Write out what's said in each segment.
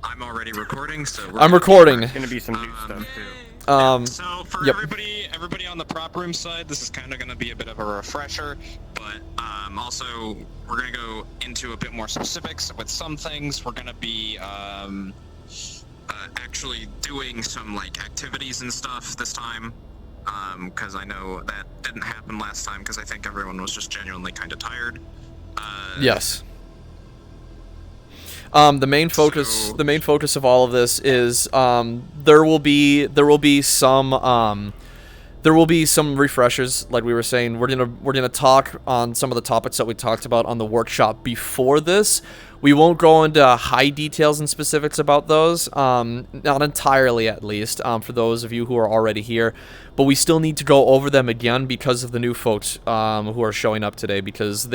I'm already recording, so we're I'm recording. There's gonna be some new stuff too. So for Yep. everybody on the prop room side, this is kind of going to be a bit of a refresher, but also we're going to go into a bit more specifics with some things. We're going to be actually doing some like activities and stuff this time, because I know that didn't happen last time because I think everyone was just genuinely kind of tired. Yes. The main focus of all of this is there will be some refreshers, like we were saying. We're gonna talk on some of the topics that we talked about on the workshop before this. We won't go into high details and specifics about those, not entirely at least, for those of you who are already here. But we still need to go over them again because of the new folks who are showing up today, because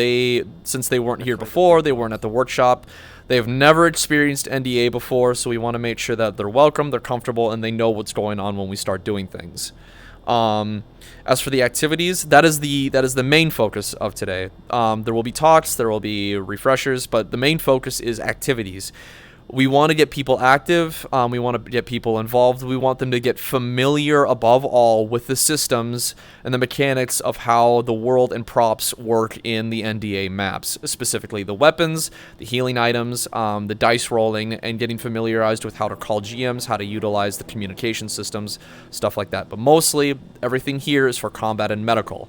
since they weren't here before, they weren't at the workshop. They've never experienced NDA before, so we want to make sure that they're welcome, they're comfortable, and they know what's going on when we start doing things. As for the activities, that is the main focus of today. There will be talks, there will be refreshers, but the main focus is activities. We want to get people active, we want to get people involved, we want them to get familiar above all with the systems and the mechanics of how the world and props work in the NDA maps, specifically the weapons, the healing items, the dice rolling, and getting familiarized with how to call GMs, how to utilize the communication systems, stuff like that. But mostly, everything here is for combat and medical.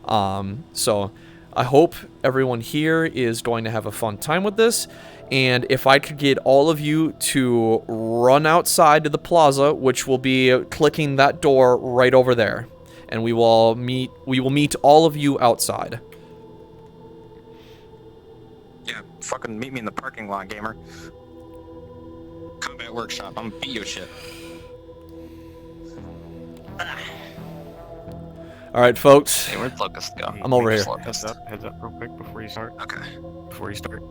So I hope everyone here is going to have a fun time with this. And if I could get all of you to run outside to the plaza, which will be clicking that door right over there, and we will meet all of you outside. Yeah, fucking meet me in the parking lot, gamer. Combat workshop. I'm gonna beat your shit. All right, folks. Hey, where'd Locust go? I'm over here. Heads up real quick before you start. Okay. Before you start,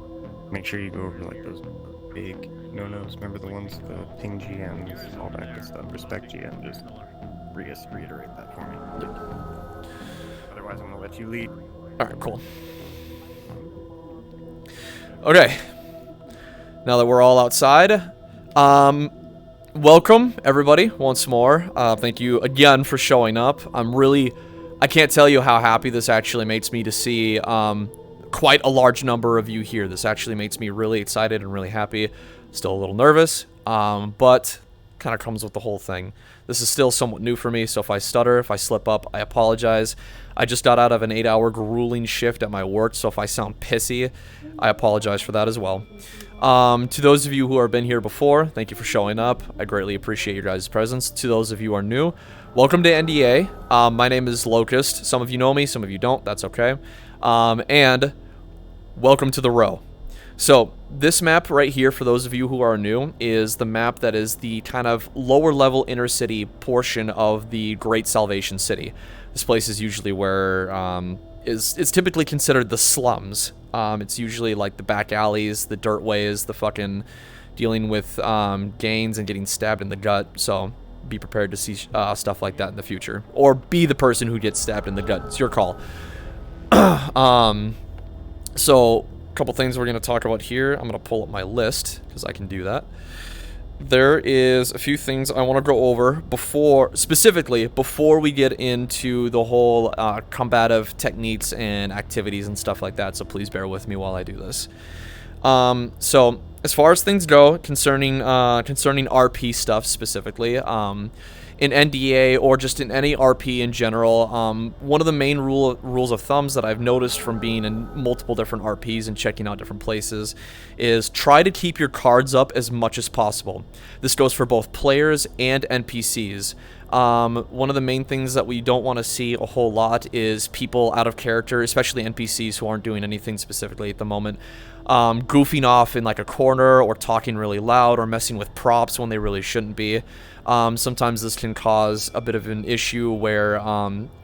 make sure you go over like those big no-nos. Remember the ones, the ping GMs, all that good stuff. Respect GM. Just reiterate that for me. Otherwise, I'm gonna let you lead. All right, cool. Okay. Now that we're all outside, welcome everybody once more. Thank you again for showing up. I can't tell you how happy this actually makes me to see quite a large number of you here. This actually makes me really excited and really happy. Still a little nervous, but kind of comes with the whole thing. This is still somewhat new for me, so if I stutter, if I slip up, I apologize. I just got out of an 8-hour grueling shift at my work, so if I sound pissy, I apologize for that as well. To those of you who have been here before, thank you for showing up. I greatly appreciate your guys' presence. To those of you who are new, welcome to NDA. My name is Locust. Some of you know me, some of you don't. That's okay. And welcome to the row. So this map right here, for those of you who are new, is the map that is the kind of lower level inner city portion of the Great Salvation City. This place is usually where it's typically considered the slums. It's usually like the back alleys, the dirt ways, the fucking dealing with gangs and getting stabbed in the gut. So be prepared to see stuff like that in the future, or be the person who gets stabbed in the gut. It's your call. So a couple things we're going to talk about here. I'm going to pull up my list because I can do that. There is a few things I want to go over specifically before we get into the whole combative techniques and activities and stuff like that, so please bear with me while I do this. So as far as things go concerning RP stuff specifically, in NDA or just in any RP in general, one of the main rules of thumbs that I've noticed from being in multiple different RPs and checking out different places is try to keep your cards up as much as possible. This goes for both players and NPCs. One of the main things that we don't want to see a whole lot is people out of character, especially NPCs who aren't doing anything specifically at the moment, goofing off in like a corner or talking really loud or messing with props when they really shouldn't be. Sometimes this can cause a bit of an issue where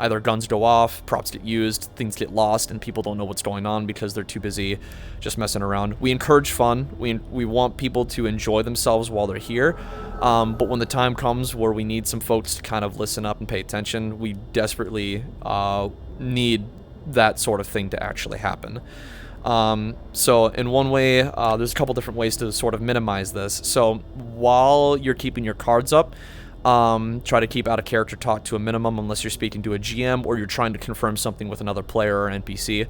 either guns go off, props get used, things get lost, and people don't know what's going on because they're too busy just messing around. We encourage fun. We want people to enjoy themselves while they're here. But when the time comes where we need some folks to kind of listen up and pay attention, we desperately need that sort of thing to actually happen. So in one way, there's a couple different ways to sort of minimize this. So while you're keeping your cards up, try to keep out of character talk to a minimum unless you're speaking to a GM or you're trying to confirm something with another player or an NPC.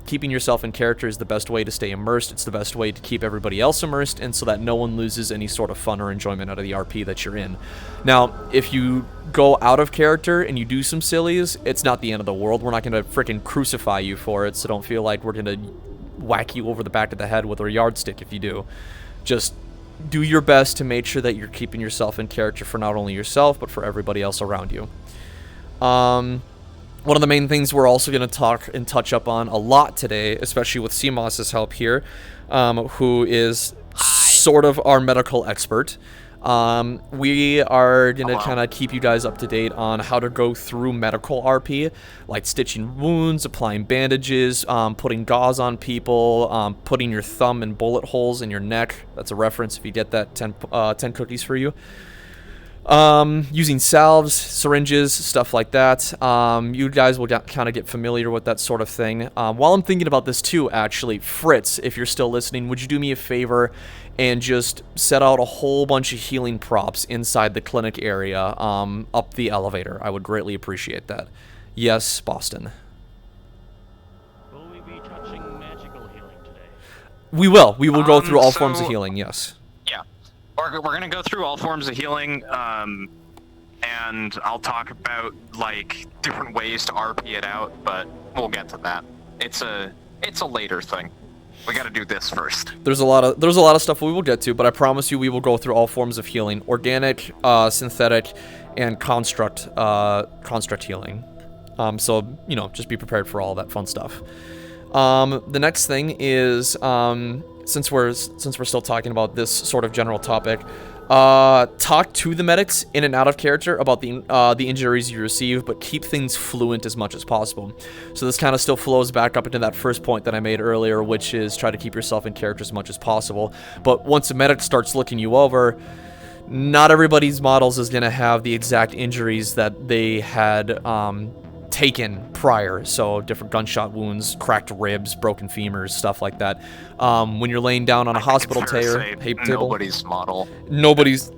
Keeping yourself in character is the best way to stay immersed. It's the best way to keep everybody else immersed, and so that no one loses any sort of fun or enjoyment out of the RP that you're in. Now, if you go out of character and you do some sillies, it's not the end of the world. We're not going to freaking crucify you for it, so don't feel like we're going to whack you over the back of the head with a yardstick if you do. Just do your best to make sure that you're keeping yourself in character for not only yourself, but for everybody else around you. One of the main things we're also going to talk and touch up on a lot today, especially with CMOS's help here, who is sort of our medical expert. We are going to kind of keep you guys up to date on how to go through medical RP, like stitching wounds, applying bandages, putting gauze on people, putting your thumb in bullet holes in your neck. That's a reference if you get that, 10 cookies for you. Using salves, syringes, stuff like that. You guys will kind of get familiar with that sort of thing. While I'm thinking about this too, actually, Fritz, if you're still listening, would you do me a favor and just set out a whole bunch of healing props inside the clinic area, up the elevator? I would greatly appreciate that. Yes, Boston. Will we be touching magical healing today? We will. We will go through all forms of healing, yes. Yeah, we're gonna go through all forms of healing, and I'll talk about like different ways to RP it out, but we'll get to that. It's a later thing. We gotta do this first. There's a lot of stuff we will get to, but I promise you we will go through all forms of healing: organic, synthetic, and construct healing. So you know, just be prepared for all that fun stuff. The next thing is, since we're still talking about this sort of general topic, talk to the medics in and out of character about the injuries you receive, but keep things fluent as much as possible. So this kind of still flows back up into that first point that I made earlier, which is try to keep yourself in character as much as possible. But once a medic starts looking you over, not everybody's models is going to have the exact injuries that they had taken prior, so different gunshot wounds, cracked ribs, broken femurs, stuff like that. When you're laying down on a hospital table, nobody's model. Nobody's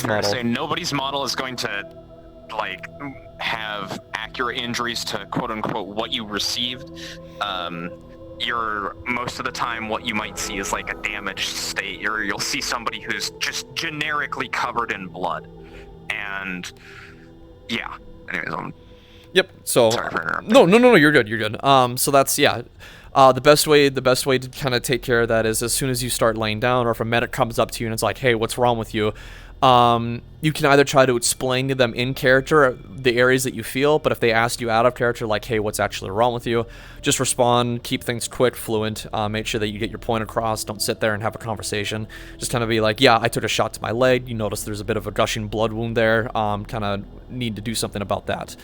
model. Say nobody's model is going to like have accurate injuries to quote unquote what you received. You're most of the time what you might see is like a damaged state. You'll see somebody who's just generically covered in blood, and yeah. Anyways, Yep. So sorry for interrupting. No, you're good. You're good. So that's the best way to kind of take care of that is as soon as you start laying down, or if a medic comes up to you and it's like, "Hey, what's wrong with you?" You can either try to explain to them in character the areas that you feel, but if they ask you out of character, like, "Hey, what's actually wrong with you?" just respond. Keep things quick, fluent. Make sure that you get your point across. Don't sit there and have a conversation. Just kind of be like, "Yeah, I took a shot to my leg. You notice there's a bit of a gushing blood wound there. Kind of need to do something about that."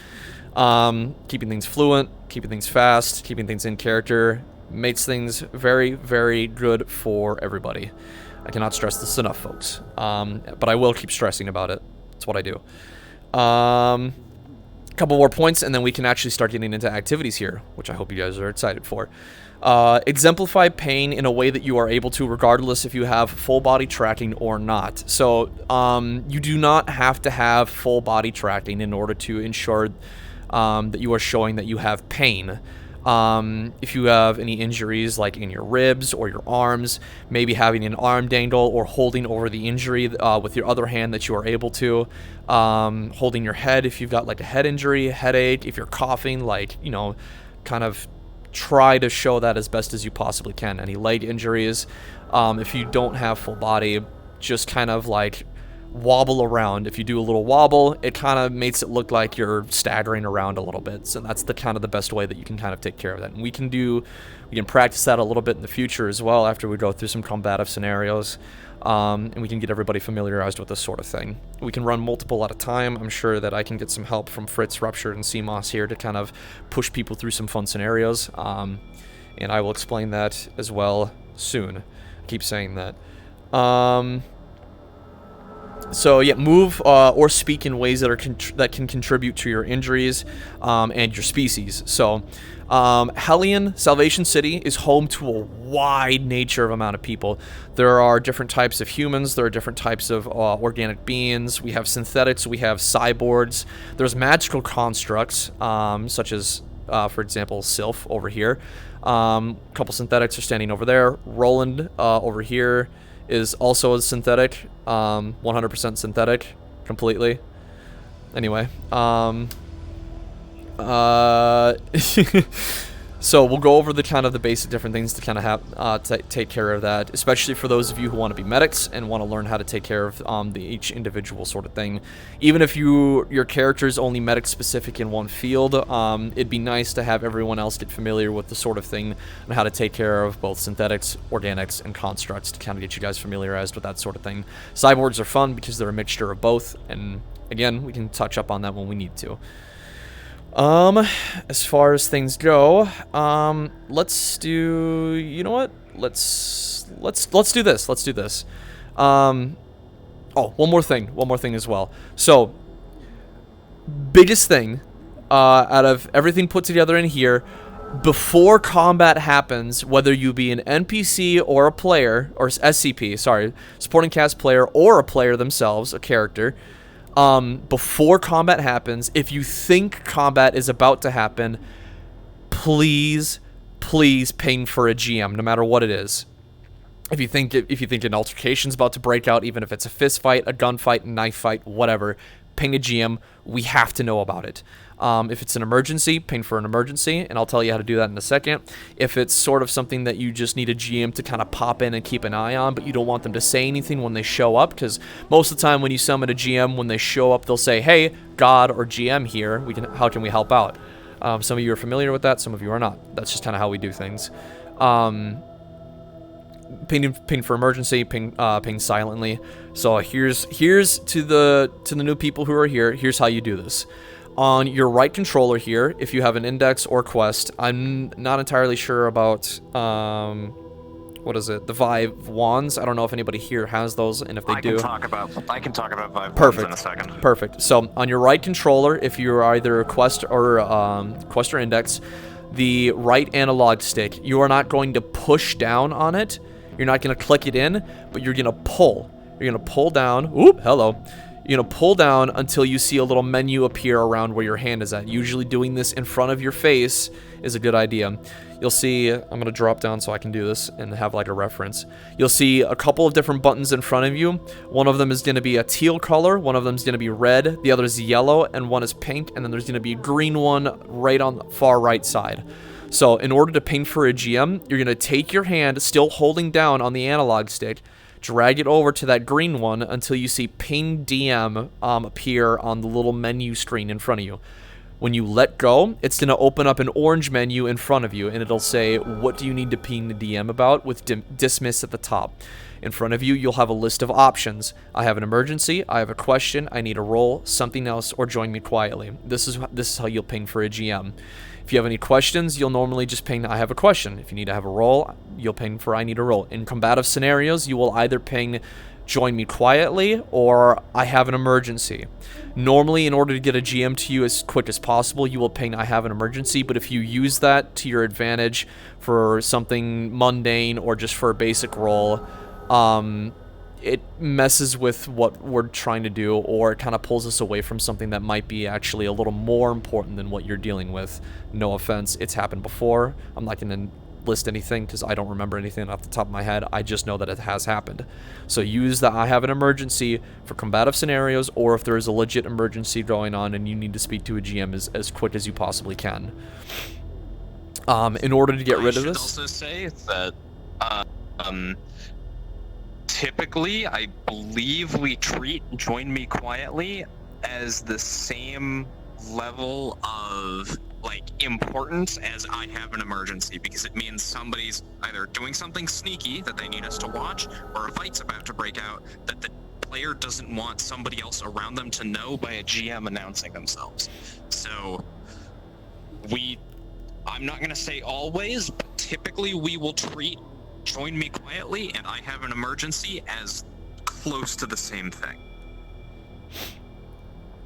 Keeping things fluent, keeping things fast, keeping things in character makes things very, very good for everybody. I cannot stress this enough, folks. But I will keep stressing about it. That's what I do. Couple more points, and then we can actually start getting into activities here, which I hope you guys are excited for. Exemplify pain in a way that you are able to, regardless if you have full body tracking or not. So you do not have to have full body tracking in order to ensure that you are showing that you have pain. If you have any injuries like in your ribs or your arms, maybe having an arm dangle or holding over the injury with your other hand that you are able to, holding your head if you've got like a head injury, headache, if you're coughing, like, you know, kind of try to show that as best as you possibly can. Any leg injuries, if you don't have full body, just kind of like wobble around. If you do a little wobble, it kind of makes it look like you're staggering around a little bit. So that's the kind of the best way that you can kind of take care of that. And we can practice that a little bit in the future as well after we go through some combative scenarios. And we can get everybody familiarized with this sort of thing. We can run multiple at a time. I'm sure that I can get some help from Fritz, Ruptured, and CMOS here to kind of push people through some fun scenarios. And I will explain that as well soon. I keep saying that. So yeah, move or speak in ways that are that can contribute to your injuries and your species. So Hellion, Salvation City, is home to a wide nature of amount of people. There are different types of humans. There are different types of organic beings. We have synthetics. We have cyborgs. There's magical constructs, such as, for example, Sylph over here. A couple synthetics are standing over there. Roland over here is also a synthetic, 100% synthetic, completely. Anyway, so we'll go over the kind of the basic different things to kind of have take care of that, especially for those of you who want to be medics and want to learn how to take care of each individual sort of thing. Even if your character is only medic specific in one field, it'd be nice to have everyone else get familiar with the sort of thing and how to take care of both synthetics, organics, and constructs to kind of get you guys familiarized with that sort of thing. Cyborgs are fun because they're a mixture of both, and again, we can touch up on that when we need to. As far as things go, let's do, you know what? Let's do this. Let's do this. Oh, one more thing as well. So, biggest thing, out of everything put together in here, before combat happens, whether you be an NPC or a player, or SCP, sorry, supporting cast player, or a player themselves, a character, before combat happens, if you think combat is about to happen, please ping for a GM, no matter what it is. If you think an altercation's about to break out, even if it's a fist fight, a gunfight, a knife fight, whatever, ping a GM. We have to know about it. If it's an emergency, ping for an emergency, and I'll tell you how to do that in a second. If it's sort of something that you just need a GM to kind of pop in and keep an eye on, but you don't want them to say anything when they show up, because most of the time when you summon a GM, when they show up, they'll say, "Hey, God or GM here. How can we help out?" Some of you are familiar with that, some of you are not. That's just kind of how we do things. Ping for emergency, ping silently. So here's to the new people who are here. Here's how you do this. On your right controller here, if you have an index or quest, I'm not entirely sure about what is it? The Vive wands. I don't know if anybody here has those, and if they do, I can talk about Vive wands in a second. Perfect. So on your right controller, if you're either a quest or index, the right analog stick, you are not going to push down on it. You're not going to click it in, but you're going to pull. You're going to pull down. Oop, hello. You're going to pull down until you see a little menu appear around where your hand is at. Usually doing this in front of your face is a good idea. You'll see, I'm going to drop down so I can do this and have like a reference. You'll see a couple of different buttons in front of you. One of them is going to be a teal color, one of them is going to be red, the other is yellow, and one is pink, and then there's going to be a green one right on the far right side. So in order to ping for a GM, you're going to take your hand, still holding down on the analog stick, drag it over to that green one until you see ping DM appear on the little menu screen in front of you. When you let go, it's going to open up an orange menu in front of you, and it'll say, what do you need to ping the DM about, with dismiss at the top. In front of you, you'll have a list of options. I have an emergency, I have a question, I need a roll, something else, or join me quietly. This is how you'll ping for a GM. If you have any questions, you'll normally just ping, I have a question. If you need to have a roll, you'll ping for I need a roll. In combative scenarios, you will either ping join me quietly or I have an emergency. Normally, in order to get a GM to you as quick as possible, you will ping I have an emergency, but if you use that to your advantage for something mundane or just for a basic roll, it messes with what we're trying to do, or it kind of pulls us away from something that might be actually a little more important than what you're dealing with. No offense, it's happened before. I'm not going to list anything because I don't remember anything off the top of my head. I just know that it has happened. So use the I have an emergency for combative scenarios, or if there is a legit emergency going on and you need to speak to a GM as quick as you possibly can. In order to get rid of this... I should also say that typically, I believe we treat Join Me Quietly as the same level of, like, importance as I have an emergency, because it means somebody's either doing something sneaky that they need us to watch, or a fight's about to break out that the player doesn't want somebody else around them to know by a GM announcing themselves. So, I'm not going to say always, but typically we will treat Join Me Quietly and I have an emergency as close to the same thing.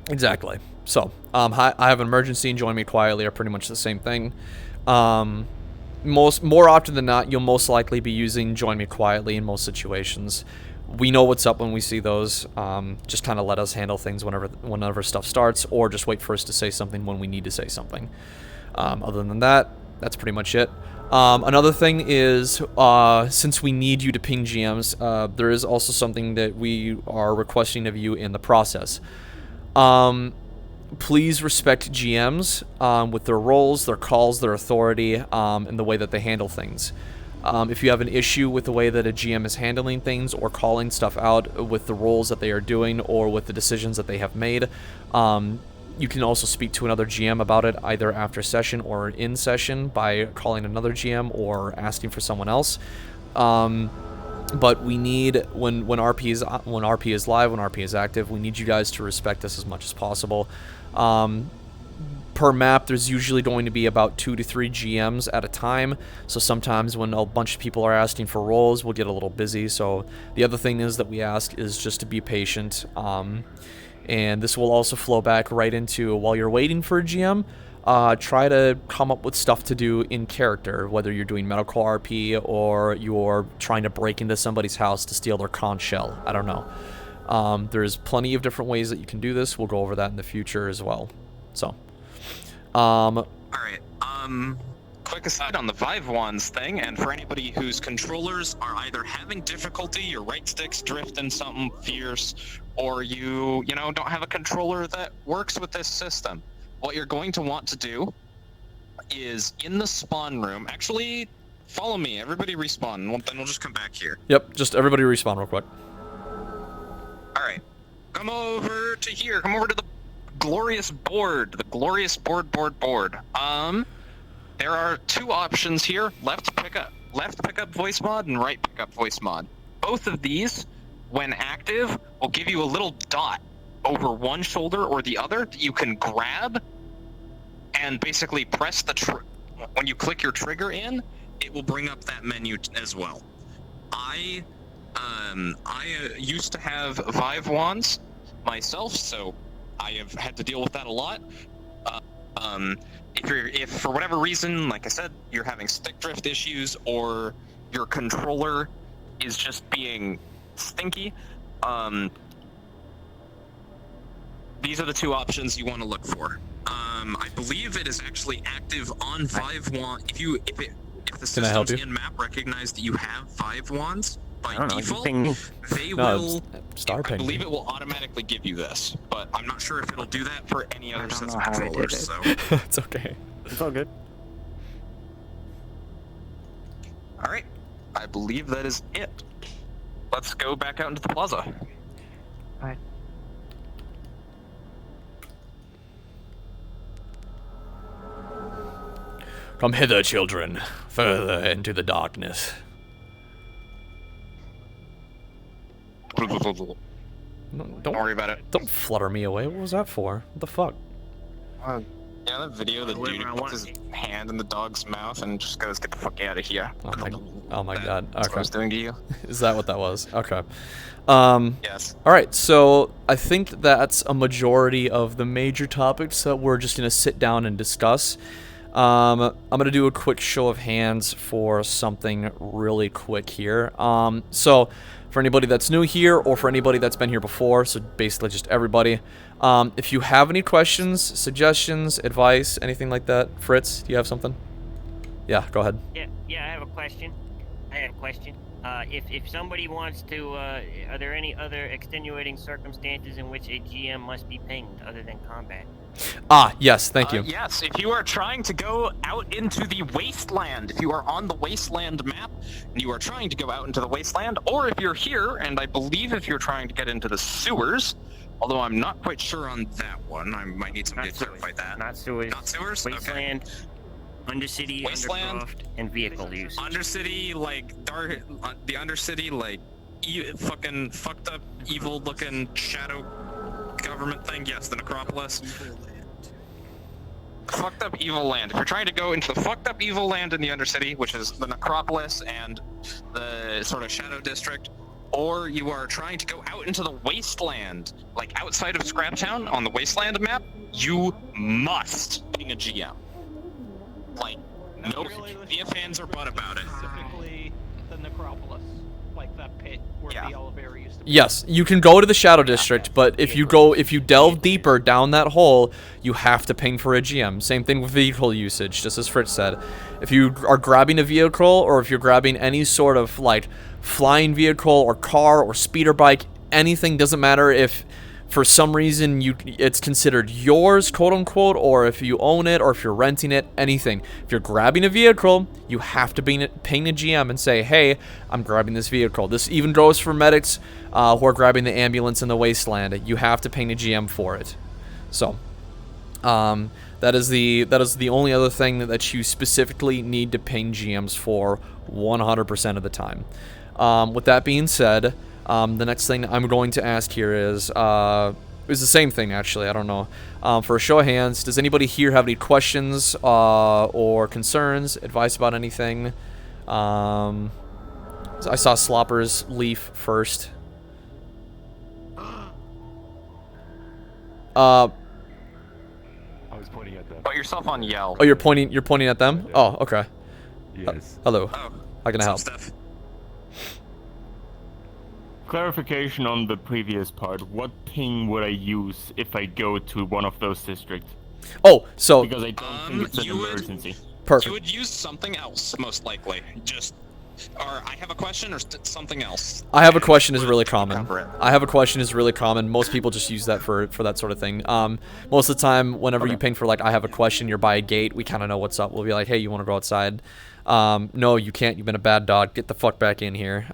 Exactly. So, I have an emergency and join me quietly are pretty much the same thing. More often than not, you'll most likely be using join me quietly in most situations. We know what's up when we see those. Just kind of let us handle things whenever stuff starts, or just wait for us to say something when we need to say something. Other than that, that's pretty much it. Another thing is, since we need you to ping GMs, there is also something that we are requesting of you in the process. Please respect GMs with their roles, their calls, their authority, and the way that they handle things. If you have an issue with the way that a GM is handling things or calling stuff out with the roles that they are doing or with the decisions that they have made, you can also speak to another GM about it either after session or in session by calling another GM or asking for someone else. But we need, when RP is live, when RP is active, we need you guys to respect this as much as possible. Per map, there's usually going to be about 2 to 3 GMs at a time, so sometimes when a bunch of people are asking for roles, we'll get a little busy. So the other thing is that we ask is just to be patient, and this will also flow back right into, while you're waiting for a GM, try to come up with stuff to do in character, whether you're doing medical RP or you're trying to break into somebody's house to steal their conch shell. I don't know. There's plenty of different ways that you can do this. We'll go over that in the future as well. So, Alright, quick aside on the Vive Wands thing, and for anybody whose controllers are either having difficulty, your right stick's drifting something fierce, or you know, don't have a controller that works with this system, what you're going to want to do is in the spawn room, actually, follow me, everybody respawn, and then we'll just come back here. Yep, just everybody respawn real quick. Alright, come over to here, come over to the glorious board, board. There are 2 options here, left pickup voice mod and right pickup voice mod. Both of these, when active, will give you a little dot over one shoulder or the other that you can grab and basically press the when you click your trigger in, it will bring up that menu as well. I used to have Vive Wands myself, so I have had to deal with that a lot. If for whatever reason, like I said, you're having stick drift issues or your controller is just being stinky, these are the 2 options you want to look for. I believe it is actually active on Vive Wands. If the systems in map recognize that you have Vive Wands by default, they will. I believe it will automatically give you this, but I'm not sure if it'll do that for any other sets of controllers. So It's okay. It's all good. all right, I believe that is it. Let's go back out into the plaza. Alright. Come hither, children, further into the darkness. No, Don't worry about it. Don't flutter me away. What was that for? What the fuck? Yeah, that video, the dude puts his hand in the dog's mouth and just goes, "Get the fuck out of here." Oh my god. That's what I was Okay. doing to you. Is that what that was? Okay. Yes. Alright, so I think that's a majority of the major topics that we're just going to sit down and discuss. I'm going to do a quick show of hands for something really quick here. So, for anybody that's new here, or for anybody that's been here before, so basically just everybody, if you have any questions, suggestions, advice, anything like that, Fritz, do you have something? Yeah, go ahead. Yeah, I have a question. If somebody wants to, are there any other extenuating circumstances in which a GM must be pinged other than combat? Ah, yes, thank you. Yes, if you are trying to go out into the wasteland, if you are on the wasteland map, and you are trying to go out into the wasteland, or if you're here, and I believe if you're trying to get into the sewers, although I'm not quite sure on that one, I might need somebody to clarify that. Not sewers. Not sewers? Wasteland, Undercity, Wasteland, Undercroft, and vehicle use. Undercity, like, dark, the Undercity, like, fucking fucked up, evil looking shadow government thing, yes, the Necropolis. Fucked up evil land. If you're trying to go into the fucked up evil land in the Undercity, which is the Necropolis and the sort of Shadow District, or you are trying to go out into the wasteland, like outside of Scraptown on the wasteland map, you must ping a GM. Like, no if ands or but about it. Specifically, the necropolis, like that pit where Yeah. the elevator used to be. Yes, you can go to the Shadow District, but if you delve deeper down that hole, you have to ping for a GM. Same thing with vehicle usage, just as Fritz said. If you are grabbing a vehicle, or if you're grabbing any sort of, like, flying vehicle or car or speeder bike, anything, doesn't matter if for some reason it's considered yours, quote unquote, or if you own it, or if you're renting it, anything. If you're grabbing a vehicle, you have to ping the GM and say, hey, I'm grabbing this vehicle. This even goes for medics who are grabbing the ambulance in the wasteland. You have to ping the GM for it. So, that is the only other thing that you specifically need to ping GMs for 100% of the time. With that being said, the next thing I'm going to ask here is the same thing, actually. I don't know. For a show of hands, does anybody here have any questions or concerns, advice about anything? I saw Slopper's leaf first. I was pointing at them. Put yourself on yell. Oh, you're pointing at them? Oh, okay. Yes. Hello. Oh, How can I help? Steph. Clarification on the previous part. What ping would I use if I go to one of those districts? Oh, so Because I don't think it's an you would- emergency. perfect. You would use something else, most likely. Or I have a question, or something else. I have a question is really common. Cover it. I have a question is really common. Most people just use that for that sort of thing. Most of the time, whenever you ping for, like, I have a question, you're by a gate, we kind of know what's up. We'll be like, hey, you want to go outside? No, you can't. You've been a bad dog. Get the fuck back in here.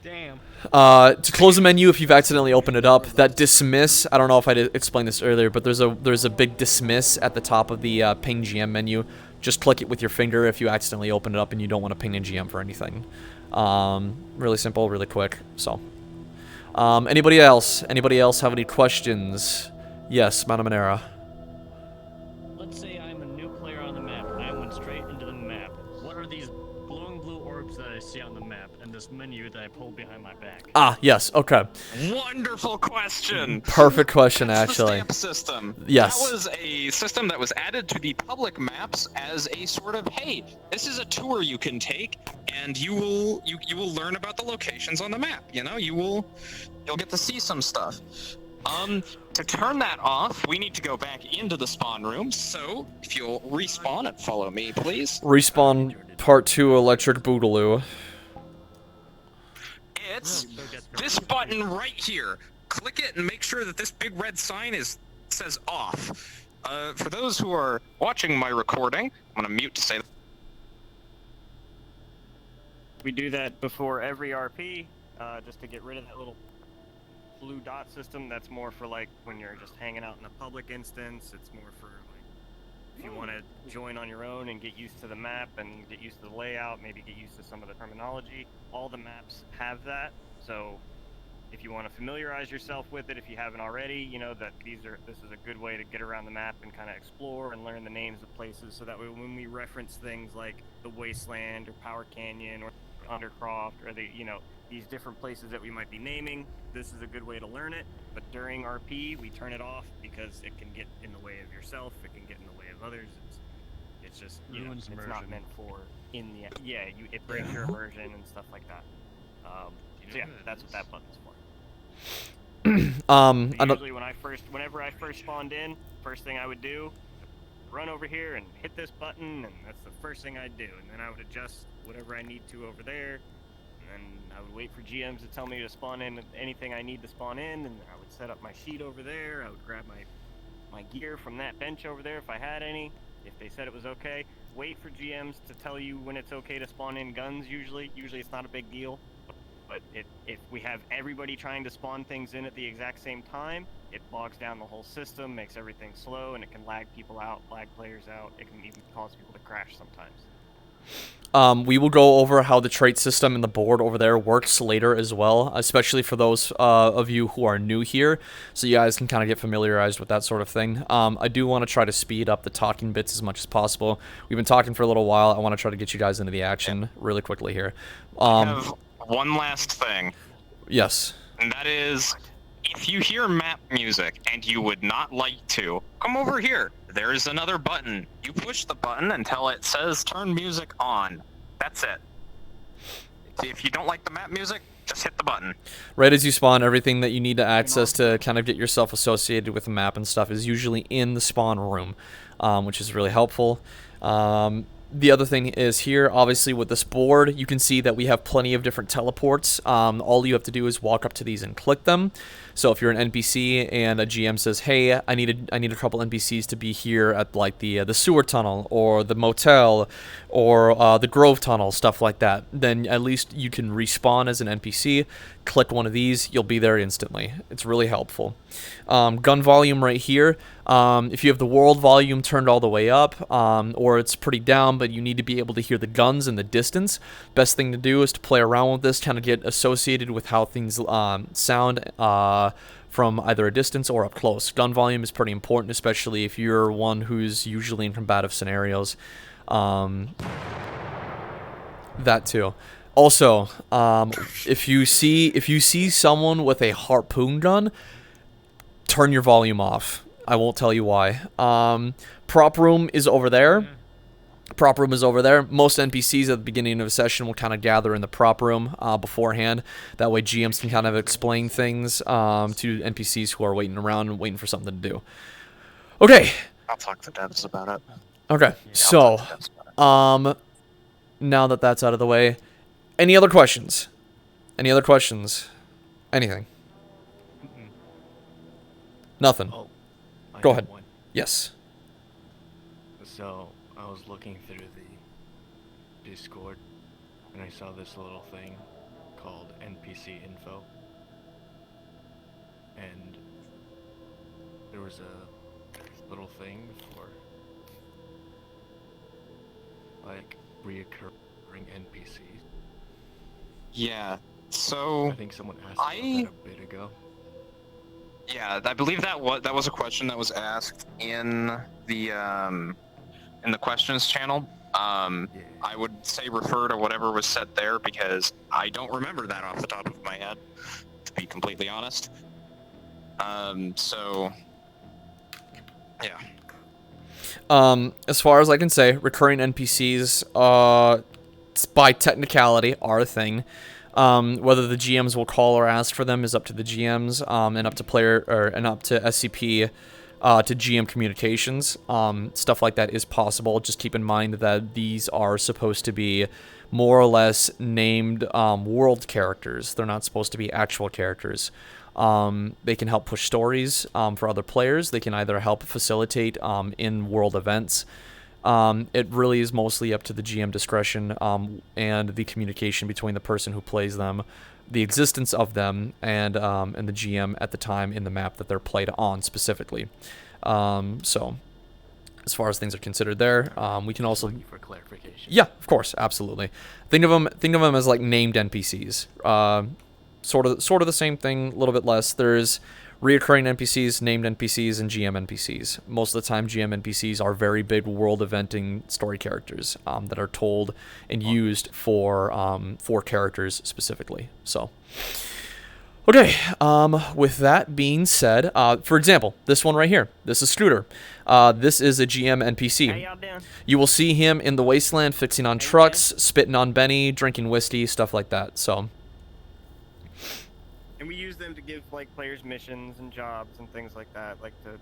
Damn. To close the menu, if you've accidentally opened it up, that dismiss, I don't know if I did explain this earlier, but there's a big dismiss at the top of the ping GM menu. Just click it with your finger if you accidentally open it up and you don't want to ping a GM for anything. Really simple, really quick. So, anybody else? Anybody else have any questions? Yes, Madam Manera. Let's say I'm a new player on the map and I went straight into the map. What are these glowing blue orbs that I see on the map and this menu that I pulled behind my back? Ah, yes, okay. Wonderful question. Perfect question, That's actually. The stamp system. Yes. That was a system that was added to the public maps as a sort of, hey, this is a tour you can take, and you will learn about the locations on the map. You know, you'll get to see some stuff. To turn that off, we need to go back into the spawn room. So if you'll respawn and follow me, please. Respawn Part 2 Electric Boogaloo. It's this button right here. Click it and make sure that this big red sign says off. For those who are watching my recording, I'm gonna mute to say that. We do that before every RP, just to get rid of that little blue dot system. That's more for, like, when you're just hanging out in a public instance. It's more for, like, if you want to join on your own and get used to the map and get used to the layout, maybe get used to some of the terminology. All the maps have that, so if you want to familiarize yourself with it, if you haven't already, you know that this is a good way to get around the map and kind of explore and learn the names of places, so that way when we reference things like the Wasteland or Power Canyon or Undercroft or these different places that we might be naming, this is a good way to learn it. But during RP, we turn it off because it can get in the way of yourself, it can get in the way of others. It's just, Ruins it's not immersion. meant for it breaks your immersion and stuff like that. So yeah, that's what that button's for. Usually whenever I first spawned in, first thing I would do, run over here and hit this button, and that's the first thing I'd do. And then I would adjust whatever I need to over there, and then I would wait for GMs to tell me to spawn in anything I need to spawn in, and I would set up my sheet over there. I would grab my gear from that bench over there if I had any. If they said it was okay, wait for GMs to tell you when it's okay to spawn in guns. Usually it's not a big deal. But if we have everybody trying to spawn things in at the exact same time, it bogs down the whole system, makes everything slow, and it can lag people out, lag players out. It can even cause people to crash sometimes. We will go over how the trait system and the board over there works later as well, especially for those of you who are new here, so you guys can kind of get familiarized with that sort of thing. I do want to try to speed up the talking bits as much as possible. We've been talking for a little while. I want to try to get you guys into the action really quickly here. one last thing, Yes. and that is, if you hear map music and you would not like to, come over here. There is another button. You push the button until it says turn music on. That's it. If you don't like the map music, just hit the button. Right as you spawn, everything that you need to access to kind of get yourself associated with the map and stuff is usually in the spawn room, which is really helpful. The other thing is here, obviously with this board, you can see that we have plenty of different teleports. All you have to do is walk up to these and click them. So if you're an NPC and a GM says, "Hey, I need a couple NPCs to be here at like the sewer tunnel or the motel or the Grove tunnel," stuff like that, then at least you can respawn as an NPC. Click one of these, you'll be there instantly. It's really helpful. Gun volume right here. If you have the world volume turned all the way up, or it's pretty down, but you need to be able to hear the guns in the distance, best thing to do is to play around with this, kind of get associated with how things sound from either a distance or up close. Gun volume is pretty important, especially if you're one who's usually in combative scenarios. That too. Also, if you see someone with a harpoon gun, turn your volume off. I won't tell you why. Prop room is over there. Prop room is over there. Most NPCs at the beginning of a session will kind of gather in the prop room beforehand. That way GMs can kind of explain things to NPCs who are waiting around and waiting for something to do. Okay. I'll talk to devs about it. Okay. So, now that that's out of the way, any other questions? Any other questions? Anything? Nothing. Oh, I Go have ahead. one. Yes. So I was looking through the Discord, and I saw this little thing called NPC info, and there was a little thing for like reoccurring NPCs. Yeah. So I think someone asked about that a bit ago. yeah, I believe that was a question that was asked in the questions channel. Yeah. I would say refer to whatever was said there because I don't remember that off the top of my head, to be completely honest. So yeah. As far as I can say, recurring NPCs, by technicality, are a thing. Whether the GMs will call or ask for them is up to the GMs, and up to SCP, to GM communications. Stuff like that is possible. Just keep in mind that these are supposed to be more or less named world characters. They're not supposed to be actual characters. They can help push stories for other players. They can either help facilitate in-world events. It really is mostly up to the GM discretion and the communication between the person who plays them, the existence of them, and the GM at the time in the map that they're played on specifically. So, as far as things are considered there, we can also... Thank you for clarification. Yeah, of course, absolutely. Think of them as like named NPCs. Sort of the same thing, a little bit less. There's reoccurring NPCs, named NPCs, and GM NPCs. Most of the time, GM NPCs are very big world eventing story characters that are told and used for characters specifically. So, okay. With that being said, for example, this one right here. This is Scooter. This is a GM NPC. How y'all doing? You will see him in the wasteland, fixing on trucks, spitting on Benny, drinking whiskey, stuff like that. So. And we use them to give like players missions and jobs and things like that, like to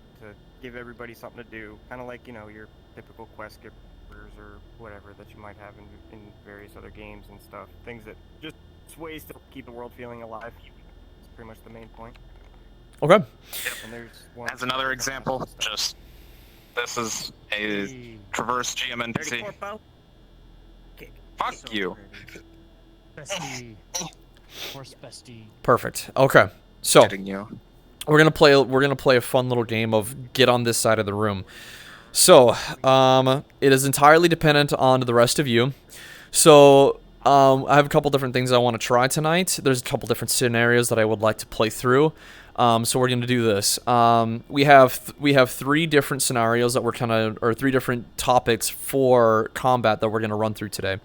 give everybody something to do, kind of like, you know, your typical quest skippers or whatever that you might have in various other games and stuff. Things that just ways to keep the world feeling alive. That's pretty much the main point. Okay. And there's one As another example, just this is a traverse GM NPC. 34 Poe? Kick. Fuck you. Bestie. Horse bestie. Perfect. Okay. So Kidding you. we're gonna play a fun little game of get on this side of the room. So it is entirely dependent on the rest of you. So I have a couple different things I want to try tonight. There's a couple different scenarios that I would like to play through. So we're going to do this. We have 3 different scenarios that we're or 3 different topics for combat that we're going to run through today.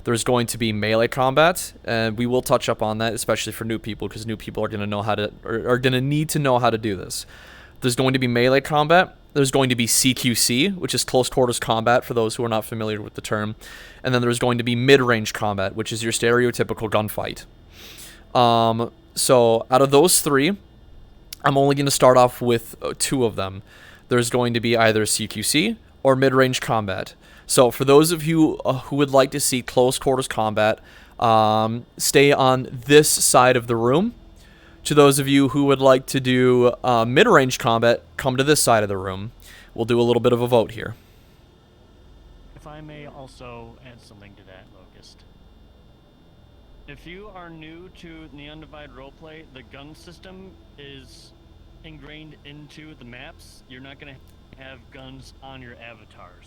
There's going to be melee combat, and we will touch up on that, especially for new people, because new people are going to know how to, or are going to need to know how to do this. There's going to be melee combat. There's going to be CQC, which is close quarters combat for those who are not familiar with the term. And then there's going to be mid-range combat, which is your stereotypical gunfight. So out of those 3, I'm only going to start off with 2 of them. There's going to be either CQC or mid-range combat. So for those of you who would like to see close quarters combat, stay on this side of the room. To those of you who would like to do mid-range combat, come to this side of the room. We'll do a little bit of a vote here. If I may also add something to that, Locust. If you are new to Neon Divide roleplay, the gun system is ingrained into the maps. You're not going to have guns on your avatars.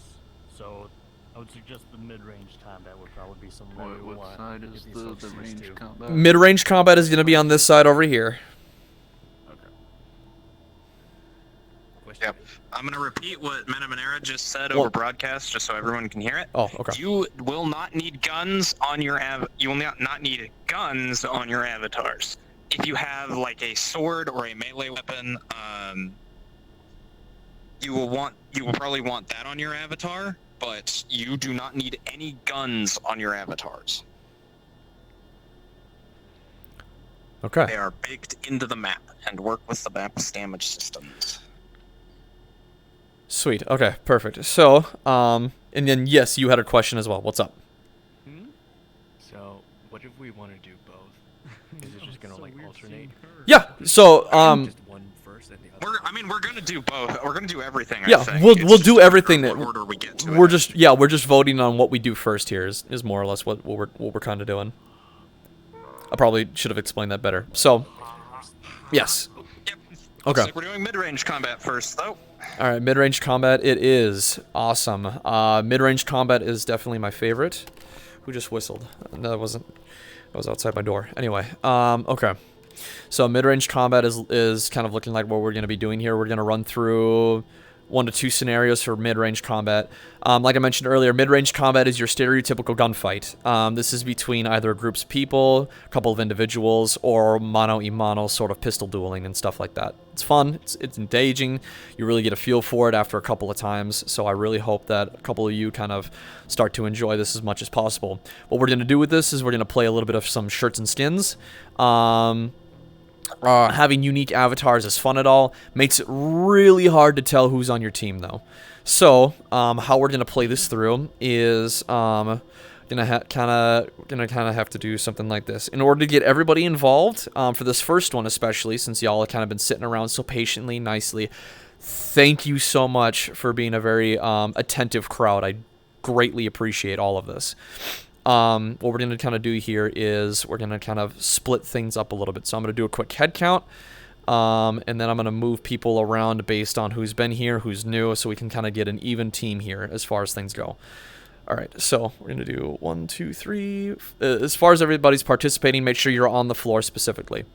So I would suggest the mid-range combat would probably be something that we What want. side is Get these the folks used range to. combat? Mid-range combat is going to be on this side over here. Yep. I'm going to repeat what Menamanera just said Well- over broadcast, just so everyone can hear it. Oh, okay. You will not need guns on your you will not need guns on your avatars. If you have like a sword or a melee weapon, you will probably want that on your avatar, but you do not need any guns on your avatars. Okay. They are baked into the map and work with the map's damage systems. Sweet. Okay, perfect. So, and then, yes, you had a question as well. What's up? So, what if we want to do both? Is it just gonna like alternate? Yeah, so, Just one first and the other. We're gonna do both. We're gonna do everything. I yeah, think. we'll It's do just a everything matter of that what order we get to we're it. we're just voting on what we do first here is more or less what we're kind of doing. I probably should have explained that better. So, yes. Yep. Okay. Looks like we're doing mid-range combat first, though. All right, mid-range combat it is. Awesome. Mid-range combat is definitely my favorite. Who just whistled? No, that wasn't. That was outside my door. Anyway, okay. So mid-range combat is kind of looking like what we're going to be doing here. We're going to run through 1 to 2 scenarios for mid-range combat. Like I mentioned earlier, mid-range combat is your stereotypical gunfight. This is between either groups of people, a couple of individuals, or mano-a-mano sort of pistol dueling and stuff like that. It's fun. It's engaging. You really get a feel for it after a couple of times. So I really hope that a couple of you kind of start to enjoy this as much as possible. What we're going to do with this is we're going to play a little bit of some shirts and skins. Having unique avatars is fun at all. Makes it really hard to tell who's on your team, though. So, how we're gonna play this through is gonna kind of have to do something like this in order to get everybody involved. For this first one, especially since y'all have kind of been sitting around so patiently, nicely. Thank you so much for being a very attentive crowd. I greatly appreciate all of this. What we're going to kind of do here is we're going to kind of split things up a little bit. So I'm going to do a quick head count, and then I'm going to move people around based on who's been here, who's new, so we can kind of get an even team here as far as things go. All right, so we're going to do 1, 2, 3. As far as everybody's participating, make sure you're on the floor specifically.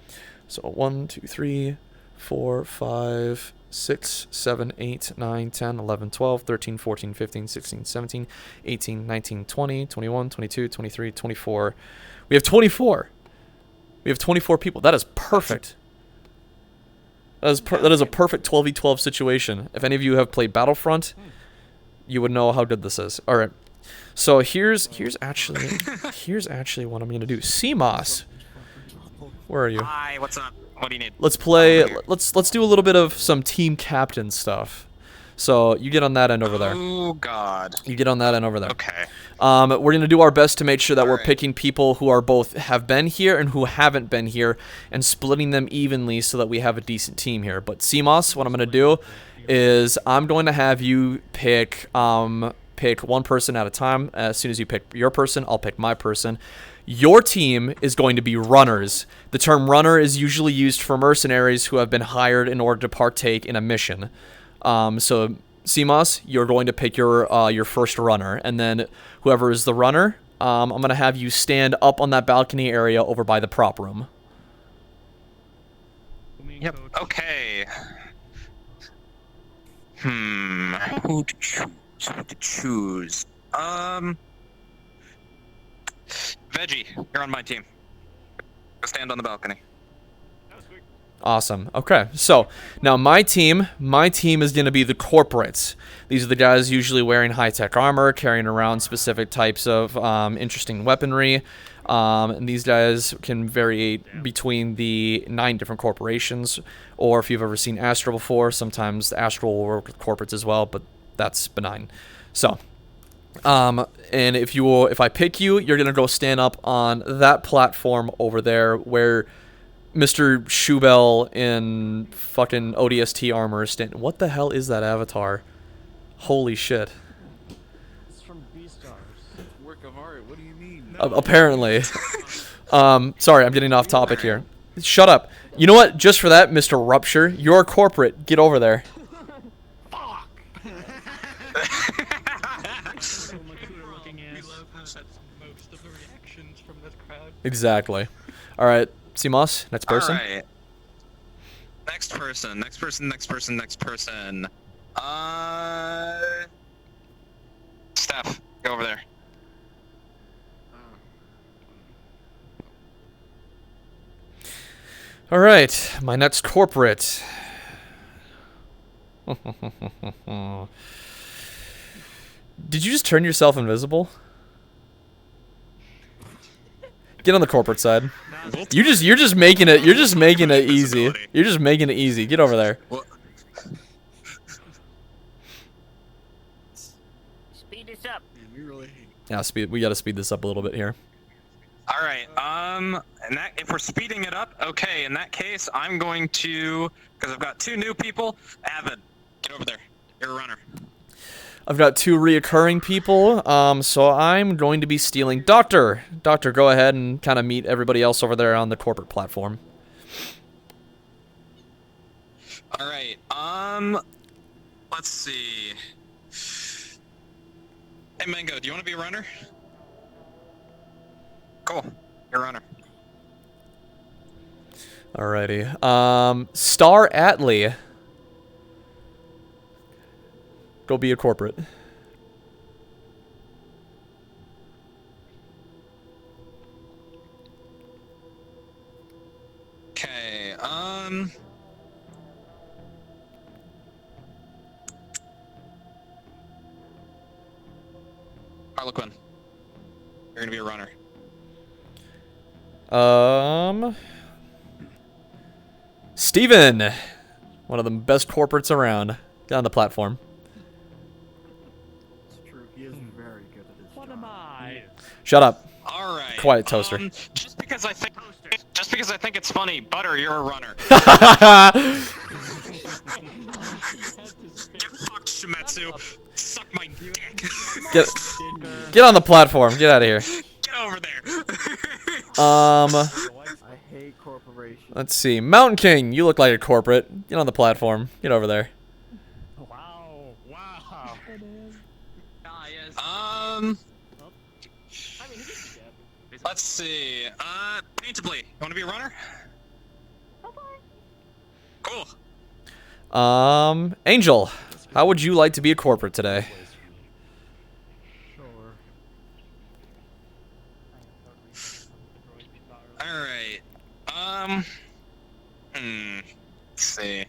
So 1, 2, 3, 4, 5, 6, 7, 8, 9, 10, 11, 12, 13, 14, 15, 16, 17, 18, 19, 20, 21, 22, 23, 24. We have 24. We have 24 people. That is perfect. That is a perfect 12v12 situation. If any of you have played Battlefront, you would know how good this is. All right. So here's actually what I'm going to do. CMOS. Where are you? Hi, what's up? What do you need? Let's play. Let's do a little bit of some team captain stuff. So you get on that end over there. Oh God. You get on that end over there. Okay. We're gonna do our best to make sure that we're picking people who are both have been here and who haven't been here, and splitting them evenly so that we have a decent team here. But CMOS, what I'm gonna do is I'm going to have you pick one person at a time. As soon as you pick your person, I'll pick my person. Your team is going to be runners. The term runner is usually used for mercenaries who have been hired in order to partake in a mission. So, CMOS, you're going to pick your first runner, and then whoever is the runner, I'm going to have you stand up on that balcony area over by the prop room. Yep. Okay. Who to choose? Who to choose? Veggie, you're on my team. Go stand on the balcony. Awesome. Okay, so now my team is going to be the corporates. These are the guys usually wearing high-tech armor, carrying around specific types of interesting weaponry. And these guys can vary between the 9 different corporations, or if you've ever seen Astro before, sometimes the Astro will work with corporates as well, but that's benign. So, and if I pick you, you're going to go stand up on that platform over there where Mr. Schubel in fucking ODST armor is standing. What the hell is that avatar? Holy shit. It's from Beastars. Work of art. What do you mean? Apparently. Sorry, I'm getting off topic here. Shut up. You know what? Just for that, Mr. Rupture, you're a corporate. Get over there. Fuck! We love how that's most of the reactions from this crowd. Exactly. All right, CMOS, next person. All right. Next person. Next person. Next person. Next person. Steph, go over there. All right, my next corporate. Did you just turn yourself invisible? Get on the corporate side. You're just making it easy. You're just making it easy. Get over there. Well, Speed this up. Man, we really hate. Yeah, we got to speed this up a little bit here. all right. If we're speeding it up, okay. In that case, I'm going to, because I've got 2 new people. Avid, get over there. You're a runner. I've got 2 reoccurring people, so I'm going to be stealing Doctor. Doctor, go ahead and kind of meet everybody else over there on the corporate platform. All right. Let's see. Hey, Mango, do you want to be a runner? Cool. You're a runner. Alrighty. Star Atlee. Go be a corporate. Okay, Harlequin, you're gonna be a runner. Steven! One of the best corporates around. Get on the platform. It's true. He is very good at his What job. am I? Shut up. All right. Quiet, Toaster. Just because I think it's funny, Butter, you're a runner. Get fucked, Shimetsu. Suck my dick. Get on the platform. Get out of here. Get over there. I hate corporations. Let's see. Mountain King, you look like a corporate. Get on the platform. Get over there. Wow. Wow. Let's see. Paintably, you want to be a runner? Cool. Angel, how would you like to be a corporate today? Sure. All right. Let's see.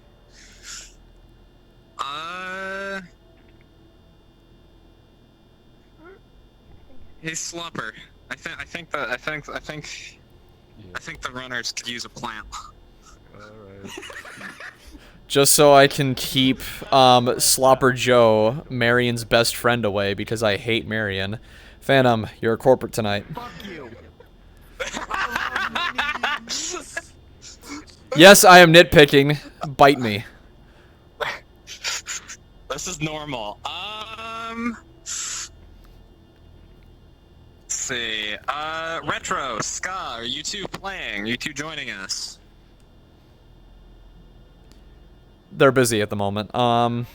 Hey, Slopper. I think the runners could use a plant. Alright. Just so I can keep Slopper Joe, Marion's best friend, away because I hate Marion. Phantom, you're a corporate tonight. Fuck you. Yes, I am nitpicking. Bite me. This is normal. Let's see. Retro, Ska, are you 2 playing? You 2 joining us? They're busy at the moment. I'll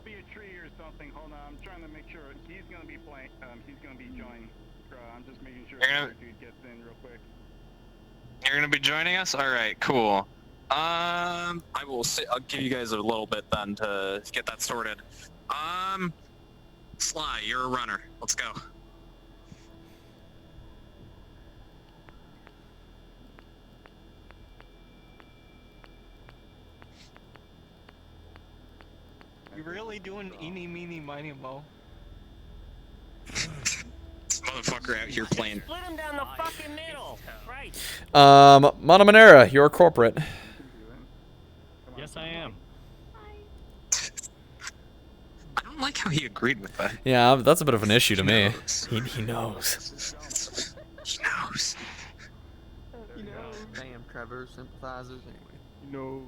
be a tree or something. Hold on, I'm trying to make sure he's gonna be playing. He's gonna be joining. You're gonna be joining us? All right, cool. I will sit. I'll give you guys a little bit then to get that sorted. Sly, you're a runner. Let's go. You really doing eeny, meeny, miny, mo? This motherfucker out here playing. Split him down the fucking middle. Right. Monomonera, you're a corporate. Yes, I am. I don't like how he agreed with that. Yeah, that's a bit of an issue to me. He knows. He knows. Damn, Trevor sympathizes anyway. No.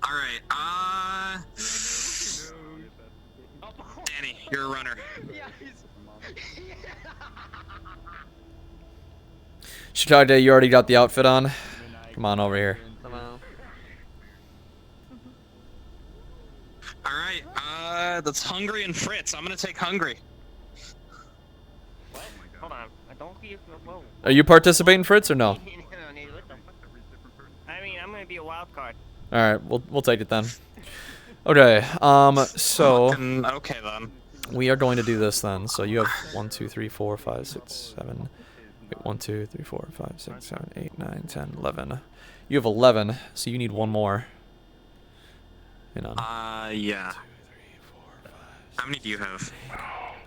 All right. Danny, you're a runner. Chicago, you already got the outfit on? Come on over here. Hello. All right. That's Hungry and Fritz. I'm gonna take Hungry. What? Hold on. I don't feel. Whoa. Are you participating, Fritz, or no? I mean, I'm gonna be a wild card. All right, we'll take it then. Okay. So Okay then. we are going to do this then. So you have 1, 2, 3, 4, 5, 6, 7. Wait, 1, 2, 3, 4, 5, 6, 7, 8, 9, 10, 11. You have 11, so you need one more. Hang on. Yeah. How many do you have?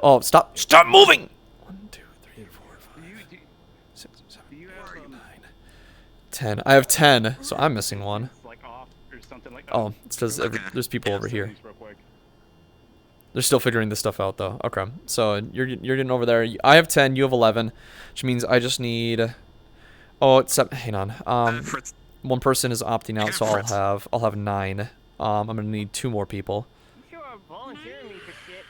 Oh, stop! Stop moving! 1, 2, 3, 4, 5, 6, 7, 8, 9, 10. I have 10, so I'm missing one. Oh, it's because there's people over here. They're still figuring this stuff out, though. Okay, so you're getting over there. I have 10. You have 11, which means I just need. Oh, it's hang on. One person is opting out, so I'll have 9. I'm gonna need 2 more people. You sure are volunteering me for shit.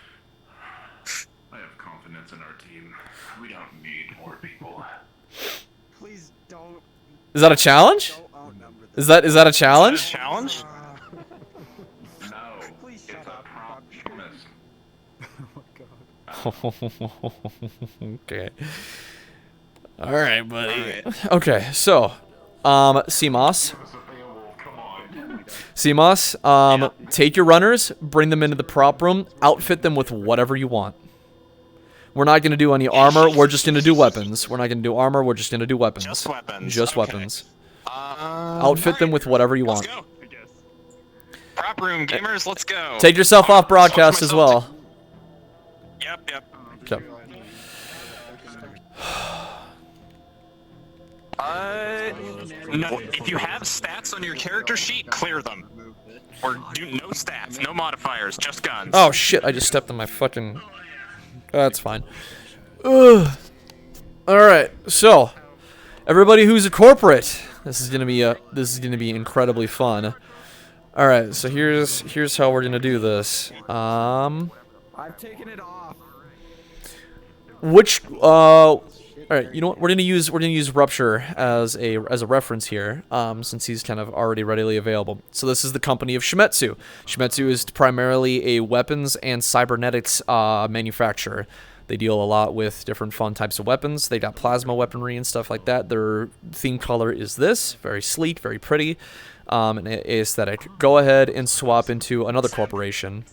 I have confidence in our team. We don't need more people. Please don't. Is that a challenge? Outnumber Is that a challenge? Challenge? No, Please it's shut a up. promise. Okay. All right, buddy. Okay, so, CMOS. CMOS, take your runners, bring them into the prop room, outfit them with whatever you want. We're not going to do any armor, we're just going to do weapons. We're not going to do armor, we're just going to do weapons. Just weapons. Just Okay. weapons. Outfit them with whatever you want. Let's go. Prop room gamers, let's go. Take yourself off broadcast as well. Yep. Okay. No, if you have stats on your character sheet, clear them. Or do no stats, no modifiers, just guns. Oh shit, I just stepped on my fucking... That's fine. Ugh. Alright, so everybody who's a corporate, this is gonna be incredibly fun. Alright, so here's how we're gonna do this. I've taken it off. Alright, you know what? We're gonna use Rupture as a reference here, since he's kind of already readily available. So this is the company of Shimetsu. Shimetsu is primarily a weapons and cybernetics manufacturer. They deal a lot with different fun types of weapons. They got plasma weaponry and stuff like that. Their theme color is this, very sleek, very pretty, and aesthetic. Go ahead and swap into another corporation.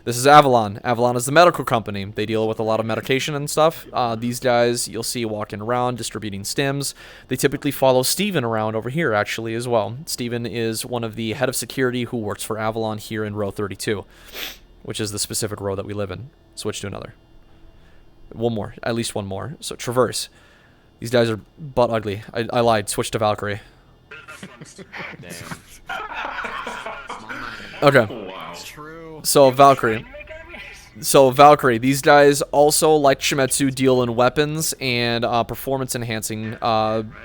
This is Avalon. Avalon is the medical company. They deal with a lot of medication and stuff. These guys, you'll see walking around, distributing stims. They typically follow Steven around over here, actually, as well. Steven is one of the head of security who works for Avalon here in row 32, which is the specific row that we live in. Switch to another. One more. At least one more. So, Traverse. These guys are butt ugly. I lied. Switch to Valkyrie. Okay. True. So Valkyrie. These guys also, like Shimetsu, deal in weapons and performance-enhancing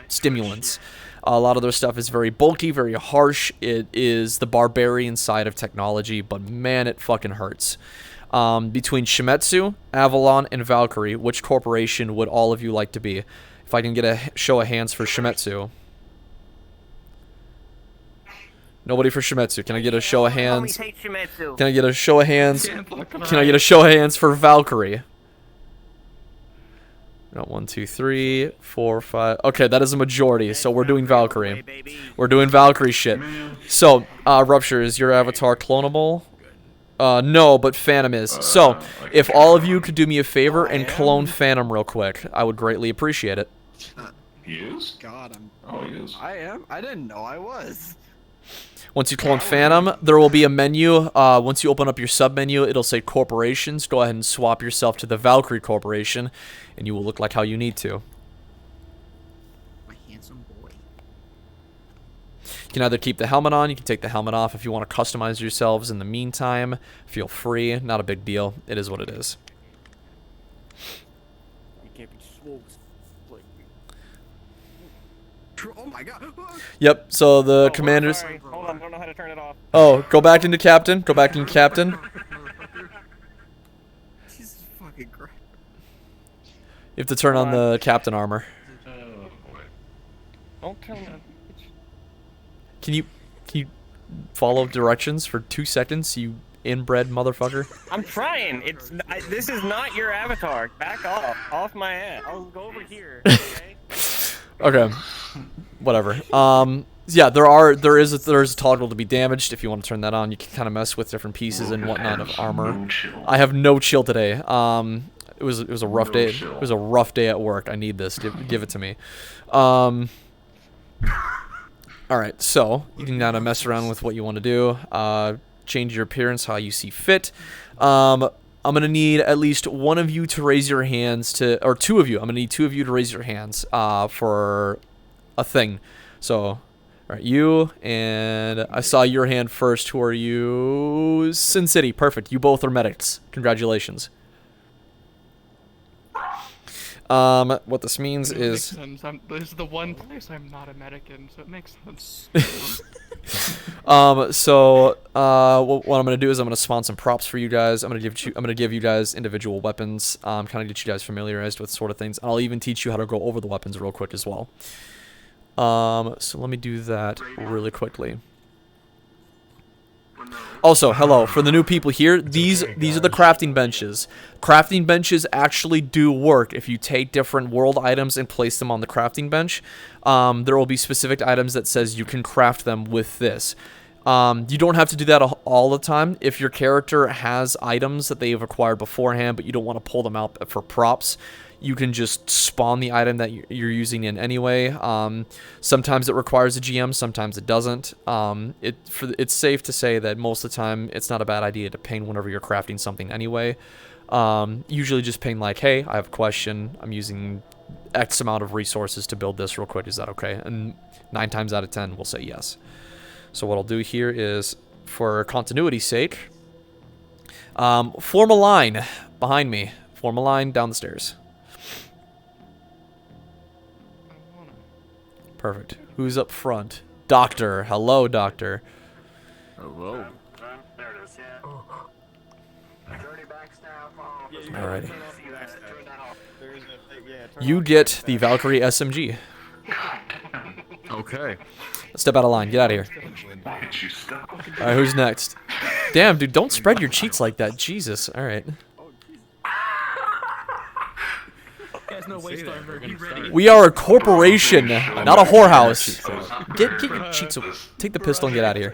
stimulants. A lot of their stuff is very bulky, very harsh. It is the barbarian side of technology, but man, it fucking hurts. Between Shimetsu, Avalon, and Valkyrie, which corporation would all of you like to be? If I can get a show of hands for Shimetsu. Nobody for Shimetsu. Can I get a show of hands? Homies hate Shimetsu. Can I get a show of hands? Can I get a show of hands for Valkyrie? No, 1, 2, 3, 4, 5. Okay, that is a majority. So we're doing Valkyrie. We're doing Valkyrie shit. So, Rupture, is your avatar clonable? No, but Phantom is. So, if all of you could do me a favor and clone Phantom real quick, I would greatly appreciate it. He is? God, I'm. Oh, he is. I am. I didn't know I was. Once you clone Phantom, there will be a menu. Once you open up your sub-menu, it'll say Corporations. Go ahead and swap yourself to the Valkyrie Corporation, and you will look like how you need to. My handsome boy. You can either keep the helmet on, you can take the helmet off. If you want to customize yourselves in the meantime, feel free. Not a big deal. It is what it is. You can't be swole. Oh my God. Yep, so the Oh, commanders... sorry. Hold on, I don't know how to turn it off. Oh, go back into Captain. Go back into Captain. Jesus fucking Christ. You have to turn on the Captain armor. Don't turn that. Can you follow directions for 2 seconds, you inbred motherfucker? I'm trying. This is not your avatar. Back off my head. I'll go over here. Okay. Okay. Whatever. Yeah, there is a toggle to be damaged. If you want to turn that on, you can kind of mess with different pieces and whatnot of armor. I have no chill today. It was a rough day. It was a rough day at work. I need this. Give it to me. All right, so you can kind of mess around with what you want to do. Change your appearance how you see fit. I'm gonna need at least one of you to raise your hands to, or 2 of you. I'm gonna need 2 of you to raise your hands for a thing. So, all right, you, and I saw your hand first. Who are you? Sin City. Perfect. You both are medics. Congratulations. What this means is... This is the one place I'm not a medic in, so it makes sense. What I'm gonna do is I'm gonna spawn some props for you guys. I'm gonna give you guys individual weapons. Kind of get you guys familiarized with sort of things. I'll even teach you how to go over the weapons real quick as well. So let me do that really quickly. Also, hello, for the new people here, these are the crafting benches. Crafting benches actually do work if you take different world items and place them on the crafting bench. There will be specific items that says you can craft them with this. You don't have to do that all the time. If your character has items that they've acquired beforehand, but you don't want to pull them out for props, you can just spawn the item that you're using in anyway. Sometimes it requires a GM, sometimes it doesn't. It's safe to say that most of the time it's not a bad idea to ping whenever you're crafting something anyway. Usually just ping like, hey, I have a question. I'm using X amount of resources to build this real quick. Is that okay? And 9 times out of 10 we'll say yes. So what I'll do here is, for continuity's sake, form a line behind me. Form a line down the stairs. Perfect. Who's up front? Doctor. Hello, Doctor. Hello. Alrighty. You get the Valkyrie SMG. Okay. Step out of line. Get out of here. Alright, who's next? Damn, dude, don't spread your cheeks like that. Jesus. Alright. We are a corporation, not a whorehouse. Get your cheeks away. Take the pistol and get out of here.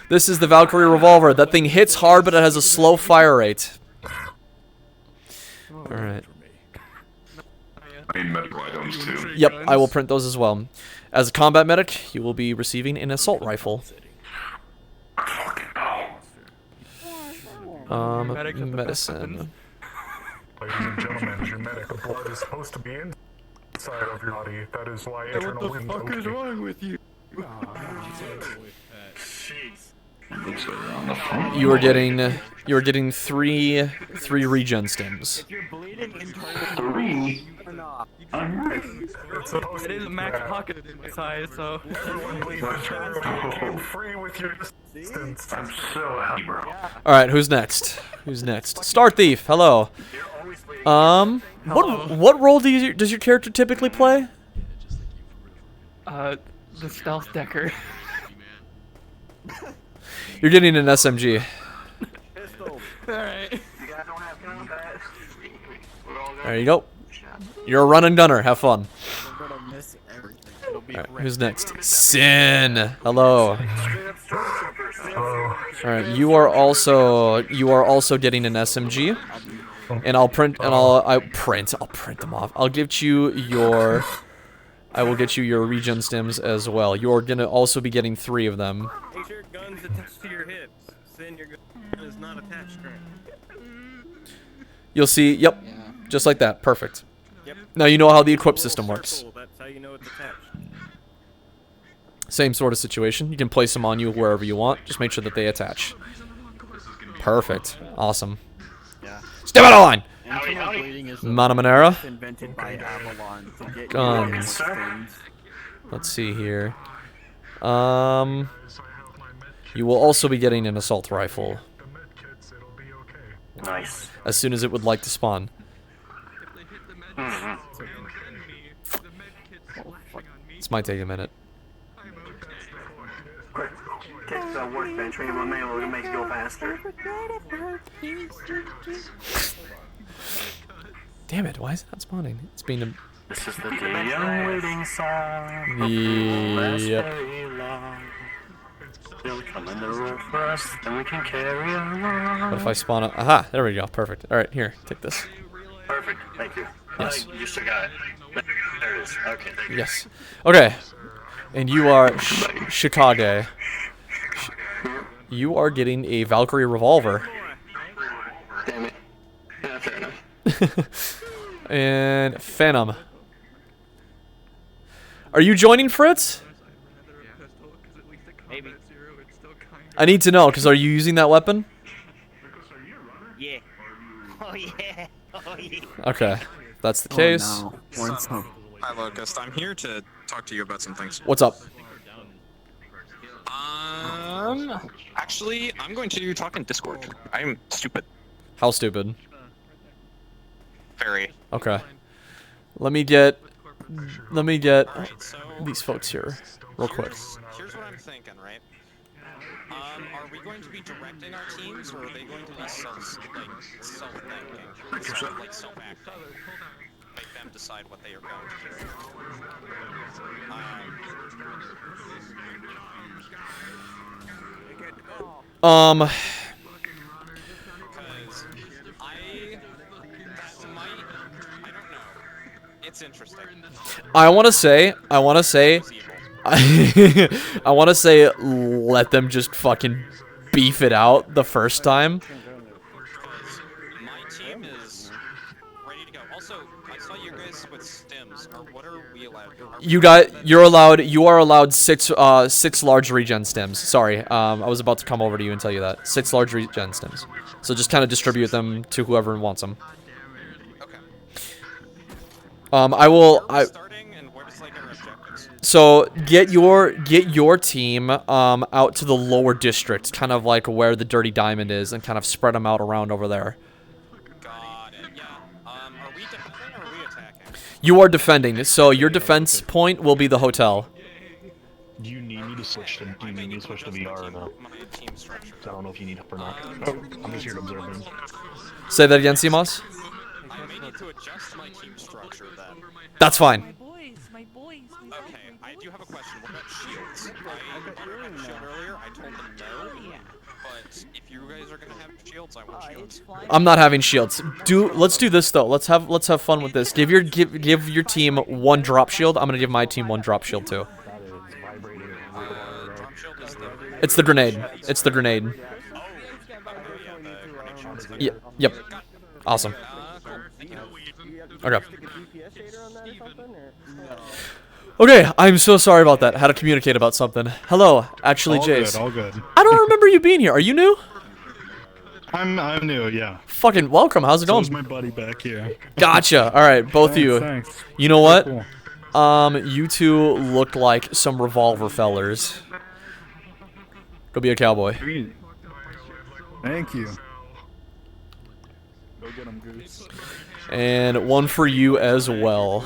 This is the Valkyrie revolver. That thing hits hard, but it has a slow fire rate. Alright. I need medical items too. Yep, I will print those as well. As a combat medic, you will be receiving an assault rifle. Medicine. Ladies and gentlemen, your medical blood is supposed to be inside of your body. That is why eternal winds What the fuck is wrong with you? You are getting three regen stems. If you're bleeding Three? it is a max pocket size, so. free with your distance. I'm so happy, bro. Alright, who's next? Who's next? Star Thief, hello. What role does your character typically play? The stealth decker. You're getting an SMG. Alright. There you go. You're a run and gunner. Have fun. We're gonna miss everything. It'll be Alright, who's next? Sin. Hello. Alright, you are also getting an SMG. And I'll print them off. I'll get you your I will get you your regen stims as well. You're gonna also be getting 3 of them. Make sure gun's attached to your hips. Then your gun is not attached currently. You'll see, yep, just like that. Perfect. Yep. Now you know how the equip system works. That's how you know it's attached. Same sort of situation. You can place them on you wherever you want. Just make sure that they attach. Perfect. Awesome. Yeah. Step out of line! Internal bleeding is the Mana Monera. invented by Avalon to get Guns. Let's see here. You will also be getting an assault rifle. Nice. As soon as it would like to spawn. This might take a minute. Quick, take the workbench. We will able to make it go faster. Damn it, why is it not spawning? It's being a... This is the young waiting song. Yep. They'll come in the room first, then we can carry on. What if I spawn a... Aha, there we go, perfect. Alright, here, take this. Perfect, thank you. Yes. You still got it. There it is. Okay, thank you. Yes. Okay. And you are Chicago. You are getting a Valkyrie revolver. Damn it. Yeah, fair enough. And Phantom. Are you joining, Fritz? Maybe. I need to know, because are you using that weapon? Yeah. Oh yeah. Oh yeah. Okay. If that's the case. Oh, no. Hi, Locust. I'm here to talk to you about some things. What's up? Actually, I'm going to talk in Discord. I'm stupid. How stupid? Very. Okay. Let me get Alright, so these folks here real quick. Here's what I'm thinking, right? Are we going to be directing our teams, or are they going to be self-thinking? Sort of like self-acting. Make them decide what they are going to do. Because I don't know. It's interesting. I want to say, I want to say, let them just fucking beef it out the first time. My team is ready to go. Also, I saw you guys with stims. Or what are we allowed? You are allowed 6 large regen stims. Sorry, I was about to come over to you and tell you that 6 large regen stims. So just kind of distribute them to whoever wants them. Okay. So get your team out to the lower district, kind of like where the Dirty Diamond is, and kind of spread them out around over there. Got it. Yeah. Are we defending or are we attacking? You are defending, so your defense point will be the hotel. Do you need me to switch to VR or no? I don't know if you need help or not. I'm just here to observe them. Say that again, CMOS? I may need to adjust my team structure then. That's fine. Okay, I do have a question. What about shields? I had a shield earlier. I told them no. But if you guys are gonna have shields, I want shields. I'm not having shields. Let's do this though. Let's have fun with this. Give your team 1 drop shield. I'm gonna give my team 1 drop shield too. It's the grenade. It's the grenade. Yep. Awesome. Okay. Okay, I'm so sorry about that. Had to communicate about something. Hello, actually, Jace. All good. I don't remember you being here. Are you new? I'm new, yeah. Fucking welcome. How's it going? So's my buddy back here. Gotcha. All right, both of you. Thanks. You know what? Cool. You two look like some revolver fellers. Go be a cowboy. Thank you. Go get him, Goose. And 1 for you as well.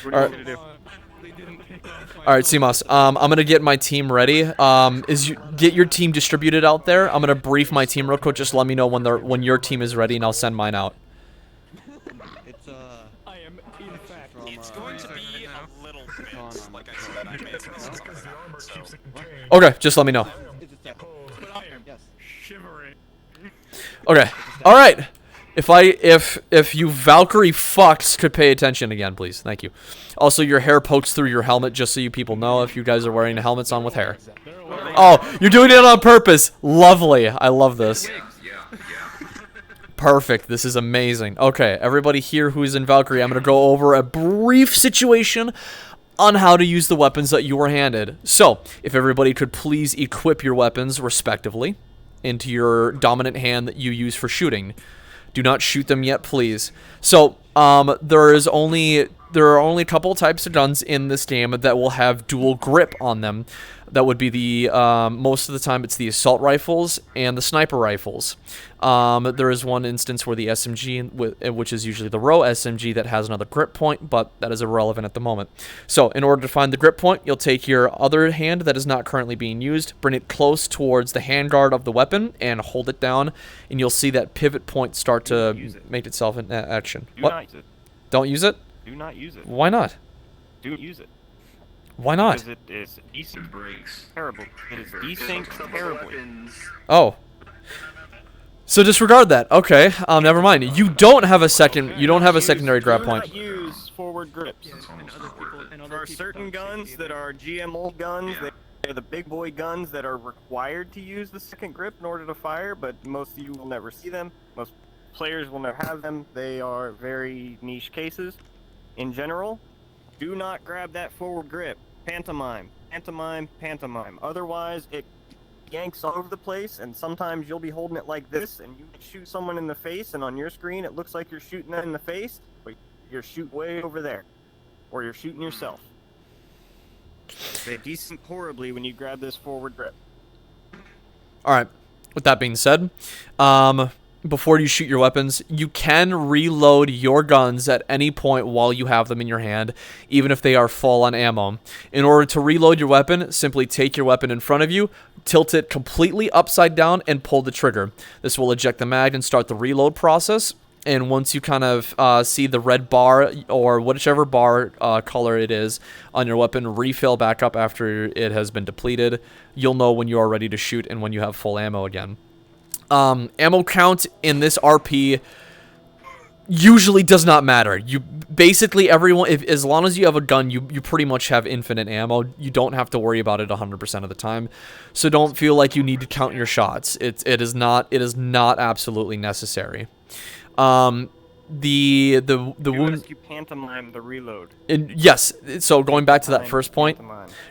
What are you gonna do? All right, CMOS. I'm gonna get my team ready. Get your team distributed out there. I'm gonna brief my team real quick. Just let me know when your team is ready, and I'll send mine out. It's I am in fact. It's going to be a little bit. Like I said, I made some stuff. So. Okay, just let me know. But I am shivering. Okay. All right. If you Valkyrie fucks could pay attention again, please. Thank you. Also, your hair pokes through your helmet, just so you people know if you guys are wearing helmets on with hair. Oh, you're doing it on purpose. Lovely. I love this. Perfect. This is amazing. Okay, everybody here who's in Valkyrie, I'm going to go over a brief situation on how to use the weapons that you were handed. So, if everybody could please equip your weapons respectively into your dominant hand that you use for shooting. Do not shoot them yet, please. So, there are only a couple types of guns in this game that will have dual grip on them. That would be the, most of the time it's the assault rifles and the sniper rifles. There is one instance where the SMG, which is usually the row SMG, that has another grip point, but that is irrelevant at the moment. So, in order to find the grip point, you'll take your other hand that is not currently being used, bring it close towards the handguard of the weapon, and hold it down, and you'll see that pivot point start to make itself in action. Do What? not use it. Don't use it? Do not use it. Why not? Do use it. Why not? Because it is desync terrible. It is desync terribly. Oh. So disregard that. Okay. Never mind. You don't have a secondary grab point. Do not use forward grips. There are certain guns that are GMO guns. They're the big boy guns that are required to use the second grip in order to fire, but most of you will never see them. Most players will never have them. They are very niche cases. In general, do not grab that forward grip. Pantomime, pantomime, pantomime. Otherwise, it yanks all over the place, and sometimes you'll be holding it like this, and you shoot someone in the face, and on your screen it looks like you're shooting them in the face, but you're shooting way over there. Or you're shooting yourself. They desync horribly when you grab this forward grip. Alright. With that being said, before you shoot your weapons, you can reload your guns at any point while you have them in your hand, even if they are full on ammo. In order to reload your weapon, simply take your weapon in front of you, tilt it completely upside down, and pull the trigger. This will eject the mag and start the reload process. And once you kind of see the red bar, or whichever bar color it is on your weapon, refill back up after it has been depleted, you'll know when you are ready to shoot and when you have full ammo again. Ammo count in this RP usually does not matter. You basically, everyone, as long as you have a gun, you pretty much have infinite ammo. You don't have to worry about it 100% of the time. So don't feel like you need to count your shots. It is not absolutely necessary. The wound. You pantomime the reload. Yes. So going back to that first point,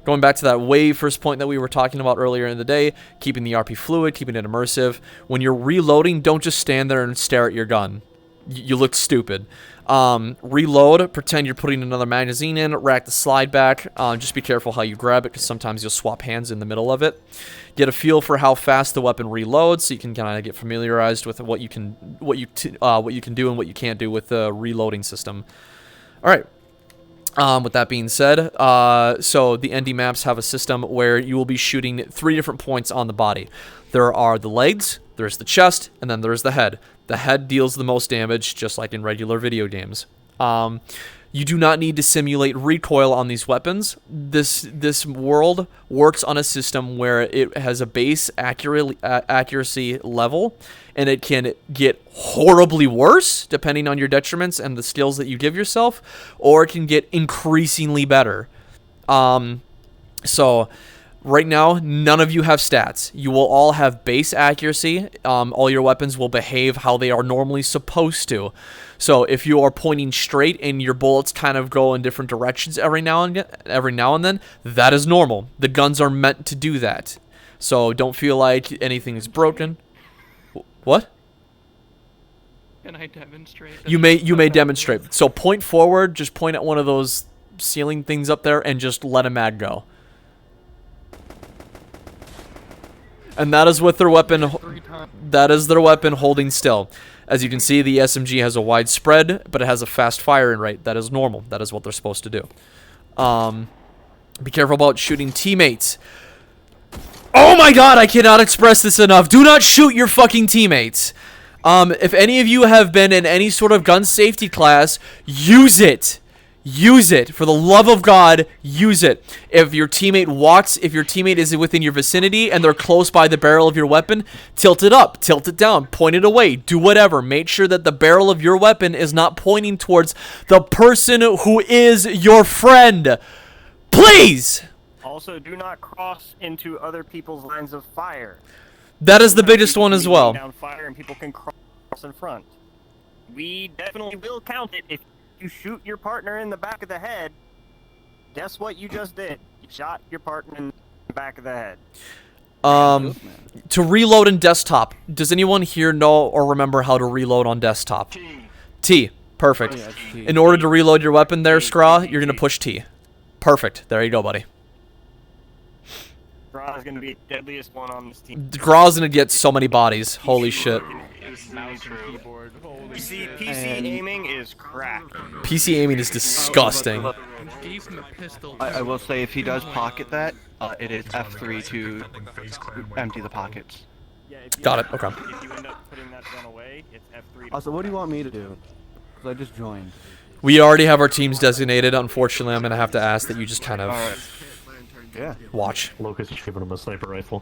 going back to that way first point that we were talking about earlier in the day, keeping the RP fluid, keeping it immersive. When you're reloading, don't just stand there and stare at your gun. You look stupid. Reload. Pretend you're putting another magazine in. Rack the slide back. Just be careful how you grab it, because sometimes you'll swap hands in the middle of it. Get a feel for how fast the weapon reloads, so you can kind of get familiarized with what you can do and what you can't do with the reloading system. All right. With that being said, so the ND maps have a system where you will be shooting 3 different points on the body. There are the legs, there's the chest, and then there's the head. The head deals the most damage, just like in regular video games. You do not need to simulate recoil on these weapons. This world works on a system where it has a base accuracy level, and it can get horribly worse depending on your detriments and the skills that you give yourself, or it can get increasingly better. So right now, none of you have stats. You will all have base accuracy. All your weapons will behave how they are normally supposed to. So if you are pointing straight and your bullets kind of go in different directions every now and then, that is normal. The guns are meant to do that. So don't feel like anything is broken. What? Can I demonstrate? You may demonstrate. So point forward, just point at one of those ceiling things up there and just let a mag go. And that is with their weapon. That is their weapon holding still. As you can see, the SMG has a wide spread, but it has a fast firing rate. That is normal. That is what they're supposed to do. Be careful about shooting teammates. Oh my god, I cannot express this enough. Do not shoot your fucking teammates. If any of you have been in any sort of gun safety class, use it. Use it. For the love of God, use it. If your teammate is within your vicinity and they're close by the barrel of your weapon, tilt it up, tilt it down, point it away, do whatever. Make sure that the barrel of your weapon is not pointing towards the person who is your friend. Please! Also, do not cross into other people's lines of fire. That is the biggest one as well. Down fire and people can cross in front. We definitely will count it if you shoot your partner in the back of the head. Guess what you just did? You shot your partner in the back of the head. To reload in desktop, does anyone here know or remember how to reload on desktop? T. Perfect. In order to reload your weapon there, Scraw, you're going to push T. Perfect. There you go, buddy. Scraw is going to be the deadliest one on this team. Graw's going to get so many bodies. Holy shit. PC aiming is crack. PC aiming is disgusting. I will say, if he does pocket that, it is F3 to empty the pockets. Got it. Okay. If you end up putting that gun away, it's F3. Also, what do you want me to do? Because I just joined. We already have our teams designated. Unfortunately, I'm going to have to ask that you just kind of watch. Locust is giving him a sniper rifle.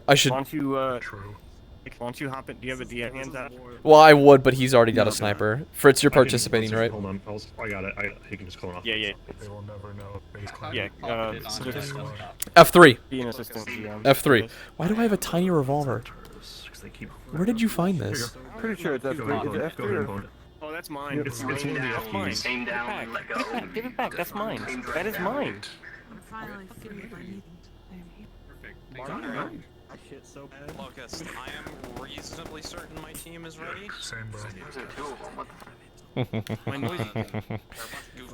I should... Why don't you hop in? Do you have a DM hands out? Well, I would, but he's already got a sniper. Fritz, you're participating, right? Hold on. I got it. He can just call it off. Yeah. They will never know. Yeah, F3. Be an assistant GM. F3. Why do I have a tiny revolver? Where did you find this? Pretty sure it's F3. Is it F3 or... Oh, that's mine. It's one of the That's mine. Aim down, let go. Give it back. That's mine. That is mine. I'm finally feeling my need. Shit so bad. Locust, I am reasonably certain my team is ready. Same, bro. My noise. They're a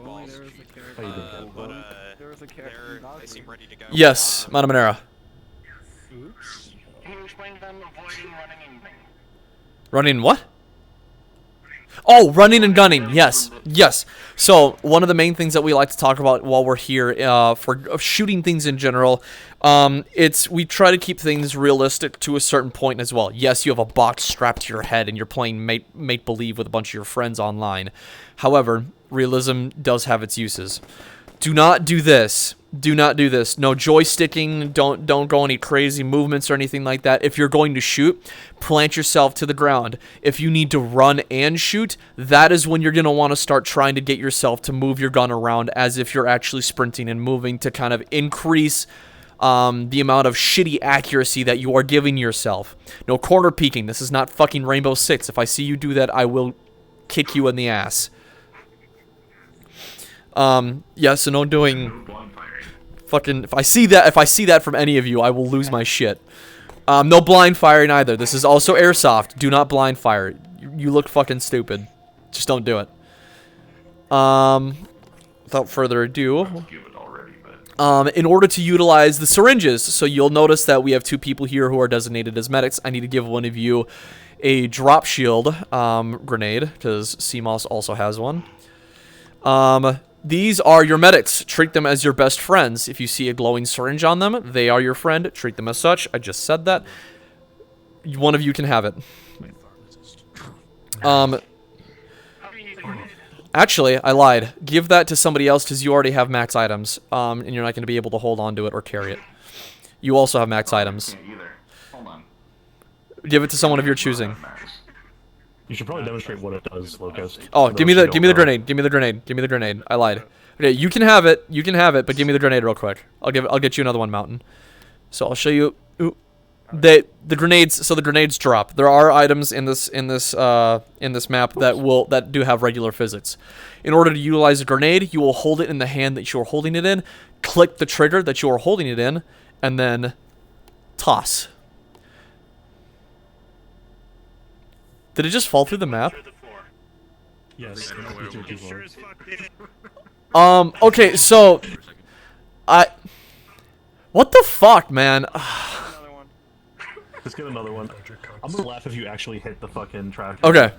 bunch of goofballs. They seem ready to go. Yes, Manamanera. Oops. Can you explain to them avoiding running and Running what? Oh, running and gunning. Yes. Yes. So, one of the main things that we like to talk about while we're here for shooting things in general, we try to keep things realistic to a certain point as well. Yes, you have a box strapped to your head and you're playing make-believe with a bunch of your friends online. However, realism does have its uses. Do not do this. Do not do this. No joysticking. Don't go any crazy movements or anything like that. If you're going to shoot, plant yourself to the ground. If you need to run and shoot, that is when you're going to want to start trying to get yourself to move your gun around as if you're actually sprinting and moving to kind of increase the amount of shitty accuracy that you are giving yourself. No corner peeking. This is not fucking Rainbow Six. If I see you do that, I will kick you in the ass. Yeah, so no doing fucking, if I see that from any of you, I will lose my shit. No blind firing either. This is also airsoft. Do not blind fire. You look fucking stupid. Just don't do it. Without further ado, in order to utilize the syringes, so you'll notice that we have two people here who are designated as medics. I need to give one of you a drop shield grenade, because CMOS also has one. These are your medics. Treat them as your best friends. If you see a glowing syringe on them, they are your friend. Treat them as such. I just said that. One of you can have it. Actually, I lied. Give that to somebody else because you already have max items, and you're not going to be able to hold on to it or carry it. You also have max items. Give it to someone of your choosing. You should probably demonstrate what it does, Locust. Oh, give me the grenade. Give me the grenade. Give me the grenade. I lied. Okay, you can have it. You can have it, but give me the grenade real quick. I'll get you another one, Mountain. So I'll show you. Ooh, the grenades. So the grenades drop. There are items in this map that do have regular physics. In order to utilize a grenade, you will hold it in the hand that you are holding it in. Click the trigger that you are holding it in, and then toss. Did it just fall through the map? Yes. Okay, so what the fuck, man? Just get another one. I'm gonna laugh if you actually hit the fucking trash. Okay.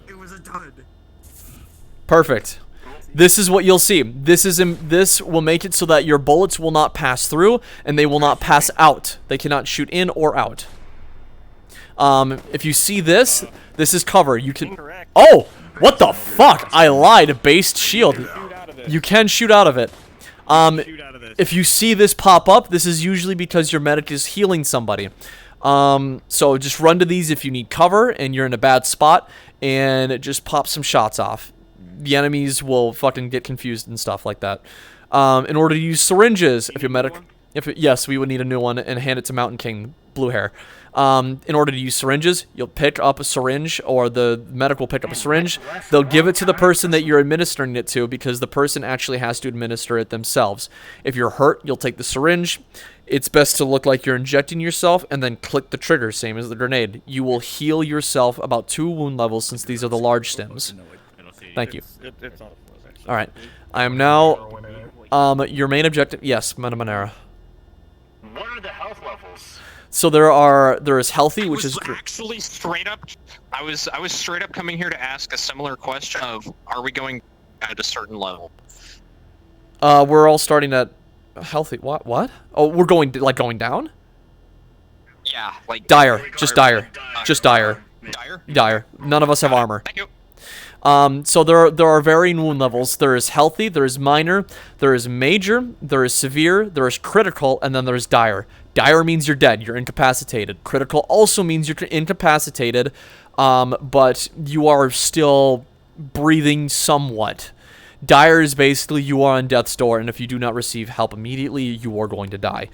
It was a dud. Perfect. This is what you'll see. This will make it so that your bullets will not pass through and they will not pass out. They cannot shoot in or out. If you see this, this is cover. You can. Oh, what the fuck? I lied. Based shield. You can shoot out of it. If you see this pop up, this is usually because your medic is healing somebody. So just run to these if you need cover and you're in a bad spot, and just pop some shots off. The enemies will fucking get confused and stuff like that. In order to use syringes, if your medic, yes, we would need a new one and hand it to Mountain King, blue hair. In order to use syringes, you'll pick up a syringe, or the medic will pick up a syringe. They'll give it to the person that you're administering it to, because the person actually has to administer it themselves. If you're hurt, you'll take the syringe. It's best to look like you're injecting yourself, and then click the trigger, same as the grenade. You will heal yourself about 2 wound levels, since these are the large stims. Thank you. Alright. I am now... your main objective... Yes, Manera. What are the health levels? So there is healthy, which is actually straight up. I was straight up coming here to ask a similar question of, are we going at a certain level? We're all starting at healthy. What? Oh, we're going down? Yeah, like dire. Just dire. Just dire. Dire? Dire. None of us have armor. Thank you. So there are varying wound levels. There is healthy, there is minor, there is major, there is severe, there is critical, and then there's dire. Dire means you're dead, you're incapacitated. Critical also means you're incapacitated, but you are still breathing somewhat. Dire is basically you are on death's door, and if you do not receive help immediately, you are going to die.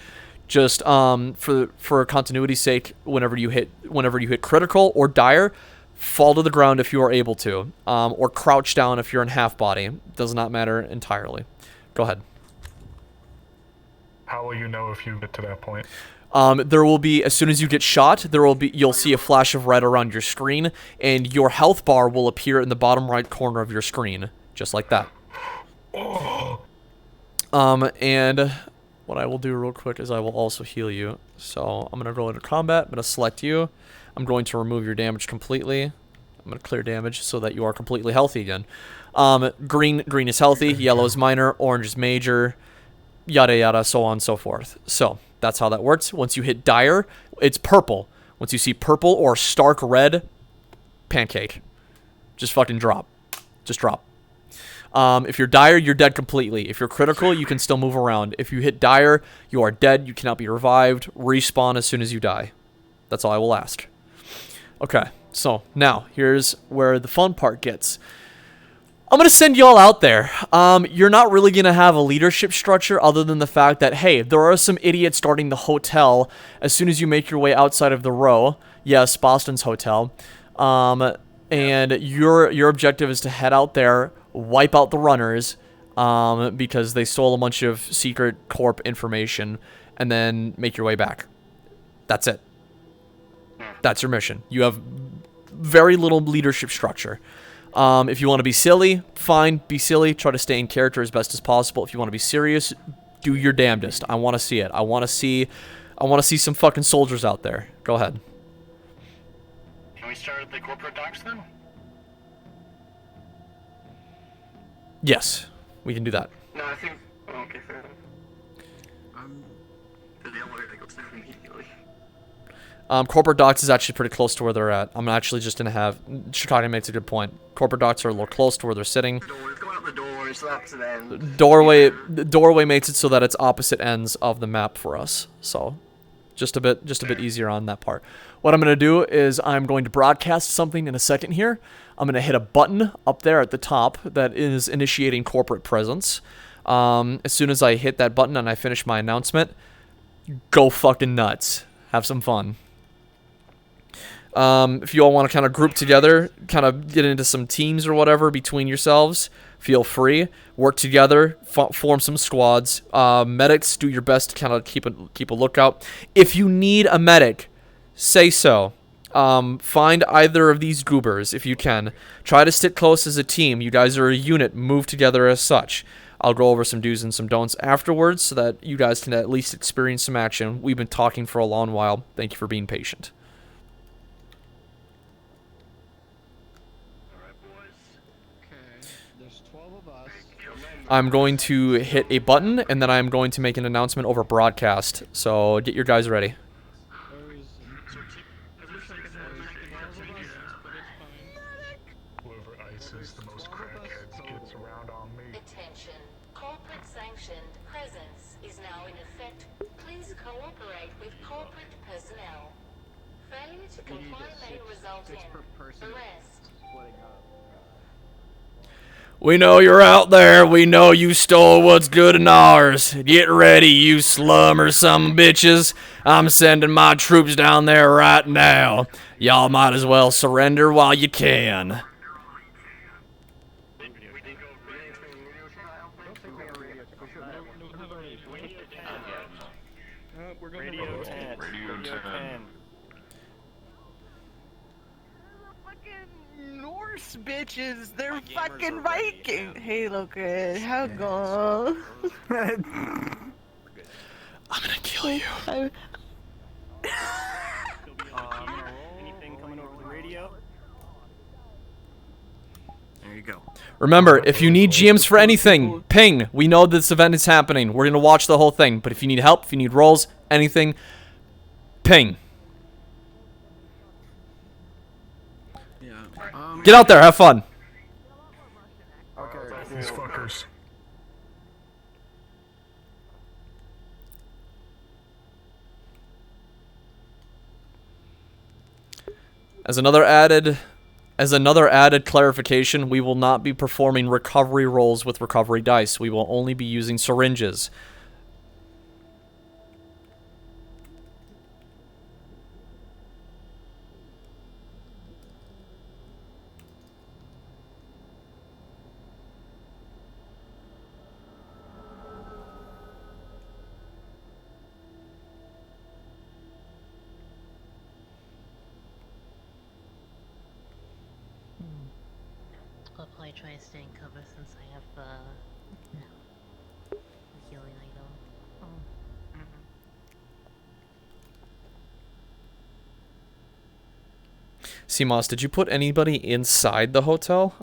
Just for continuity's sake, whenever you hit critical or dire, fall to the ground if you are able to, or crouch down if you're in half body. Does not matter entirely. Go ahead. How will you know if you get to that point? There will be, as soon as you get shot, you'll see a flash of red around your screen, and your health bar will appear in the bottom right corner of your screen, just like that. And what I will do real quick is I will also heal you. So I'm gonna go into combat. I'm gonna select you. I'm going to remove your damage completely. I'm going to clear damage so that you are completely healthy again. Green is healthy, yellow is minor, orange is major, yada yada, so on and so forth. So that's how that works. Once you hit dire, it's purple. Once you see purple or stark red, pancake. Just fucking drop. Just drop. If you're dire, you're dead completely. If you're critical, you can still move around. If you hit dire, you are dead. You cannot be revived. Respawn as soon as you die. That's all I will ask. Okay, so now here's where the fun part gets. I'm going to send you all out there. You're not really going to have a leadership structure other than the fact that, hey, there are some idiots starting the hotel as soon as you make your way outside of the row. Yes, Boston's hotel. And your objective is to head out there, wipe out the runners, because they stole a bunch of secret corp information, and then make your way back. That's it. That's your mission. You have very little leadership structure. If you want to be silly, fine, be silly. Try to stay in character as best as possible. If you want to be serious, do your damnedest. I want to see it. I want to see some fucking soldiers out there. Go ahead. Can we start at the corporate docks then? Yes, we can do that. No, I think. Oh, okay, fair enough. The elevator goes down immediately. Corporate docks is actually pretty close to where they're at. I'm actually just gonna have... Chicago makes a good point. Corporate docks are a little close to where they're sitting. Doors, go out the door, it's the opposite end. The doorway makes it so that it's opposite ends of the map for us. So, just a bit easier on that part. What I'm gonna do is I'm going to broadcast something in a second here. I'm gonna hit a button up there at the top that is initiating corporate presence. As soon as I hit that button and I finish my announcement, go fucking nuts. Have some fun. If you all want to kind of group together, kind of get into some teams or whatever between yourselves, feel free. Work together, form some squads. Medics, do your best to kind of keep a lookout. If you need a medic, say so. Find either of these goobers if you can. Try to stick close as a team. You guys are a unit. Move together as such. I'll go over some do's and some don'ts afterwards so that you guys can at least experience some action. We've been talking for a long while. Thank you for being patient. I'm going to hit a button, and then I'm going to make an announcement over broadcast. So get your guys ready. Whoever ices the most crackheads gets around on me. Attention. Corporate sanctioned presence is now in effect. Please cooperate with corporate personnel. Failure to comply may result in arrest. We know you're out there. We know you stole what's good in ours. Get ready, you slum or some bitches. I'm sending my troops down there right now. Y'all might as well surrender while you can. Radio 10. Radio 10. Norse bitches, they're fucking Viking. Hey, look at how go. I'm gonna kill you. Anything coming over the radio? There you go. Remember, if you need GMs for anything, ping. We know this event is happening. We're gonna watch the whole thing. But if you need help, if you need roles, anything, ping. Get out there, have fun. Okay. These fuckers. As another added clarification, we will not be performing recovery rolls with recovery dice. We will only be using syringes. I'll probably try to stay in cover since I have the healing item. CMOS, did you put anybody inside the hotel?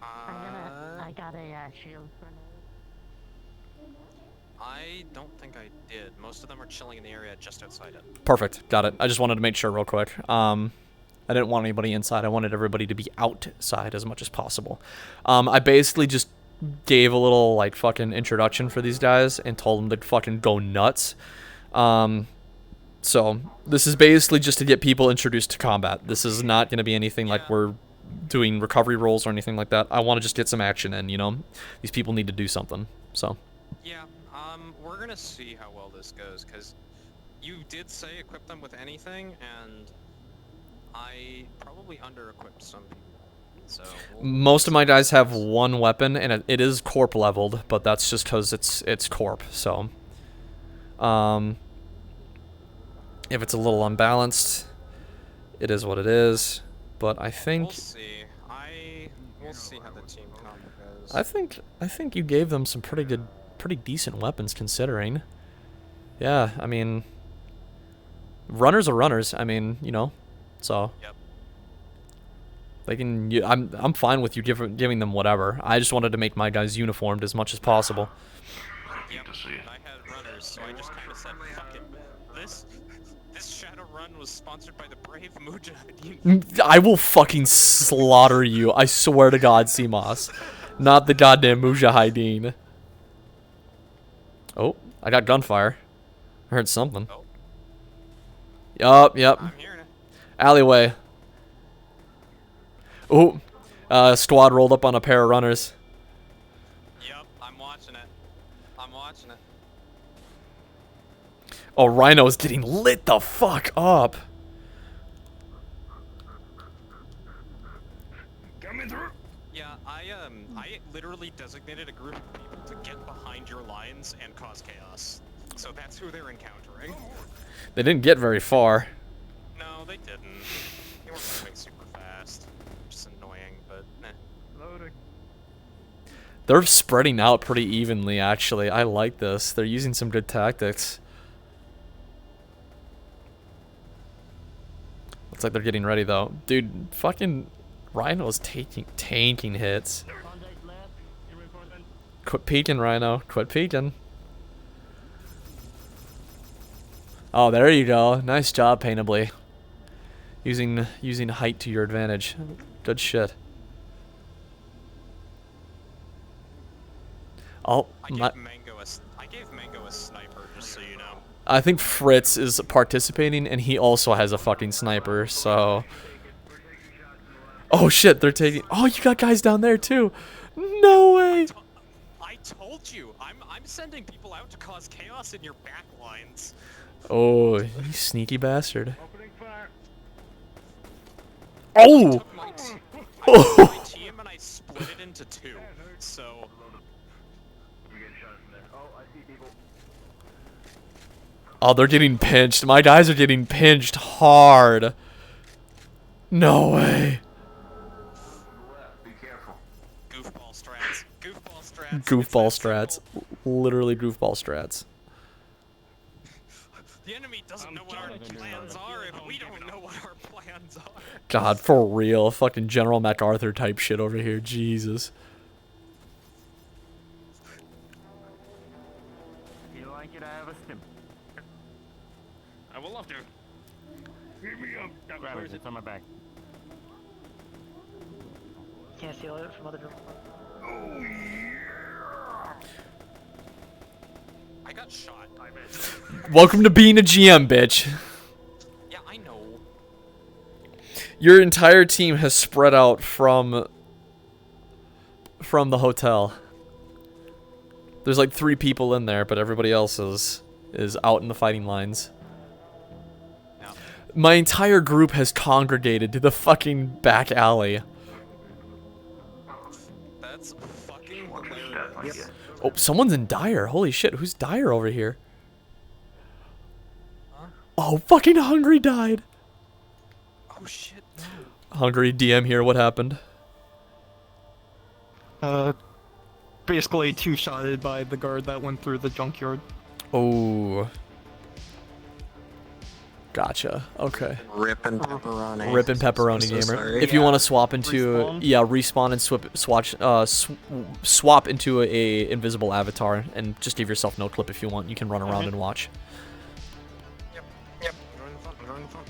I got a shield for now. I don't think I did. Most of them are chilling in the area just outside it. Perfect, got it. I just wanted to make sure real quick. I didn't want anybody inside. I wanted everybody to be outside as much as possible. I basically just gave a little, like, fucking introduction for these guys and told them to fucking go nuts. So, this is basically just to get people introduced to combat. This is not going to be anything like we're doing recovery rolls or anything like that. I want to just get some action in, you know? These people need to do something, so. Yeah, we're gonna see how well this goes, because you did say equip them with anything, and I probably under-equipped some people, so... Most of my guys have one weapon, and it is corp leveled, but that's just because it's corp, so... if it's a little unbalanced, it is what it is, but I think... We'll see. We'll see how the team combo goes. I think you gave them some pretty decent weapons, considering. Yeah, I mean... Runners are runners, I mean, you know, so... Yep. They can... I'm fine with you giving them whatever. I just wanted to make my guys uniformed as much as possible. Yep, I had runners, so I just kind of said, fuck it. This Shadow Run was sponsored by the Brave Mujahideen. I will fucking slaughter you. I swear to God, CMOS. Not the goddamn Mujahideen. Oh, I got gunfire. I heard something. Oh. Yep. Alleyway. Oh, squad rolled up on a pair of runners. Yep, I'm watching it. Oh, Rhino's getting lit the fuck up. Coming through. Yeah, I literally designated a group of people to get behind your lines and cause chaos. So that's who they're encountering. They didn't get very far. No, they didn't. They weren't moving super fast. Just annoying, but eh. Loading. They're spreading out pretty evenly, actually. I like this. They're using some good tactics. Looks like they're getting ready, though. Dude, fucking Rhino's tanking hits. Quit peeking, Rhino. Quit peeking. Oh, there you go. Nice job, Paintably. Using height to your advantage. Good shit. Oh, I gave Mango a sniper, just so you know. I think Fritz is participating, and he also has a fucking sniper, so... Oh shit, they're taking... Oh, you got guys down there, too! No way! I told you! I'm sending people out to cause chaos in your back lines. Oh, you sneaky bastard. Oh! I took my team and I split it into two, so... Oh, they're getting pinched. My guys are getting pinched hard. No way. Goofball strats. Goofball strats. Goofball strats. Literally goofball strats. The enemy doesn't know what our plans are if we don't know what our plans are. God, for real. Fucking General MacArthur type shit over here. Jesus. If you like it, I have a stim. I will love to. Give me up. Grab it. It's on my back. Can't steal it from other people. Oh I got shot. Welcome to being a GM, bitch. Yeah, I know. Your entire team has spread out from the hotel. There's like 3 people in there, but everybody else is out in the fighting lines. No. My entire group has congregated to the fucking back alley. That's fucking hilarious. Oh, someone's in Dire. Holy shit, who's Dire over here? Huh? Oh, fucking Hungry died. Oh shit, no. Hungry DM here, what happened? Basically two-shotted by the guard that went through the junkyard. Oh. Gotcha. Okay. Rippin' pepperoni. Rippin' pepperoni, So gamer. sorry. If you want to swap into Respawn? respawn and swap into a invisible avatar, and just give yourself no clip if you want. You can run around and watch. Yep. Join the fun. Join the fun.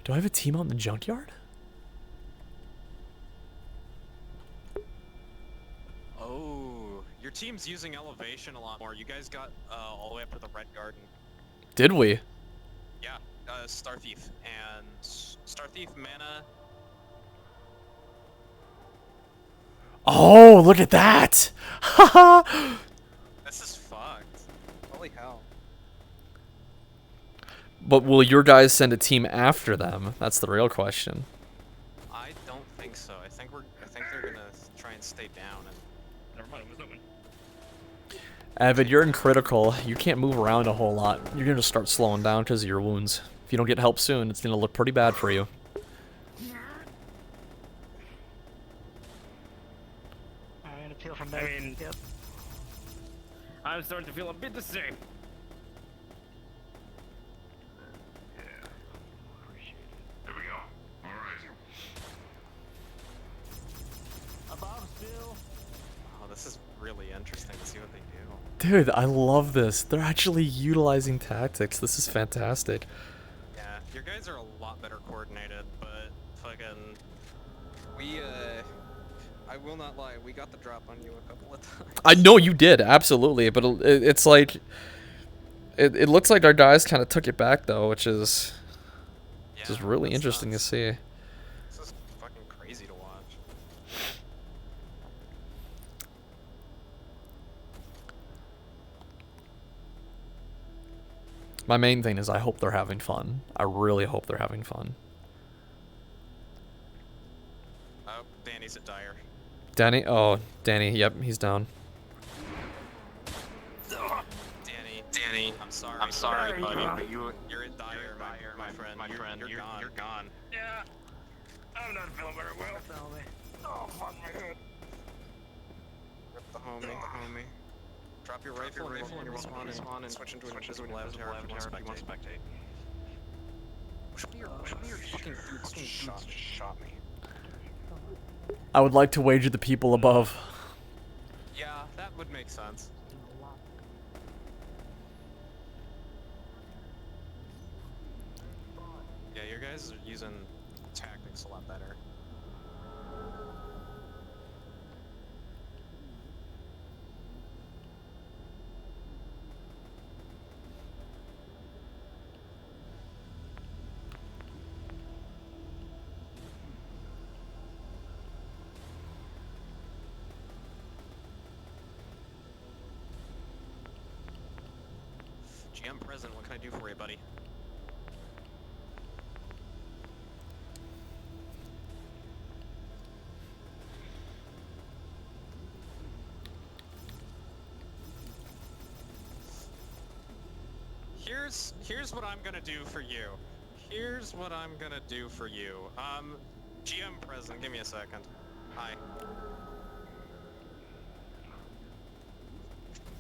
Do I have a team out in the junkyard? Oh, your team's using elevation a lot more. You guys got all the way up to the Red Garden. Did we? Yeah, Star Thief and Star Thief mana. Oh, look at that! Haha! This is fucked. Holy hell. But will your guys send a team after them? That's the real question. I don't think so. I think they're gonna try and stay down and. Never mind, it was open. Avid, you're in critical. You can't move around a whole lot. You're gonna start slowing down because of your wounds. If you don't get help soon, it's gonna look pretty bad for you. Alright, appeal from I there. mean, Yep. I'm starting to feel a bit the same. There we go. Alright. Above still. Oh, this is really interesting to see what they do. Dude, I love this. They're actually utilizing tactics. This is fantastic. Yeah, your guys are a lot better coordinated, but fucking. I will not lie, we got the drop on you a couple of times. I know you did, absolutely, but it's like... It looks like our guys kind of took it back, though, which is really interesting to see. This is fucking crazy to watch. My main thing is I hope they're having fun. I really hope they're having fun. Oh, Danny's at Dire. Danny? Oh, Danny, yep, he's down. Danny Danny, I'm sorry, buddy, but you're in dire, my friend. You're gone. Yeah. I'm not feeling very well. Oh, fuck my head. Rip the homie. Drop your rifle and respawn and switch into an invisible avatar if you want to spectate. Which one of your fucking dudes just shot me? I would like to wager the people above. Yeah, that would make sense. Yeah, your guys are using tactics a lot better. GM present, what can I do for you, buddy? Here's what I'm gonna do for you. GM present, give me a second. Hi.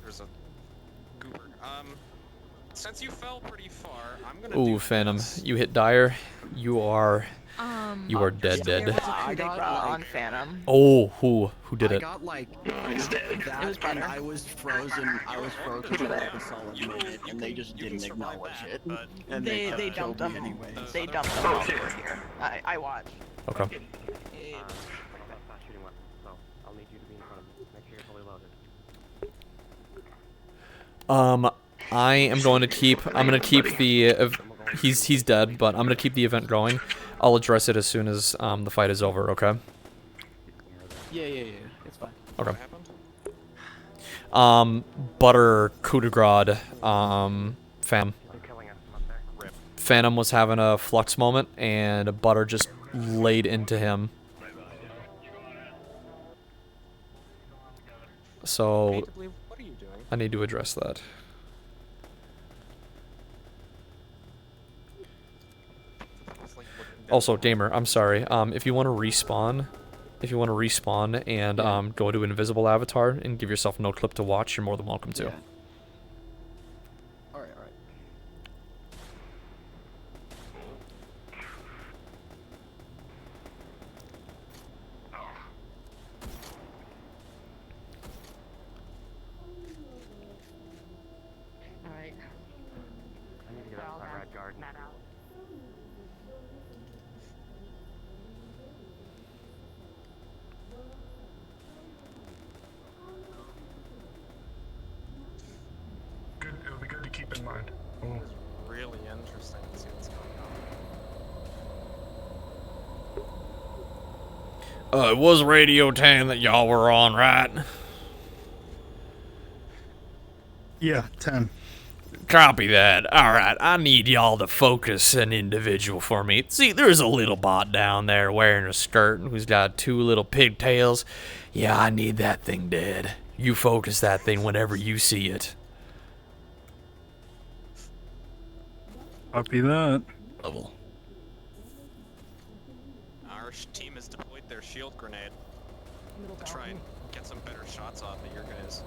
There's a goober. Since you fell pretty far, I'm gonna Ooh, Phantom, you hit dire. You are dead. I got on Phantom. Oh, who did I it? got like that, and I was frozen. For like a solid minute, and they just didn't acknowledge it. And They dumped them. Anyway. They dumped them over here. I watched. Okay. I am going to keep. I'm gonna keep the. He's dead, but I'm gonna keep the event going. I'll address it as soon as the fight is over. Okay. Yeah. It's fine. Okay. Butter coup de grace. Phantom was having a flux moment, and Butter just laid into him. So I need to address that. Also, Damer, I'm sorry. If you want to respawn, and go to invisible avatar and give yourself no clip to watch, you're more than welcome to. Yeah. All right. Alright. I need to get outside Red Garden. It'll be good to keep in mind. It's really interesting to see what's going on. It was Radio 10 that y'all were on, right? Yeah, 10. Copy that. Alright, I need y'all to focus an individual for me. See, there's a little bot down there wearing a skirt who's got 2 little pigtails. Yeah, I need that thing dead. You focus that thing whenever you see it. Copy that. Level. Our team has deployed their shield grenade to try and get some better shots off of your guys,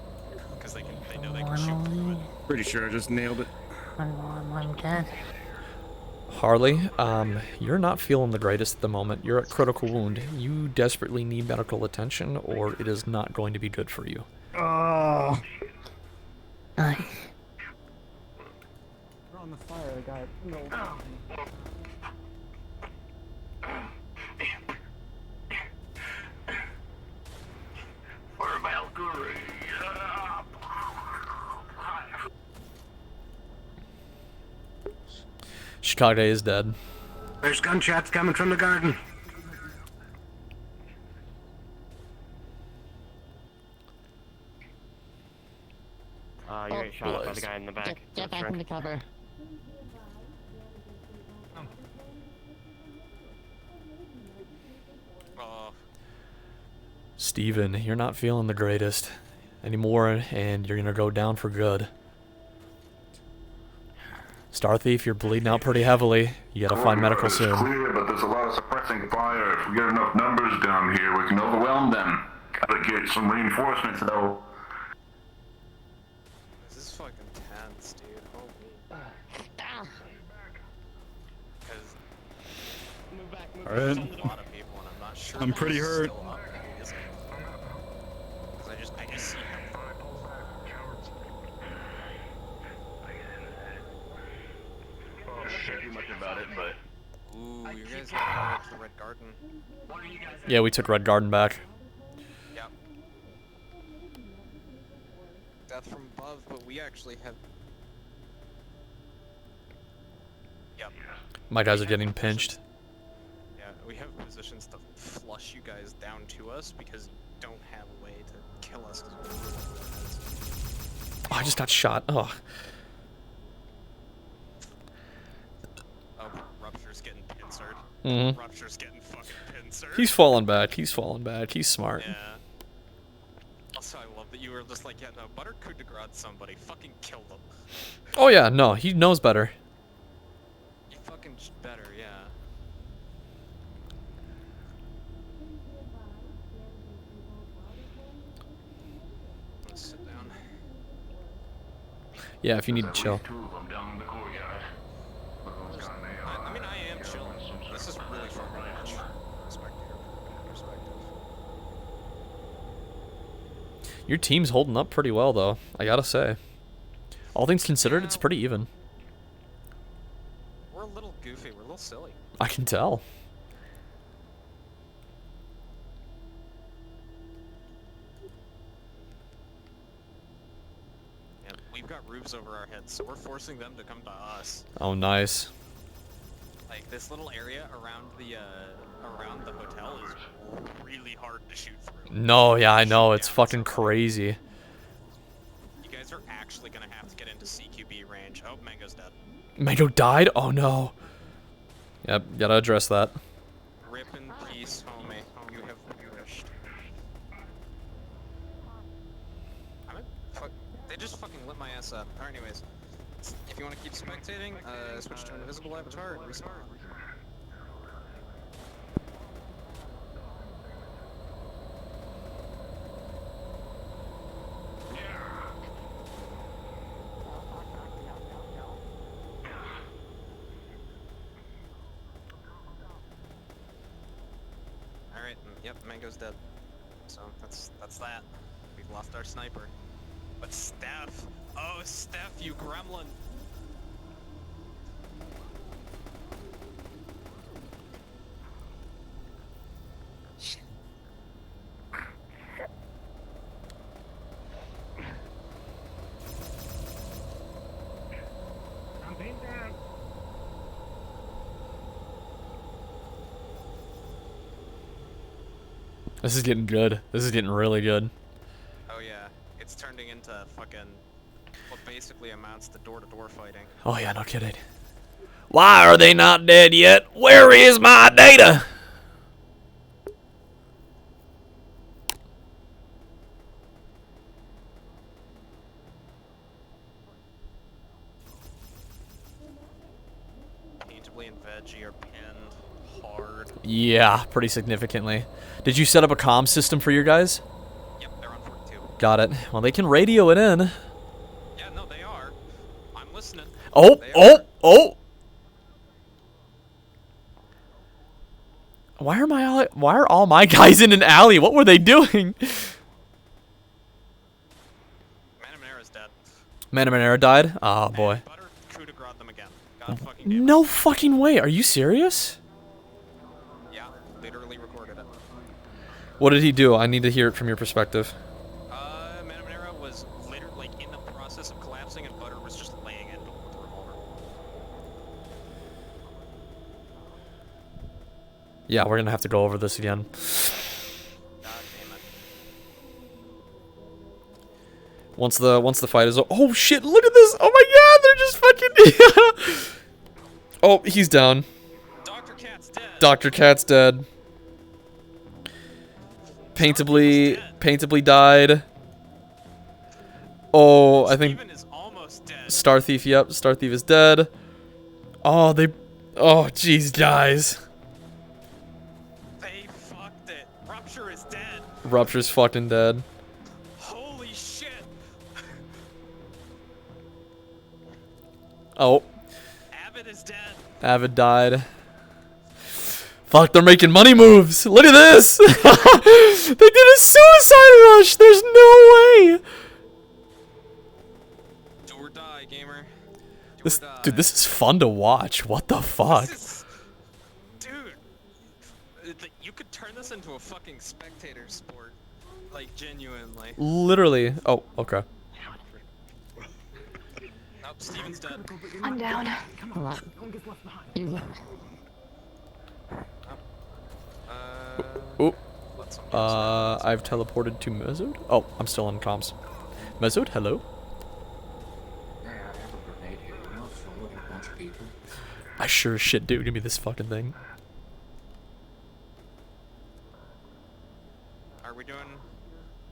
because they know they can shoot through it. Pretty sure I just nailed it. I'm dead. Harley, you're not feeling the greatest at the moment. You're at critical wound. You desperately need medical attention, or it is not going to be good for you. Oh. Nice. We're on the fire, I got no. For Valkyrie. Chicago is dead. There's gunshots coming from the garden. You're getting shot by the guy in the back. Get back into cover. Steven, you're not feeling the greatest anymore, and you're gonna go down for good. Star Thief, you're bleeding out pretty heavily. You gotta find medical soon. It's clear, but there's a lot of suppressing fire. If we get enough numbers down here, we can overwhelm them. Gotta get some reinforcements, though. This is fucking tense, dude. Holy. All right. A lot of people, and I'm not sure. I'm pretty hurt. I just see him. Can't do much about it, but. Ooh, you guys got to the Red Garden. Yeah, we took Red Garden back. Yep. Death from above, but we actually have. Yep. My guys are getting pinched. Yeah, we have positions to flush you guys down to us because you don't have a way to kill us. Oh, I just got shot. Oh. Oh, Rupture's getting pincered. Mhm. Rupture's getting fucking pincered. He's falling back. He's falling back. He's smart. Yeah. Also, I love that you were just like, yeah, no, Butter coup de grace somebody. Fucking kill them. Oh yeah, no, he knows better. You fucking better, yeah. Let's sit down. Yeah, if you need to chill. I mean, I am chilling. This is really from much perspective. Your team's holding up pretty well, though. I gotta say. All things considered, it's pretty even. We're a little goofy. We're a little silly. I can tell. Yeah, we've got roofs over our heads, so we're forcing them to come to us. Oh, nice. Like this little area around the hotel is really hard to shoot through. No, yeah, I know. It's fucking crazy. You guys are actually gonna have to get into CQB range. Oh, Mango's dead. Mango died? Oh, no. Yep, gotta address that. Rip in peace, homie. You have perished. They just fucking lit my ass up. Alright, anyways. If you want to keep spectating, switch to invisible avatar and restart. Alright, yep, Mango's dead. So that's that. We've lost our sniper. But Steph! Oh, Steph, you gremlin! I'm being down. This is getting good. This is getting really good. Oh yeah, it's turning into fucking what basically amounts to door-to-door fighting. Oh, yeah, no kidding. Why are they not dead yet? Where is my data? Paintably and Veggie are pinned hard. Yeah, pretty significantly. Did you set up a comm system for your guys? Yep, they're on 42. Got it. Well, they can radio it in. Yeah, no, they are. I'm listening. Oh, oh! Why are all my guys in an alley? What were they doing? Manamanera's dead. Manamanera died? Oh, boy. Butter coup de grace them again. God fucking damn it. No fucking way. Are you serious? Yeah, literally recorded it. What did he do? I need to hear it from your perspective. Manamanera was literally like in the process of collapsing and Butter was just laying into him with a revolver. Yeah, we're gonna have to go over this again. God damn it. Once the fight is oh shit, look at this! Oh my god, they're just fucking Oh, he's down. Dr. Cat's dead. Dr. Cat's dead. Paintably died. Oh, I think Steven is almost dead. Star Thief, yep. Star Thief is dead. Oh, they... Oh, jeez, guys. They fucked it. Rupture is dead. Rupture's fucking dead. Holy shit. Oh. Avid is dead. Avid died. Fuck, they're making money moves. Look at this. They did a suicide rush. There's no way. Do or die, gamer. This, dude, this is fun to watch. What the fuck? Dude, you could turn this into a fucking spectator sport. Like, genuinely. Literally. Oh, okay. Nope, Steven's dead. I'm down. Come on. Oh. I've teleported to Mesud. Oh, I'm still on comms. Mesud, hello? I sure as shit do. Give me this fucking thing. Are we doing...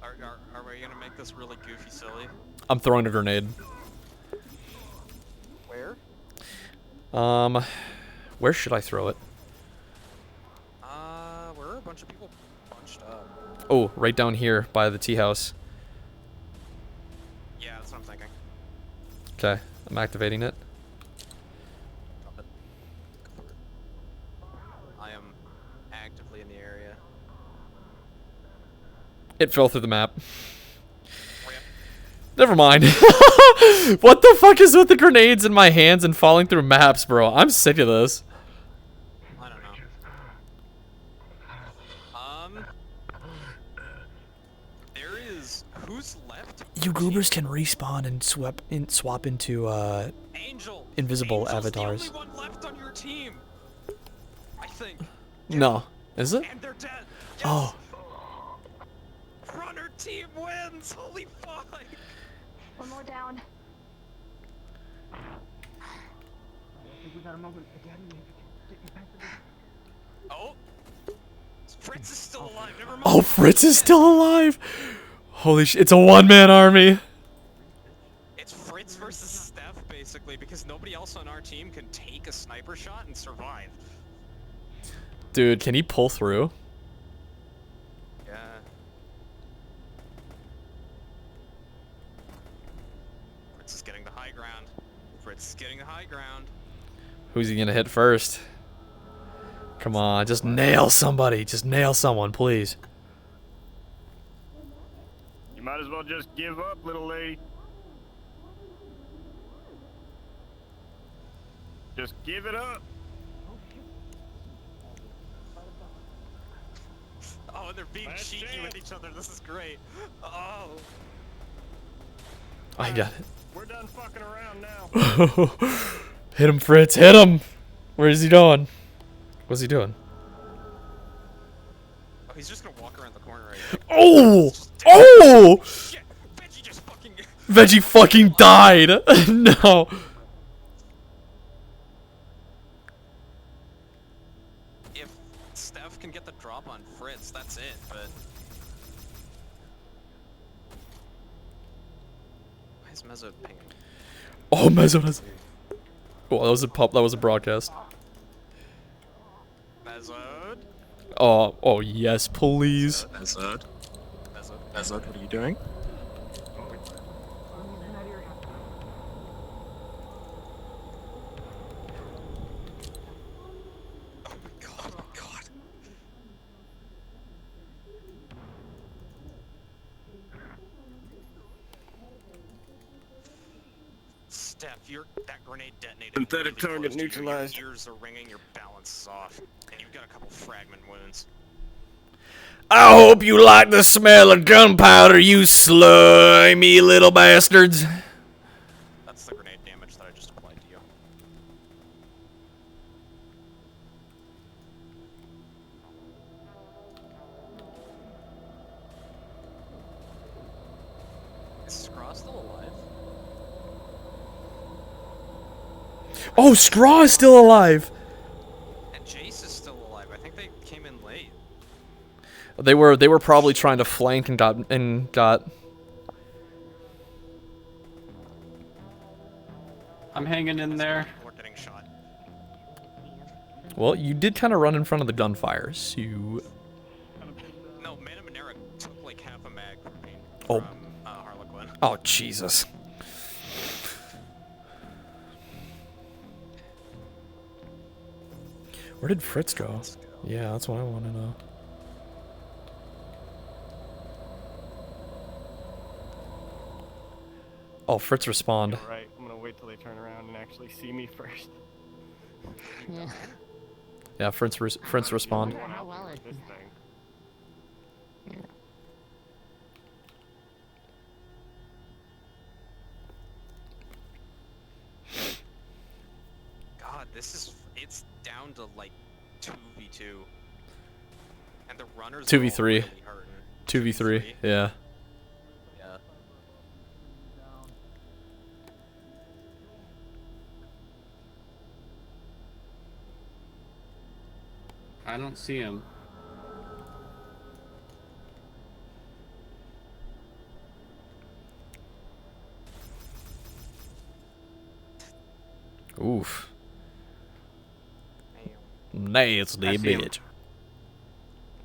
Are we gonna make this really goofy silly? I'm throwing a grenade. Where? Where should I throw it? Where are a bunch of people bunched up? Oh, right down here by the tea house. Yeah, that's what I'm thinking. Okay, I'm activating it. I am actively in the area. It fell through the map. Never mind. What the fuck is with the grenades in my hands and falling through maps, bro? I'm sick of this. I don't know. There is... Who's left? You goobers can respawn and swap into Angel. invisible Angel's avatars. the only one left on your team. I think. No, is it? And they're dead. Oh, Runner team wins. Holy fuck. One more down. Oh. Fritz is still alive. Never mind. oh, Fritz is still alive. Holy shit! It's a one-man army. It's Fritz versus Steph, basically, because nobody else on our team can take a sniper shot and survive. Dude, can he pull through? Yeah. Fritz is getting the high ground. Fritz is getting the high ground. Who's he gonna hit first? Come on, just nail somebody. Just nail someone, please. You might as well just give up, little lady. Just give it up. Oh, and they're being cheeky with each other. This is great. Oh. I got it. We're done fucking around now. Hit him, Fritz. Hit him. Where is he going? What's he doing? Oh, he's just gonna walk around the corner right here. Oh! Oh! Shit! Veggie just fucking... Veggie fucking died. No. If Steph can get the drop on Fritz, that's it, but... Why is Mezzo pinging? Oh, Mezzo does. Oh, that was a pop. That was a broadcast. Mezzo? Oh yes, please. Mezzo? Mezzo, what are you doing? Steph, that grenade detonated. Synthetic really target close to you. neutralized. Your ears are ringing, your balance is off, and you've got a couple fragment wounds. I hope you like the smell of gunpowder, you slimy little bastards. That's the grenade damage that I just applied to you. Is Scraw still alive? Oh, Scraw is still alive. And Jace is still alive. I think they came in late. They were probably trying to flank and got. I'm hanging in there. We're getting shot. Well, you did kind of run in front of the gunfire, so... No, Man of Manera took like half a mag from me. Oh. From Harlequin. Oh, Jesus. Where did Fritz go? Yeah, that's what I want to know. Oh, Fritz respond. Right, I'm gonna wait till they turn around and actually see me first. Yeah. Yeah, Fritz respond. How well it. This thing. God, it's down to like 2v2. And the runners 2v3. Really hurting. 2v3, yeah. Yeah. I don't see him. Oof. Nasty I see him. bitch.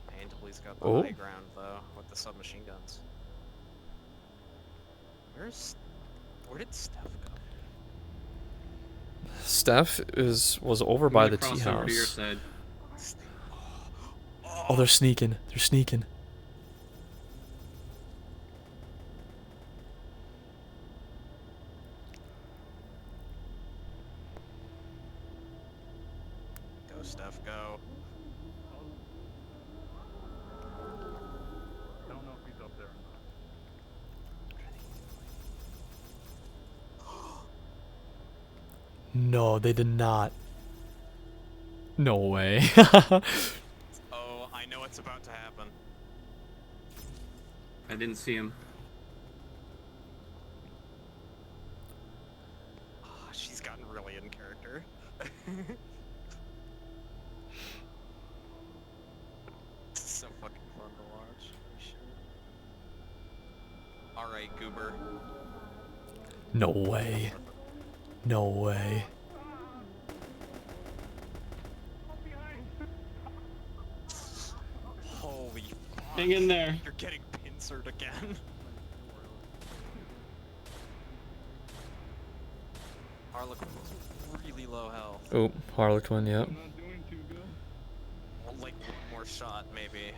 Paintably's got the Oh. high ground though, with the submachine guns. Where did Steph go? Steph was over by the tea Cross over to your house. side. Oh, they're sneaking. They're sneaking. Go, Steph, go. I don't know if he's up there or not. No, they did not. No way. Oh, I know what's about to happen. I didn't see him. Oh, she's gotten really in character. It's so fucking fun to watch. Alright, Goober. No way. No way. Holy fuck. Hang in there. You're getting pincered again. Harlequin was really low health. Oh, Harlequin, yep. Well, like one more shot, maybe.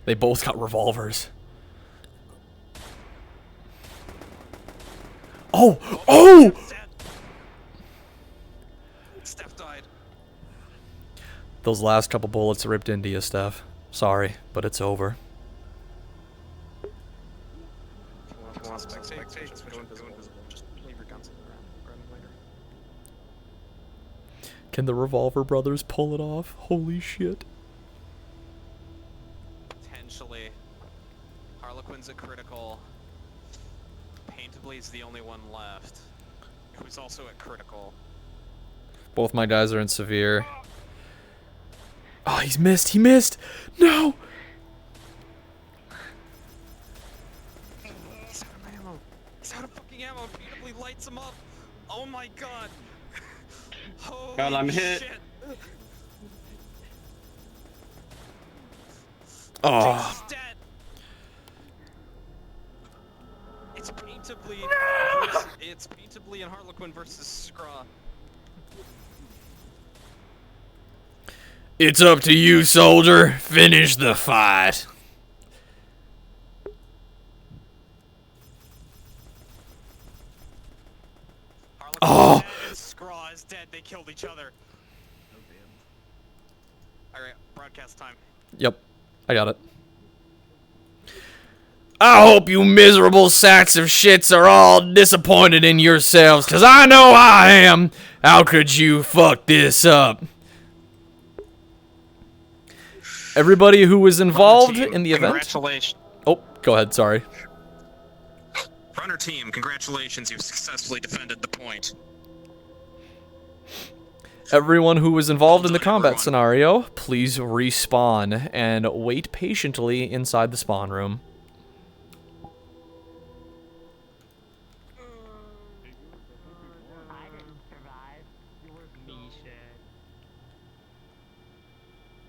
They both got revolvers. Oh! Oh! Steph died. Those last couple bullets ripped into you, Steph. Sorry, but it's over. If you want to spectate, just go invisible. Just leave your guns around. Grab them later. Can the Revolver Brothers pull it off? Holy shit. Potentially. Harlequin's at critical. Paintably's the only one left. Who's also at critical. Both my guys are in severe. Oh, he's missed. He missed. No. He's out of ammo. He's out of fucking ammo. Paintably lights him up. Oh my god. Holy God, I'm hit. shit. Oh. He's dead. It's paintably. It's paintably and Harlequin versus Scraw. It's up to you, soldier. Finish the fight. Oh! Scraw is dead. They killed each other. Alright, broadcast time. Yep, I got it. I hope you miserable sacks of shits are all disappointed in yourselves, 'cause I know I am. How could you fuck this up? Everybody who was involved in the event... Congratulations. Oh, go ahead, sorry. Runner team, congratulations. You've successfully defended the point. Everyone who was involved in the combat scenario, please respawn and wait patiently inside the spawn room.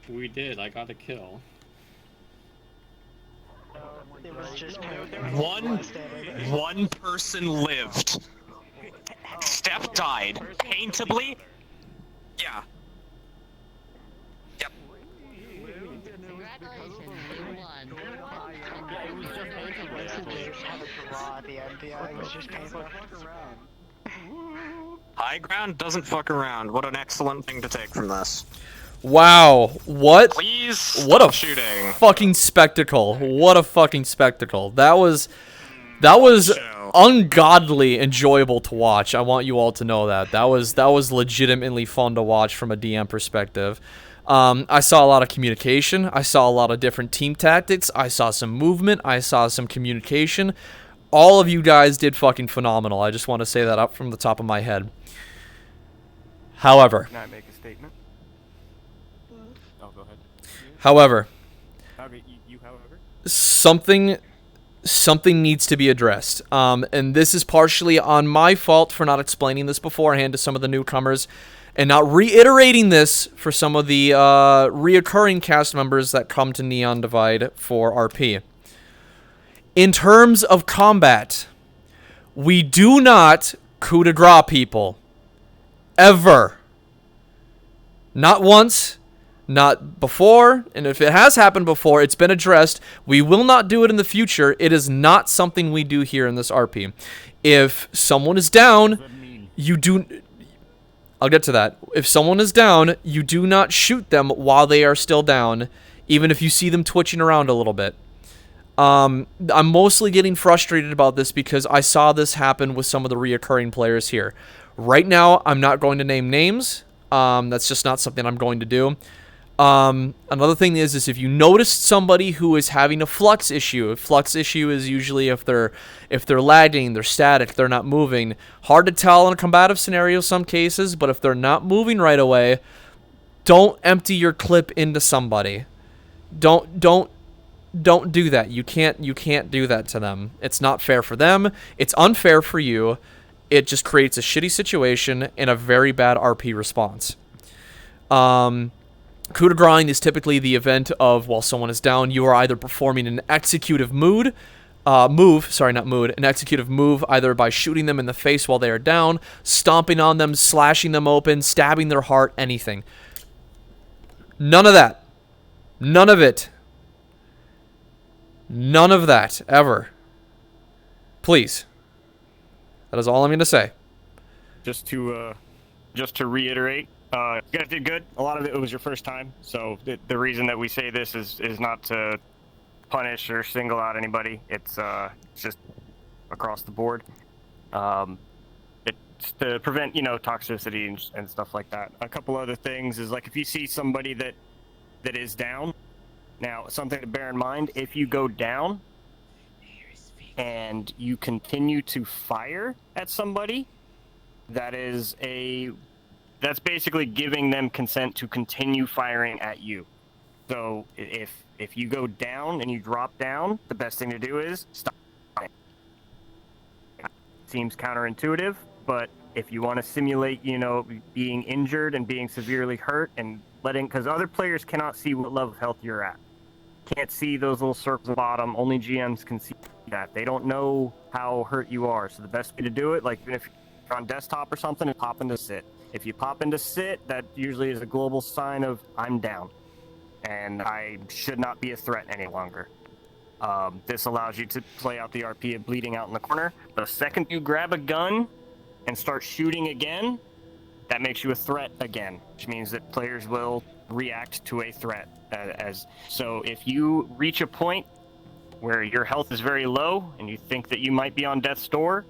We did. I got a kill. One person lived. Steph died. Paintably? Yeah. Yep. High ground doesn't fuck around. What an excellent thing to take from this. Wow, what? Please What a stop shooting. fucking spectacle! What a fucking spectacle! That was ungodly enjoyable to watch. I want you all to know that. That was legitimately fun to watch from a DM perspective. I saw a lot of communication. I saw a lot of different team tactics. I saw some movement. I saw some communication. All of you guys did fucking phenomenal. I just want to say that up from the top of my head. However. Can I make a statement? Oh, go ahead. However. Okay, you however? Something needs to be addressed. And this is partially on my fault for not explaining this beforehand to some of the newcomers and not reiterating this for some of the reoccurring cast members that come to Neon Divide for RP. In terms of combat, we do not coup de grace people. Ever. Not once. Not before. And if it has happened before, it's been addressed. We will not do it in the future. It is not something we do here in this RP. If someone is down, you do... I'll get to that. If someone is down, you do not shoot them while they are still down, even if you see them twitching around a little bit. I'm mostly getting frustrated about this because I saw this happen with some of the reoccurring players here. Right now, I'm not going to name names. That's just not something I'm going to do. Another thing is if you notice somebody who is having a flux issue, a flux issue is usually if they're lagging, they're static, they're not moving. Hard to tell in a combative scenario some cases, but if they're not moving right away, don't empty your clip into somebody. Don't do that. You can't do that to them. It's not fair for them. It's unfair for you. It just creates a shitty situation and a very bad RP response. Coup de grind is typically the event of while someone is down, you are either performing an executive an executive move either by shooting them in the face while they are down, stomping on them, slashing them open, stabbing their heart, anything. None of that. None of it. None of that, ever. Please. That is all I'm going to say. Just to reiterate, you guys did good. A lot of it was your first time, so the reason that we say this is not to punish or single out anybody. It's just across the board. It's to prevent, toxicity and stuff like that. A couple other things is like if you see somebody that is down. Now, something to bear in mind, if you go down and you continue to fire at somebody, that's basically giving them consent to continue firing at you. So if you go down and you drop down, the best thing to do is stop. Seems counterintuitive, but if you want to simulate, being injured and being severely hurt and because other players cannot see what level of health you're at. Can't see those little circles at the bottom. Only GMs can see that. They don't know how hurt you are. So the best way to do it, like even if you're on desktop or something, is pop into sit. If you pop into sit, that usually is a global sign of I'm down. And I should not be a threat any longer. This allows you to play out the RP of bleeding out in the corner. The second you grab a gun and start shooting again, that makes you a threat again, which means that players will react to a threat. So if you reach a point where your health is very low and you think that you might be on death's door,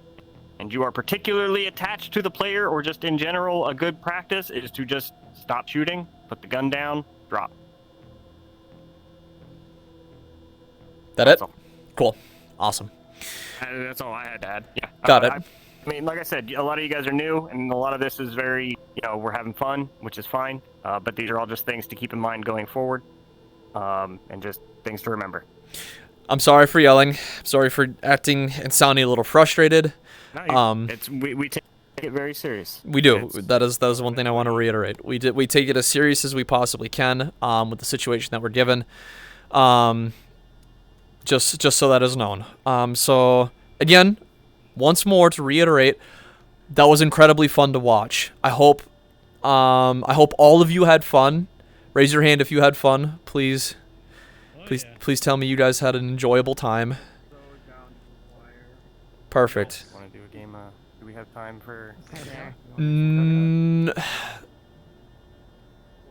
and you are particularly attached to the player or just in general, a good practice is to just stop shooting, put the gun down, drop. That's it? All. Cool. Awesome. That's all I had to add. Yeah. Got it. I mean, like I said, a lot of you guys are new, and a lot of this is very, we're having fun, which is fine. But these are all just things to keep in mind going forward, and just things to remember. I'm sorry for yelling. I'm sorry for acting and sounding a little frustrated. No, we take it very serious. We do. That is one thing I want to reiterate. We take it as serious as we possibly can with the situation that we're given. Just so that is known. So again, once more to reiterate, that was incredibly fun to watch. I hope all of you had fun. Raise your hand if you had fun, please. Please tell me you guys had an enjoyable time. Perfect. Want to do a game? Do we have time for?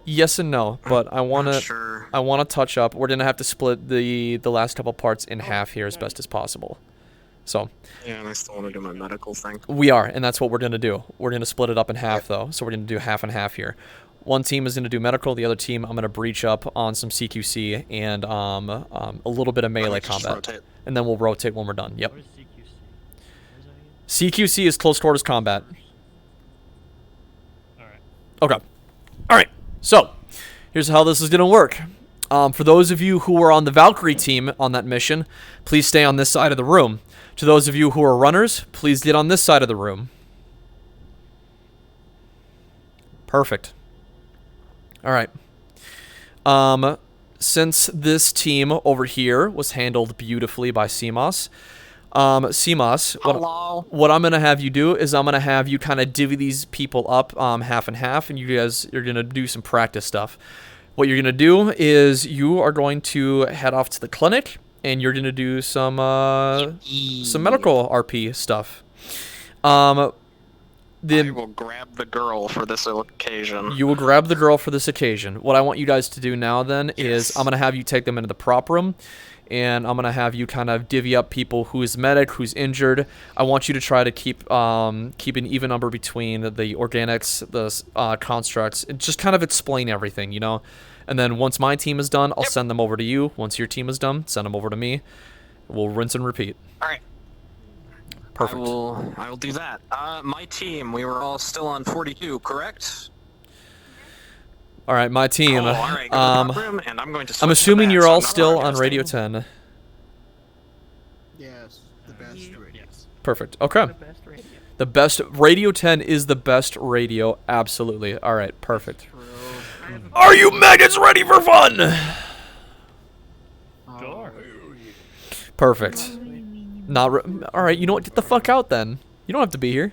Yes and no, but I wanna touch up. We're gonna have to split the last couple parts in half here as best as possible. So. Yeah, and I still want to do my medical thing. We are, and that's what we're gonna do. We're gonna split it up in half though, so we're gonna do half and half here. One team is gonna do medical. The other team, I'm gonna breach up on some CQC and a little bit of melee combat, and then we'll rotate when we're done. Yep. CQC is close quarters combat. Okay. Alright. So, here's how this is going to work. For those of you who were on the Valkyrie team on that mission, please stay on this side of the room. To those of you who are runners, please get on this side of the room. Perfect. Alright. Since this team over here was handled beautifully by CMOS, what I'm going to have you do is I'm going to have you kind of divvy these people up half and half, and you're going to do some practice stuff. What you're going to do is you are going to head off to the clinic, and you're going to do some medical RP stuff. I will grab the girl for this occasion. You will grab the girl for this occasion. What I want you guys to do now then is I'm going to have you take them into the prop room, and I'm going to have you kind of divvy up people who is medic, who's injured. I want you to try to keep an even number between the organics, the constructs, and just kind of explain everything, you know? And then once my team is done, I'll send them over to you. Once your team is done, send them over to me. We'll rinse and repeat. All right. Perfect. I will do that. My team, we were all still on 42, correct? All right, my team. Oh, all right, go to the prop room, and I'm going to I'm assuming you're all still on Radio 10. Yes, the best radio. Perfect. Okay. The best Radio 10 is the best radio. Absolutely. All right. Perfect. Are you maggots ready for fun? Sure. Perfect. All right. You know what? Get the fuck out then. You don't have to be here.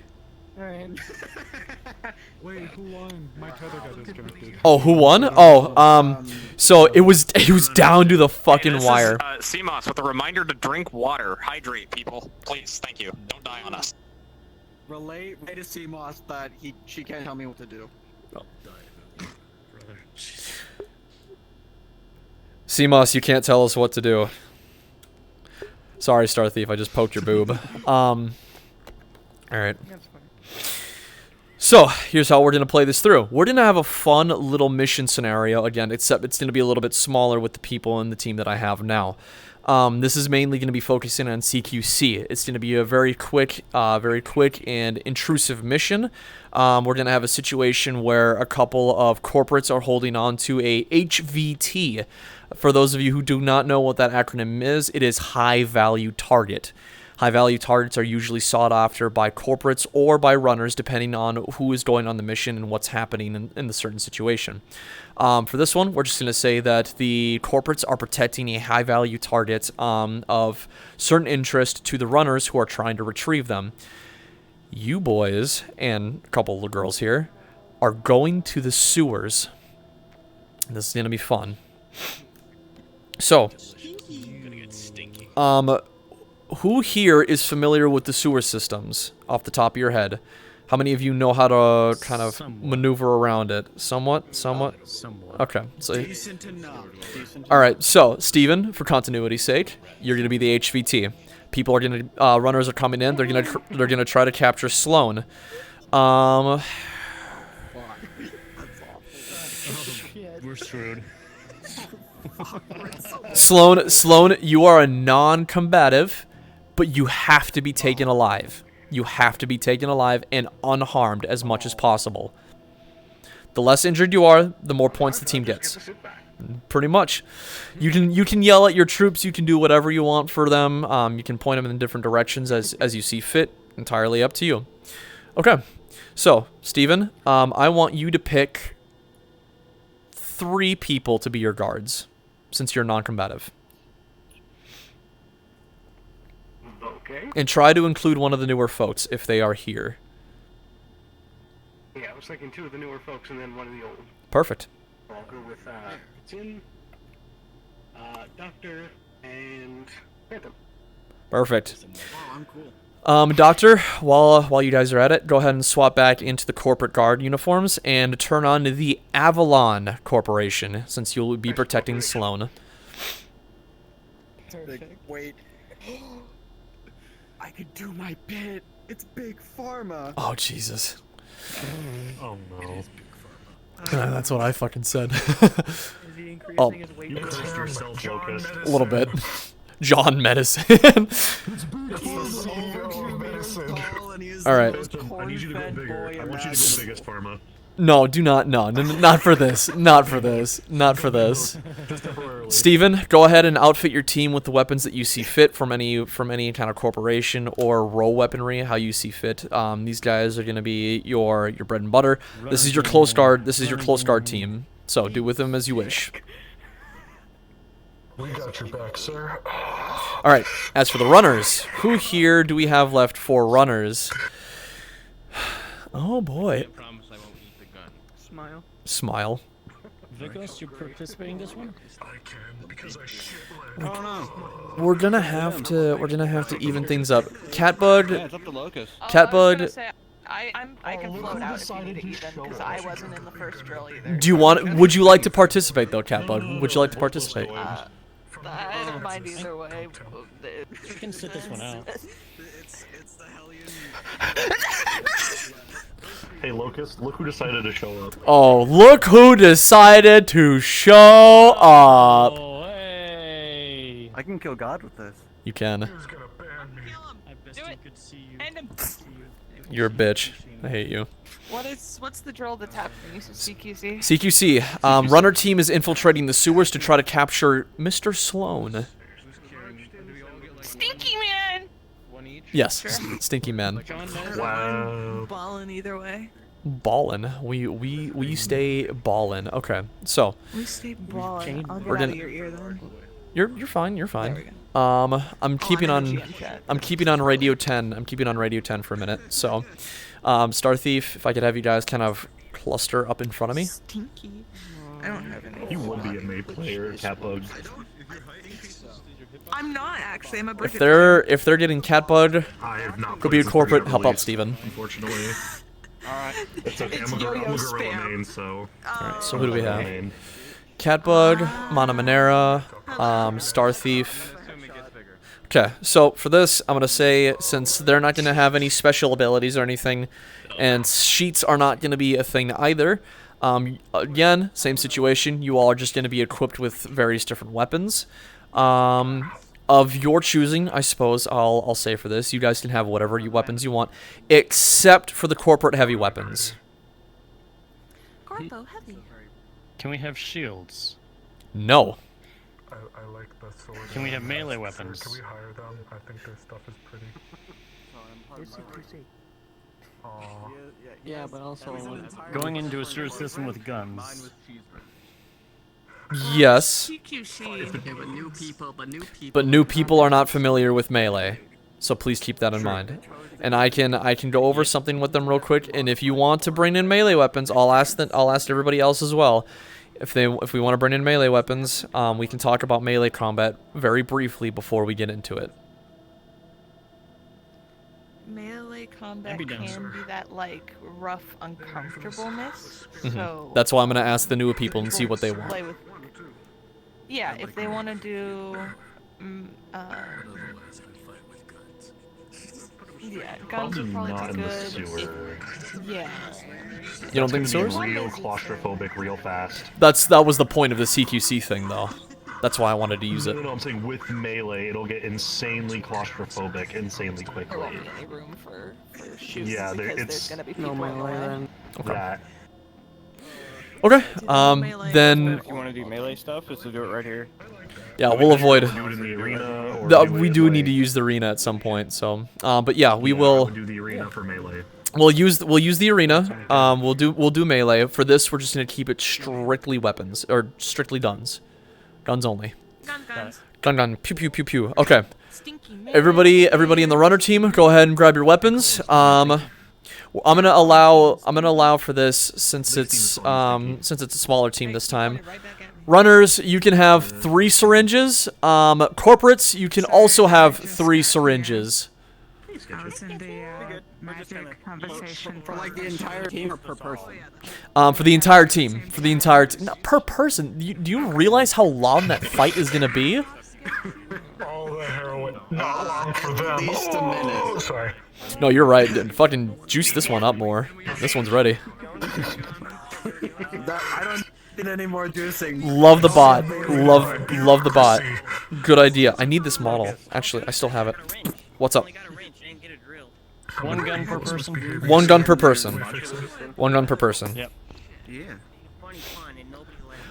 Alright. Wait, who won? My tether got disconnected. Oh, who won? Oh, so it was down to the fucking wire. CMOS with a reminder to drink water. Hydrate, people. Please, thank you. Don't die on us. Relay to CMOS that she can't tell me what to do. CMOS, you can't tell us what to do. Sorry, Star Thief, I just poked your boob. Alright. So, here's how we're going to play this through. We're going to have a fun little mission scenario, again, except it's going to be a little bit smaller with the people in the team that I have now. This is mainly going to be focusing on CQC. It's going to be a very quick and intrusive mission. We're going to have a situation where a couple of corporates are holding on to a HVT. For those of you who do not know what that acronym is, it is High Value Target. High value targets are usually sought after by corporates or by runners, depending on who is going on the mission and what's happening in the certain situation. For this one, we're just going to say that the corporates are protecting a high value target of certain interest to the runners who are trying to retrieve them. You boys, and a couple of the girls here, are going to the sewers. This is going to be fun. So, who here is familiar with the sewer systems off the top of your head? How many of you know how to kind of maneuver around it? Somewhat? Okay. So, Decent enough. all right. So, Steven, for continuity's sake, you're going to be the HVT. People are going to runners are coming in. They're going to try to capture Sloan. We're screwed. Sloan, you are a non-combative, but you have to be taken alive. You have to be taken alive and unharmed as much as possible. The less injured you are, the more points the team gets. Pretty much. You can yell at your troops. You can do whatever you want for them. You can point them in different directions as you see fit. Entirely up to you. Okay. So, Steven, I want you to pick 3 people to be your guards, since you're non-combative. Okay. And try to include one of the newer folks if they are here. Yeah, I was thinking 2 of the newer folks and then 1 of the old. Perfect. I'll go with Tim, Doctor, and Phantom. Perfect. Oh, I'm cool. Doctor, while you guys are at it, go ahead and swap back into the corporate guard uniforms and turn on the Avalon Corporation, since you'll be protecting Sloan. Wait. I could do my bit. It's Big Pharma. Oh, Jesus. Oh no. That's what I fucking said. Is he increasing Oh, his weight? You cursed yourself, Locust. a little bit. John Medicine. All right. I need you to go bigger. I want you to go biggest pharma. No, do not. No, not for this. Not for this. Not for this. Steven, go ahead and outfit your team with the weapons that you see fit from any kind of corporation or row weaponry, how you see fit. These guys are going to be your bread and butter. This is your close guard. This is your close guard team. So do with them as you wish. We got your back, sir. All right. As for the runners, who here do we have left for runners? Oh boy. Smile. Smile. Vicos, you participating in this one? I can because I shit We're gonna have to even things up. Catbug. Yeah, it's up to Locust. Catbug. I can float out if you need to even, because I wasn't in the first drill either. Do you want? Would you like to participate though, Catbug? Would you like to participate? I don't mind either way. You can sit this one out. It's the Hellion. Hey, Locust, look who decided to show up. Oh, look who decided to show up. Oh, hey. I can kill God with this. You can. I best you could see you. End him. You're a bitch. I hate you. What's the drill that's happening? You said CQC? CQC. Runner team is infiltrating the sewers to try to capture Mr. Sloan. Stinky man! Yes, Sure. Stinky Man. Wow. Ballin' either way. Ballin'. We stay ballin'. Okay, so We stay ballin'. I'll get we're out gonna- of your ear then. you're fine. You're fine. There we I'm keeping I on. know GM chat. I'm keeping on Radio 10. I'm keeping on Radio 10 for a minute. So, Star Thief, if I could have you guys kind of cluster up in front of me. Stinky. I don't have any. You would be a May player, Catbug. I'm not actually. I'm a If Bridget. they're getting Catbug, I have not go be a played corporate. since Help the out release, Steven. Unfortunately. Alright. It's okay. I'm a gorilla main, so. Alright, so who do we have? Main. Catbug, Mana Monera, Star Thief. Okay, so for this, I'm gonna say since they're not gonna have any special abilities or anything, and sheets are not gonna be a thing either. Again, same situation. You all are just gonna be equipped with various different weapons. Of your choosing, I suppose I'll say for this, you guys can have whatever weapons you want, except for the corporate heavy weapons. Corpo heavy. Can we have shields? No. I like the sword. Can we have melee weapons? Can we hire them? I think their stuff is pretty. Aw. Yeah, but also Going into a sewer system with guns. Yes. Okay, but new people, But new people are not familiar with melee, so please keep that in mind. And I can go over something with them real quick. And if you want to bring in melee weapons, I'll ask everybody else as well. If we want to bring in melee weapons, we can talk about melee combat very briefly before we get into it. Melee combat That'd be can down. be that like rough uncomfortableness. Mhm. So That's why I'm gonna ask the newer people and see what they play want. with. Yeah, if they want to do, yeah, guns would Probably probably not be in the good. sewer. Yeah. You don't think It's so? gonna be real claustrophobic, real fast. That was the point of the CQC thing, though. That's why I wanted to use it. No, I'm saying with melee, it'll get insanely claustrophobic, insanely There quickly. won't be any room for shoots Yeah, because it's there's gonna be people in the way. Okay. that. Okay. Then If you want to do melee stuff, just to do it right here. yeah, we'll avoid. Do it in the arena, or We do need to use the arena at some point. So, but yeah, we I will. would do the arena for melee. We'll use the arena. We'll do melee. For this, we're just gonna keep it strictly weapons or strictly guns. Guns only. Gun. Pew pew pew pew. Okay. Everybody in the runner team, go ahead and grab your weapons. I'm gonna allow for this since it's a smaller team this time. Runners, you can have 3 syringes. Corporates, you can also have 3 syringes. I was in the magic conversation for like the entire team or per person. For the entire team. Per person. Do you realize how long that fight is gonna be? All the heroin. Not long for them. At least a minute. Oh, sorry. No, you're right. Fucking juice this one up more. This one's ready. I don't need any more juicing. Love the bot. Love the bot. Good idea. I need this model. Actually, I still have it. What's up? 1 gun per person. 1 gun per person. 1 gun per person. Yep. Yeah.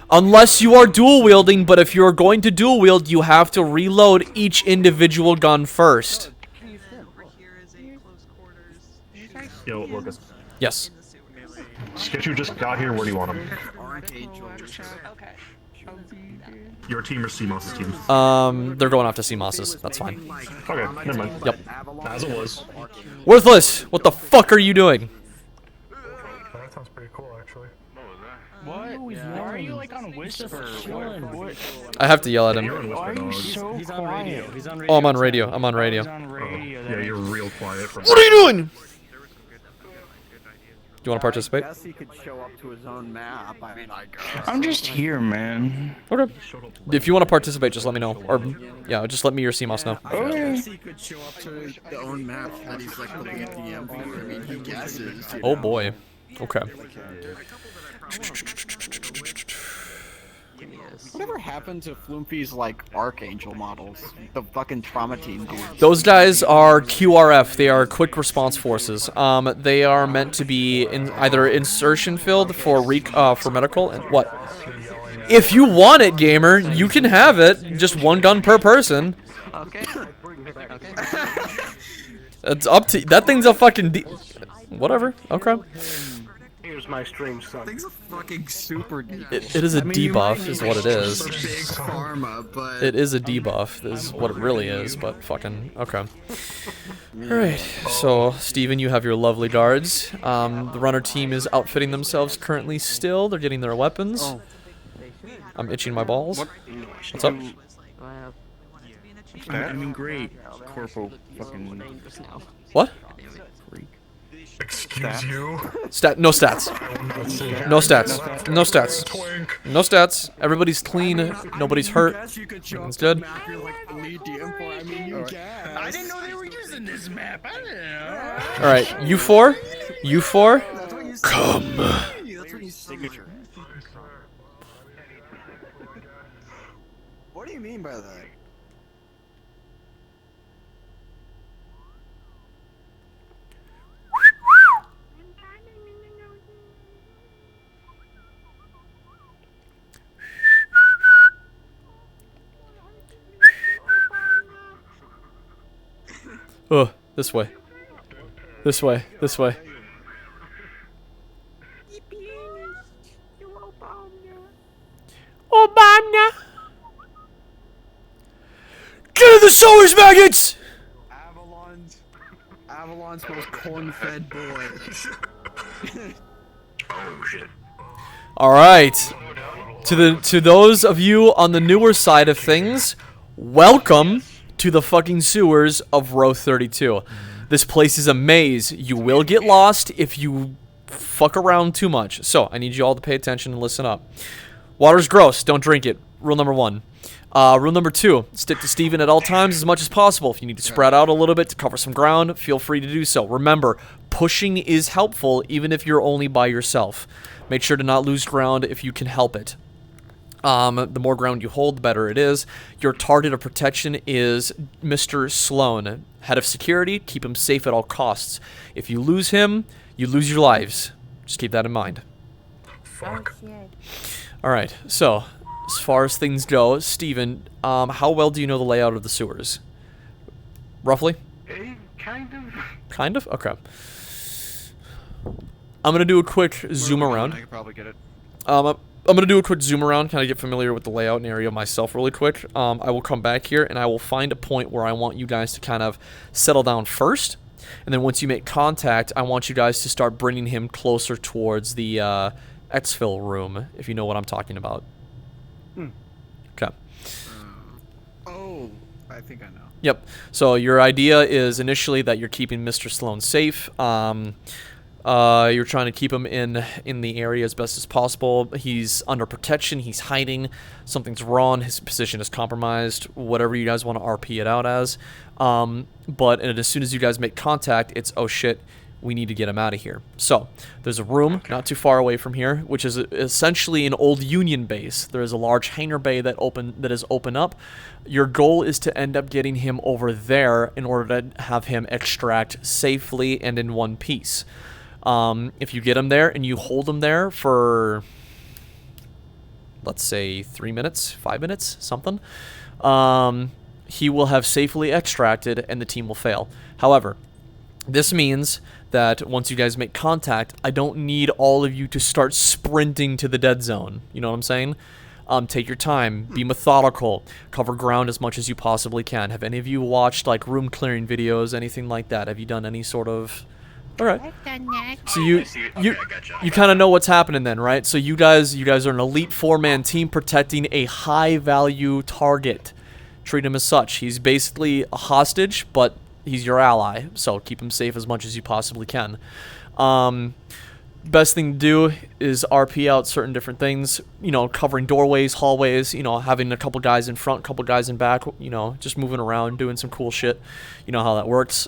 Unless you are dual wielding, but if you're going to dual wield, you have to reload each individual gun first. Yo, Lucas. Yes. Sketchu just got here. Where do you want him? Your team or CMOS's team? They're going off to CMOS's. That's fine. Okay, never mind. Yep. As it was. Worthless! What the fuck are you doing? That sounds pretty cool, actually. What? Why are you like on Whisper? What? I have to yell at him. Why are you so quiet? He's on radio. Oh, I'm on radio. I'm on radio. Yeah, you're real quiet. What are you doing? Do you want to participate? I guess he could show up to his own map. I mean, I guess. I'm just here, man. Okay. If you want to participate, just let me know. Or, yeah, just let me or CMOS know. I guess he could show up to his own map that he's like the lead DM for. I mean, he guesses. You Oh know? boy. Okay. Whatever happened to Floomfy's like Archangel models? The fucking trauma team dudes. Those guys are QRF. They are quick response forces. They are meant to be in either insertion filled for medical and what? If you want it, gamer, you can have it. Just 1 gun per person. Okay. It's up to that thing's a fucking whatever. Okay. Here's my strange son. Thing's a fucking super debuff. It is a debuff, is what it is. Big pharma, but It is a debuff, is what it really is, but fucking, okay. Alright, so, Steven, you have your lovely guards. The runner team is outfitting themselves currently still. They're getting their weapons. I'm itching my balls. What's up? I mean, great. Corporal fucking... What? Excuse you? No stats. No stats. No stats. No stats. Everybody's clean. Nobody's hurt. Everything's good. I didn't know they were using this map. I didn't know. Alright, you four. You four. Come. Signature. What do you mean by that? Oh, this way. This way. This way. Obama. Get in the sewers, maggots! Avalon's most corn-fed boy. Oh shit. All right. To those of you on the newer side of things, welcome to the fucking sewers of row 32. This place is a maze. You will get lost if you fuck around too much. So, I need you all to pay attention and listen up. Water's gross. Don't drink it. Rule number 1. Rule number 2. Stick to Steven at all times as much as possible. If you need to spread out a little bit to cover some ground, feel free to do so. Remember, pushing is helpful even if you're only by yourself. Make sure to not lose ground if you can help it. The more ground you hold, the better it is. Your target of protection is Mr. Sloan. Head of security, keep him safe at all costs. If you lose him, you lose your lives. Just keep that in mind. Fuck. Alright, so, as far as things go, Steven, how well do you know the layout of the sewers? Roughly? Kind of. Kind of? Okay. I'm gonna do a quick zoom around. I could probably get it. I'm gonna do a quick zoom around, kind of get familiar with the layout and area myself really quick. I will come back here and I will find a point where I want you guys to kind of settle down first. And then once you make contact, I want you guys to start bringing him closer towards the exfil room, if you know what I'm talking about. Okay. Oh, I think I know. Yep. So your idea is initially that you're keeping Mr. Sloan safe. You're trying to keep him in the area as best as possible. He's under protection. He's hiding. Something's wrong. His position is compromised. Whatever you guys want to RP it out as. But as soon as you guys make contact, it's, oh shit, we need to get him out of here. So there's a room not too far away from here, which is essentially an old Union base. There is a large hangar bay that is open up. Your goal is to end up getting him over there in order to have him extract safely and in one piece. If you get him there and you hold him there for, let's say, 3 minutes, 5 minutes, something, he will have safely extracted and the team will fail. However, this means that once you guys make contact, I don't need all of you to start sprinting to the dead zone. You know what I'm saying? Take your time, be methodical, cover ground as much as you possibly can. Have any of you watched like room clearing videos, anything like that? Have you done any sort of... Alright. So you kind of know what's happening then, right? So you guys are an elite 4-man team protecting a high value target. Treat him as such. He's basically a hostage, but he's your ally, so keep him safe as much as you possibly can. Best thing to do is RP out certain different things, you know, covering doorways, hallways, you know, having a couple guys in front, couple guys in back, you know, just moving around, doing some cool shit. You know how that works.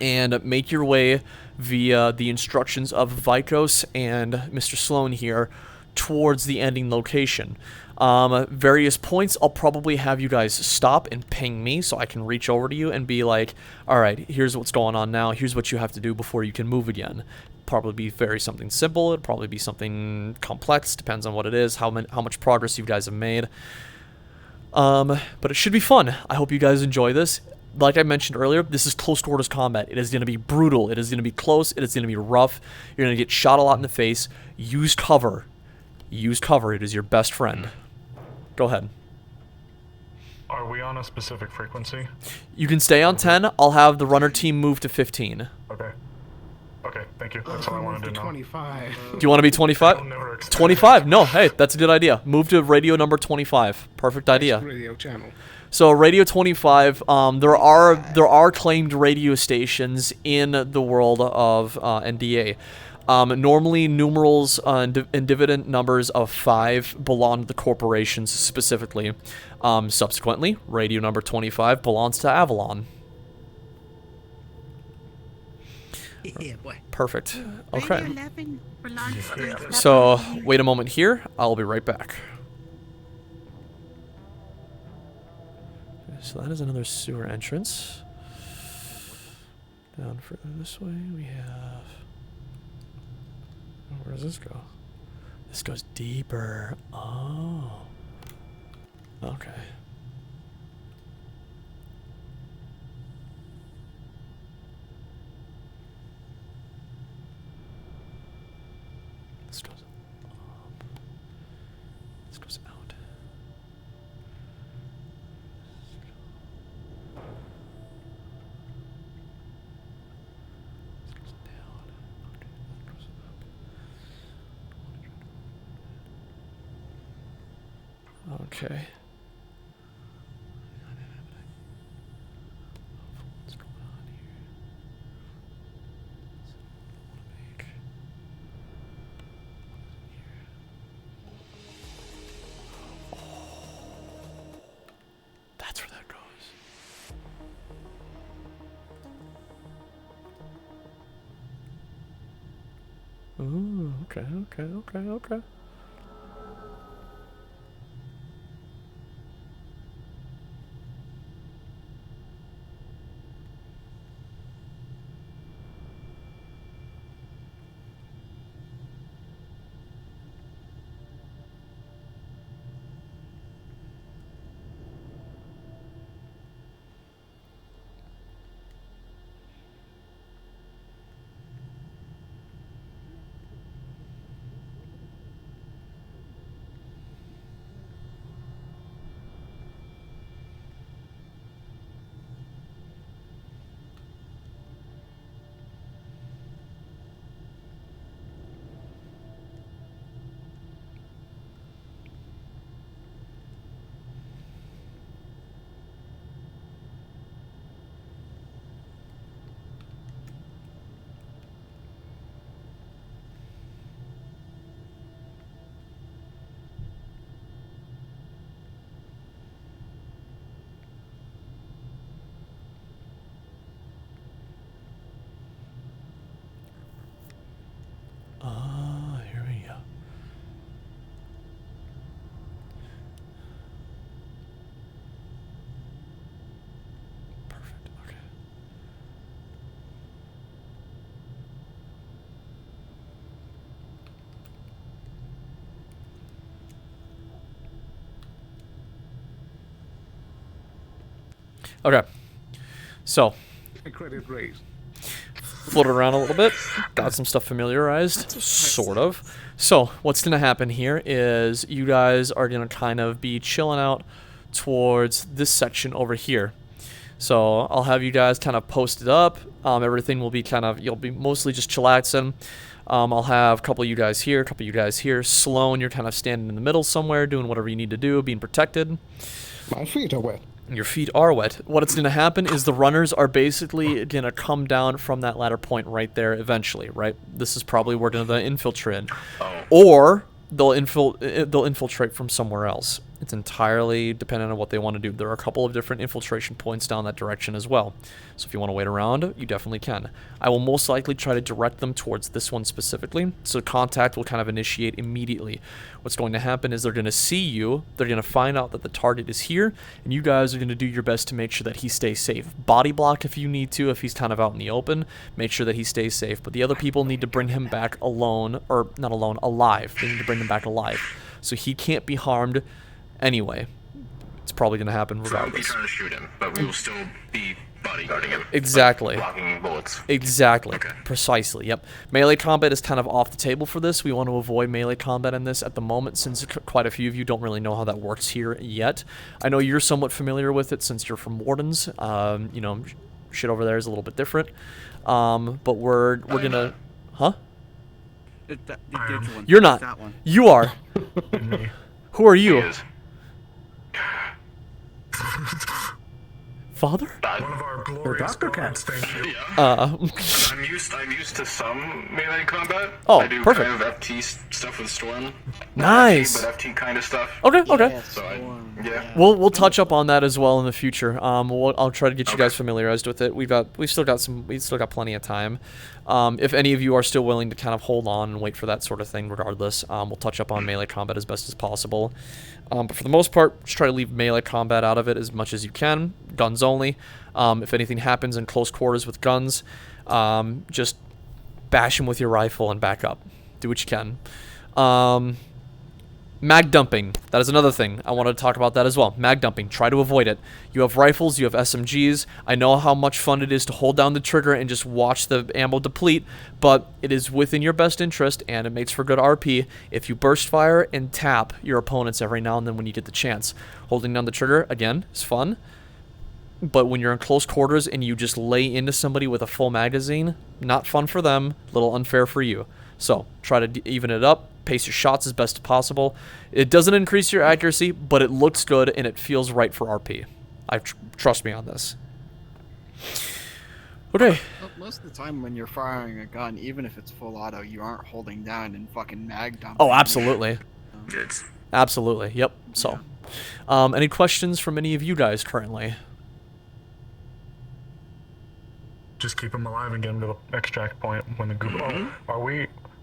And make your way via the instructions of Vikos and Mr. Sloan here towards the ending location. Various points, I'll probably have you guys stop and ping me so I can reach over to you and be like, alright, here's what's going on now, here's what you have to do before you can move again. Probably be something simple, it'll probably be something complex, depends on what it is, how much progress you guys have made. But it should be fun. I hope you guys enjoy this. Like I mentioned earlier, this is close quarters combat. It is going to be brutal. It is going to be close. It is going to be rough. You're going to get shot a lot in the face. Use cover. Use cover. It is your best friend. Go ahead. Are we on a specific frequency? You can stay on 10. I'll have the runner team move to 15. Okay. Okay, thank you. That's all I wanted to know. 25. Do you want to be 25? 25? No, hey, that's a good idea. Move to radio number 25. Perfect idea. Radio channel. So radio 25, there are claimed radio stations in the world of NDA. Normally numerals and dividend numbers of 5 belong to the corporations specifically. Subsequently, radio number 25 belongs to Avalon. Yeah, boy. Perfect. Okay. Radio 11 belongs to So wait a moment here. I'll be right back. So that is another sewer entrance. Down further this way we have... Where does this go? This goes deeper. Oh. Okay. This goes up. This goes out. Okay. What's going on here? That's where that goes. Ooh, okay. Okay. So, Credit raised. float around a little bit. Got some stuff familiarized, sort of. So, what's going to happen here is you guys are going to kind of be chilling out towards this section over here. So, I'll have you guys kind of posted up. Everything will be kind of, you'll be mostly just chillaxing. I'll have a couple of you guys here, a couple of you guys here. Sloan, you're kind of standing in the middle somewhere, doing whatever you need to do, being protected. My feet are wet. Your feet are wet. What's going to happen is the runners are basically going to come down from that ladder point right there eventually, right? This is probably where they're going to infiltrate. Or they'll infiltrate from somewhere else. It's entirely dependent on what they want to do. There are a couple of different infiltration points down that direction as well. So if you want to wait around, you definitely can. I will most likely try to direct them towards this one specifically, so contact will kind of initiate immediately. What's going to happen is they're going to see you, they're going to find out that the target is here, and you guys are going to do your best to make sure that he stays safe. Body block if you need to, if he's kind of out in the open, make sure that he stays safe. But the other people need to bring him back alone, or not alone, alive. They need to bring him back alive. So he can't be harmed anyway. It's probably going to happen So I'll be regardless. trying to shoot him, but we will still be bodyguarding him. Exactly. Like, blocking bullets. Exactly. Precisely. Yep. Melee combat is kind of off the table for this. We want to avoid melee combat in this at the moment, since quite a few of you don't really know how that works here yet. I know you're somewhat familiar with it since you're from Wardens. You know, shit over there is a little bit different. But we're gonna, huh? You're not. You are. Who are you? Father? One of our glorious guards, thank you. I'm used to some melee combat. Oh, I do perfect. kind of FT stuff with Storm. Nice. Not FT, but FT kind of stuff. Okay, okay. So yeah. We'll touch up on that as well in the future. I'll try to get you guys familiarized with it. We've still got plenty of time. If any of you are still willing to kind of hold on and wait for that sort of thing, regardless, we'll touch up on melee combat as best as possible. But for the most part, just try to leave melee combat out of it as much as you can. Guns only. If anything happens in close quarters with guns, just bash them with your rifle and back up. Do what you can. Mag dumping. That is another thing. I wanted to talk about that as well. Mag dumping. Try to avoid it. You have rifles, you have SMGs. I know how much fun it is to hold down the trigger and just watch the ammo deplete, but it is within your best interest, and it makes for good RP if you burst fire and tap your opponents every now and then when you get the chance. Holding down the trigger, again, is fun, but when you're in close quarters and you just lay into somebody with a full magazine, not fun for them, a little unfair for you. So, try to even it up. Pace your shots as best as possible. It doesn't increase your accuracy, but it looks good and it feels right for RP. Trust me on this. Okay. Most of the time when you're firing a gun, even if it's full auto, you aren't holding down and fucking mag dumping. Oh, absolutely. Absolutely. Yep. So, any questions from any of you guys currently? Just keep him alive and get him to the extract point when the group.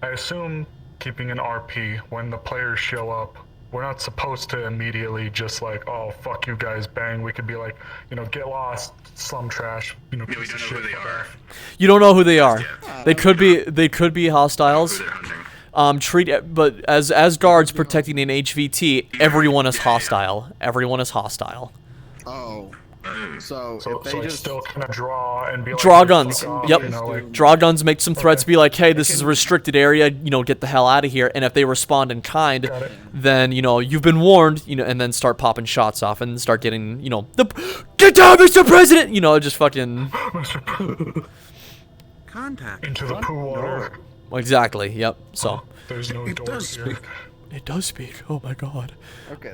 I assume keeping an RP when the players show up. We're not supposed to immediately just like, oh fuck you guys, bang. We could be like, you know, get lost, slum trash, you know, Yeah, we don't know who they are. You don't know who they are. They could be hostiles. But as guards protecting an HVT, everyone is hostile. Everyone is hostile. Oh. So So if they like just still kind of draw and be like, Draw "Hey, guns. fuck off," Yep. you know, like, Draw guns, make some threats, be like, hey, this is a restricted area, you know, get the hell out of here. And if they respond in kind, then, you know, you've been warned, you know, and then start popping shots off and start getting, you know, get down, Mr. President! You know, just fucking... Contact. into the poo water. Exactly, yep, so... There's no doors here. It does speak. Oh my god. Okay.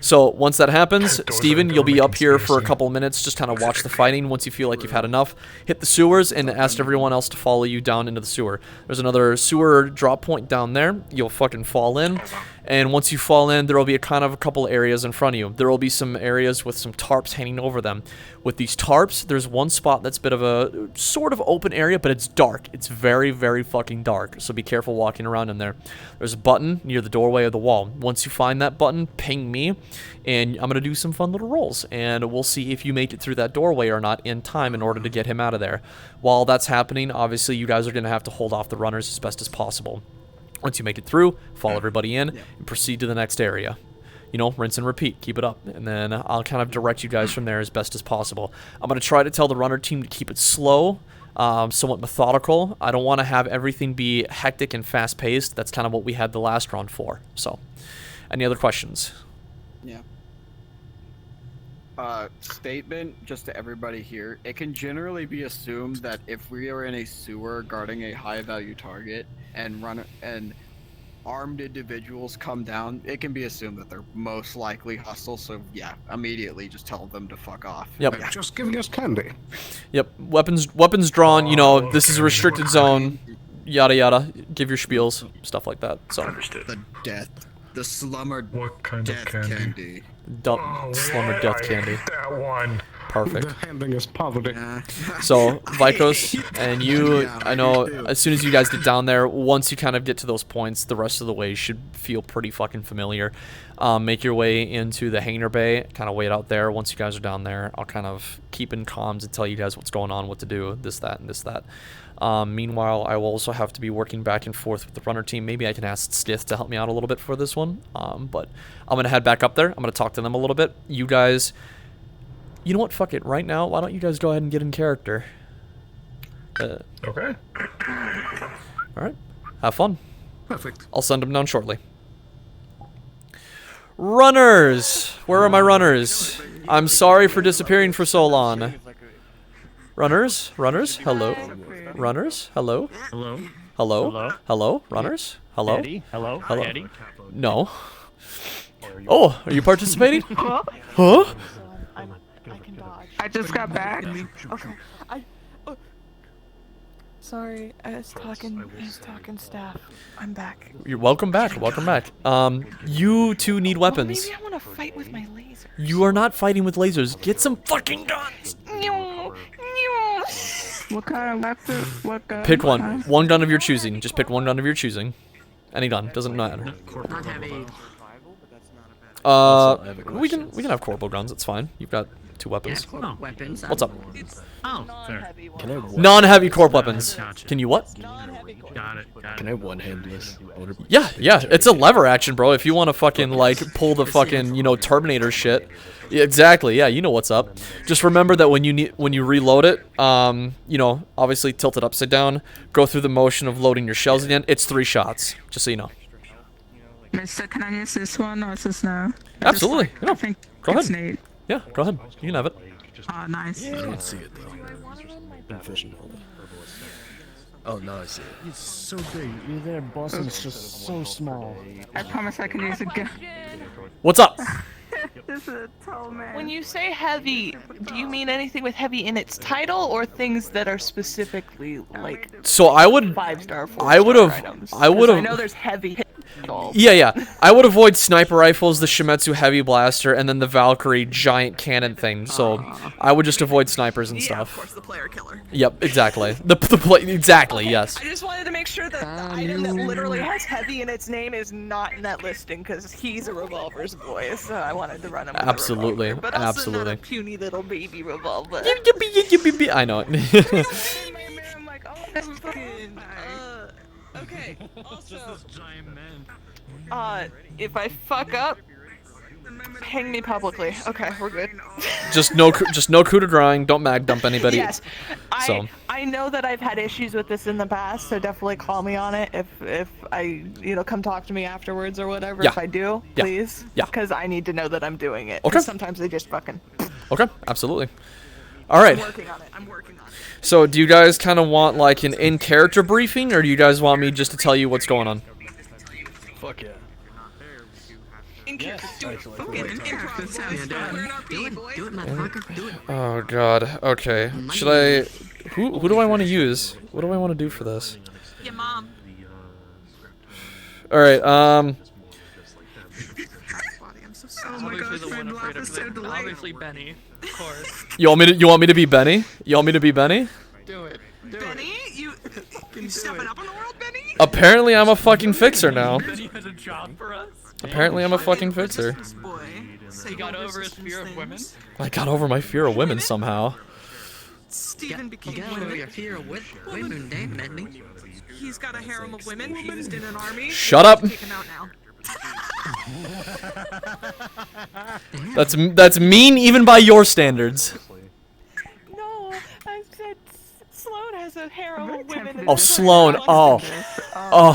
So once that happens, Steven, you'll be up here for a couple of minutes, just kind of watch the fighting. Once you feel like you've had enough, hit the sewers and ask everyone else to follow you down into the sewer. There's another sewer drop point down there. You'll fucking fall in. And once you fall in, there will be a couple areas in front of you. There will be some areas with some tarps hanging over them. With these tarps, there's one spot that's a bit of a sort of open area, but it's dark. It's very, very fucking dark. So be careful walking around in there. There's a button near the doorway of the wall. Once you find that button, ping me, and I'm going to do some fun little rolls. And we'll see if you make it through that doorway or not in time in order to get him out of there. While that's happening, obviously you guys are going to have to hold off the runners as best as possible. Once you make it through, follow everybody in, and proceed to the next area. you know, rinse and repeat, keep it up, and then I'll kind of direct you guys from there as best as possible. I'm going to try to tell the runner team to keep it slow, somewhat methodical. I don't want to have everything be hectic and fast-paced. That's kind of what we had the last round for. So, any other questions? Yeah. Statement just to everybody here. It can generally be assumed that if we are in a sewer guarding a high-value target and armed individuals come down, it can be assumed that they're most likely hostile. So yeah, immediately just tell them to fuck off. Yep. Yeah. Just giving us candy. Yep. Weapons drawn. You know, this is a restricted zone. Yada yada. Give your spiels, stuff like that. So. Understood. The slumber What kind of candy? Slumber death candy. That one. Perfect. The handling is poverty. So, Vikos, and you, I know, as soon as you guys get down there, once you kind of get to those points, the rest of the way should feel pretty fucking familiar. Make your way into the hangar bay, kind of wait out there. Once you guys are down there, I'll kind of keep in comms and tell you guys what's going on, what to do, this, that, and this, that. Meanwhile, I will also have to be working back and forth with the runner team. Maybe I can ask Stith to help me out a little bit for this one. But I'm going to head back up there. I'm going to talk to them a little bit. You guys... You know what? Fuck it. Right now, why don't you guys go ahead and get in character? Okay. Alright. Have fun. Perfect. I'll send them down shortly. Runners! Where are my runners? I'm sorry for disappearing for so long. Runners? Runners? Hello? Runners? Hello? Hello? Hello? Hello? Hello? Runners? Hello? Eddie? Hello? Hello? Eddie? No. Oh, are you participating? Huh? Huh? I just got back. Okay. Sorry, I was talking staff. I'm back. You're welcome back. Welcome back. You two need weapons. Maybe I want to fight with my laser. You are not fighting with lasers. Get some fucking guns. What kind of weapon? What gun? Pick one. One gun of your choosing. Just pick one gun of your choosing. Any gun. Doesn't matter. Not heavy. We can have corporal guns. It's fine. You've got 2 weapons. Yeah, weapons. What's up? Oh, Can I non-heavy corp weapons. Can you what? Got it. Can I one-hand this? Yeah. It's a lever action, bro. If you want to fucking like pull the fucking, you know, Terminator shit. Yeah, exactly. Yeah, you know what's up. Just remember that when you reload it, you know, obviously tilt it upside down, go through the motion of loading your shells again. It's 3 shots. Just so you know. Mister, can I use this one or is this no? Absolutely. Yeah. Go ahead. Nate. Yeah, go ahead. You can have it. Oh, nice. I don't see it though. Been fishing all day. Oh, no, I see it. It's so big. You're there, boss, and it's just so small. I promise I can use a gun. What's up? This is a tall man. When you say heavy, do you mean anything with heavy in its title, or things that are specifically like? So I would. 5-star, 4-star I would have. items? I would have. I know there's heavy. Yeah. I would avoid sniper rifles, the Shimetsu heavy blaster, and then the Valkyrie giant cannon thing. So I would just avoid snipers and stuff. Of course, the player killer. Yep, exactly. Exactly. Yes. I just wanted to make sure that the item that literally has heavy in its name is not in that listing, because he's a revolver's boy, so I wanted to run him with Absolutely. a revolver, but also Absolutely. not a puny little baby revolver. I know it. I'm like, oh, that's fucking. Okay. Also, if I fuck up, hang me publicly. Okay, we're good. just no coup de drawing. Don't mag dump anybody. Yes. So. I know that I've had issues with this in the past, so definitely call me on it if I, come talk to me afterwards or whatever. Yeah. If I do, Yeah. please. Yeah. Because I need to know that I'm doing it. Okay. 'Cause sometimes they just fucking. Okay. Absolutely. All right. I'm working on it. So, do you guys kind of want like an in-character briefing, or do you guys want me just to tell you what's going on? Fuck yeah. Oh god. Okay. Should I? Who do I want to use? What do I want to do for this? Your mom. All right. Obviously Benny, of course. You want me to be Benny? You want me to be Benny? Do it. Benny, you stepping up in the world, Benny? Apparently, I'm a fucking fixer now. Benny has a job for us. Apparently, I'm a fucking fixer. He got over his fear of women. I got over my fear of women somehow. Steven became You got over your fear of women, Benny. He's got a harem of women. He was in an army. Shut up. Take him out now. That's mean even by your standards. No, I said Sloan has a harem of women. Oh, Sloan. Oh. Oh.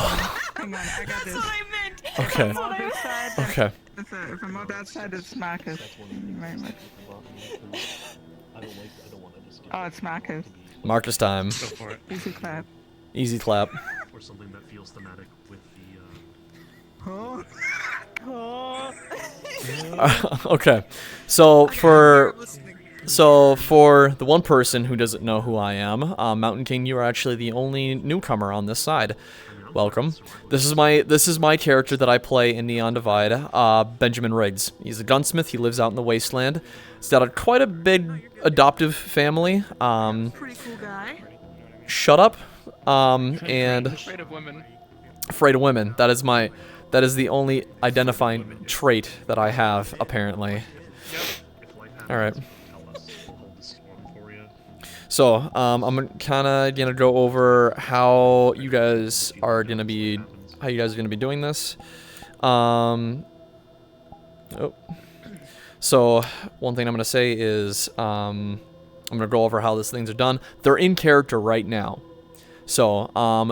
Hang on, I got this. That's what I meant. Okay. That's what I meant. Okay. If I'm on that side, it's Marcus. Very much. Oh, it's Marcus. Marcus time. Go for it. Easy clap. Easy clap. Or something that feels thematic with the, Huh? Okay. So for the one person who doesn't know who I am, Mountain King, you are actually the only newcomer on this side. Welcome. This is my character that I play in Neon Divide, Benjamin Riggs. He's a gunsmith. He lives out in the wasteland. He's got quite a big adoptive family. Pretty cool guy. Shut up. And Afraid of women. afraid of women. That is the only identifying trait that I have, apparently. Alright. So, I'm kinda gonna go over how you guys are gonna be doing this. So, one thing I'm gonna say is, I'm gonna go over how these things are done. They're in character right now. So,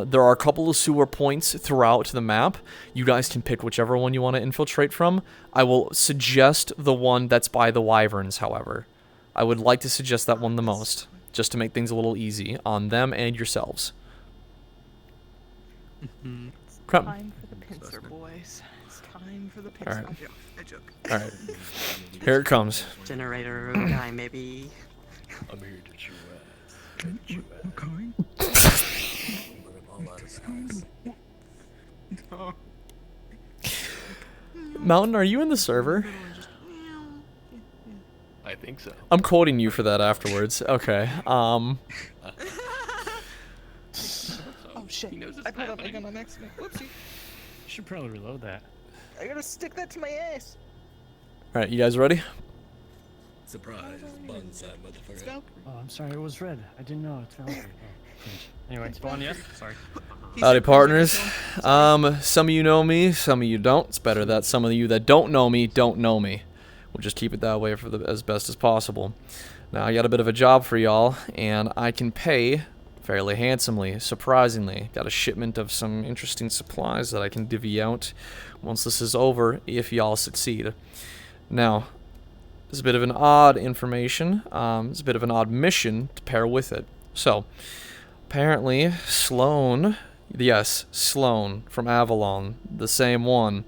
there are a couple of sewer points throughout the map. You guys can pick whichever one you want to infiltrate from. I will suggest the one that's by the wyverns, however. I would like to suggest that one the most, just to make things a little easy on them and yourselves. It's Come. time for the pincer, boys. It's time for the pincer. Alright. I joke. Alright. Here it comes. Generator guy, maybe. I'm here to chew ass. Chew ass. Okay. Mountain, are you in the server? I think so. I'm quoting you for that afterwards. Okay. Oh shit. I put up a gun on accident. Whoopsie. You should probably reload that. I gotta stick that to my ass. Alright, you guys ready? Surprise, bonsai motherfucker. Let's go. Oh, I'm sorry, it was red. I didn't know it's Valkyrie. Anyway, go on, yes? Sorry. Howdy, partners. Some of you know me, some of you don't. It's better that some of you that don't know me. We'll just keep it that way for as best as possible. Now, I got a bit of a job for y'all, and I can pay fairly handsomely, surprisingly. Got a shipment of some interesting supplies that I can divvy out once this is over, if y'all succeed. Now, it's a bit of an odd information. It's a bit of an odd mission to pair with it. So, apparently, Sloan, yes, Sloan from Avalon, the same one,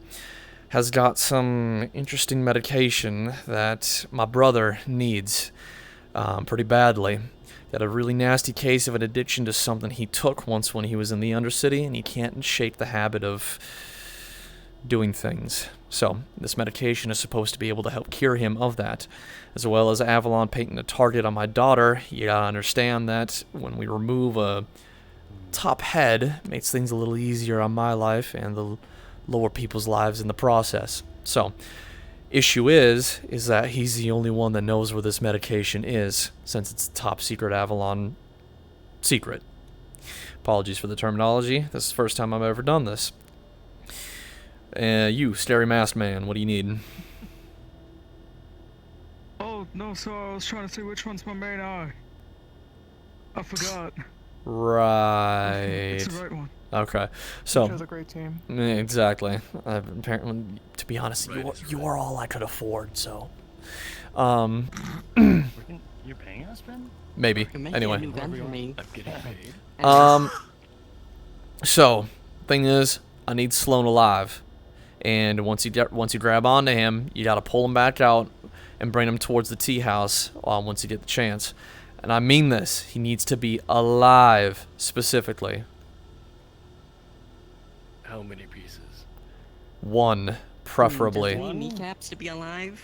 has got some interesting medication that my brother needs pretty badly. Got a really nasty case of an addiction to something he took once when he was in the Undercity, and he can't shake the habit of doing things. So, this medication is supposed to be able to help cure him of that. As well as Avalon painting a target on my daughter, you gotta understand that when we remove a top head, it makes things a little easier on my life and the lower people's lives in the process. So, issue is that he's the only one that knows where this medication is, since it's top secret Avalon secret. Apologies for the terminology. This is the first time I've ever done this. You, Starry Masked Man, what do you need? Oh, no, so I was trying to see which one's my main eye. I forgot. Right. It's the right one. Okay, so Which is a great team. Exactly. Apparently, to be honest, you are all I could afford. So, You're paying us, Ben? maybe. Anyway. I'm getting paid. So, thing is, I need Sloan alive, and once you grab onto him, you gotta pull him back out and bring him towards the tea house once you get the chance. And I mean this. He needs to be alive, specifically. How many pieces? One, preferably. Does he need kneecaps to be alive?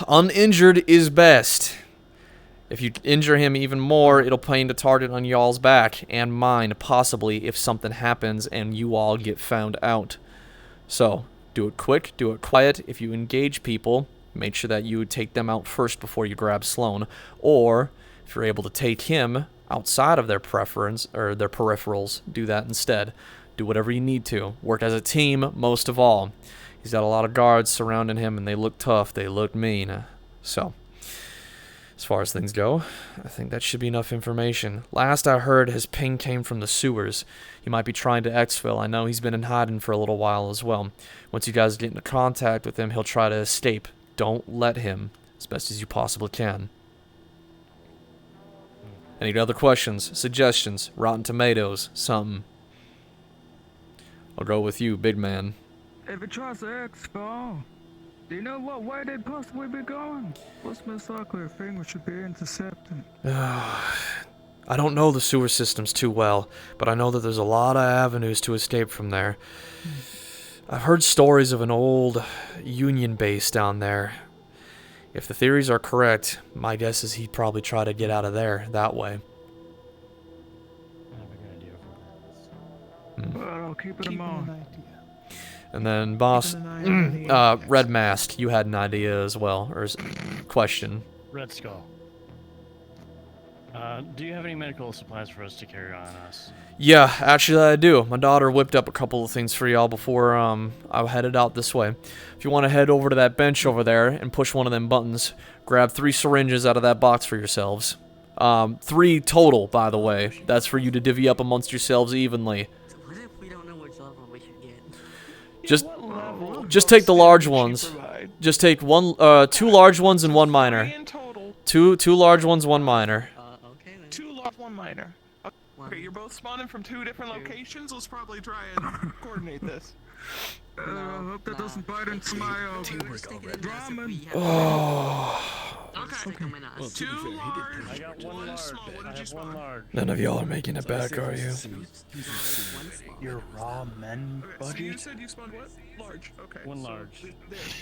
Uninjured is best. If you injure him even more, it'll paint a target on y'all's back, and mine, possibly, if something happens and you all get found out. So, do it quick, do it quiet. If you engage people, make sure that you take them out first before you grab Sloan. Or, if you're able to take him outside of their preference, or their peripherals, do that instead. Do whatever you need to. Work as a team, most of all. He's got a lot of guards surrounding him, and they look tough. They look mean. So, as far as things go, I think that should be enough information. Last I heard, his ping came from the sewers. He might be trying to exfil. I know he's been in hiding for a little while as well. Once you guys get into contact with him, he'll try to escape. Don't let him, as best as you possibly can. Any other questions, suggestions, Rotten Tomatoes, something? I'll go with you, big man. If it tries to exfil, do you know what way they'd possibly be going? What's most likely a thing we should be intercepting? I don't know the sewer systems too well, but I know that there's a lot of avenues to escape from there. I've heard stories of an old Union base down there. If the theories are correct, my guess is he'd probably try to get out of there that way. Well, I'll keep it in mind. And then, boss, Red Mask, you had an idea as well, or question. Red Skull. Do you have any medical supplies for us to carry on us? Yeah, actually I do. My daughter whipped up a couple of things for y'all before I headed out this way. If you want to head over to that bench over there and push one of them buttons, grab 3 syringes out of that box for yourselves. 3 total, by the way. That's for you to divvy up amongst yourselves evenly. What if we don't know which level we should get? Just take the large ones. Just take 2 large ones and 1 minor. 2 large ones, 1 minor. 2 large, 1 minor. Okay, you're both spawning from 2 different locations. Let's probably try and coordinate this. I hope that doesn't bite into my ramen. Okay. Well, 2 large, I got 1 small. What did you spawn? None of y'all are making it back, are you? Your ramen budget? You said you spawned what? Large. Okay. 1 large.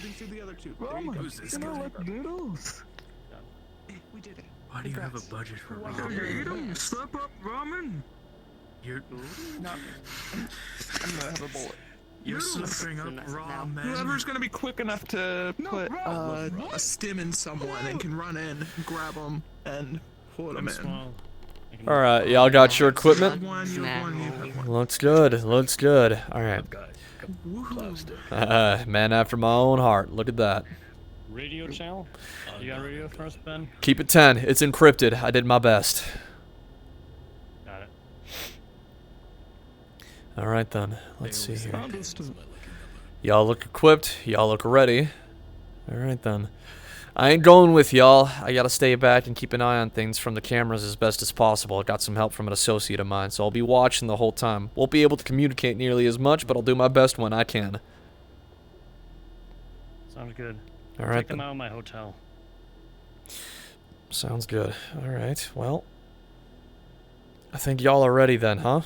These are the other 2. Ramen. You know, like noodles. We did it. Why do you have a budget for Can you eat them? Slap up ramen. You're not. I'm gonna have a bullet. You're slurping up ramen. Whoever's gonna be quick enough to put a stim in someone and can run in, grab them, and put them in. Alright, y'all got your equipment? One. Looks good, looks good. Alright. Man after my own heart. Look at that. Radio channel? You got radio for us, Ben? Keep it 10. It's encrypted. I did my best. Got it. Alright then. Let's see here. Y'all look equipped. Y'all look ready. Alright then. I ain't going with y'all. I gotta stay back and keep an eye on things from the cameras as best as possible. I got some help from an associate of mine, so I'll be watching the whole time. Won't be able to communicate nearly as much, but I'll do my best when I can. Sounds good. Alright Take them then. out of my hotel. Sounds good. Alright, well. I think y'all are ready then, huh?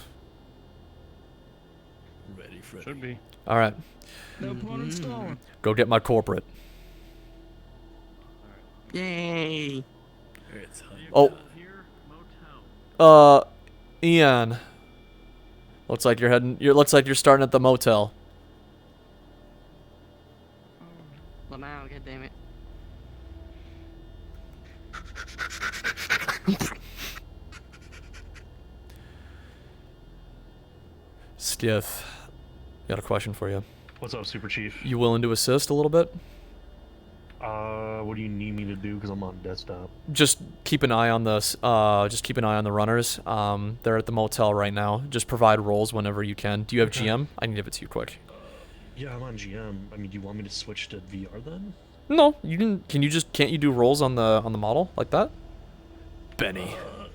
Ready, Freddy. Should be. Alright. No point in stalling. Go get my corporate. Yay! Oh. Ian. Looks like looks like you're starting at the motel. Well, now, god damn it. Skiff. Got a question for you. What's up, Super Chief? You willing to assist a little bit? What do you need me to do? Because I'm on desktop. Just keep an eye on this. Just keep an eye on the runners. They're at the motel right now. Just provide roles whenever you can. Do you have GM? I can give it to you quick. Yeah, I'm on GM. I mean, do you want me to switch to VR then? No, you can. Can't you do roles on the model like that? Benny.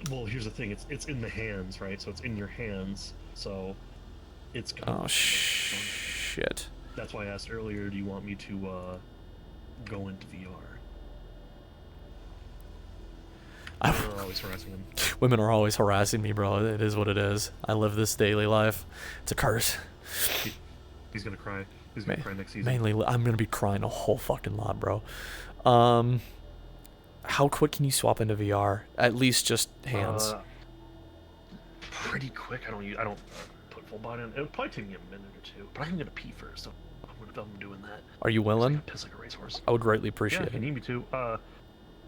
Well, here's the thing. It's in the hands, right? So it's in your hands. So it's. Oh shit. That's why I asked earlier. Do you want me to go into VR? Women are always harassing him. Women are always harassing me, bro. It is what it is. I live this daily life. It's a curse. He's gonna cry. He's gonna cry next season. Mainly, I'm gonna be crying a whole fucking lot, bro. How quick can you swap into VR? At least just hands. Pretty quick. I don't put full body on. It'll probably take me a minute or 2. But I'm gonna pee first, so I'm doing that. Are you willing? Piss like a racehorse. I would greatly appreciate Yeah, if you it. need me to.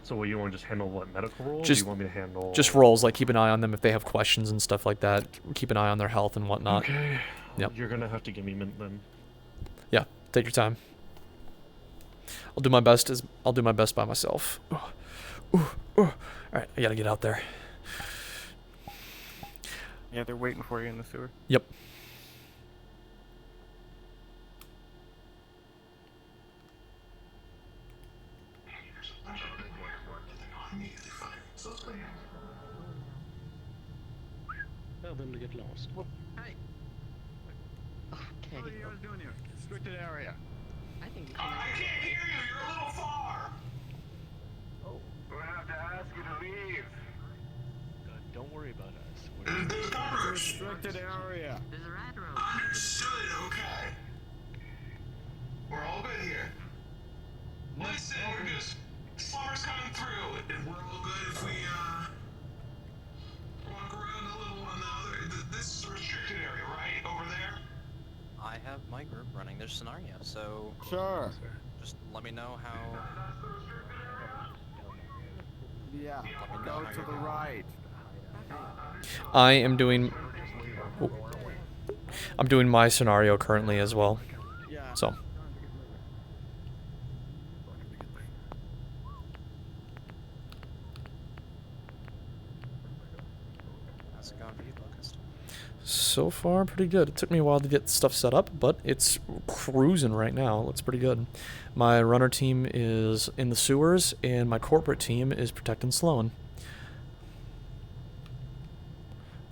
So what, you want to just handle what, medical roles? Just, or you want me to handle... just roles, like keep an eye on them if they have questions and stuff like that. Keep an eye on their health and whatnot. Okay. Yep. You're gonna have to give me mint then. Yeah, take your time. I'll do my best by myself. All right, I gotta get out there. Yeah, they're waiting for you in the sewer. Yep. Tell them to get lost. Hey. Okay. What are you guys doing here? Restricted area. I think you I can't hear you. You're a little far. Oh. We're gonna have to ask you to leave. Don't worry about us. There's It's a borders. restricted area. There's a rat road. Understood. Okay. We're all good here. Listen, we're just summer's coming through, and we're all good if we walk around a little on the other. This is a restricted area, right over there. I have my group running their scenario, so Sure. just let me know how. Yeah. Let me know Go how to you're the doing. right. I am doing. I'm doing my scenario currently as well. Yeah. So. How's it going for you, Locust? So far, pretty good. It took me a while to get stuff set up, but it's cruising right now. It looks pretty good. My runner team is in the sewers, and my corporate team is protecting Sloan.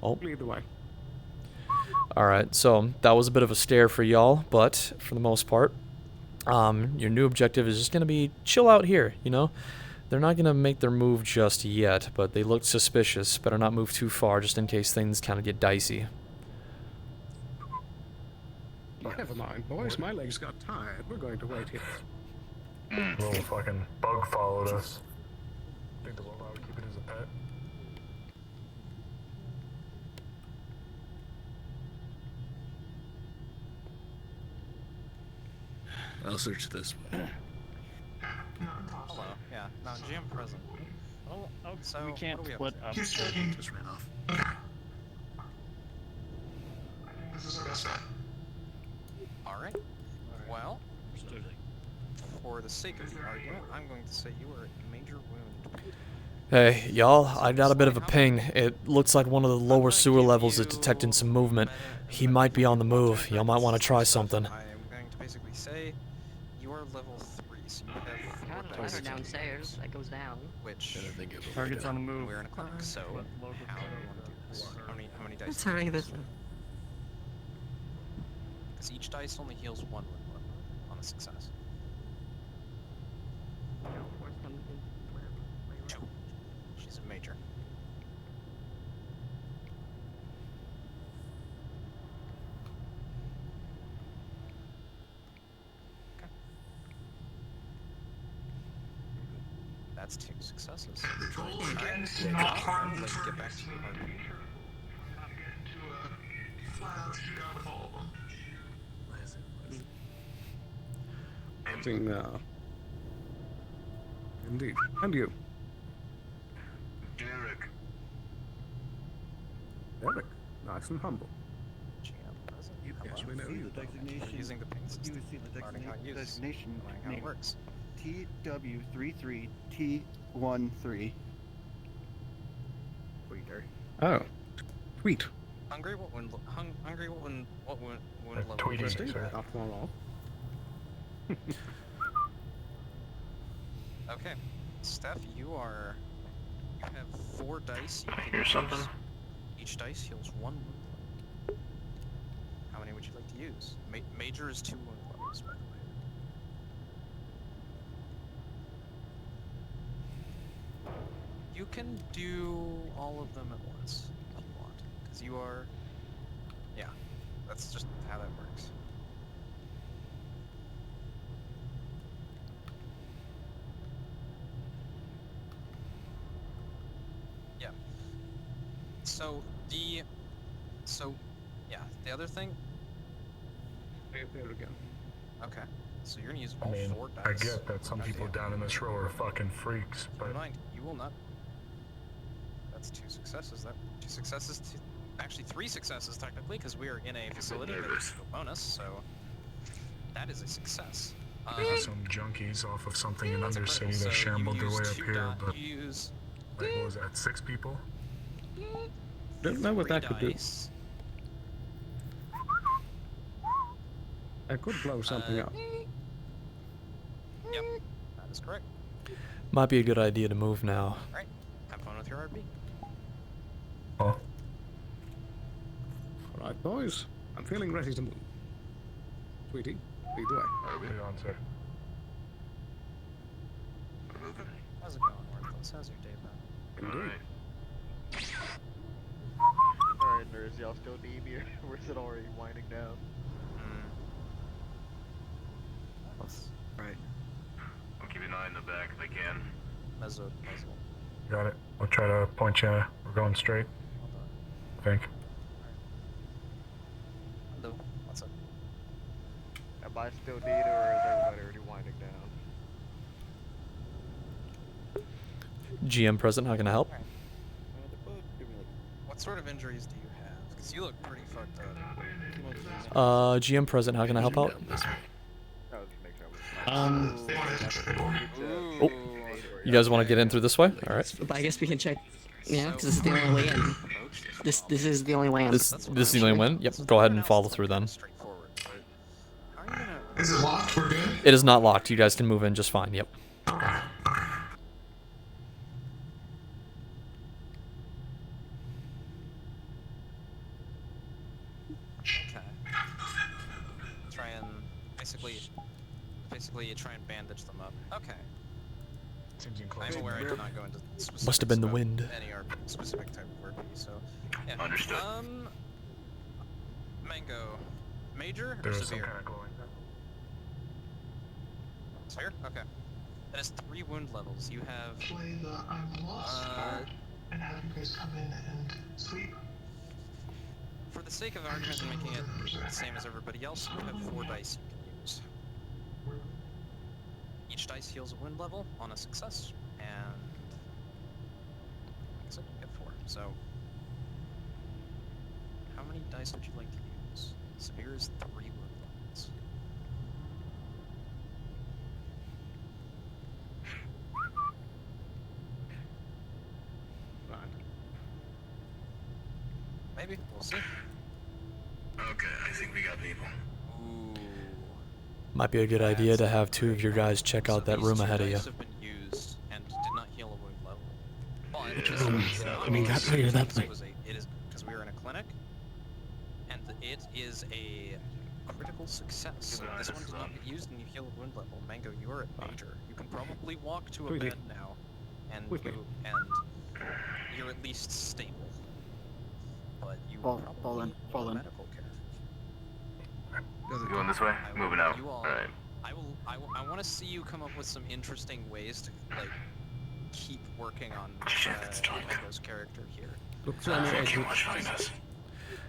Oh. Either way. Alright, so that was a bit of a stare for y'all, but for the most part, your new objective is just going to be chill out here, you know? They're not going to make their move just yet, but they look suspicious. Better not move too far just in case things kind of get dicey. Never mind, boys. My legs got tired. We're going to wait here. Little fucking bug followed us. Think they'll allow to keep it as a pet? I'll search this way. Hello. Yeah. No, GM present. Oh, So, we can't what are we split up up. to? Just ran off. This is our best bet. Alright. Well, for the sake of the argument, I'm going to say you are a major wound. Hey, y'all, I got a bit of a ping. It looks like one of the lower sewer levels is detecting some movement. He might be on the move. Y'all might want to try something. I am going to basically say you are level 3, so you have Got a 4 dice ladder to downstairs use, that goes down. which Target's on the move. we're in a clinic, so how do you want to do this? How many dice? Let's hurry this up. Because each dice only heals 1 on a success. 2. She's a major. Okay. That's 2 successes. Roll Alright, against let's not harm get target. back to the RP. Not get into a flat out shootout with all of them. Acting, indeed. And you? Derek. Eric. Nice and humble. GM present. Yes, we know you. We're using the ping system. You see the Learning how to use designation learning how it name. works. TW33T13. Tweeter. Oh. Tweet. Hungry, what wound? Hungry, what wound? What wound level? Tweety, is it? sir. Not far off. Okay, Steph, you have 4 dice. You can Here's something. use. Each dice heals 1 wound level. How many would you like to use? Major is 2 wound levels, by the way. You can do all of them at once if you want, because you are. Yeah, that's just how that works. Yeah. The other thing. There again. Okay. So you're gonna use I all mean, 4 dice. I get that some people down in this row are fucking freaks, Keep but in mind, you will not. That's 2 successes. That 2 successes. actually 3 successes technically, because we are in a facility that is a bonus, so that is a success. Some junkies off of something in That's a Undercity critical, that so you shambled their use way up 2 here, dot, but you use like, what was that, 6 people? Don't know what 3 that could do. dice. I could blow something up. Yep, that is correct. Might be a good idea to move now. Alright, have fun with your RP. Oh. Alright, boys. I'm feeling ready to move. Sweetie, lead the way. Lead on, sir. How's it going, Worthless? How's your day been? Indeed. Alright, nerds, y'all still need me, or is it already winding down? Right. I'll keep an eye in the back if I can. Muzzle. Got it. I'll try to point you. We're going straight. I think. Hello. What's up? Am I still needed, or is everybody already winding down? GM present, how can I help? What sort of injuries do you have? Because you look pretty fucked up. GM present, how can I help out? Oh, You guys want to get in through this way? All right. but I guess we can check. Yeah, because this is the only way in. This is the only way in. This is the only way in? Yep. Go ahead and follow through then. Is it locked? We're good? It is not locked. You guys can move in just fine. Yep. Okay. Try and basically you try and bandage them up. Okay. Seems I'm aware I did not go into specifics Must have been the about wind. any specific type of RP, so yeah. Understood. Mango, major or There's some severe? kind of glowing. Severe? Okay. That is 3 wound levels. You have Play the I'm lost card and have you guys come in and sweep. for the sake of argument and making it the same as everybody else, you have 4 dice you can use. Each dice heals a wound level on a success, and that's it, you get 4. So, how many dice would you like to use? Severe is 3 wound levels. Maybe, we'll see. Okay, I think we got people. Might be a good idea to have 2 of your guys check out that room ahead of you. Dice have been used and did not heal a wound level. But Which this room? is not I mean, that way or that way? it is because we are in a clinic, and it is a critical success. So this one does not get used and you heal a wound level. Mango, you are at major. You can probably walk to a Quickly. bed now, and Quickly. you're at least stable. But you Fall probably in, need fall in. medical care. Going this way? Moving out. You all, Alright. I want to see you come up with some interesting ways to like keep working on Mango's character here. Look through any exit.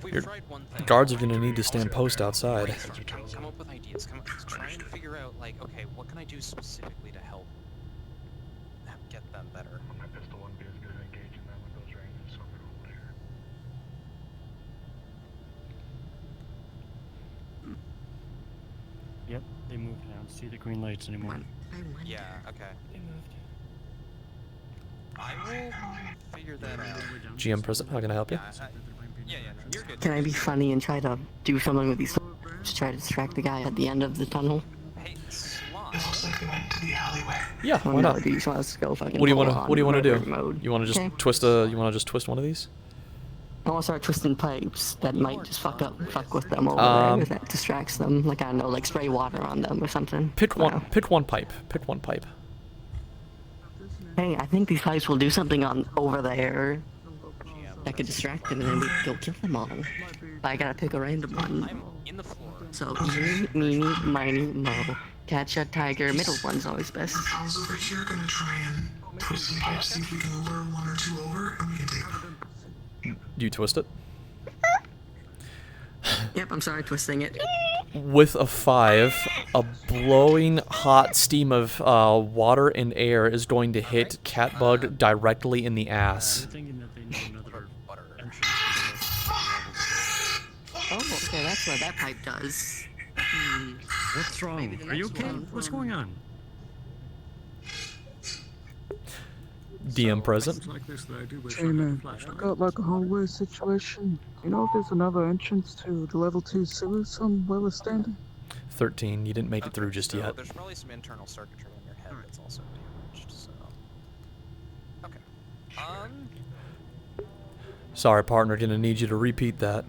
We've Your tried one thing. guards are going to need to stand post outside. Come up with ideas. Try and figure out like, okay, what can I do specifically to help get them better? My pistol wouldn't be as good at engaging them with those ranges, so I'm gonna hold here. Yep, they moved. I don't see the green lights anymore. Yeah. Okay. I will figure that out. GM present, how can I help you? Yeah, you're good. Can I be funny and try to do something with these to try to distract the guy at the end of the tunnel? Hey, Slot. It looks like they went to the alleyway. Yeah, Oh, why no, not? dude, you just want us to go fucking What do you full want to on What do you want to murder do? mode. You want to just Okay. twist a? You want to just twist one of these? I want to start twisting pipes that might just fuck with them over there if that distracts them. Like, I don't know, like spray water on them or something. Pick I don't one. know. Pick one pipe. Pick one pipe. Hey, I think these pipes will do something on over there that could distract them and then we go kill them all. But I gotta pick a random one. So, eeny, meeny, miny, mo. Catch a tiger, middle one's always best. I was over here gonna try and twist some pipes, see if we can lure 1 or 2 over, and we can take them. Do you twist it? Yep, I'm sorry, twisting it. with a 5, a blowing hot steam of water and air is going to hit Catbug directly in the ass. Oh, okay, that's what that pipe does. What's wrong? Are you okay? What's going on? DM present. Hey man, I got like a hallway situation. Do you know if there's another entrance to the level 2 sewers somewhere we're standing? 13. You didn't make it through just yet. There's probably some internal circuitry in your head that's also damaged, so... Okay. Sorry, partner. Gonna need you to repeat that.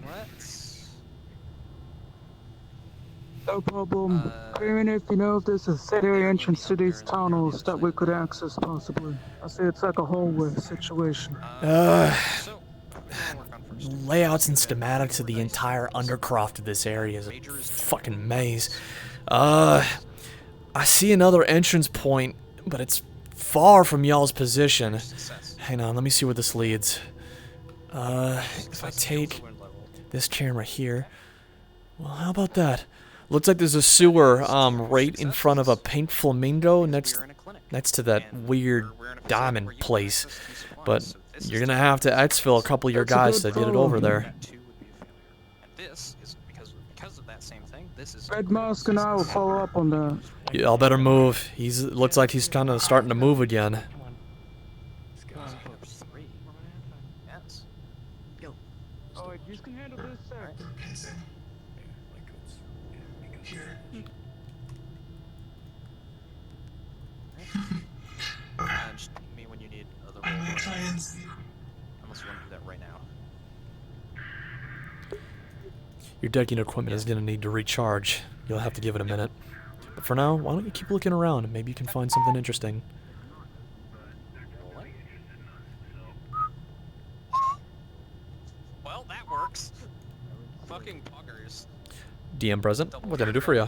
No problem. Querying if you know if there's a secondary entrance to these tunnels that we could access possibly. I say it's like a hallway situation. Layouts and schematics of the entire undercroft of this area is a fucking maze. I see another entrance point, but it's far from y'all's position. Hang on, let me see where this leads. If I take this camera here, well, how about that? Looks like there's a sewer right in front of a pink flamingo next to that weird diamond place. But you're gonna have to exfil a couple of your guys to get it over there. This is because of that same thing. This is Red Mask and I will follow up on that. Y'all better move. Looks like he's kind of starting to move again. Oh, you can handle this, sir. Just ping me when you need other roles. Unless you want to do that right now. Your decking equipment is gonna need to recharge. You'll have to give it a minute. But for now, why don't you keep looking around and maybe you can find something interesting. Well, that works. Fucking buggers. DM present. What can I do for you?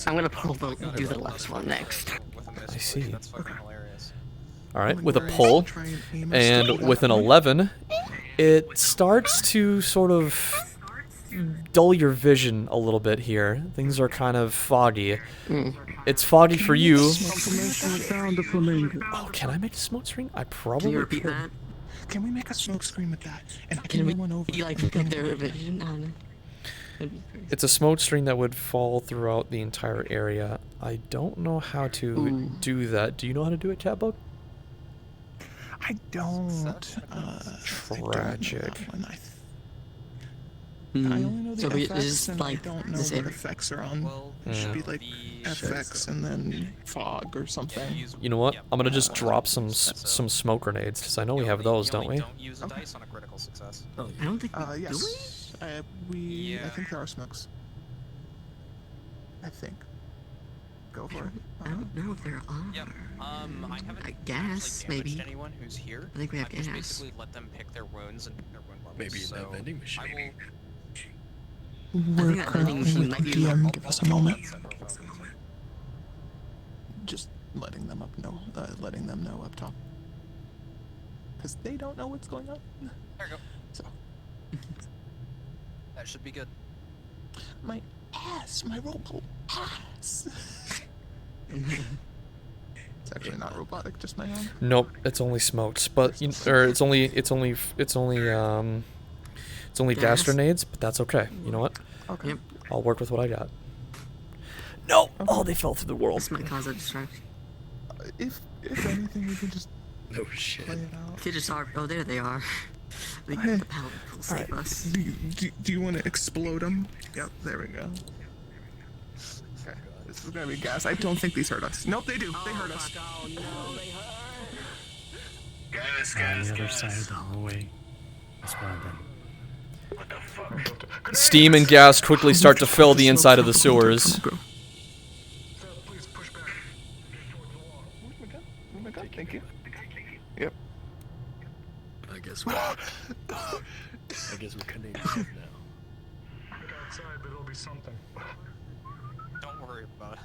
I'm gonna do the last one next. I see. Alright, with a pull, and with an 11, it starts to sort of dull your vision a little bit here. Things are kind of foggy. It's foggy for you. Oh, can I make a smoke screen? I probably Can you repeat could. that? Can we make a smoke screen with that? And I Can can we, run one over. like, pick up their vision on it? It's a smoke screen that would fall throughout the entire area. I don't know how to do that. Do you know how to do it, Catbug? I don't. Tragic. I only know the So we FX just, and like, I don't know this what area. effects are on. It should be like FX and then fog or something. You know what? I'm gonna just drop some smoke grenades because I know we have those, don't we? Don't use a dice on a critical success. I don't think Yes. I think there are smokes. I think. Go for it. I don't know if there are. Yep. I haven't I guess, actually damaged maybe. anyone who's here. I think we have I've just gas. basically let them pick their wounds and pick their wound levels. Maybe in so that vending machine. I We're think that vending currently machine with might be DM. Give us a moment. Just letting them know up top. Because they don't know what's going on. There we go. So. That should be good. My ass, my robot ass. It's actually not robotic, just my own. Nope, it's only smoked, but it's only gas grenades, but that's okay. You know what? Okay. Yep. I'll work with what I got. No! Okay. Oh, they fell through the world. This might cause a distraction. If anything, we can just no shit. Play it out. They just are. Oh, there they are. The pallet will save us. Do you want to explode them? Yep, there we go. Okay, this is gonna be gas. I don't think these hurt us. Nope, they do. They hurt us. On the other side of the hallway. That's why then. Steam and gas quickly start to fill the inside of the sewers. Oh my god, thank you. Yep. I guess we're connected now. Outside, but it'll be something. Don't worry about it.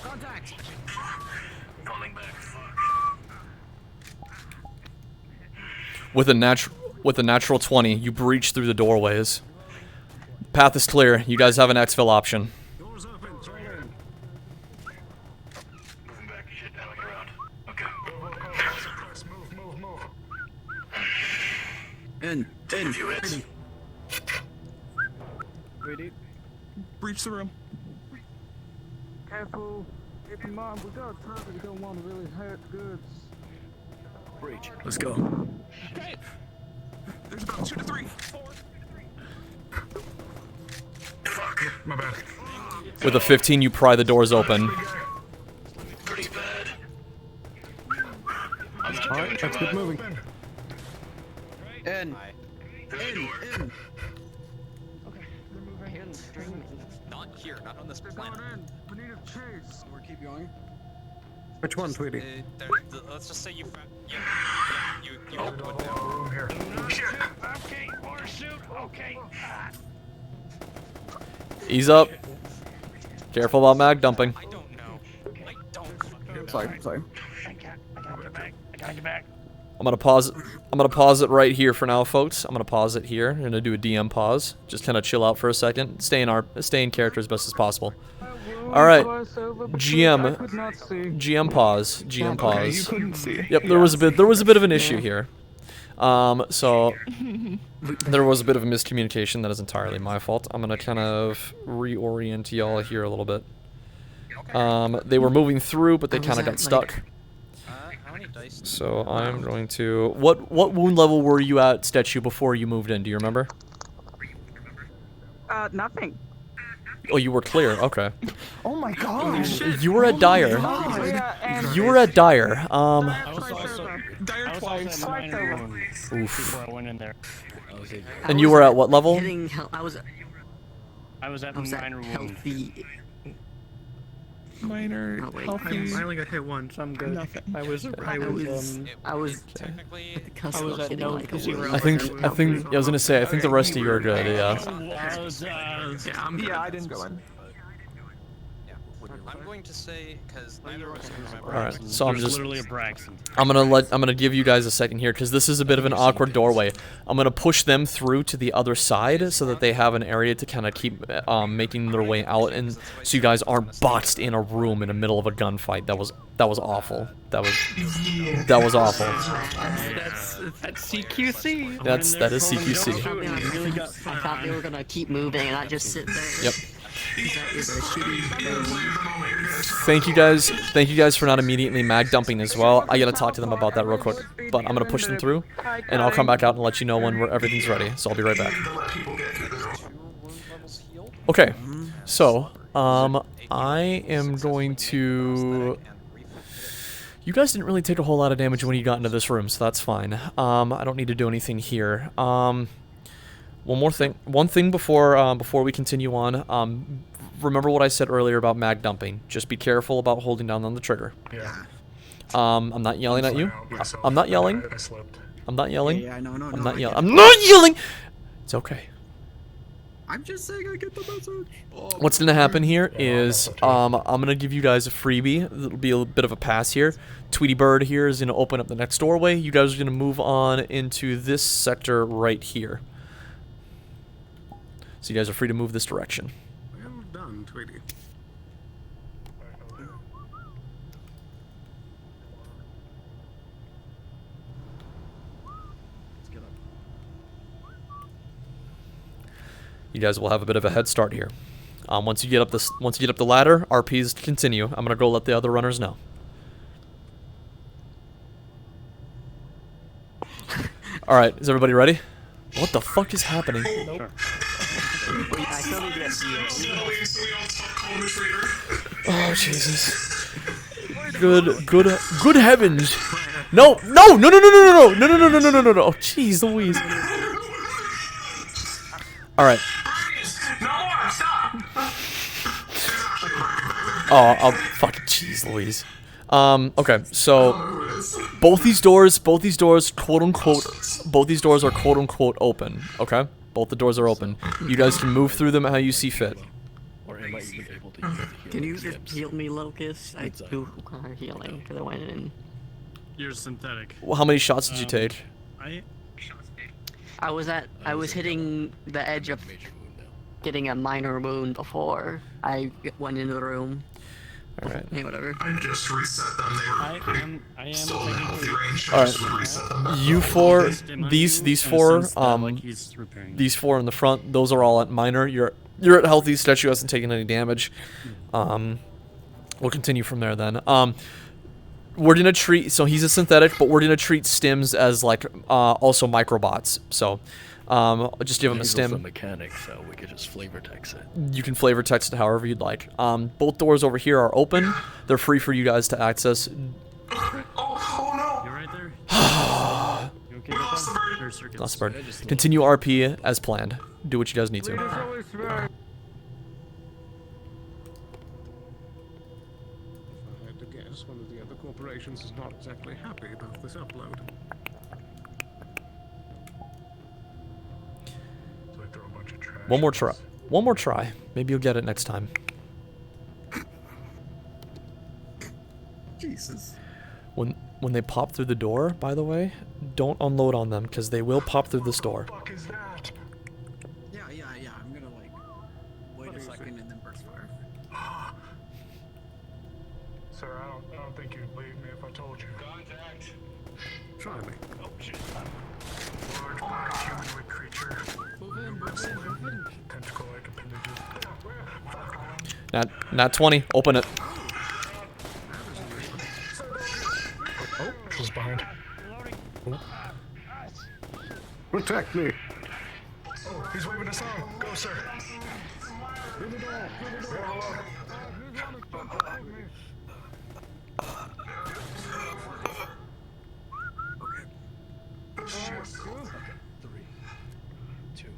Contact! With a natural... with a natural 20, you breach through the doorways. Path is clear. You guys have an exfil option. In. Ready? Breach the room. Careful. Keep in mind, we got a target. We don't want to really hurt goods. Breach. Let's go. Okay. There's about 2 to 3, 4. Fuck. My bad. With a 15, you pry the doors open. Pretty bad. Alright, let's get moving. In. Okay, move right here and string me. Not here, not on this planet. We need a chase. We're keep going. Which one, Tweety? Let's just say you found. Yeah, you Oh, room here. Okay, water suit. Okay. Ease up. Careful about mag dumping. I don't know. I don't fucking know. Sorry. I got your back. I got your back. I'm gonna pause it. I'm gonna pause it right here for now, folks. I'm gonna pause it here. I'm gonna do a DM pause. Just kind of chill out for a second. Stay in character as best as possible. All right, GM pause. GM pause. Okay, you couldn't see. Yep, there was a bit of an issue here. So there was a bit of a miscommunication. That is entirely my fault. I'm gonna kind of reorient y'all here a little bit. They were moving through, but they kind of got stuck. How many dice? So I'm going to. What wound level were you at, Statue, before you moved in? Do you remember? Nothing. Oh, you were clear. Okay. Oh my god. You were at Dire. You were at Dire. I was also twice. at minor wound Oof. before I went in there. And you were at what level? I was at minor wound. Healthy. Minor healthy. I only got hit once. I'm good. Nothing. I was Technically, I was at no zero. I think. I was gonna say. I think the rest of you are good. Yeah. Yeah, I didn't go in. I'm going to say because neither of us can remember. All right. So I'm There's just. literally a Braxton. I'm gonna give you guys a second here because this is a bit of an awkward doorway. I'm gonna push them through to the other side so that they have an area to kind of keep making their way out, and so you guys aren't boxed in a room in the middle of a gunfight. That was awful. That was awful. That's CQC. That is CQC. I thought they were gonna keep moving and I just sit there. Yep. That is a shitty. Thank you guys for not immediately mag dumping as well. I gotta talk to them about that real quick, but I'm gonna push them through, and I'll come back out and let you know when everything's ready. So I'll be right back. Okay, so I am going to. You guys didn't really take a whole lot of damage when you got into this room, so that's fine. I don't need to do anything here. One thing before we continue on. Remember what I said earlier about mag dumping. Just be careful about holding down on the trigger. Yeah. I'm not yelling at you. I'm not yelling. I'm not yelling. Yeah, no, I'm not yelling. I'm not yelling. It's okay. I'm just saying I get the message. What's gonna happen here is I'm gonna give you guys a freebie. It'll be a bit of a pass here. Tweety Bird here is gonna open up the next doorway. You guys are gonna move on into this sector right here. So you guys are free to move this direction. Well done, Tweety. You guys will have a bit of a head start here. Once you get up the ladder, RPs continue. I'm gonna go let the other runners know. All right, is everybody ready? What the fuck is happening? Nope. Oh Jesus! Good heavens! No! Oh jeez Louise! All right. Oh, fucking jeez Louise. Okay, so both these doors, quote unquote, both these doors are quote unquote open. Okay, both the doors are open. You guys can move through them how you see fit. Can you just heal me, Locust? I do require healing because I went in. You're synthetic. Well, how many shots did you take? I was hitting the edge of getting a minor wound before I went into the room. Alright. Hey, whatever. I just reset them. They were still in a healthy range. I Alright. just would reset them back. You four, these four, he's repairing. these four in the front, those are all at minor. You're at healthy. Statue hasn't taken any damage. We'll continue from there then. We're gonna treat, so he's a synthetic, but we're gonna treat stims as like also microbots. So I'll just give him a stim. It's a mechanic, so we could just flavor text it. You can flavor text it however you'd like. Both doors over here are open. They're free for you guys to access. Oh no! You're right there. You okay We with lost the that? bird. Or circuits? Lost bird. Continue RP as planned. Do what you guys need to. If I had to guess, one of the other corporations is not exactly happy about this upload. So I throw a bunch of trash. One more try. One more try. Maybe you'll get it next time. Jesus. When they pop through the door, by the way, don't unload on them because they will pop through this door. What the fuck is that? Yeah. I'm gonna like wait a second and then burst fire. Sir, I don't think you'd believe me if I told you. Contact. Try me. Oh shit. Large black humanoid creature. Tentacle-like appendages. Not 20. Open it. Oh, she's behind. Protect me. Oh, he's waving us on. Go, sir. Through the door. Three, two.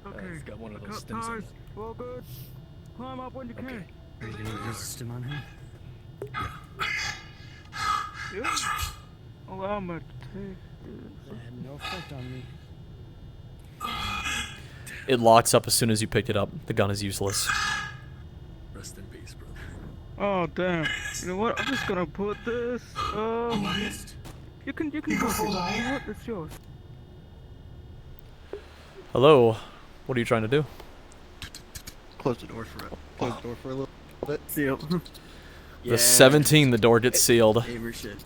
Okay. He's got one of those Cut stems. ties. Well, good. Climb up when you can. Are you gonna use a stim on him? Yeah. Allow me to take this. It had no effect on me. It locks up as soon as you pick it up. The gun is useless. Rest in peace, brother. Oh damn! You know what? I'm just gonna put this. You can go. What? It's yours. Hello. What are you trying to do? Close the door for it. Close the door for a little bit. Sealed. The 17, the door gets sealed. Gamer shit.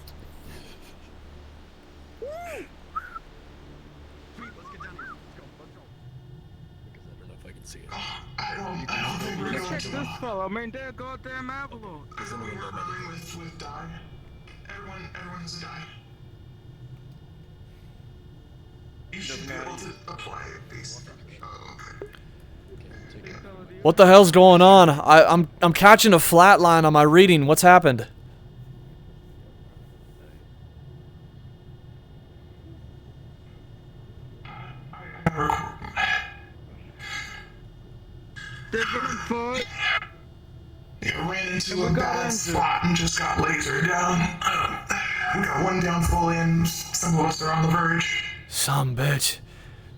I don't think we're going Check to this fella. I mean, they're goddamn avalanche. with die. Everyone has died. You should be able to apply these. Oh, okay. What the hell's going on? I'm catching a flat line on my reading. What's happened? Different foot. Yeah, ran into a bad spot and just got lasered down. We got one down fully and some of us are on the verge. Some bitch.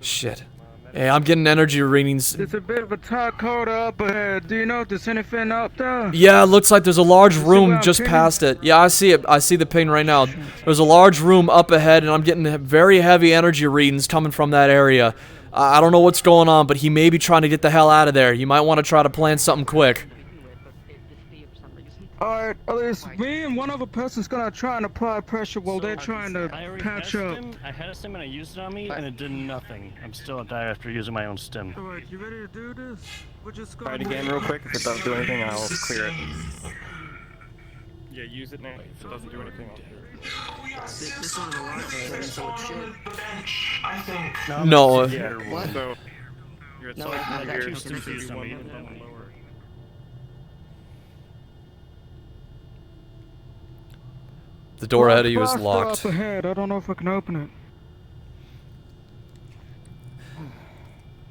Shit. Hey, I'm getting energy readings. There's a bit of a tight corridor up ahead. Do you know if there's anything up there? Yeah, it looks like there's a large room where I'm just pinging? past it. Yeah, I see it. I see the ping right now. There's a large room up ahead, and I'm getting very heavy energy readings coming from that area. I don't know what's going on, but he may be trying to get the hell out of there. You might want to try to plan something quick. Alright, at least me and one other person's gonna try and apply pressure while they're trying to I already patch had a up. stim. I had a stim and I used it on me, and it did nothing. I'm still a die after using my own stim. Alright, you ready to do this? We're just Try gonna it again real quick. If it doesn't do anything, I'll clear it. Yeah, use it now. If it doesn't do anything, I'll clear it. This one of the large so it's shit. I think. No. Yeah. What? So you're at No, solid I got here. you. Stim's used on me. The door ahead of you is Blaster locked. Up ahead. I don't know if I can open it.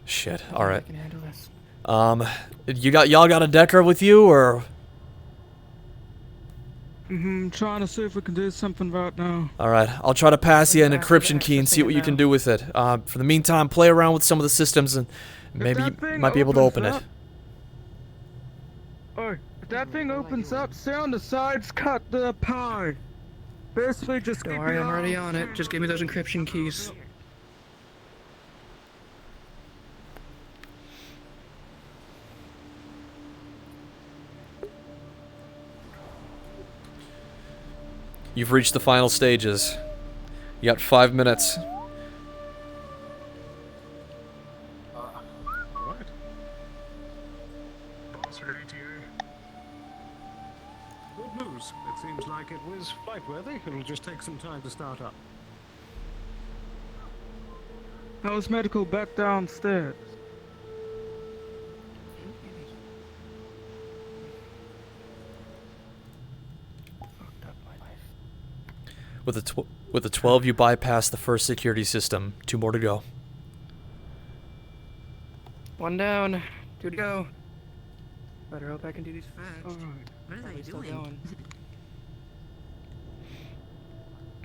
Shit. All right. I can handle this. Y'all got a Decker with you, or? Trying to see if we can do something right now. All right. I'll try to pass you an encryption key and see what you can do with it. For the meantime, play around with some of the systems and maybe you that thing might be able to opens open up- it. Oh, if that thing opens up, stay on the sides, cut the pie. Basically, just Don't keep worry, your I'm already eye on it. Just give me those encryption keys. You've reached the final stages. You got 5 minutes. What? Boss for ETA. Good news. It seems like it was flight-worthy. It'll just take some time to start up. How's medical back downstairs? With the 12, you bypass the first security system. 2 more to go. 1 down. 2 to go. Better hope I can do these fast. Alright. What are they Still doing? going.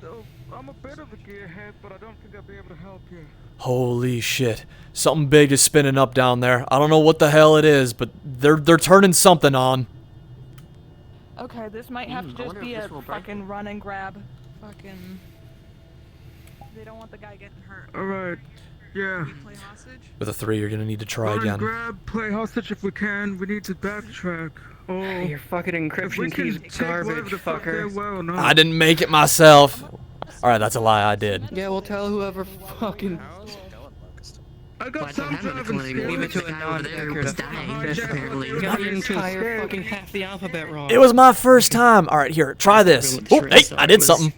So, I'm a bit of a gearhead, but I don't think I'll be able to help you. Holy shit. Something big is spinning up down there. I don't know what the hell it is, but they're turning something on. Okay, this might have to I just wonder be if a this will break. fucking run and grab. Fucking. They don't want the guy getting hurt. Alright. Yeah. Play hostage? With a 3, you're gonna need to try Run and again. grab, play hostage if we can. We need to backtrack. Oh, Your fucking if we encryption can keys take whatever garbage, the fuck they fucker. will, no. I didn't make it myself. Alright, that's a lie, I did. Yeah, we'll tell whoever fucking... I got Well, I some don't have driving anything skills. Leave it to a The guy over there non-accurate was dying, apparently. You got the entire fucking half the alphabet wrong. It was my first time. Alright, here, try this. Oh, hey, I did something.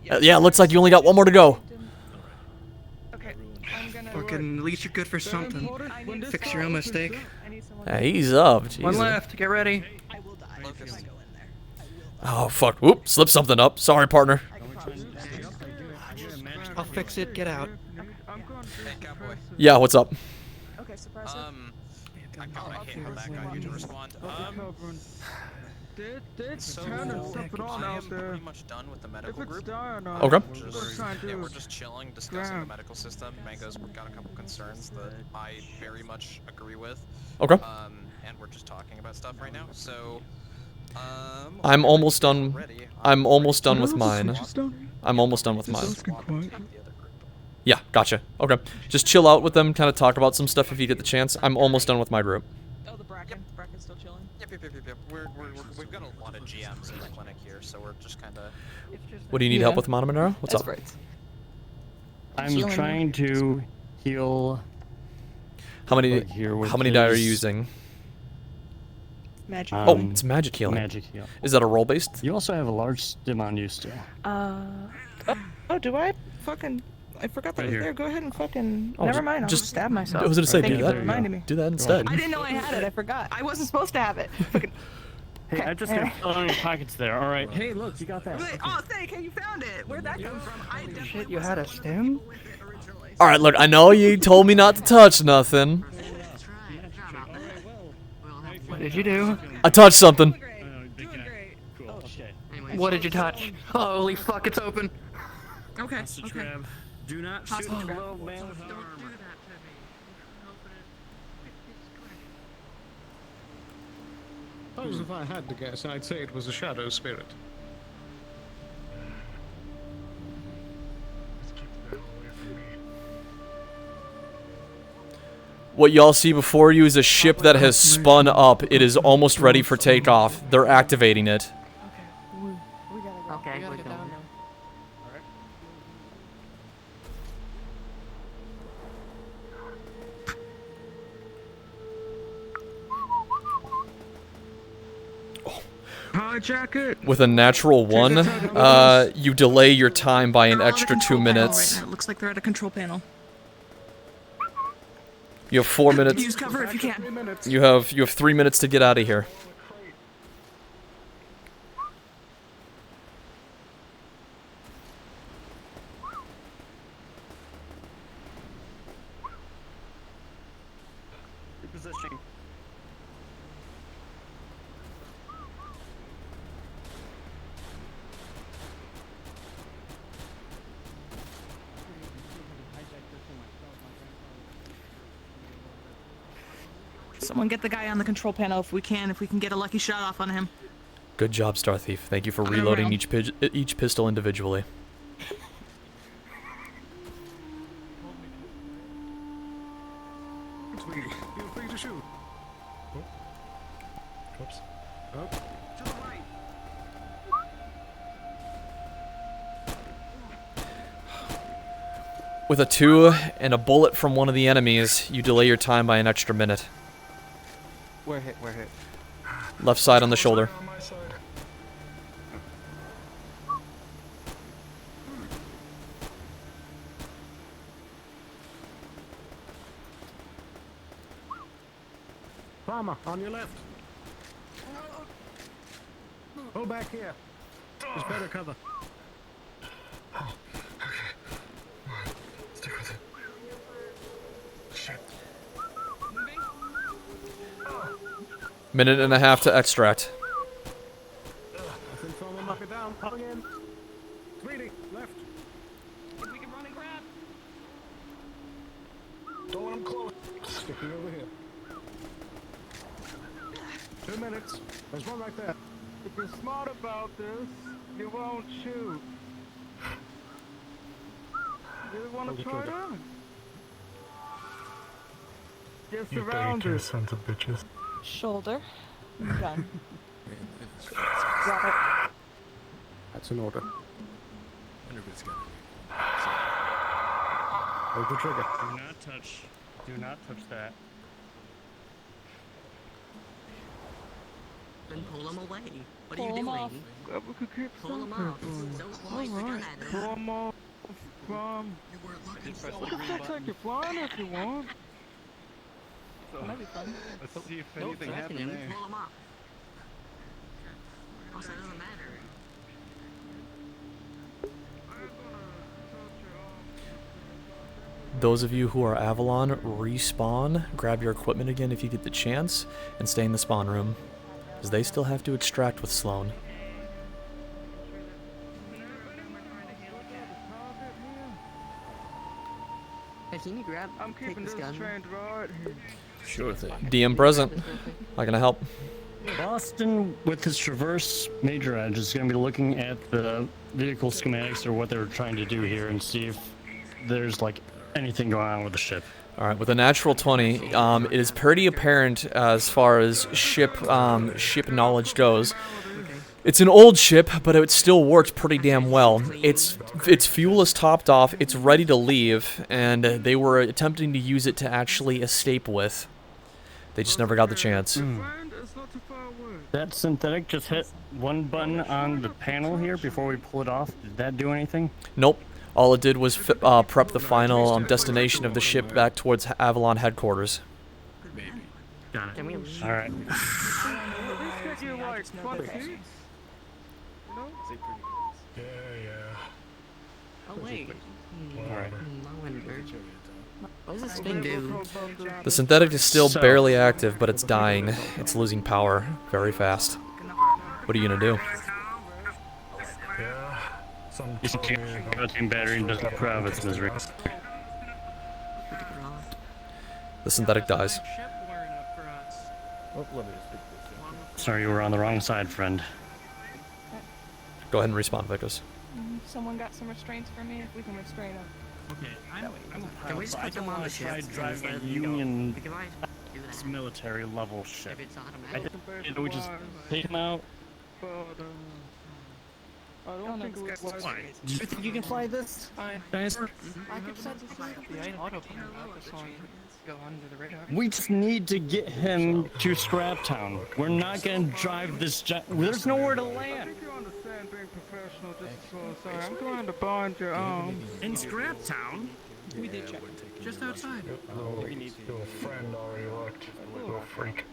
Yeah, looks like you only got 1 more to go. Fucking, at least you're good for something. Fix your own mistake. Yeah, he's up. 1 Jesus. left, get ready. Oh, fuck. Whoop, slipped something up. Sorry, partner. I'll fix it, get out. Hey, cowboy. Yeah, what's up? Okay, suppressor. I got my hit on that guy. You to respond. It's turning something on I out am there. pretty much done with the medical If it's group. dying on, Okay. We're just chilling, discussing the medical system. Mango's got a couple concerns that I very much agree with. Okay. And we're just talking about stuff right now. So, I'm almost done. I'm almost done with mine. I'm almost done with mine. Yeah, gotcha. Okay. Just chill out with them, kind of talk about some stuff if you get the chance. I'm almost done with my group. Oh, the Bracken. Bracken's still chilling. Yep. We've got a lot of GMs in the clinic here, so we're just kind of... What do you need help with, Monomonero? What's up? I'm trying to heal... How many Like here with die are you his- using? Magic. Oh, it's magic healing. Magic heal. Is that a roll based? You also have a large stim on you still. Oh, do I? Fucking. I forgot that Right was here. there. Go ahead and fucking. Oh, Never mind. I'll just stab myself. I was gonna say, Thank do you that. for reminding me. Do that instead. I didn't know I had it. I forgot. I wasn't supposed to have it. Fucking. Hey, I just got filled on your pockets there. All right. Hey, look, you got that. Wait, oh, thank you. You found it. Where'd that come from? I definitely Shit, you had a stem? All right, look. I know you told me not to touch nothing. What did you do? I touched something. What did you touch? Holy fuck, it's open. Okay. Mr. Trev, do not shoot the little man with armor. Suppose if I had to guess, I'd say it was a shadow spirit. What y'all see before you is a ship that has spun up. It is almost ready for takeoff. They're activating it. Okay, we're going. Hijack it. With a natural 1, you delay your time by an extra 2 minutes. Right now. It looks like they're at a control panel. You have 4 minutes. Use cover if you can. You have 3 minutes to get out of here. Repositioning. Someone get the guy on the control panel if we can get a lucky shot off on him. Good job, Star Thief. Thank you for reloading each pistol individually. Feel free to shoot. Oops. Up. To the right. With a 2 and a bullet from one of the enemies, you delay your time by an extra minute. We're hit. Left side on the shoulder. Farmer, on your left. Pull back here. There's better cover. Stick with it. Shit. Minute and a half to extract. I think Farmer knock it down. Pulling in. 3D, left. If we can run and grab. Don't let him close. Sticking over here. 2 minutes. There's one right there. If you're smart about this, you won't shoot. You want to try that? Just You around dirty it. sons of bitches. Shoulder. Gun. That's an order. Everybody's got Hold the trigger. Do not touch that. Then pull him away. What are Pull you him doing? off. We could keep Pull him something off. going. Don't point the gun Alright, at pull him. him off from... Take your flying if you want. That'd be fun. Let's see if Don't anything threaten happened him. there. Pull him off. Also, it doesn't matter. Those of you who are Avalon, respawn, grab your equipment again if you get the chance, and stay in the spawn room, because they still have to extract with Sloan. Hey, can you grab? I'm take keeping this this gun? train right here. Sure thing. DM present. How can I help? Boston, with his Traverse Major Edge, is going to be looking at the vehicle schematics or what they're trying to do here and see if there's like anything going on with the ship. All right, with a natural 20, it is pretty apparent as far as ship knowledge goes. It's an old ship, but it still worked pretty damn well. Its fuel is topped off, it's ready to leave, and they were attempting to use it to actually escape with. They just never got the chance. That synthetic just hit one button on the panel here before we pull it off. Did that do anything? Nope. All it did was prep the final destination of the ship back towards Avalon headquarters. Got it. All right. Yeah. Oh wait. Alright. What does this thing do? The synthetic is still barely active, but it's dying. It's losing power very fast. What are you gonna do? Yeah. Some Protein battery doesn't approve its misery. The synthetic dies. Sorry, you were on the wrong side, friend. Go ahead and respawn, Victus. Someone got some restraints for me if we can restrain him. Okay, Can we just put them on the ship? tried driving a Union military level ship. I think we just take him out. I don't think it would work. Do you think you can fly this? Dinosaur? I could set this up. The autopilot so I can go under the radar. We just need to get him to Scraptown. We're not gonna drive this jet. There's nowhere to I land. think you understand being professional just as well. Sorry, I'm going to bind your arm. In Scraptown? We did check. Just outside. Your friend already looked. Little freak.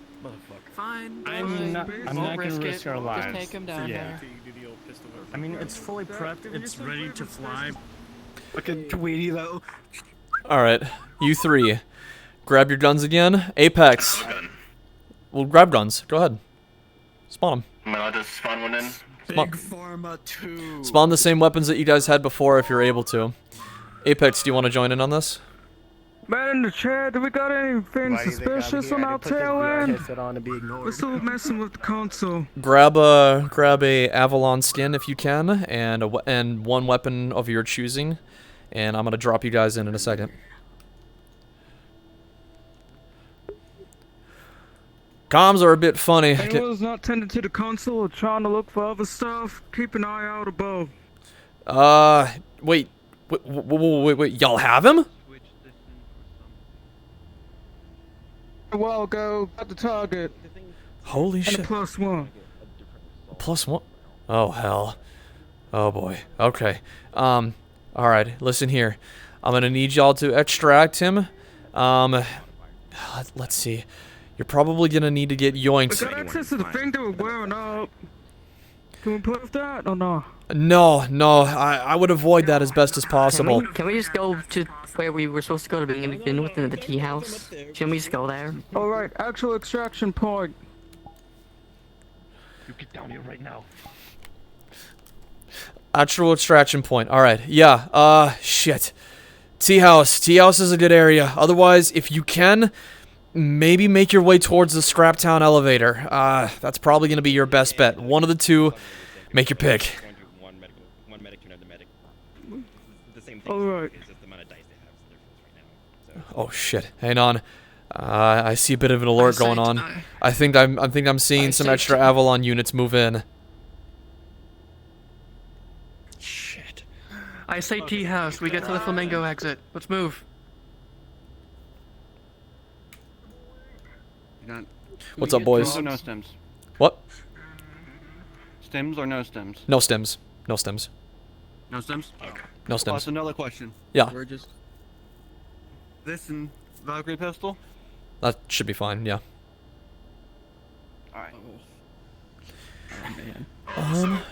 Fine. I'm not gonna risk our lives. Just take him down there. I mean, it's fully prepped. It's ready to fly. Fucking Tweety though. Alright, you three. Grab your guns again. Apex. Well, grab guns. Go ahead. Spawn them. Am I allowed to spawn one in? Big Pharma 2. Spawn the same weapons that you guys had before if you're able to. Apex, do you want to join in on this? Man in the chair, do we got anything Why do you think I'm suspicious here? on I our didn't put this tail VR end? headset on to be ignored. We're still messing with the console. Grab a Avalon skin if you can, and and one weapon of your choosing, and I'm gonna drop you guys in a second. Comms are a bit funny. Anyone's not tending to the console or trying to look for other stuff, keep an eye out above. Wait, wait, y'all have him? A while ago, at the target. Holy and shit. a +1. +1? Oh, hell. Oh, boy. Okay. Alright, listen here. I'm gonna need y'all to extract him. Let's see. You're probably gonna need to get yoinked. We got access to the thing that we're wearing up. Can we play with that or no? No, I would avoid that as best as possible. Can we just go to where we were supposed to go to begin with, in the tea house? Can we just go there? Alright, actual extraction point. You get down here right now. Actual extraction point. Alright, yeah, shit. Tea house. Tea house is a good area. Otherwise, if you can, maybe make your way towards the Scraptown elevator. That's probably gonna be your best bet. One of the two, make your pick. Alright. Oh shit, hang on. I see a bit of an alert going on. I think I'm seeing some extra Avalon units move in. Shit. I say tea house. We get to the flamingo exit. Let's move. What's up, boys? Stems or no stems? What? Stems or no stems? No stems. No stems. No stems? Okay. No stems. That's another question. Yeah. We're just... This and Valkyrie pistol? That should be fine, yeah. Alright. Oh, man.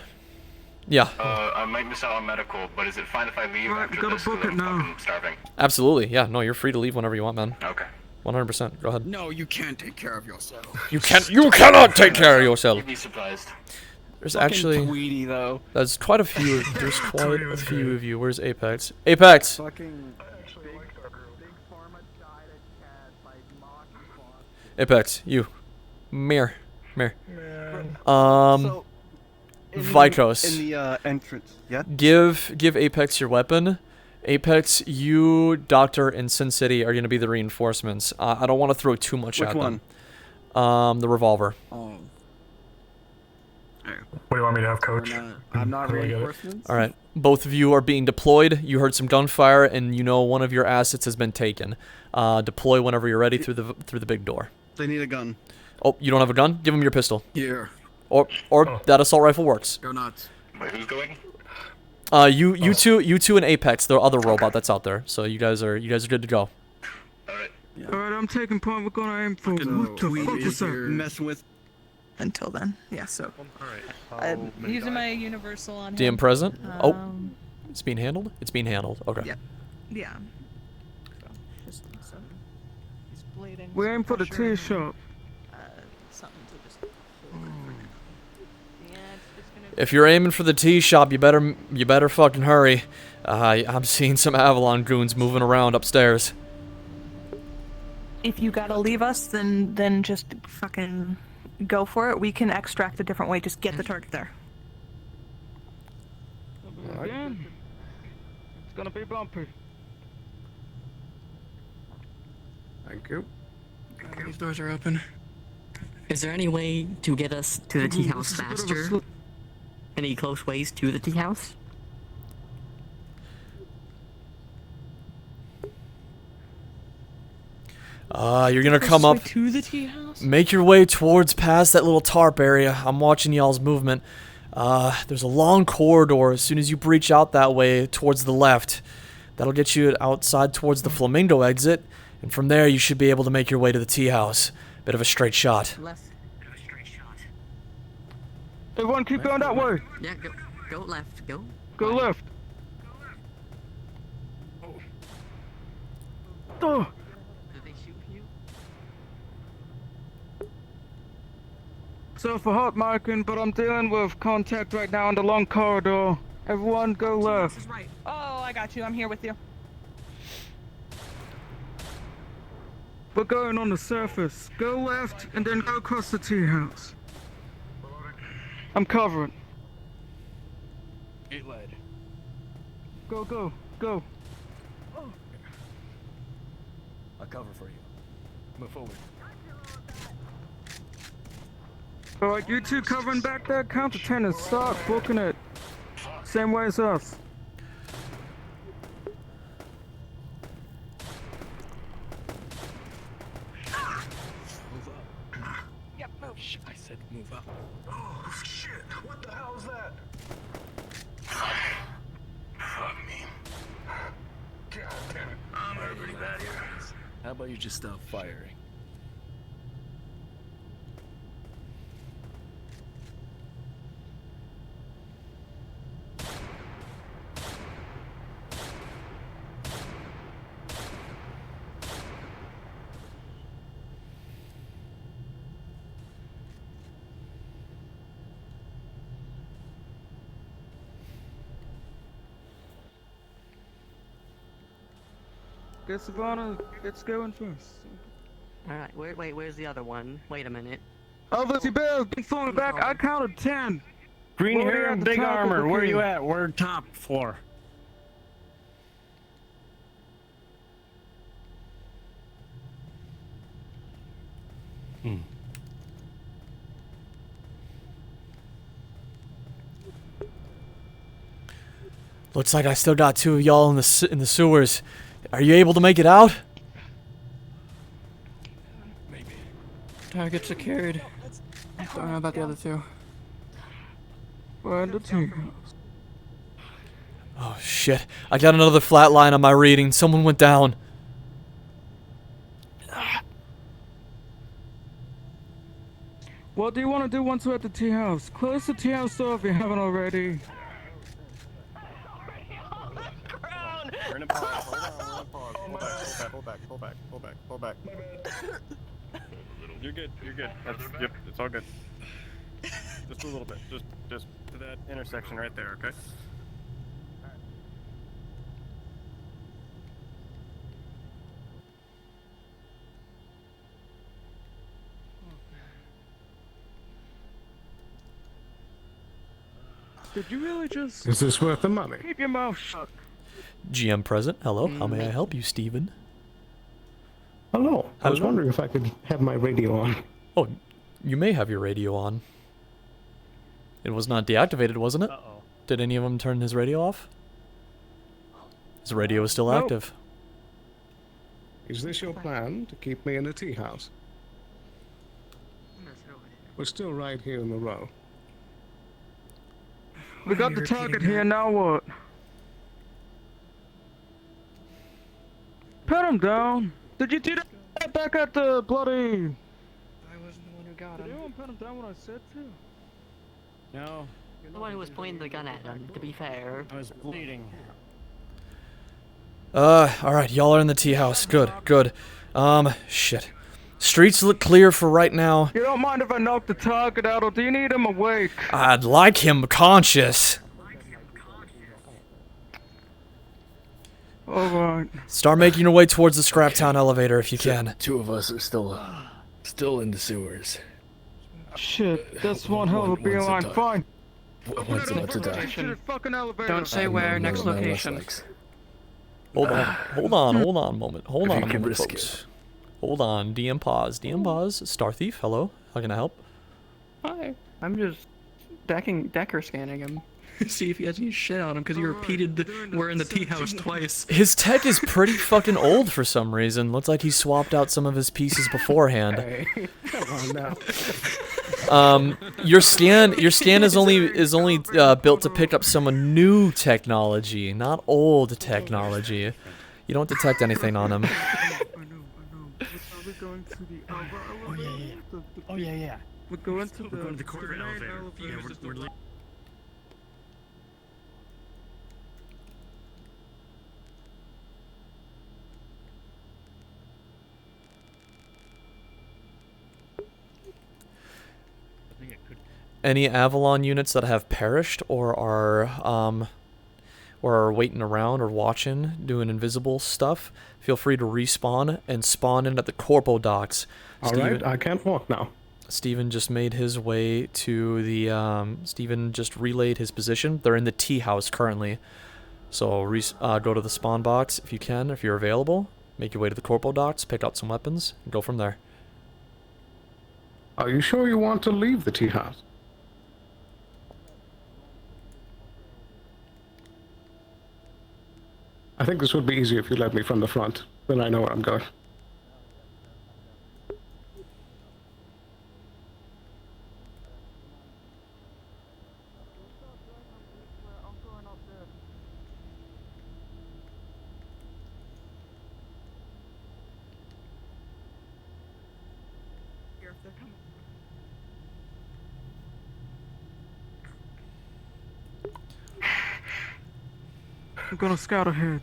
Yeah. I might miss out on medical, but is it fine if I leave after this? Because I'm fucking starving. Absolutely, yeah. No, you're free to leave whenever you want, man. Okay. 100%. Go ahead. No, you can't take care of yourself. You cannot take care of yourself. You'd be surprised. There's Fucking actually Tweety, though. There's quite a few. There's quite a few of you. Where's Apex? Apex. Fucking... Apex. You. Mir. So, Vikos. In the entrance. Yeah. Give Apex your weapon. Apex, you, Doctor, and Sin City are gonna be the reinforcements. I don't want to throw too much at them. The revolver. Oh. What do you want me to have, Coach? I'm not Really get it. reinforcements. All right. Both of you are being deployed. You heard some gunfire, and you know one of your assets has been taken. Deploy whenever you're ready through the big door. They need a gun. Oh, you don't have a gun? Give them your pistol. Here. Or that assault rifle works. Go nuts. Wait, who's going? You two and Apex, the other robot that's out there. So you guys are good to go. Alright, I'm taking point. We're gonna aim for. What the fuck is that? Messing with. Until then, yeah. So, I'm using my universal on DM him. present. It's being handled. It's being handled. Okay. Yeah. Yeah. So, he's bleeding. We aim for the tea shop. Something to just. If you're aiming for the tea shop, you better fucking hurry. I'm seeing some Avalon goons moving around upstairs. If you gotta leave us, then just fucking go for it. We can extract a different way. Just get the target there. Again. It's gonna be bumpy. Thank you. These doors are open. Is there any way to get us to the tea house faster? Any close ways to the tea house? You're gonna come up. To the tea house? Make your way towards past that little tarp area. I'm watching y'all's movement. There's a long corridor. As soon as you breach out that way towards the left, that'll get you outside towards the Flamingo exit, and from there you should be able to make your way to the tea house. Bit of a straight shot. Everyone keep going that way. Yeah, go left. Go. Go left. Oh. Did they shoot you? So for hot marking, but I'm dealing with contact right now in the long corridor. Everyone go left. Right. Oh, I got you. I'm here with you. We're going on the surface. Go left and then go across the tea house. I'm covering. Gate led. Go, go, go. I'll cover for you. Move forward. Alright, you two covering back there, count to 10 and start booking it. Same way as us. Move up. Yep, move. I said move up. Oh, shit. What the hell is that? Fuck me. God damn it. I'm hurt pretty bad here. How about you just stop firing? Get Savannah, let's going first. Alright, where's the other one? Wait a minute. Oversea Bill, get falling back. I counted 10. Green We're already hair at and the big top of armor. the Where are you queue. at? We're top floor. Looks like I still got two of y'all in the sewers. Are you able to make it out? Target secured. Don't know about the other two. We're in the tea house. Oh shit. I got another flat line on my reading. Someone went down. What do you want to do once we're at the tea house? Close the tea house door if you haven't already. We're in a pause. Hold on, we're in a pause. Hold back, hold back, hold back, hold back, hold back. You're good, you're good. Yep, it's all good. Just a little bit. Just to that intersection right there, okay? Did you really just... Is this worth the money? Keep your mouth shut. GM present. Hello. How may I help you, Steven? Hello. I was Hello? wondering if I could have my radio on. Oh, you may have your radio on. It was not deactivated, wasn't it? Uh-oh. Did any of them turn his radio off? His radio is still Nope. active. Is this your plan to keep me in a tea house? We're still right here in the row. We got the target here, now what? Put him down. Did you do that back at the bloody... I wasn't the one who got Did anyone put him down when I said to? No. The one who was pointing the gun at him, to be fair. I was bleeding. Alright, y'all are in the tea house. Good, good. Shit. Streets look clear for right now. You don't mind if I knock the target out, or do you need him awake? I'd like him conscious. Alright. Start making your way towards the Scraptown elevator if you can. Two of us are still in the sewers. Shit, that's one hell of a One's beeline. a Fine. One's about to die. Fucking elevator. Don't say where, next location. Hold on a moment. Hold If on you a can moment, risk folks. Hold on, DM pause. DM pause. Star Thief, hello. How can I help? Hi. I'm just Decker scanning him. See if he has any shit on him, because he repeated we're in the tea house twice. His tech is pretty fucking old for some reason. Looks like he swapped out some of his pieces beforehand. Hey, come on now. Your scan is only built to pick up some new technology, not old technology. You don't detect anything on him. We're going to the other Oh yeah, elevator? yeah. Oh yeah, yeah. We're going to the corporate main elevator. Yeah, we're Any Avalon units that have perished or are or are waiting around or watching, doing invisible stuff, feel free to respawn and spawn in at the corpo docks. Alright, I can't walk now. Steven just made his way to the, Steven just relayed his position. They're in the tea house currently. So go to the spawn box if you can, if you're available. Make your way to the corpo docks, pick out some weapons, and go from there. Are you sure you want to leave the tea house? I think this would be easier if you led me from the front. Then I know where I'm going. I'm gonna scout ahead.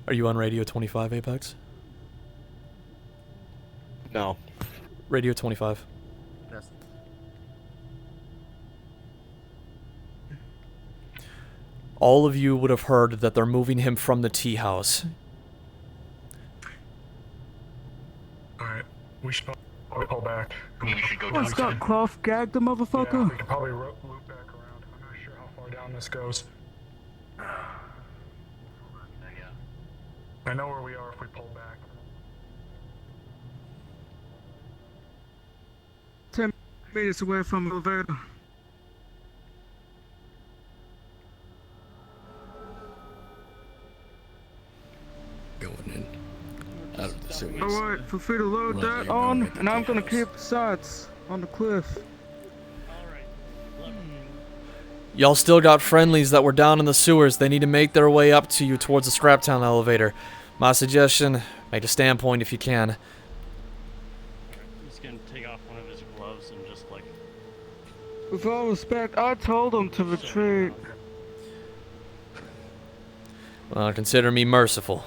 Are you on Radio 25, Apex? No. Radio 25. Yes. All of you would have heard that they're moving him from the tea house. Alright, we should probably pull back. You should go What's got cloth gagged the motherfucker? Yeah, we could probably loop back around. I'm not sure how far down this goes. I know where we are if we pull back. 10 meters away from the elevator. Going in. Out of the sewers. Alright, feel free to load Right, that you're on, going at the and I'm tea gonna house. keep the sights on the cliff. Y'all still got friendlies that were down in the sewers. They need to make their way up to you towards the Scraptown elevator. My suggestion, make a standpoint if you can. He's gonna take off one of his gloves and just like. With all respect, I told him to retreat. Well, consider me merciful.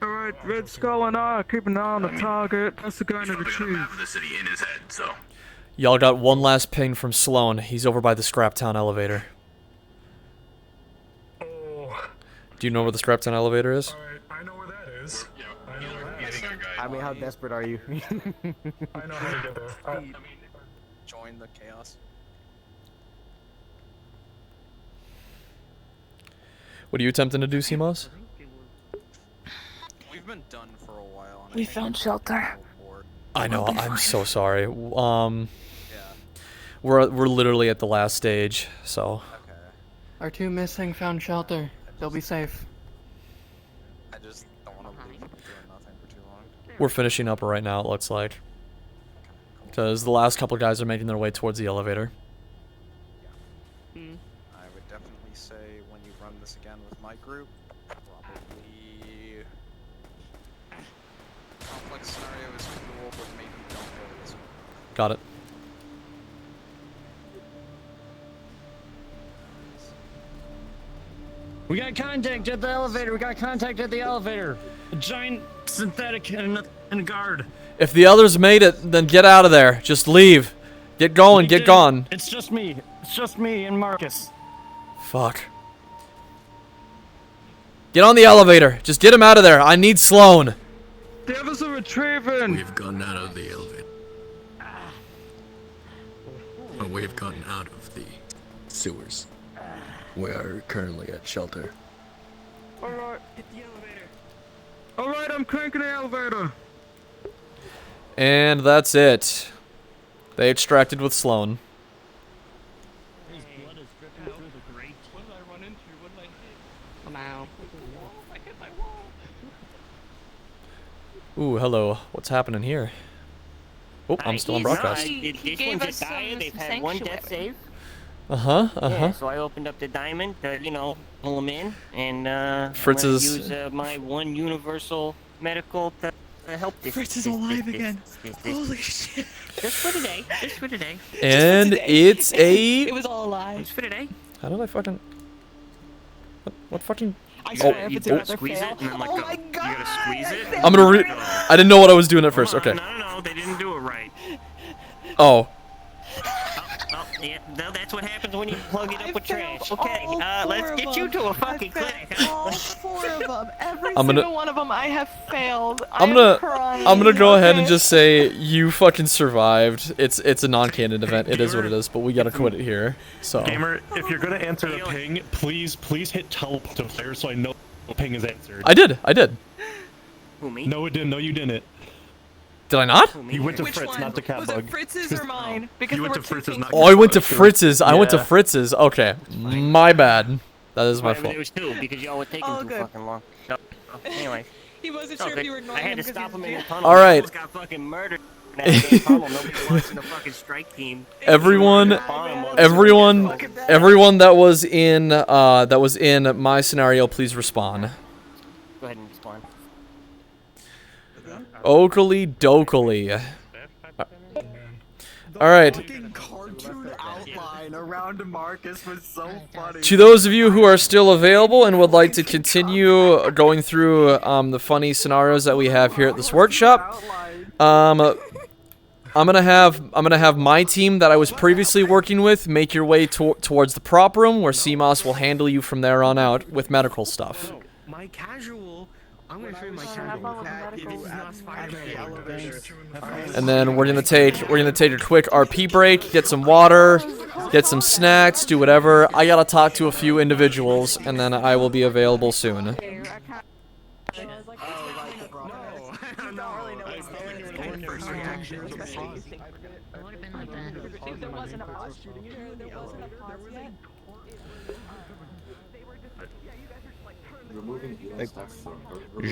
Alright, Red Skull and I keep an eye on the target. That's the guy in the retrieve. the city in his head, so. Y'all got one last ping from Sloan. He's over by the Scraptown elevator. Do you know where the Scraptown elevator is? I know where that is. I mean, how desperate are you? I know how to get there. Join the chaos. What are you attempting to do, CMOS? We've been done for a while. And We found shelter. I know, I'm so sorry. We're literally at the last stage, so. Our two missing found shelter. They'll be safe. I just don't want to leave doing nothing for too long. We're finishing up right now, it looks like. Because the last couple guys are making their way towards the elevator. I would definitely say when you run this again with my group, probably complex scenario is cool, but maybe don't go this way. Got it. We got contact at the elevator. We got contact at the elevator. A giant synthetic and a guard. If the others made it, then get out of there. Just leave. Get going, get gone. It's just me. It's just me and Marcus. Fuck. Get on the elevator. Just get him out of there. I need Sloan. The others are retrieving. We've gotten out of the elevator. Well, we've gotten out of the sewers. We are currently at shelter. Alright. Hit the elevator. Alright, I'm cranking the elevator. And that's it. They extracted with Sloan. His blood is dripping through the grate. What did I run into? What did I hit? I'm out. I hit my wall. Ooh, hello. What's happening here? Oh, I'm still on broadcast. This one's a diet. They've had one death save. Uh-huh. So I opened up the diamond to, pull them in, and Fritz I'm gonna is- use my one universal medical help this. Fritz is alive again. Holy shit. Just for today. Just for today. And it's a. It was all alive. Just for today. How did I fucking? What fucking? I swear if it's another squeeze fail. it and then let Oh go. my god. You gotta squeeze it. I'm gonna I didn't know what I was doing at first. Okay. No, they didn't do it right. Oh. Oh, yeah, no, that's what happens when you plug it up with trash. Okay, let's get you to a fucking clinic. All 4 of them. Every I'm gonna- single one of them I have failed. I'm gonna go ahead and just say you fucking survived. It's a non-canon event. It is what it is, but we gotta quit it here. So. Gamer, if you're gonna answer the ping, please hit teleport to player so I know the ping is answered. I did. Who, me? No, it didn't. No, you didn't. Did I not? You went to Which Fritz, one? not to Catbug. Was it Fritz's or mine? Because You there went were to 2 Fritz's, things. not Oh, I went to Fritz's. I went to Yeah. Fritz's. Okay, my bad. That is my Right, but fault. there was 2 because y'all were taking Oh, too good. fucking long. No, anyway. He wasn't No, sure if you were ignoring I had him to 'cause stop he's him in the dead. tunnel. All right. He almost got fucking murdered. In that tunnel. Nobody watching the fucking strike team. Everyone that was in my scenario, please respawn. Go ahead and respond. Oakley dokely. All right. Fucking cartoon outline around Marcus was so funny. To those of you who are still available and would like to continue going through the funny scenarios that we have here at this workshop, I'm gonna have my team that I was previously working with make your way towards the prop room, where CMOS will handle you from there on out with medical stuff. My casual. I'm gonna show you my casual. This is not Spider-Man. And then we're gonna take a quick RP break, get some water, get some snacks, do whatever. I gotta talk to a few individuals, and then I will be available soon.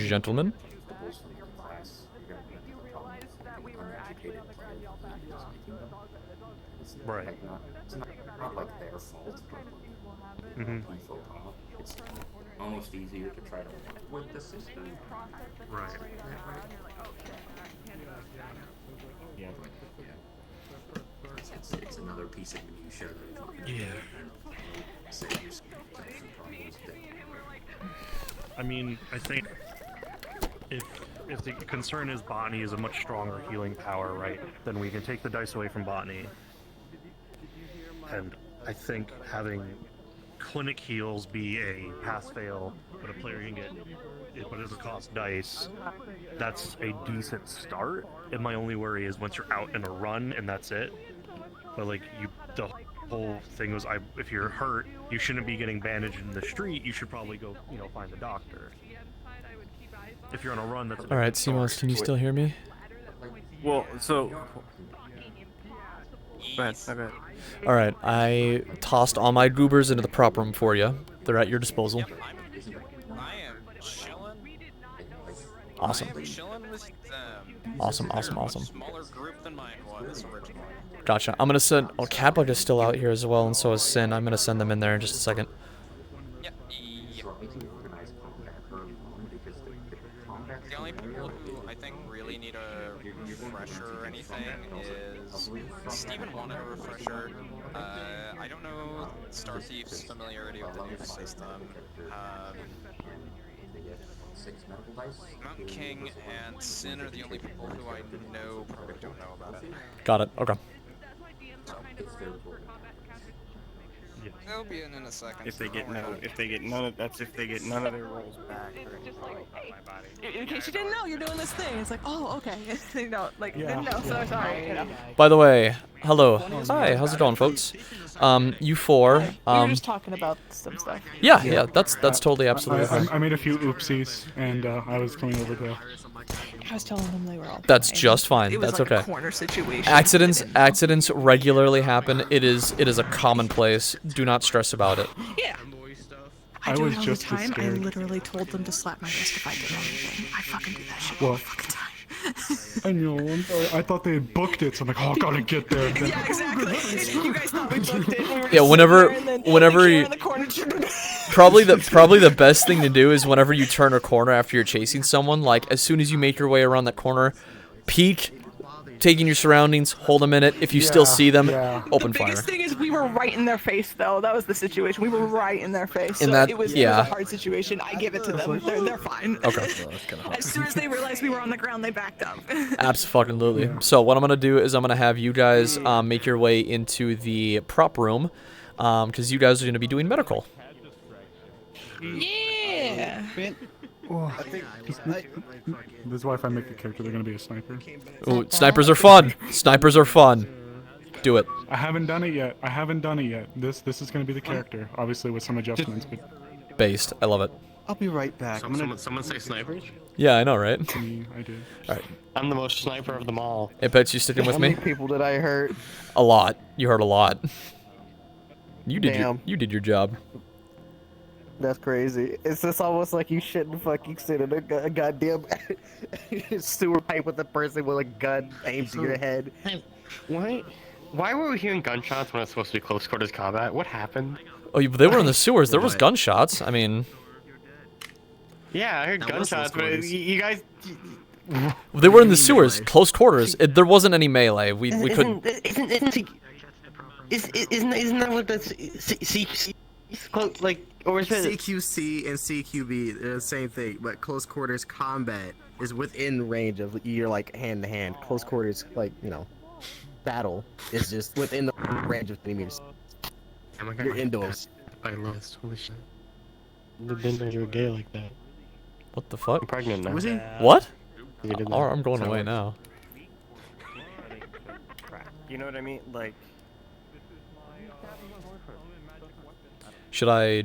Gentlemen. Right. It's not like their fault, but default off. It's almost easier to try to work with the system. Right. Yeah. It's another piece of minutia that save yourself some problems. I mean, I think if the concern is botany is a much stronger healing power, right, then we can take the dice away from botany. And I think having clinic heals be a pass-fail, but a player can get it, but it doesn't cost dice, that's a decent start. And my only worry is once you're out in a run and that's it. But like the whole thing was, if you're hurt, you shouldn't be getting bandaged in the street. You should probably go, find a doctor. If you're on a run, that's. All right, CMOS, can you still hear me? Well, so. Go ahead. All right, I tossed all my goobers into the prop room for you. They're at your disposal. I am chilling. Awesome. I am chilling with them. Awesome. They're a much smaller group than mine was originally. Gotcha. I'm gonna send. Oh, Catbug is still out here as well, and so is Sin. I'm gonna send them in there in just a second. The only people who I think really need a refresher or anything is Steven wanted a refresher. I don't know Star Thief's familiarity with the new system. Mountain King and Sin are the only people who I know probably don't know about it. Got it. Okay. They'll be in a second. If they get none of their rolls back. In case you didn't know, you're doing this thing. It's like, oh, okay. Didn't know, so sorry. By the way, hello. Hi, how's it going, folks? You four. We were just talking about some stuff. Yeah, that's totally absolutely fine. I made a few oopsies, and I was coming over to. I was telling them they were all. That's fine. just fine. It was That's like okay. A corner situation. Accidents regularly happen. It is a commonplace. Do not stress about it. Yeah. I do it all the time. I literally told them to slap my wrist if I did anything. I fucking do that shit all the fucking time. I know. I'm sorry. I thought they had booked it, so I'm like, oh, I gotta get there. Yeah, exactly. You guys thought we booked it. We were Yeah, whenever in the corner. probably the best thing to do is whenever you turn a corner after you're chasing someone, like as soon as you make your way around that corner, peek, take in your surroundings, hold a minute. If you still see them, open The fire. biggest thing is we were right in their face, though. That was the situation. We were right in their face. And So that- it was yeah. a hard situation. I give it to them. They're fine. Okay. As soon as they realized we were on the ground, they backed up. Absolutely. So what I'm gonna do is I'm gonna have you guys make your way into the prop room, because you guys are gonna be doing medical. Yeah. I think this is why if I make a character, they're gonna be a sniper. Ooh, snipers are fun. Snipers are fun. Do it. I haven't done it yet. This is gonna be the character, obviously with some adjustments, but Based. I love it. I'll be right back. Someone say snipers? Yeah, I know, right? I did. All right. I'm the most sniper of them all. Apex, you sticking with How me? many people did I hurt? A lot. You heard a lot. You did Damn. you did your job. That's crazy. It's just almost like you shouldn't fucking sit in a goddamn sewer pipe with a person with a gun aimed to your head. Why were we hearing gunshots when it's supposed to be close quarters combat? What happened? Oh, they were in the sewers. There was gunshots. I mean, Yeah, I heard gunshots, but you guys. they were in the sewers, close quarters. There wasn't any melee. We couldn't. Isn't that what that's like? Or is it CQC and CQB, they're the same thing, but close quarters combat is within range of your like hand to hand. Close quarters, like battle is just within the range of 20 meters. Oh my God. You're indoors. I lost. Holy shit! Didn't know you were gay like that. What the fuck? I'm pregnant now. Was he? What? You did Oh, that. I'm going So- away now. You know what I mean? Like, Should I?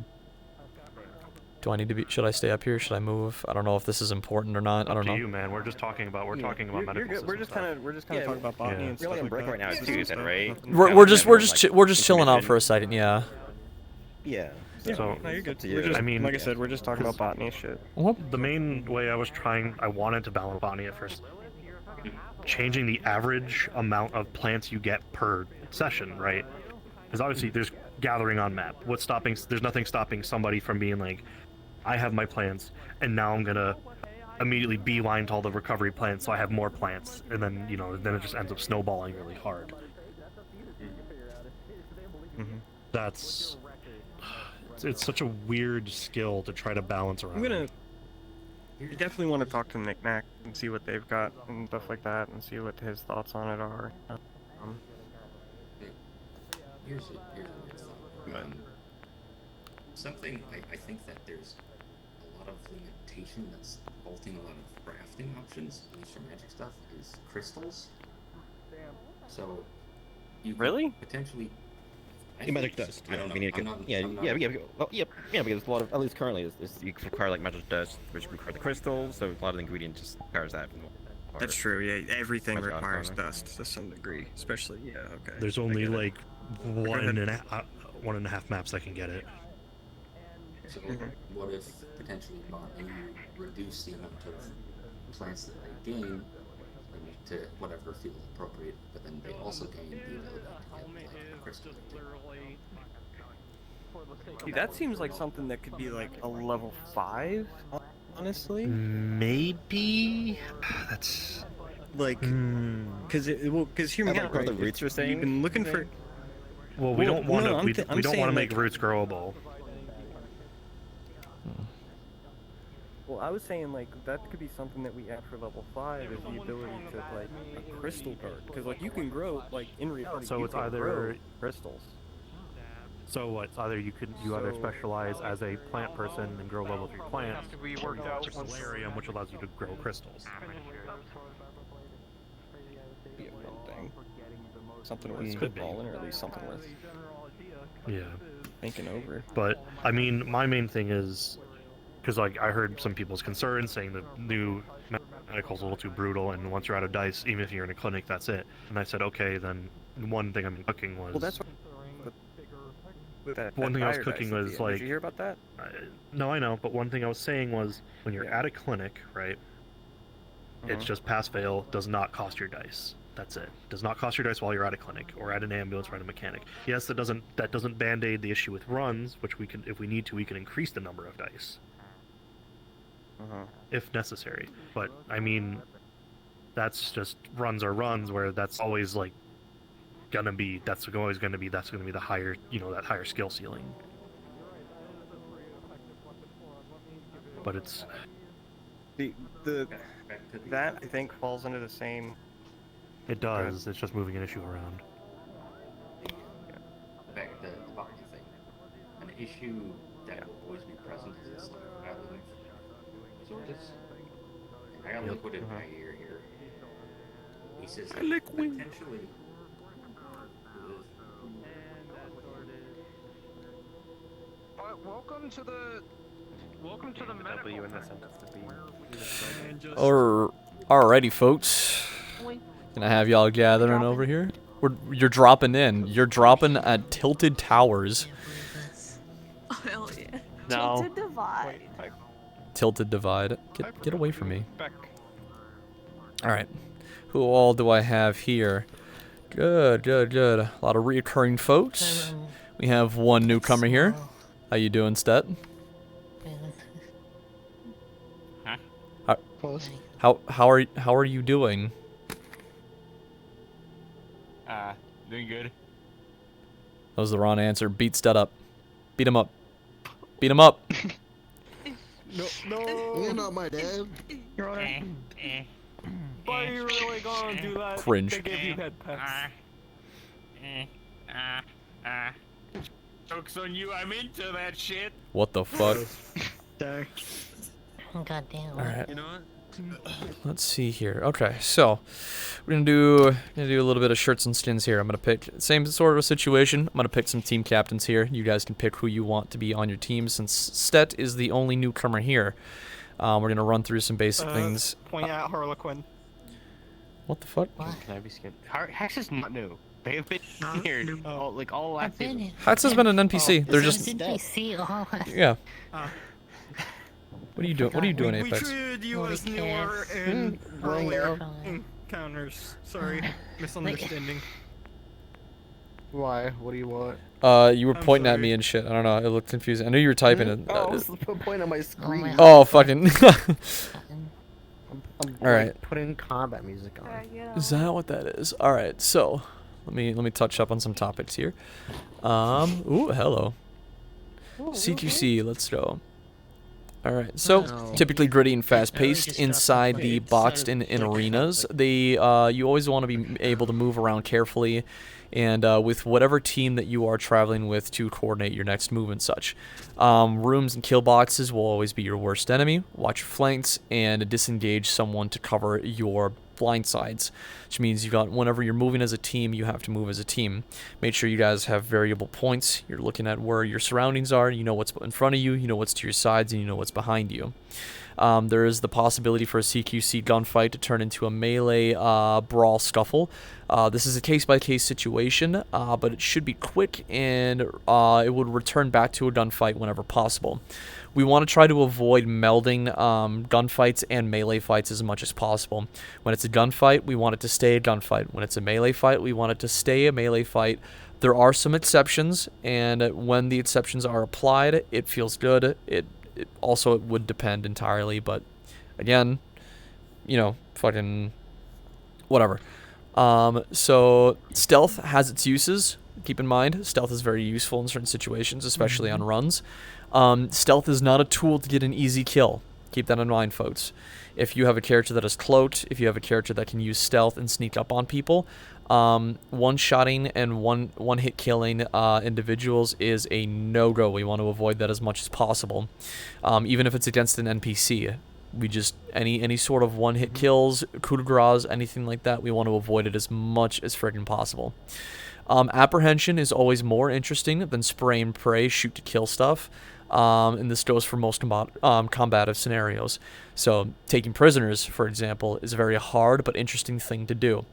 Do I need to be? Should I stay up here? Should I move? I don't know if this is important or not. I don't To know. you, man. We're just talking about medical system we're just kind of talking about botany and You're like stuff on break that. right now too, then, right? We're just chilling out for a second. Yeah. Yeah. So, No, you're good. to you. We're just, I mean, like I said, we're just talking about botany shit. Well, the main way I wanted to balance botany at first, changing the average amount of plants you get per session, right? Because obviously there's gathering on map. There's nothing stopping somebody from being like, I have my plants, and now I'm gonna immediately beeline to all the recovery plants, so I have more plants, and then then it just ends up snowballing really hard. That's it's such a weird skill to try to balance around. You definitely want to talk to Nick Knack and see what they've got and stuff like that, and see what his thoughts on it are. Here's a weird thought. Something I think that there's a lot of limitation that's halting a lot of crafting options, at least for magic stuff, is crystals. So you really potentially. Magic dust. I don't know. Because a lot of, at least currently, you require like magic dust, which require the crystals. So a lot of the ingredients just requires that. That's true. Yeah, everything Magic requires armor. dust to some degree, especially okay. There's I only get it. like one and a half maps that can get it. So what if potentially botany reduce the amount of plants that they gain to whatever feels appropriate, but then they also gain the ability to get like crystals. Dude, that seems like something that could be like a level 5, honestly. Maybe that's like because hear me out. What the Right? roots are saying? You've been looking for. Well, we don't want to. I'm We don't want saying, to make like- roots growable. Well, I was saying like that could be something that we add for level 5 is the ability to like a crystal guard, because like you can grow like in reality. So you it's can either grow crystals. So what? It's either you either specialize as a plant person and grow level 3 plants, or you crystallarium, which allows you to grow crystals. Be a fun thing. Something worth Could be. spitballing, or at least something worth Yeah. thinking over. But I mean, my main thing is because like I heard some people's concerns saying the new medical's a little too brutal, and once you're out of dice, even if you're in a clinic, that's it. And I said, okay, then one thing I'm cooking was. Well, that's what. One thing I was cooking was like. Did you hear about that? No, I know, but one thing I was saying was when you're at a clinic, right? It's just pass fail does not cost your dice. That's it. Does not cost your dice while you're at a clinic or at an ambulance or at a mechanic. Yes, that doesn't band-aid the issue with runs, which we can, if we need to, we can increase the number of dice if necessary. But I mean, that's just runs are runs where that's always like that's always gonna be the higher, that higher skill ceiling. But it's that I think falls under the same. It does. It's just moving an issue around. Back to the bounty thing. An issue that will always be present is the stockpile of resources. And I got liquid in my ear here. He says that potentially. Welcome to the W and the sentence to be. Alrighty, folks. Can I have y'all gathering over here? You're dropping in. You're dropping at Tilted Towers. Oh, hell yeah. No. Tilted Divide. Tilted Divide. Get away from me. Alright. Who all do I have here? Good. A lot of reoccurring folks. We have one newcomer here. How you doing, Stet? How are you doing? Doing good. That was the wrong answer. Beat Stet up. Beat him up. Beat him up. No. You're not my dad. Your Honor. Why are you really gonna do that? Cringe. They gave you head pets. Joke's on you, I'm into that shit. What the fuck? God damn. Alright. You know what? Let's see here. Okay, so we're gonna do a little bit of shirts and skins here. I'm gonna pick same sort of a situation. I'm gonna pick some team captains here. You guys can pick who you want to be on your team. Since Stet is the only newcomer here, we're gonna run through some basic things. Point out Harlequin. What the fuck? Can I be skinned? Hex is not new. They've been here all last season. Hex has been an NPC. They're just NPC. Oh. yeah. What are you doing? What are you doing, We Apex? treated you as newer and earlier encounters. Sorry, misunderstanding. Why? What do you want? You were pointing at me and shit. I don't know. It looked confusing. I knew you were typing it. Oh, I was pointing at my screen. Oh, fucking. I'm All right. putting combat music on. Is that what that is? All right. So, let me touch up on some topics here. Ooh, hello. CQC. Let's go. Alright, so typically gritty and fast-paced inside the boxed-in arenas. You always want to be able to move around carefully and with whatever team that you are traveling with to coordinate your next move and such. Rooms and kill boxes will always be your worst enemy. Watch your flanks and disengage someone to cover your blind sides, which means whenever you're moving as a team, you have to move as a team. Make sure you guys have variable points. You're looking at where your surroundings are. You know what's in front of you. You know what's to your sides, and you know what's behind you. There is the possibility for a CQC gunfight to turn into a melee brawl scuffle. This is a case-by-case situation, but it should be quick, and it would return back to a gunfight whenever possible. We want to try to avoid melding gunfights and melee fights as much as possible. When it's a gunfight, we want it to stay a gunfight. When it's a melee fight, we want it to stay a melee fight. There are some exceptions, and when the exceptions are applied, it feels good. It also would depend entirely, but again, fucking whatever. So stealth has its uses. Keep in mind, stealth is very useful in certain situations, especially on runs. Stealth is not a tool to get an easy kill. Keep that in mind, folks. If you have a character that is cloaked, if you have a character that can use stealth and sneak up on people, one-shotting and one-hit killing individuals is a no-go. We want to avoid that as much as possible. Even if it's against an NPC. Any sort of one-hit kills, coup de grace, anything like that, we want to avoid it as much as friggin' possible. Apprehension is always more interesting than spray and pray, shoot to kill stuff. And this goes for most combative scenarios. So taking prisoners, for example, is a very hard but interesting thing to do.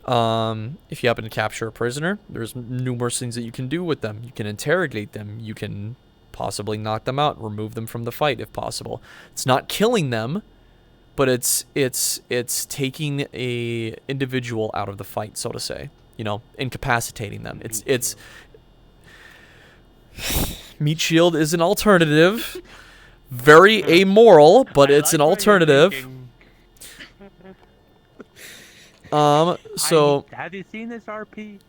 If you happen to capture a prisoner, there's numerous things that you can do with them. You can interrogate them. You can possibly knock them out, remove them from the fight if possible. It's not killing them, but it's taking a individual out of the fight, so to say. You know, incapacitating them. It's meat shield is an alternative. Very amoral, but it's an alternative. So have you seen this RP?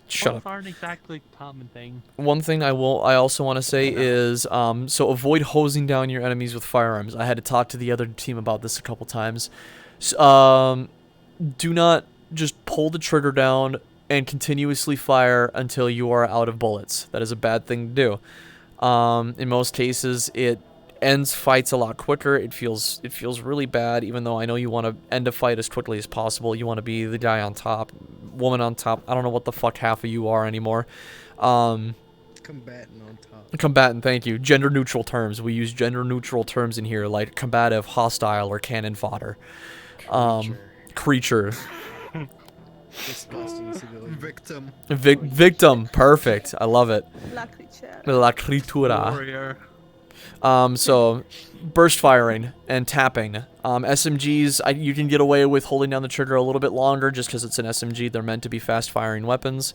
Shut Both up. aren't exactly common thing. One thing I also want to say is so avoid hosing down your enemies with firearms. I had to talk to the other team about this a couple times. Do not just pull the trigger down and continuously fire until you are out of bullets. That is a bad thing to do. In most cases, it ends fights a lot quicker. It feels really bad, even though I know you want to end a fight as quickly as possible. You want to be the guy on top, woman on top. I don't know what the fuck half of you are anymore. Combatant on top. Combatant, thank you. Gender neutral terms. We use gender neutral terms in here, like combative, hostile, or cannon fodder. Creature. Disgusting civilian. Victim. Victim. Perfect. I love it. La creature. La criatura. Warrior. So burst firing and tapping. SMGs, you can get away with holding down the trigger a little bit longer just because it's an SMG. They're meant to be fast firing weapons.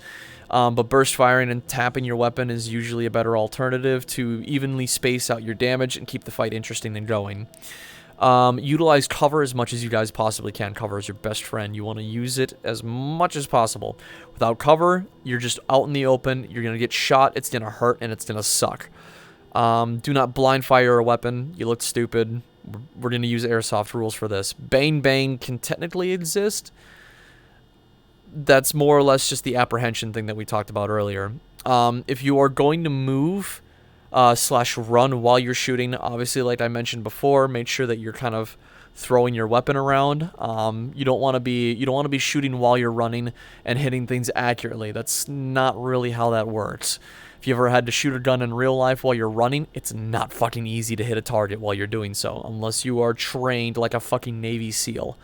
But burst firing and tapping your weapon is usually a better alternative to evenly space out your damage and keep the fight interesting and going. Utilize cover as much as you guys possibly can. Cover is your best friend. You want to use it as much as possible. Without cover, you're just out in the open. You're going to get shot. It's going to hurt and it's going to suck. Do not blind fire a weapon. You look stupid. We're going to use airsoft rules for this. Bang Bang can technically exist. That's more or less just the apprehension thing that we talked about earlier. If you are going to move / run while you're shooting, obviously, like I mentioned before, make sure that you're kind of throwing your weapon around. You don't want to be shooting while you're running and hitting things accurately. That's not really how that works. If you ever had to shoot a gun in real life while you're running, it's not fucking easy to hit a target while you're doing so, unless you are trained like a fucking Navy SEAL.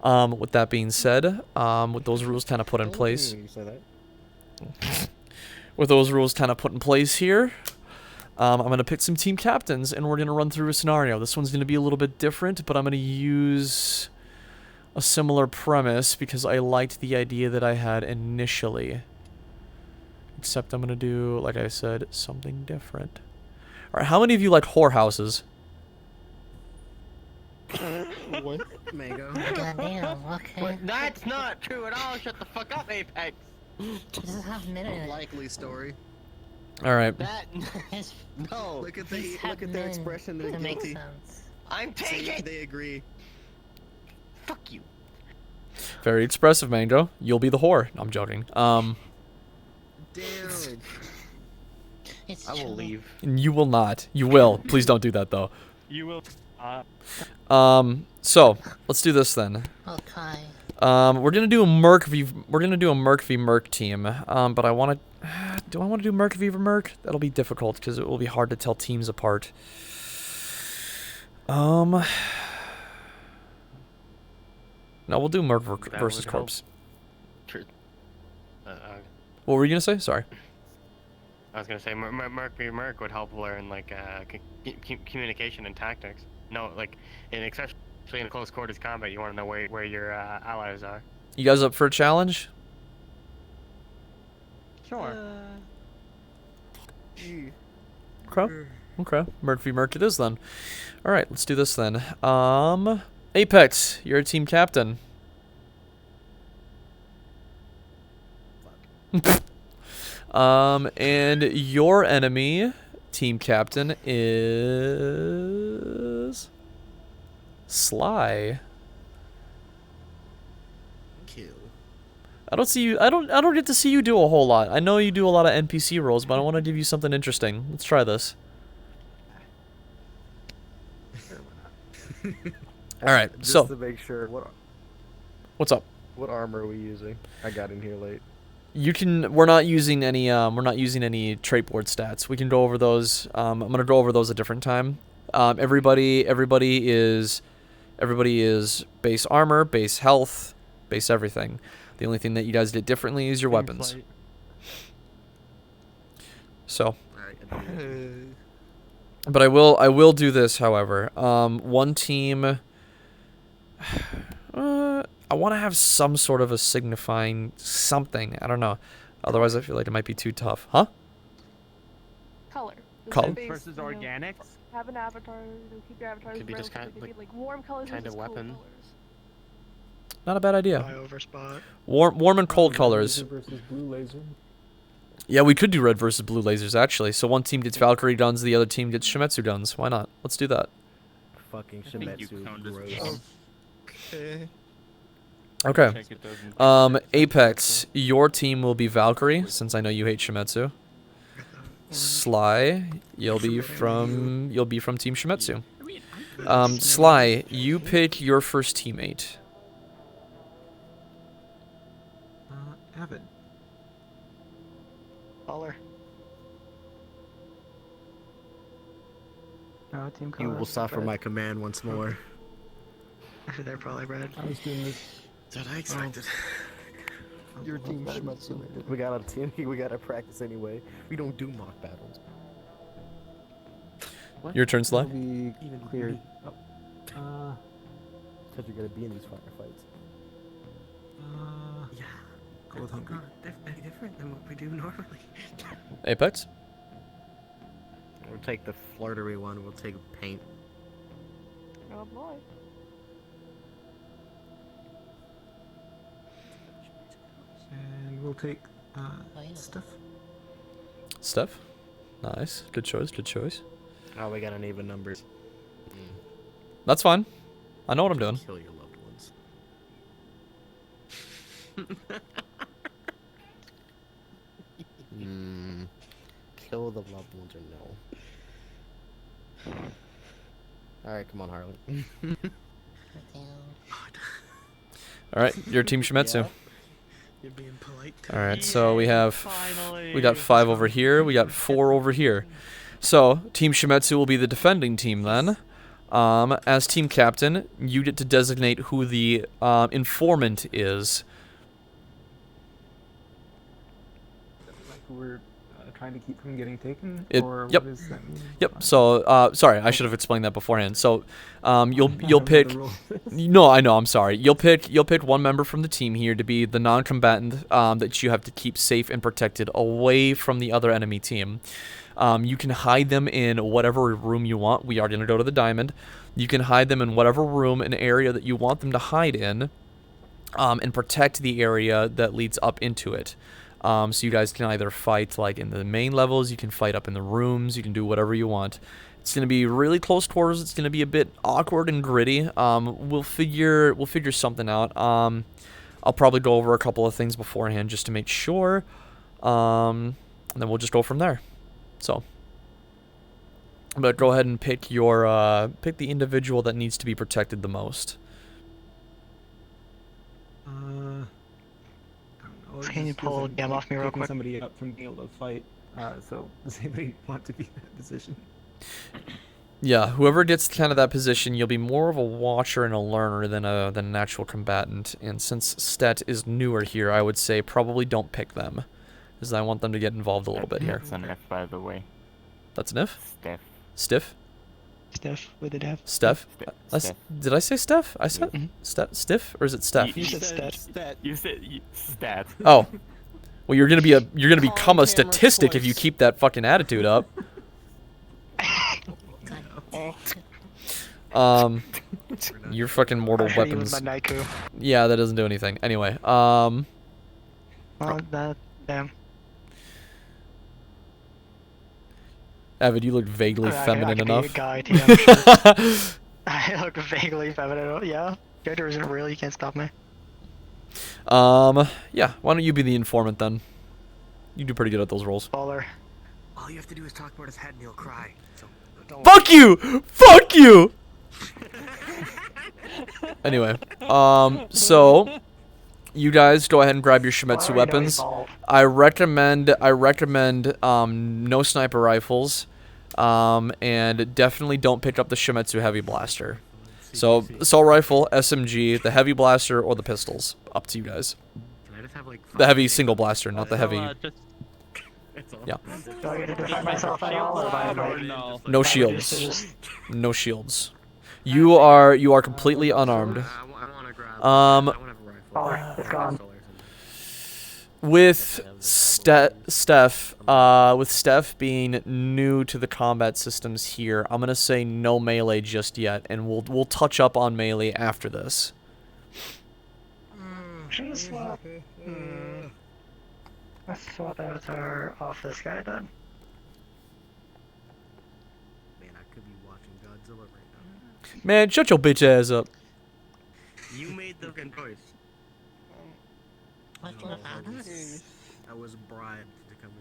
With that being said, with those rules kind of put in place, here, I'm going to pick some team captains, and we're going to run through a scenario. This one's going to be a little bit different, but I'm going to use a similar premise because I liked the idea that I had initially. Except I'm going to do, like I said, something different. Alright, how many of you like whorehouses? What? Mango. Goddamn, okay. That's not true at all. Shut the fuck up, Apex. This is half minute. Likely story. Alright. That is no. Look at their expression. They're guilty. I'm taking. They agree. Fuck you. Very expressive, Mango. You'll be the whore. I'm joking. Damn. I will leave. You will not. You will. Please don't do that, though. You will. So let's do this then. Okay. We're gonna do a Merc v Merc team. But I want to. Do I want to do Merc v Merc? That'll be difficult because it will be hard to tell teams apart. No, we'll do Merc versus Corpse. What were you gonna say? Sorry. I was gonna say Merc v Merc would help learn like communication and tactics. No, like especially in close quarters combat, you want to know where your allies are. You guys up for a challenge? Sure. Okay. Merc v Merc it is then. All right, let's do this then. Apex, you're a team captain. And your enemy team captain is Sly. Kill. I don't see you. I don't get to see you do a whole lot. I know you do a lot of NPC roles, but I want to give you something interesting. Let's try this. All right. Just so to make sure, what's up? What armor are we using? I got in here late. You can. We're not using any trait board stats. We can go over those. I'm gonna go over those a different time. Everybody is base armor, base health, base everything. The only thing that you guys did differently is your weapons. So. But I will do this, however. One team I want to have some sort of a signifying something. I don't know. Otherwise, I feel like it might be too tough. Huh? Color. Color. Versus organics. Have an avatar. Keep your avatars. Could be just kind relatively like warm colors kind of versus cool weapon. colors. Not a bad idea. Overspot. Warm and cold colors. Laser versus blue laser. Yeah, we could do red versus blue lasers, actually. So one team gets Valkyrie guns, the other team gets Shimetsu guns. Why not? Let's do that. Fucking Shimetsu. Gross. Okay. Apex, your team will be Valkyrie, since I know you hate Shimetsu. Sly, you'll be from Team Shimetsu. Sly, you pick your first teammate. Avid. Baller. No, team You color. will suffer my command once more. They're probably red. I was doing this. That's what I expected. Your team Shimetsu. We got a team. We got to practice anyway. We don't do mock battles. Your turn, Sly. It'll be cleared. Oh. Because you're gonna be in these firefights. Yeah. Cold hungry. Very different than what we do normally. Apex. We'll take the flirtery one. We'll take paint. Oh boy. And we'll take stuff. Steph. Nice. Good choice. Good choice. Oh, we got uneven numbers. That's fine. I know what I'm doing. Kill your loved ones. Kill the loved ones or no? Alright, come on, Harley. All right, your team Shimetsu. Yeah. You're being polite. All right, so we got 5 over here. We got 4 over here. So Team Shimetsu will be the defending team then. As team captain, you get to designate who the informant is. Like we're trying to keep from getting taken? Yep. What does that mean? Yep. So, sorry, I should have explained that beforehand. So, you'll pick. No, I know. I'm sorry. You'll pick one member from the team here to be the non-combatant that you have to keep safe and protected away from the other enemy team. You can hide them in whatever room you want. We are going to go to the diamond. You can hide them in whatever room and area that you want them to hide in, and protect the area that leads up into it. So you guys can either fight like in the main levels, you can fight up in the rooms, you can do whatever you want. It's going to be really close quarters. It's going to be a bit awkward and gritty. We'll figure something out. I'll probably go over a couple of things beforehand just to make sure. And then we'll just go from there. So, but go ahead and pick your pick the individual that needs to be protected the most. Can you pull a gem off me real quick? Somebody up from being able to fight. So does anybody want to be in that position? Yeah, whoever gets kind of that position, you'll be more of a watcher and a learner than an actual combatant. And since Stet is newer here, I would say probably don't pick them, because I want them to get involved a little bit here. That's an F, by the way. That's an F? Steph. Stiff? Steph with an F. Steph? Steph. Did I say Steph? I said Stiff, or is it Steph? You said Stat. You said stat. Oh, well, you're gonna become a statistic if you keep that fucking attitude up. Your fucking mortal weapons. Yeah, that doesn't do anything. Anyway, Well, that damn. Avid, you look vaguely feminine enough. Be a guy, too, I'm sure. I look vaguely feminine. Yeah, character isn't real. You can't stop me. Yeah. Why don't you be the informant then? You do pretty good at those roles. Baller. All you have to do is talk about his head and he'll cry. So don't Fuck you! Fuck you! Anyway, so you guys go ahead and grab your Shimetsu weapons. I recommend no sniper rifles, and definitely don't pick up the Shimetsu heavy blaster. So assault rifle, SMG, the heavy blaster, or the pistols. Up to you guys. Can I just have like The heavy single blaster, not the heavy. Yeah. Do I get to defend myself at all, or am I No shields. No shields. You are completely unarmed. I It's gone. With Steph being new to the combat systems here, I'm gonna say no melee just yet, and we'll touch up on melee after this. Let's swap Avatar off this guy then. Man, I could be watching Godzilla right now. Man, shut your bitch ass up. You made the choice. I was bribed to come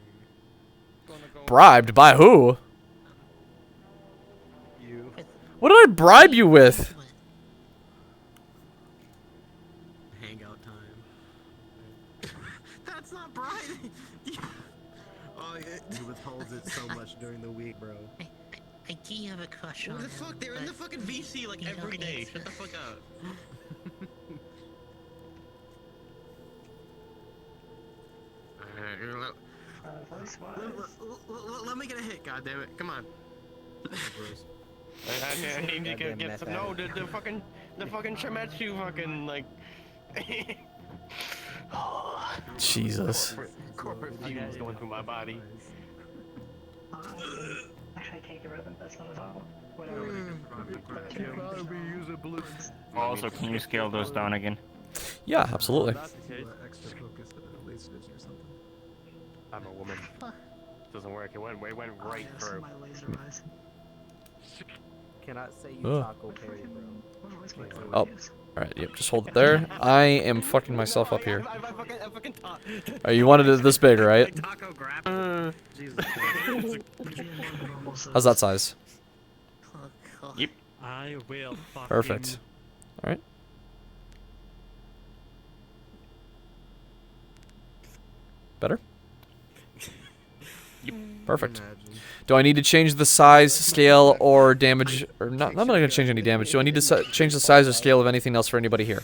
here. Bribed by who? You. What did I bribe you with? Hangout time. That's not bribing. Oh, he withholds it so much during the week, bro. I do have a crush on What the him, fuck? They're in the fucking VC like you every don't day. answer. Shut the fuck up. Let me get a hit, goddammit. Come on. I need to get some. No, the fucking Shimetsu fucking like. Jesus. Corporate fumes going through my body. Actually, take the rhythm. That's not a problem. Also, can you scale those down again? Yeah, absolutely. I'm a woman. Doesn't work. It went right through. Cannot say you taco parry, bro. Oh, alright, yep, just hold it there. I am fucking myself up here. Oh, you wanted it this big, right? How's that size? Yep. I will fucking... Perfect. Alright. Better? Yep. Perfect. Do I need to change the size, scale, or damage? Or not? I'm not going to change any damage. Do I need to change the size or scale of anything else for anybody here?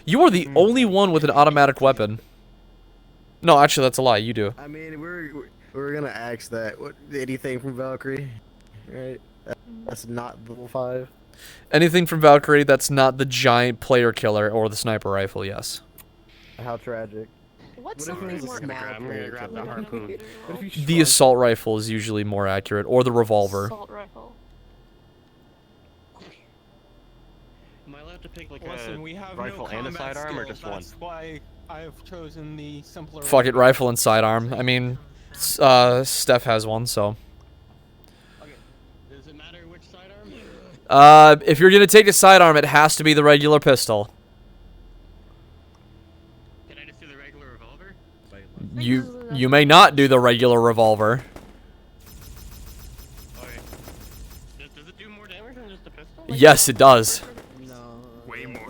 You are the only one with an automatic weapon. No, actually, that's a lie. You do. I mean, we're gonna ask that. What anything from Valkyrie, right? That's not level 5. Anything from Valkyrie that's not the giant player killer or the sniper rifle, yes. How tragic. What's What if it was a something more small I'm gonna grab the harpoon. What if you The assault rifle is usually more accurate, or the revolver. assault rifle? Am I allowed to pick like Listen, a we have rifle no and a combat sidearm, or skill, just one? that's why I have chosen the simpler. Fuck it, rifle and sidearm. I mean, Steph has one, so. Does it matter which sidearm? If you're gonna take a sidearm, it has to be the regular pistol. Can I just do the regular revolver? You may not do the regular revolver. Okay. Does it do more damage than just a pistol? Yes, it does. Way more.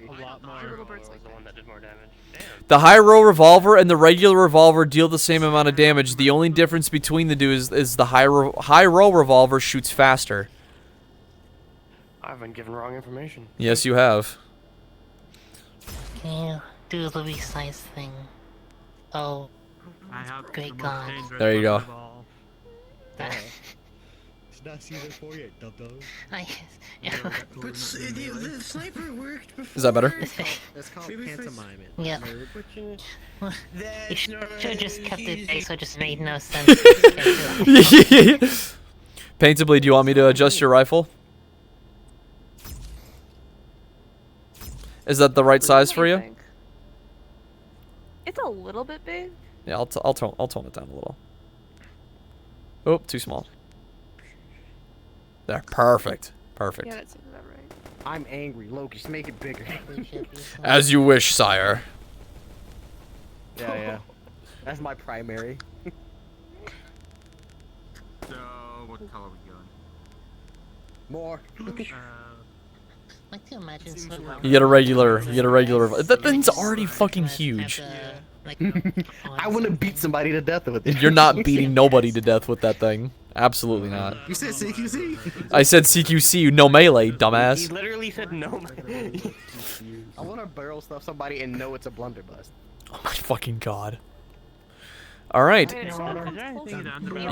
A lot more. Was the one that did more damage. Damn. The high roll revolver and the regular revolver deal the same amount of damage. The only difference between the two is the high roll revolver shoots faster. I've been given wrong information. Yes, you have. Can you do the resize thing? Oh, great God. There you go. It's not season 4 yet, dum-dum. But the sniper worked before. Is that better? That's called pantomime. Yeah. That's You should have just kept it base, so it just made no sense. Paintably, do you want me to adjust your rifle? Is that the right size for you? It's a little bit big. Yeah, I'll tone it down a little. Oh, too small. There, perfect. Perfect. Yeah, that seems about right. I'm angry, Loki. Just make it bigger. As you wish, sire. Yeah. That's my primary. So, what color are we going? More. I can imagine so. You get a regular. That thing's already fucking huge. I want to beat somebody to death with it. You're not beating nobody to death with that thing. Absolutely not. You said CQC? I said CQC, no melee, He dumbass. literally said no. I want to barrel stuff somebody and know it's a blunderbuss. Oh my fucking god. Alright.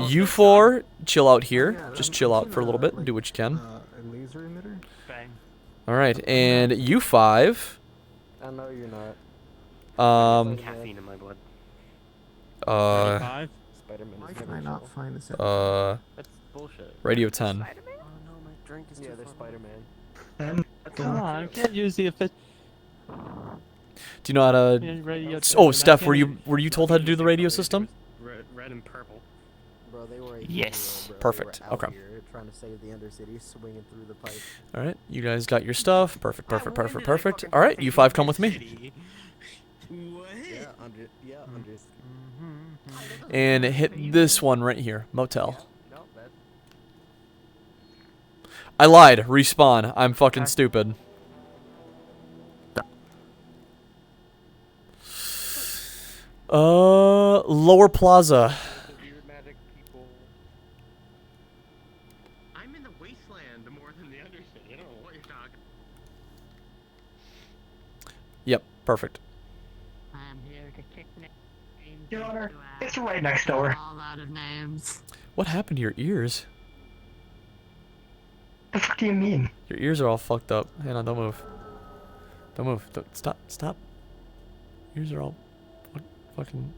You You four, chill out here. Just chill out for a little bit and do what you can. A laser emitter? Bang. All right, and you 5. I know you're not. Caffeine in my blood. Five. Spider-Man Why is can never I not chill. find this? That's bullshit. Radio 10. Oh no, my drink is Yeah, too they're far away. Spider-Man. Come on, I can't use the official. Do you know how to? Radio Oh, 10, Steph, I were can't you told how to do the radio system? Red and purple. Bro, they were a Yes. hero, bro. Perfect. They were out Okay. here trying to save the Undercity, swinging through the pipe. All right, you guys got your stuff. Perfect, perfect, perfect, perfect. All right, you 5 come with me. Yeah, Andres. And hit this one right here, motel. I lied. Respawn. I'm fucking stupid. Lower Plaza. I'm in the wasteland more than the Undercity. I don't know what you're talking. Yep, perfect. I'm here to kick names. Your Honor, it's right next door. All out of names. What happened to your ears? The fuck do you mean? Your ears are all fucked up. Hang on, don't move. Don't move. Don't, stop. Stop. Ears are all fucking.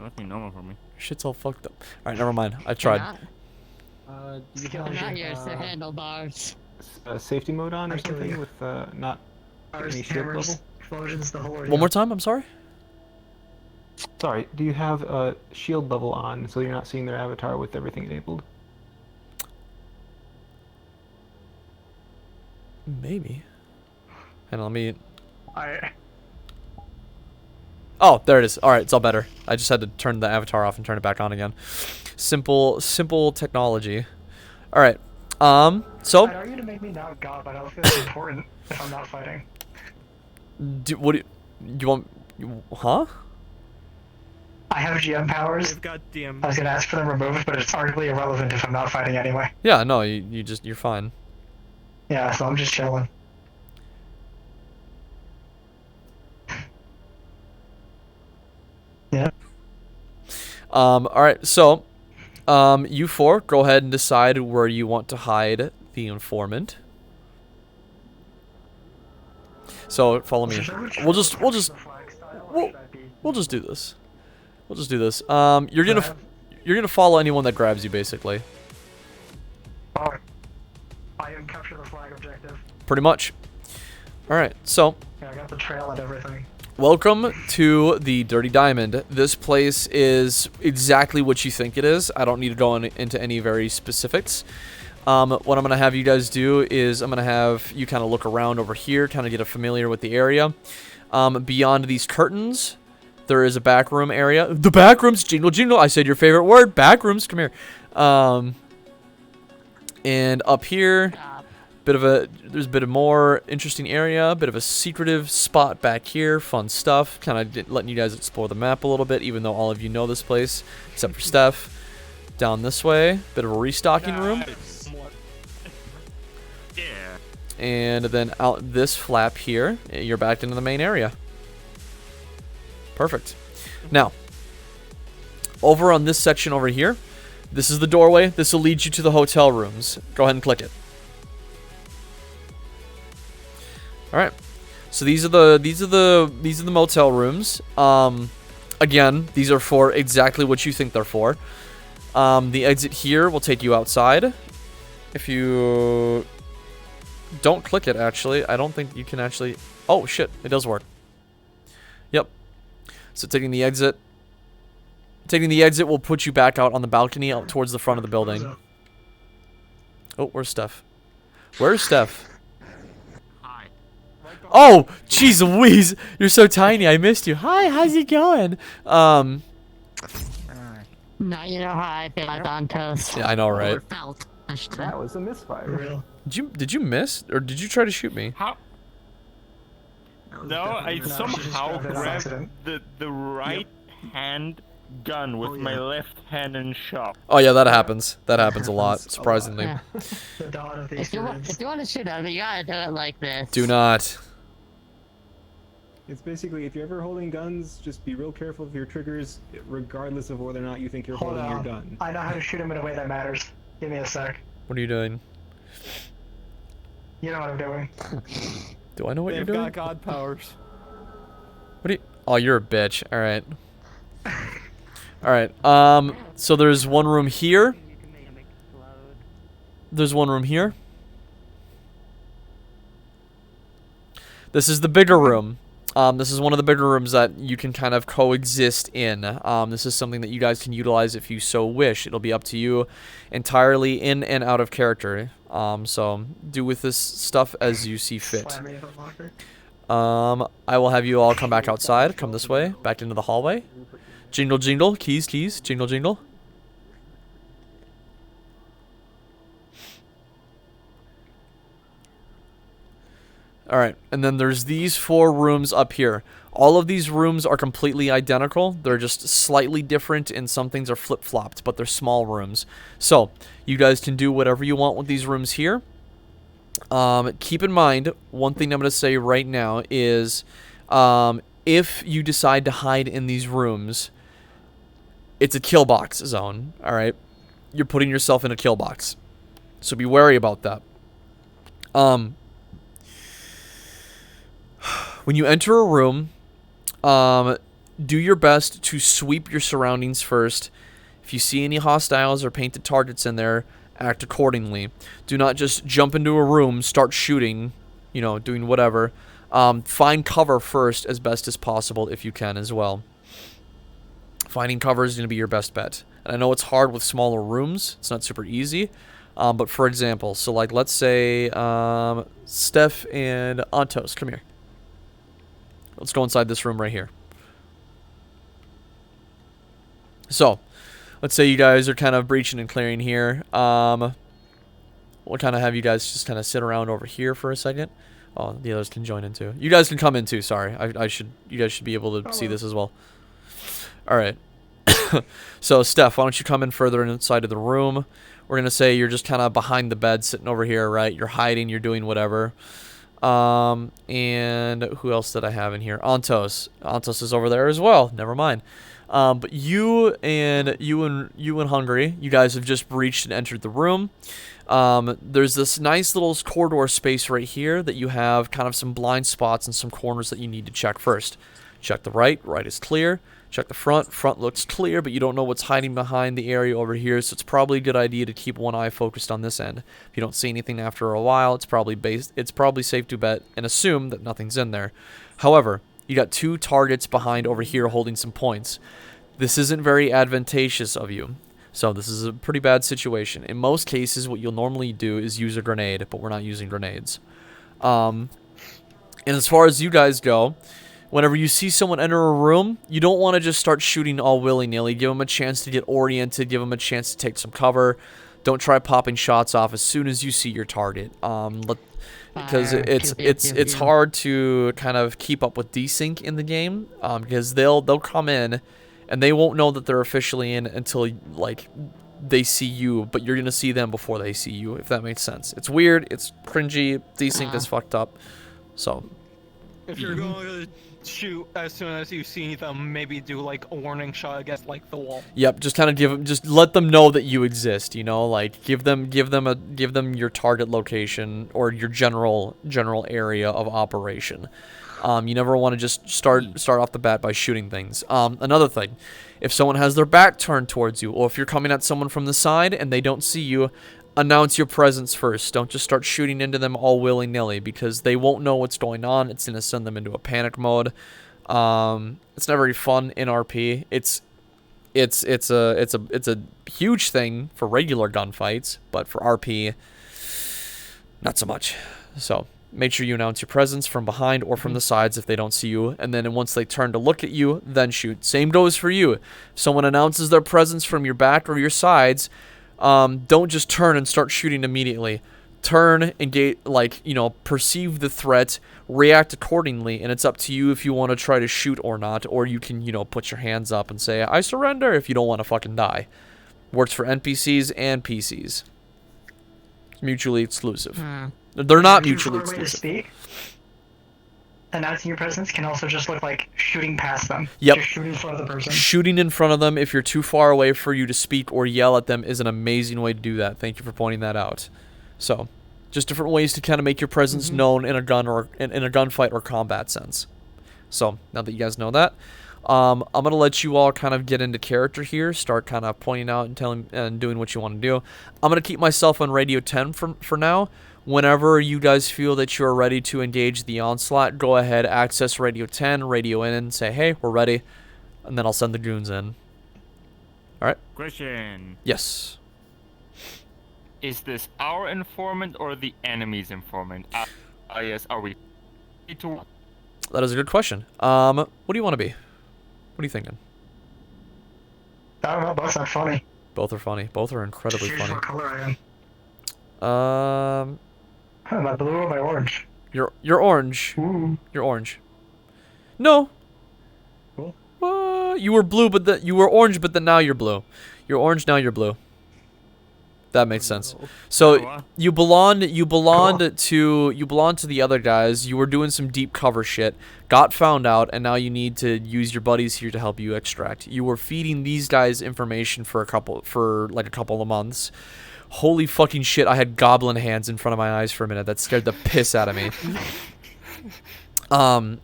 Nothing normal for me. Your shit's all fucked up. All right, never mind. I tried. Do you I'm have not yours to handlebars. safety mode on or something with not any shield level? Explosions, the whole One more time. I'm sorry. Sorry. Do you have a shield level on so you're not seeing their avatar with everything enabled? Maybe. And let me. I. Oh, there it is. All right, it's all better. I just had to turn the avatar off and turn it back on again. Simple technology. All right. So. I know you to make me now God, but I don't feel it's important if I'm not fighting. What do you want? Huh? I have GM powers. They've got DM. I was gonna ask for them removed, but it's arguably irrelevant if I'm not fighting anyway. Yeah. No. You're fine. Yeah, so I'm just chilling. Yeah. All right. So, you 4, go ahead and decide where you want to hide the informant. So follow me. We'll just do this. We'll just do this. You're gonna follow anyone that grabs you, basically. I am capture the flag objective. Pretty much. All right. So. Yeah, I got the trail and everything. Welcome to the Dirty Diamond. This place is exactly what you think it is. I don't need to go into any very specifics. What I'm going to have you guys do is I'm going to have you kind of look around over here, kind of get familiar with the area. Beyond these curtains, there is a back room area. The back rooms, jingle, jingle. I said your favorite word, back rooms. Come here. And up here, there's a bit of more interesting area, a bit of a secretive spot back here, fun stuff, kind of letting you guys explore the map a little bit, even though all of you know this place, except for Steph. Down this way, bit of a restocking room. Yeah. And then out this flap here, you're back into the main area. Perfect. Now, over on this section over here, this is the doorway. This will lead you to the hotel rooms. Go ahead and click it. All right, so these are the motel rooms. Again, these are for exactly what you think they're for. The exit here will take you outside. If you don't click it, actually, I don't think you can actually. Oh shit, it does work. Yep. So taking the exit will put you back out on the balcony, out towards the front of the building. Oh, where's Steph? Where's Steph? Oh, jeez Louise, you're so tiny. I missed you. Hi, how's it going? Now you know how I feel like on toast. Yeah, I know, right? Or felt, I should say. That was a misfire. Did you miss, or did you try to shoot me? How? No, I somehow grabbed the right hand gun with my left hand and shot. Oh yeah, that happens. That happens a lot, surprisingly. Yeah. If you want to shoot at me, you gotta do it like this. Do not. It's basically, if you're ever holding guns, just be real careful of your triggers, regardless of whether or not you think you're holding your gun. I know how to shoot him in a way that matters. Give me a sec. What are you doing? You know what I'm doing. Do I know what They've you're doing? got god powers. What do you... Oh, you're a bitch. Alright. Alright, so there's one room here. There's one room here. This is the bigger room. This is one of the bigger rooms that you can kind of coexist in. This is something that you guys can utilize if you so wish. It'll be up to you entirely in and out of character. So do with this stuff as you see fit. I will have you all come back outside. Come this way, back into the hallway. Jingle, jingle, keys, keys, jingle, jingle. Alright, and then there's these 4 rooms up here. All of these rooms are completely identical. They're just slightly different, and some things are flip-flopped, but they're small rooms. So, you guys can do whatever you want with these rooms here. Keep in mind, one thing I'm going to say right now is, if you decide to hide in these rooms, it's a kill box zone, alright? You're putting yourself in a kill box. So be wary about that. When you enter a room, do your best to sweep your surroundings first. If you see any hostiles or painted targets in there, act accordingly. Do not just jump into a room, start shooting, you know, doing whatever. Find cover first as best as possible if you can as well. Finding cover is going to be your best bet. And I know it's hard with smaller rooms. It's not super easy. But for example, so like let's say Steph and Antos, come here. Let's go inside this room right here. So, let's say you guys are kind of breaching and clearing here. We'll kind of have you guys just kind of sit around over here for a second. Oh, the others can join in too. You guys can come in too, sorry. You guys should be able to see this as well. Alright. So, Steph, why don't you come in further inside of the room. We're going to say you're just kind of behind the bed, sitting over here, right? You're hiding, you're doing whatever. And who else did I have in here? Antos. Antos is over there as well. Never mind. But you and Hungary, you guys have just breached and entered the room. There's this nice little corridor space right here that you have kind of some blind spots and some corners that you need to check first. Check the right. Right is clear. Check the front. Front looks clear, but you don't know what's hiding behind the area over here, so it's probably a good idea to keep one eye focused on this end. If you don't see anything after a while, it's probably safe to bet and assume that nothing's in there. However, you got 2 targets behind over here holding some points. This isn't very advantageous of you, so this is a pretty bad situation. In most cases, what you'll normally do is use a grenade, but we're not using grenades. And as far as you guys go, whenever you see someone enter a room, you don't want to just start shooting all willy-nilly. Give them a chance to get oriented. Give them a chance to take some cover. Don't try popping shots off as soon as you see your target. Because it's hard to kind of keep up with desync in the game. Because they'll come in, and they won't know that they're officially in until like they see you. But you're gonna see them before they see you, if that makes sense. It's weird. It's cringy. Desync is fucked up. So. If you're going to shoot as soon as you see them, maybe do like a warning shot against like the wall. Yep, just kind of just let them know that you exist, you know, like give them your target location or your general area of operation. You never want to just start off the bat by shooting things. Another thing, if someone has their back turned towards you, or if you're coming at someone from the side and they don't see you, announce your presence first. Don't just start shooting into them all willy-nilly, because they won't know what's going on. It's going to send them into a panic mode. It's not very fun in RP. It's a huge thing for regular gunfights, but for RP, not so much. So make sure you announce your presence from behind or from the sides if they don't see you, and then once they turn to look at you, then shoot. Same goes for you. If someone announces their presence from your back or your sides, don't just turn and start shooting immediately. Turn, engage, perceive the threat, react accordingly, and it's up to you if you want to try to shoot or not, or you can, put your hands up and say, I surrender, if you don't want to fucking die. Works for NPCs and PCs. It's mutually exclusive. They're not mutually exclusive. Announcing your presence can also just look like shooting past them. Yep. Just shooting in front of the person. Shooting in front of them if you're too far away for you to speak or yell at them is an amazing way to do that. Thank you for pointing that out. So, Just different ways to kind of make your presence known in a gun or in a gunfight or combat sense. So now that you guys know that, I'm gonna let you all kind of get into character here. Start kind of pointing out and telling and doing what you want to do. I'm gonna keep myself on radio 10 for now. Whenever you guys feel that you're ready to engage the onslaught, go ahead, access radio 10, radio in, and say, hey, we're ready. And then I'll send the goons in. Alright? Question. Yes. Is this our informant or the enemy's informant? Yes, are we to... That is a good question. What do you want to be? What are you thinking? I don't know, both are funny. Both are funny. Both are incredibly Choose funny. what color I am. Am I blue or am I orange? You're orange. Ooh. You're orange. No. Cool. You were blue, but you were orange, but then now you're blue. You're orange, now you're blue. That makes sense. So you belonged to the other guys. You were doing some deep cover shit, got found out, and now you need to use your buddies here to help you extract. You were feeding these guys information for a couple of months. Holy fucking shit, I had goblin hands in front of my eyes for a minute. That scared the piss out of me.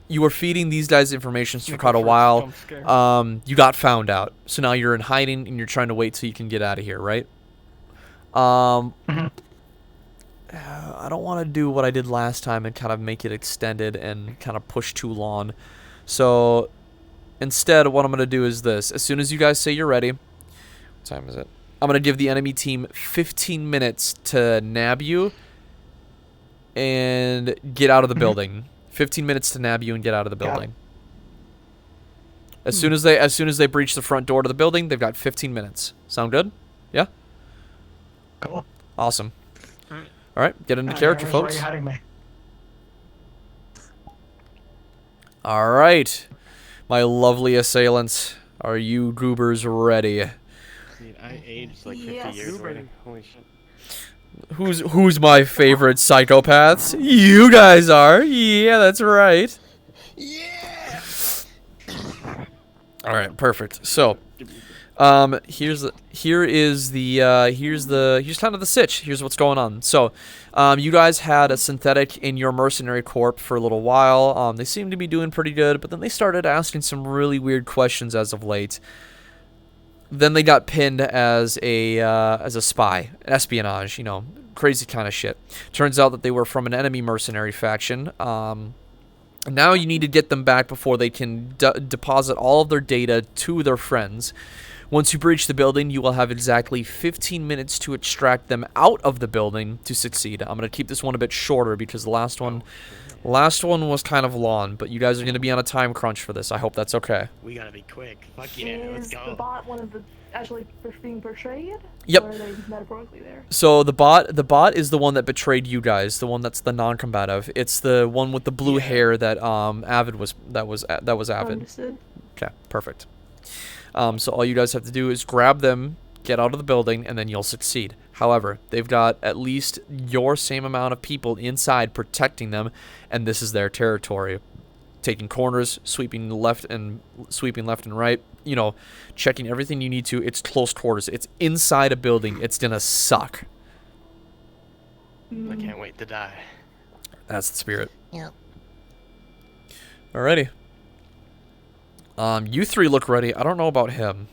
You were feeding these guys information for quite a while. You got found out. So now you're in hiding and you're trying to wait till you can get out of here, right? I don't want to do what I did last time and kind of make it extended and kind of push too long. So instead, what I'm going to do is this. As soon as you guys say you're ready, what time is it? I'm going to give the enemy team 15 minutes to nab you and get out of the building. 15 minutes to nab you and get out of the building. As soon as they breach the front door to the building, they've got 15 minutes. Sound good? Yeah? Cool. Awesome. Alright, get into character, folks. Why are you hiding me? Alright. My lovely assailants. Are you goobers ready? Dude, I aged like 50 years already. Holy shit. Who's my favorite psychopaths? You guys are. Yeah, that's right. Yeah. All right, perfect. So, here's kind of the sitch. Here's what's going on. So, you guys had a synthetic in your mercenary corp for a little while. They seemed to be doing pretty good, but then they started asking some really weird questions as of late. Then they got pinned as a spy, espionage, you know, crazy kind of shit. Turns out that they were from an enemy mercenary faction. Now you need to get them back before they can deposit all of their data to their friends. Once you breach the building, you will have exactly 15 minutes to extract them out of the building to succeed. I'm going to keep this one a bit shorter because the last one was kind of long, but you guys are going to be on a time crunch for this. I hope that's okay. We gotta be quick. Fuck yeah, let's Is go. the bot one of the actually being portrayed? Yep. Or are they metaphorically there? So the bot is the one that betrayed you guys, the one that's the non-combative. It's the one with the blue hair that Avid was Avid. Understood. Okay, perfect. So all you guys have to do is grab them, get out of the building, and then you'll succeed. However, they've got at least your same amount of people inside protecting them, and this is their territory. Taking corners, sweeping left and right, you know, checking everything you need to. It's close quarters. It's inside a building. It's gonna suck. I can't wait to die. That's the spirit. Yep. Alrighty. You three look ready. I don't know about him.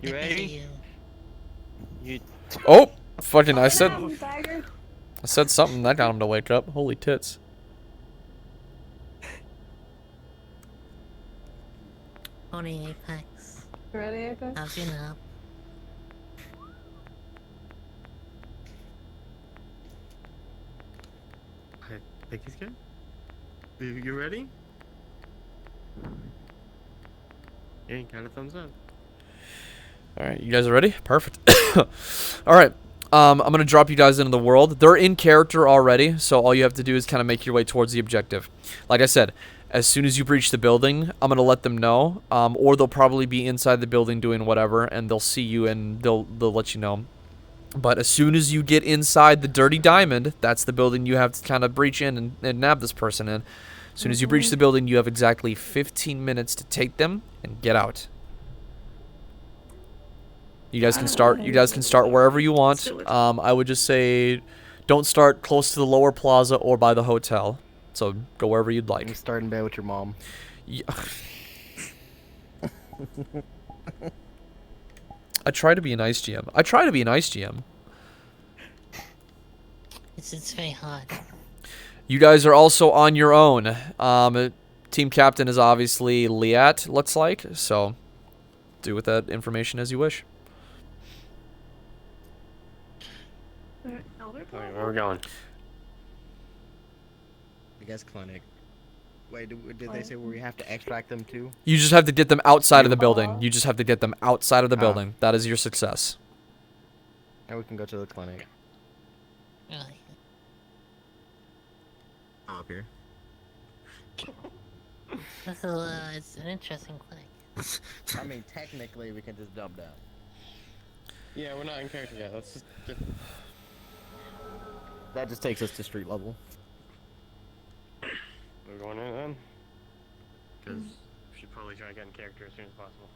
You ready? Oh, fucking! I said something that got him to wake up. Holy tits! Morning, Apex. Ready, Apex? How's your nap? I think he's good. You ready? Yeah, kind of thumbs up. Alright, you guys are ready? Perfect. Alright, I'm going to drop you guys into the world. They're in character already, so all you have to do is kind of make your way towards the objective. Like I said, as soon as you breach the building, I'm going to let them know, or they'll probably be inside the building doing whatever, and they'll see you and they'll let you know. But as soon as you get inside the Dirty Diamond, that's the building you have to kind of breach in and nab this person in. As soon as you breach the building, you have exactly 15 minutes to take them and get out. You guys can start. You guys can start wherever you want. I would just say, don't start close to the lower plaza or by the hotel. So go wherever you'd like. You start in bed with your mom. Yeah. I try to be a nice GM. I try to be a nice GM. It's very hard. You guys are also on your own. Team captain is obviously Liat, looks like. So do with that information as you wish. Where are we going? I guess clinic. Wait, did they say where we have to extract them to? You just have to get them outside of the building. You just have to get them outside of the building. That is your success. And we can go to the clinic. Really? Oh, up here. This is it's an interesting clinic. I mean, technically, we can just dump down. Yeah, we're not in character yet. Let's just get... That just takes us to street level. We're going in then. Because we should probably try to get in character as soon as possible.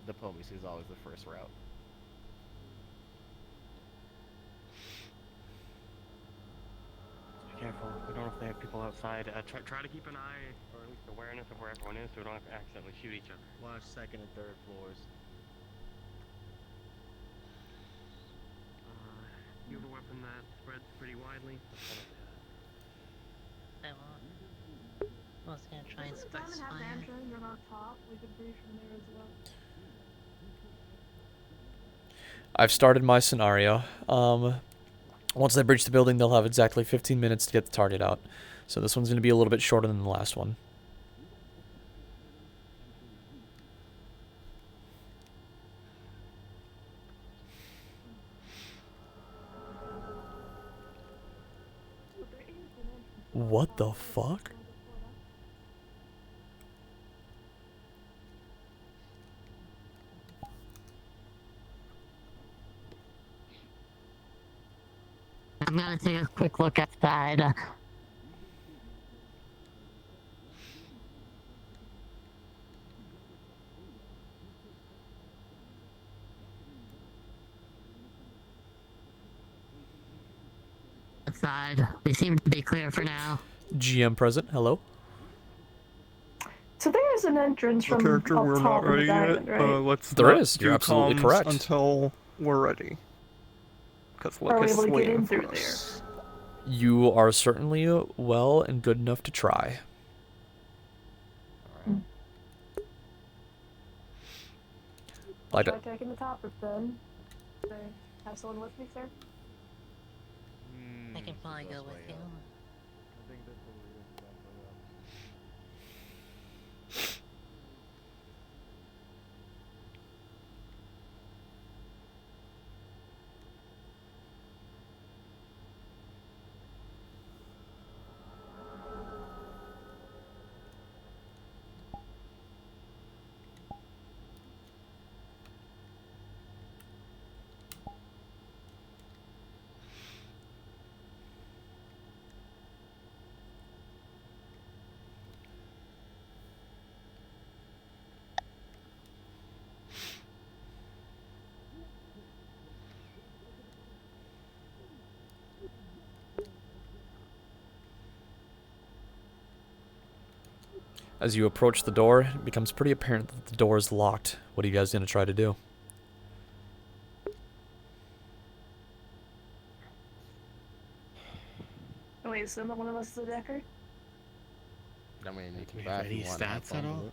Diplomacy is always the first route. Be careful. We don't know if they have people outside. Try to keep an eye, or at least awareness of where everyone is, so we don't have to accidentally shoot each other. Watch second and third floors. You have a weapon that spreads pretty widely. I was gonna try and spice fire. You're on top. We could breach from there as well. I've started my scenario. Once they breach the building, they'll have exactly 15 minutes to get the target out. So this one's going to be a little bit shorter than the last one. What the fuck? I'm gonna take a quick look outside. Outside. We seem to be clear for now. GM present. Hello. So there is an entrance from Character, up we're top not of the ready diamond, yet. right? Let's There not is. do You're absolutely comms correct. until we're ready. Because Are we Lucas able to get waiting in for through us. You are certainly well and good enough to try. Like Try taking the top roof then. Can I have someone with me, sir? I can probably go with you. As you approach the door, it becomes pretty apparent that the door is locked. What are you guys going to try to do? Oh, wait, so one of us is a decker? I mean, you can we buy have if you any want. stats at all?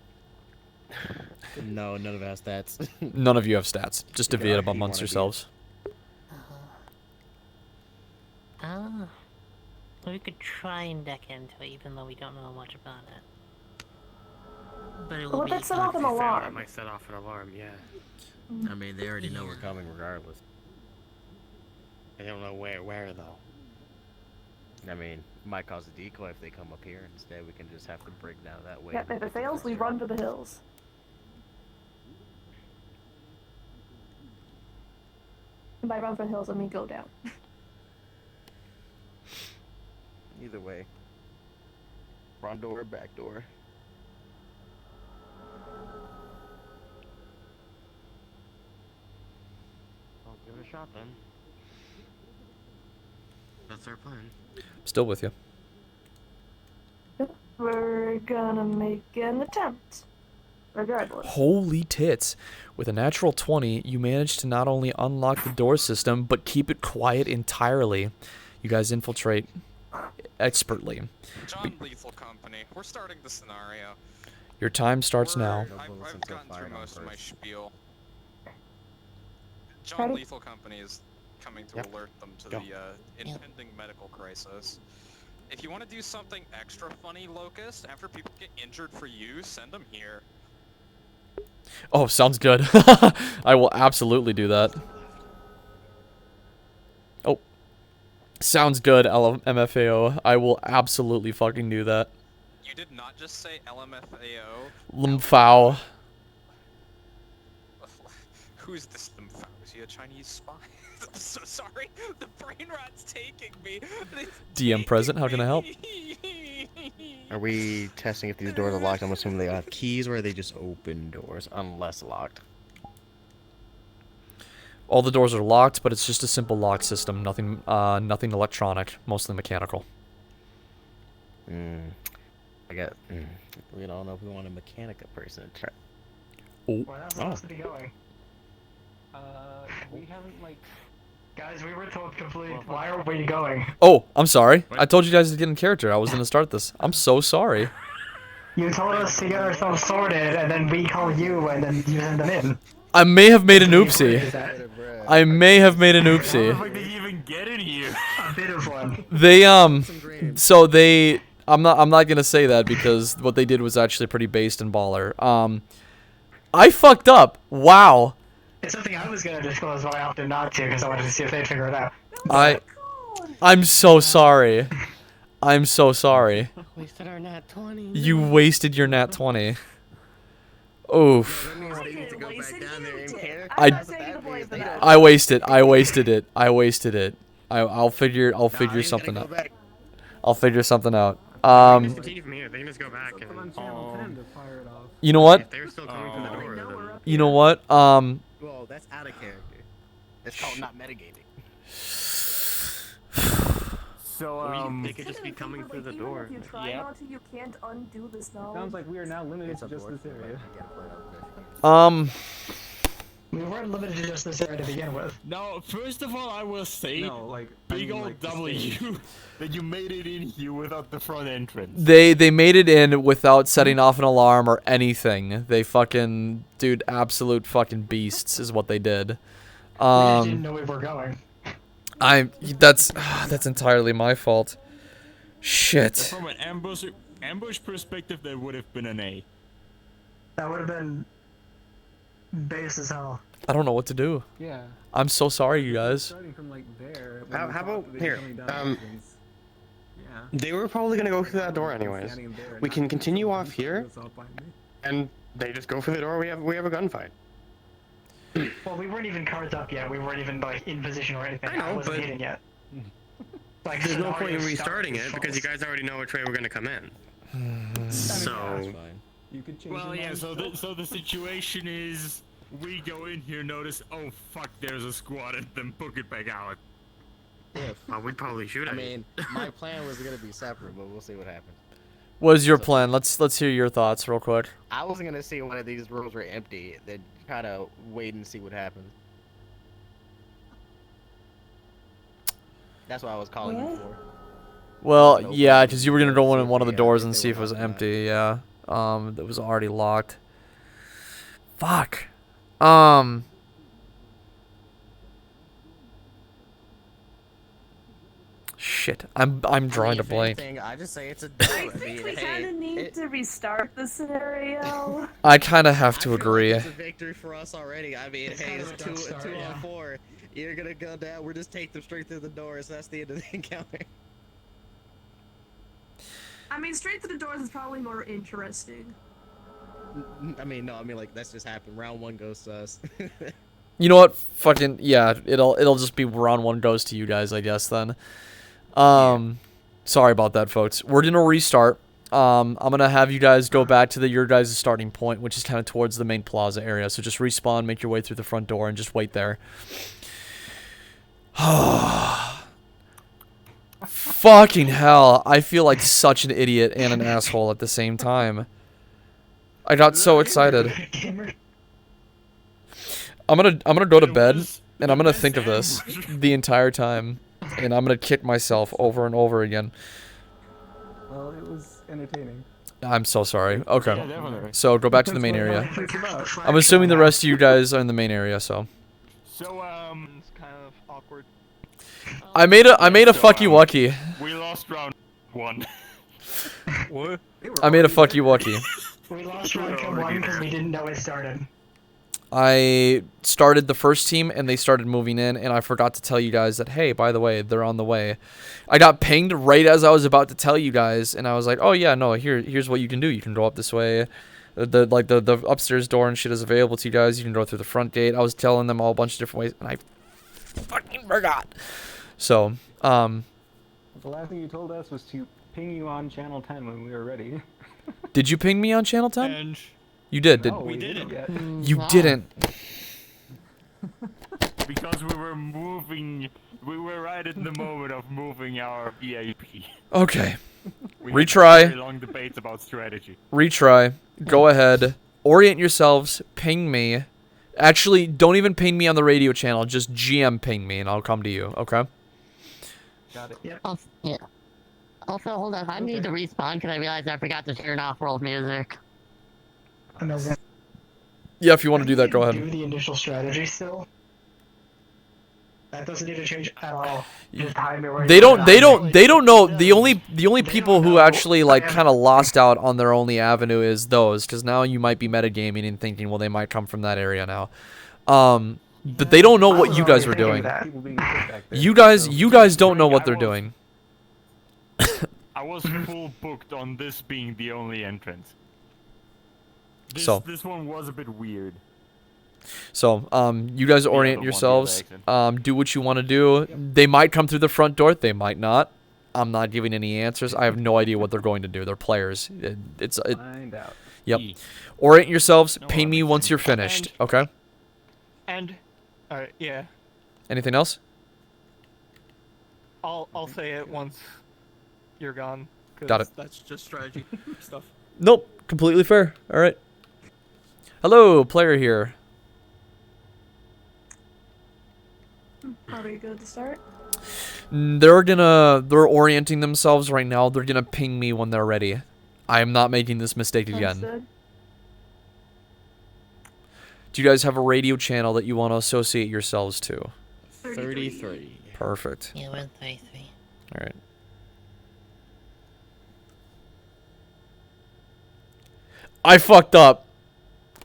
No, none of our stats. None of you have stats. Just divvy it up if you amongst wanna be- yourselves. We could try and deck into it, even though we don't know much about it. But it will Well, be. that set off an That alarm. might set off an alarm, yeah. I mean, they already know we're coming regardless. I don't know where though. I mean, might cause a decoy if they come up here. Instead, we can just have to break down that way. Yeah, if it fails, we run for the hills. And by run for the hills, I mean go down. Either way. Front door, back door. I'll give it a shot then. That's our plan. Still with you. We're gonna make an attempt. Regardless. Holy tits. With a natural 20, you managed to not only unlock the door system, but keep it quiet entirely. You guys infiltrate expertly. John Lethal Company, we're starting the scenario. Your time starts now. I've gotten through most of my spiel. John Ready? Lethal Company is coming to Yep. alert them to Go. the impending medical crisis. If you want to do something extra funny, Locust, after people get injured for you, send them here. Oh, sounds good. I will absolutely do that. Oh. Sounds good, MFAO. I will absolutely fucking do that. You did not just say LMFAO. Lumfao. Who's this Lumfao? Is he a Chinese spy? I'm so sorry. The brain rot's taking me. DM present, how can I help? Are we testing if these doors are locked? I'm assuming they have keys, or are they just open doors, unless locked? All the doors are locked, but it's just a simple lock system. Nothing electronic, mostly mechanical. We don't know if we want a mechanical person to try. Oh. Where else supposed to be going? We haven't, like... Guys, we were told complete. Why are we going? Oh, I'm sorry. I told you guys to get in character. I was gonna start this. I'm so sorry. You told us to get ourselves sorted, and then we call you, and then you send them in. I may have made an oopsie. I may have made an oopsie. How the fuck did you even get in here? A bit of one. I'm not gonna say that because what they did was actually pretty based and baller. I fucked up. Wow. It's something I was gonna disclose, but I opted not to because I wanted to see if they'd figure it out. I'm so sorry. I'm so sorry. Wasted our nat 20. You wasted your nat 20. Oof. I wasted it. I'll figure something out. I'll figure something out. They can just continue from here. They can just go back and... You know what? If they're still coming from the door, then... You know what? Well, that's out of character. It's called not metagaming. So, they could just be coming through the door. If you try not to, you can't undo this knowledge. Sounds like we are now limited to just this area. We weren't limited to just this area to begin with. No, first of all, I will say, big old W, that you made it in here without the front entrance. They made it in without setting off an alarm or anything. They fucking, dude, absolute fucking beasts is what they did. We just didn't know we were going. That's entirely my fault. Shit. From an ambush perspective, that would have been an A. That would have been base as hell. I don't know what to do. Yeah. I'm so sorry, you guys. Starting from like there. How about here? Yeah. They were probably gonna go through that door anyways. We can continue off here, and they just go for the door. We have a gunfight. Well, we weren't even cards up yet. We weren't even like in position or anything. I know, wasn't but hitting yet. Like, there's no scenario point in stuff restarting is it because you guys already know which way we're gonna come in. So. Well, yeah. So the situation is, we go in here, notice, oh fuck, there's a squad, and then book it back out. We'd probably shoot. I mean, my plan was gonna be separate, but we'll see what happens. What is your plan? Let's hear your thoughts real quick. I was gonna see one of these rooms were empty, then try to wait and see what happens. That's what I was calling you for. Well, yeah, because you were gonna go in one of the doors and see if it was empty. Yeah, that was already locked. Fuck. Shit, I'm drawing a blank. I just say it's a I think we kind of need to restart the scenario. I kind of have to agree. It's a victory for us already. I mean, hey, it's 2 on 4. You're gonna go down. We're just take them straight through the doors. That's the end of the encounter. I mean, straight through the doors is probably more interesting. I mean, no. I mean, like that's just happened. Round 1 goes to us. You know what? Fucking yeah. It'll just be round 1 goes to you guys, I guess then. Sorry about that, folks. We're gonna restart. I'm gonna have you guys go back to your guys' starting point, which is kind of towards the main plaza area. So just respawn, make your way through the front door, and just wait there. Fucking hell! I feel like such an idiot and an asshole at the same time. I got so excited. I'm gonna go to bed and I'm gonna think of this the entire time, and I'm gonna kick myself over and over again. Well, it was entertaining. I'm so sorry. Okay. Yeah, definitely. So go back to the main area. I'm assuming the rest of you guys are in the main area, so. So it's kind of awkward. I made a fucky wucky. We lost round 1. What? I made a fucky wucky. We lost round 1 because we didn't know it started. I started the first team and they started moving in, and I forgot to tell you guys that, hey, by the way, they're on the way. I got pinged right as I was about to tell you guys, and I was like, oh yeah, no, here's what you can do. You can go up this way. The upstairs door and shit is available to you guys. You can go through the front gate. I was telling them all a bunch of different ways, and I fucking forgot. So, The last thing you told us was to ping you on channel 10 when we were ready. Did you ping me on channel 10? And You did, No, didn't we didn't yet. you? Didn't. Because we were moving, we were right in the moment of moving our VIP. Okay. We had Retry. very long debates about strategy. Retry. Go ahead. Orient yourselves. Ping me. Actually, don't even ping me on the radio channel. Just GM ping me, and I'll come to you. Okay? Got it. Yep. Yeah. Also, hold on. I need to respawn because I realized I forgot to turn off world music. Yeah, if you want to do that, go Do ahead. the initial strategy still. That doesn't need to change at all. Just time it where They don't know. The only people who actually like kind of lost out on their only avenue is those, because now you might be metagaming and thinking, well, they might come from that area now. But they don't know what you guys were doing. You guys don't know what they're doing. I was full booked on this being the only entrance. This one was a bit weird. So, you guys orient yourselves. Do what you want to do. They might come through the front door. They might not. I'm not giving any answers. I have no idea what they're going to do. They're players. Find out. Yep. Orient yourselves. Ping me once you're finished. Okay? And, yeah. Anything else? I'll say it once you're gone. 'Cause Got it. That's just strategy stuff. Nope. Completely fair. All right. Hello, player here. Are we good to start? They're orienting themselves right now. They're gonna ping me when they're ready. I am not making this mistake again. Understood. Do you guys have a radio channel that you want to associate yourselves to? 33. Perfect. Yeah, we're 33. All right. I fucked up.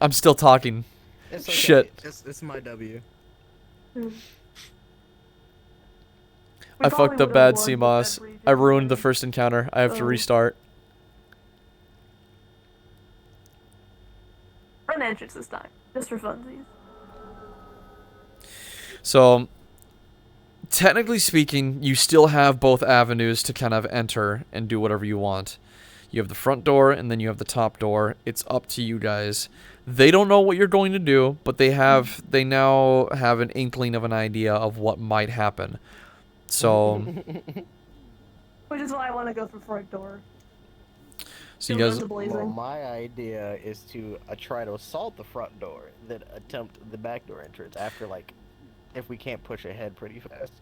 I'm still talking. It's okay. Shit. It's my W. I fucked up bad, CMOS. I ruined the first encounter. I have to restart. Front entrance this time, just for funsies. So, technically speaking, you still have both avenues to kind of enter and do whatever you want. You have the front door, and then you have the top door. It's up to you guys. They don't know what you're going to do, but they now have an inkling of an idea of what might happen. So, Which is why I want to go for front door. so you guys, Well, my idea is to try to assault the front door, then attempt the back door entrance after, like, if we can't push ahead pretty fast.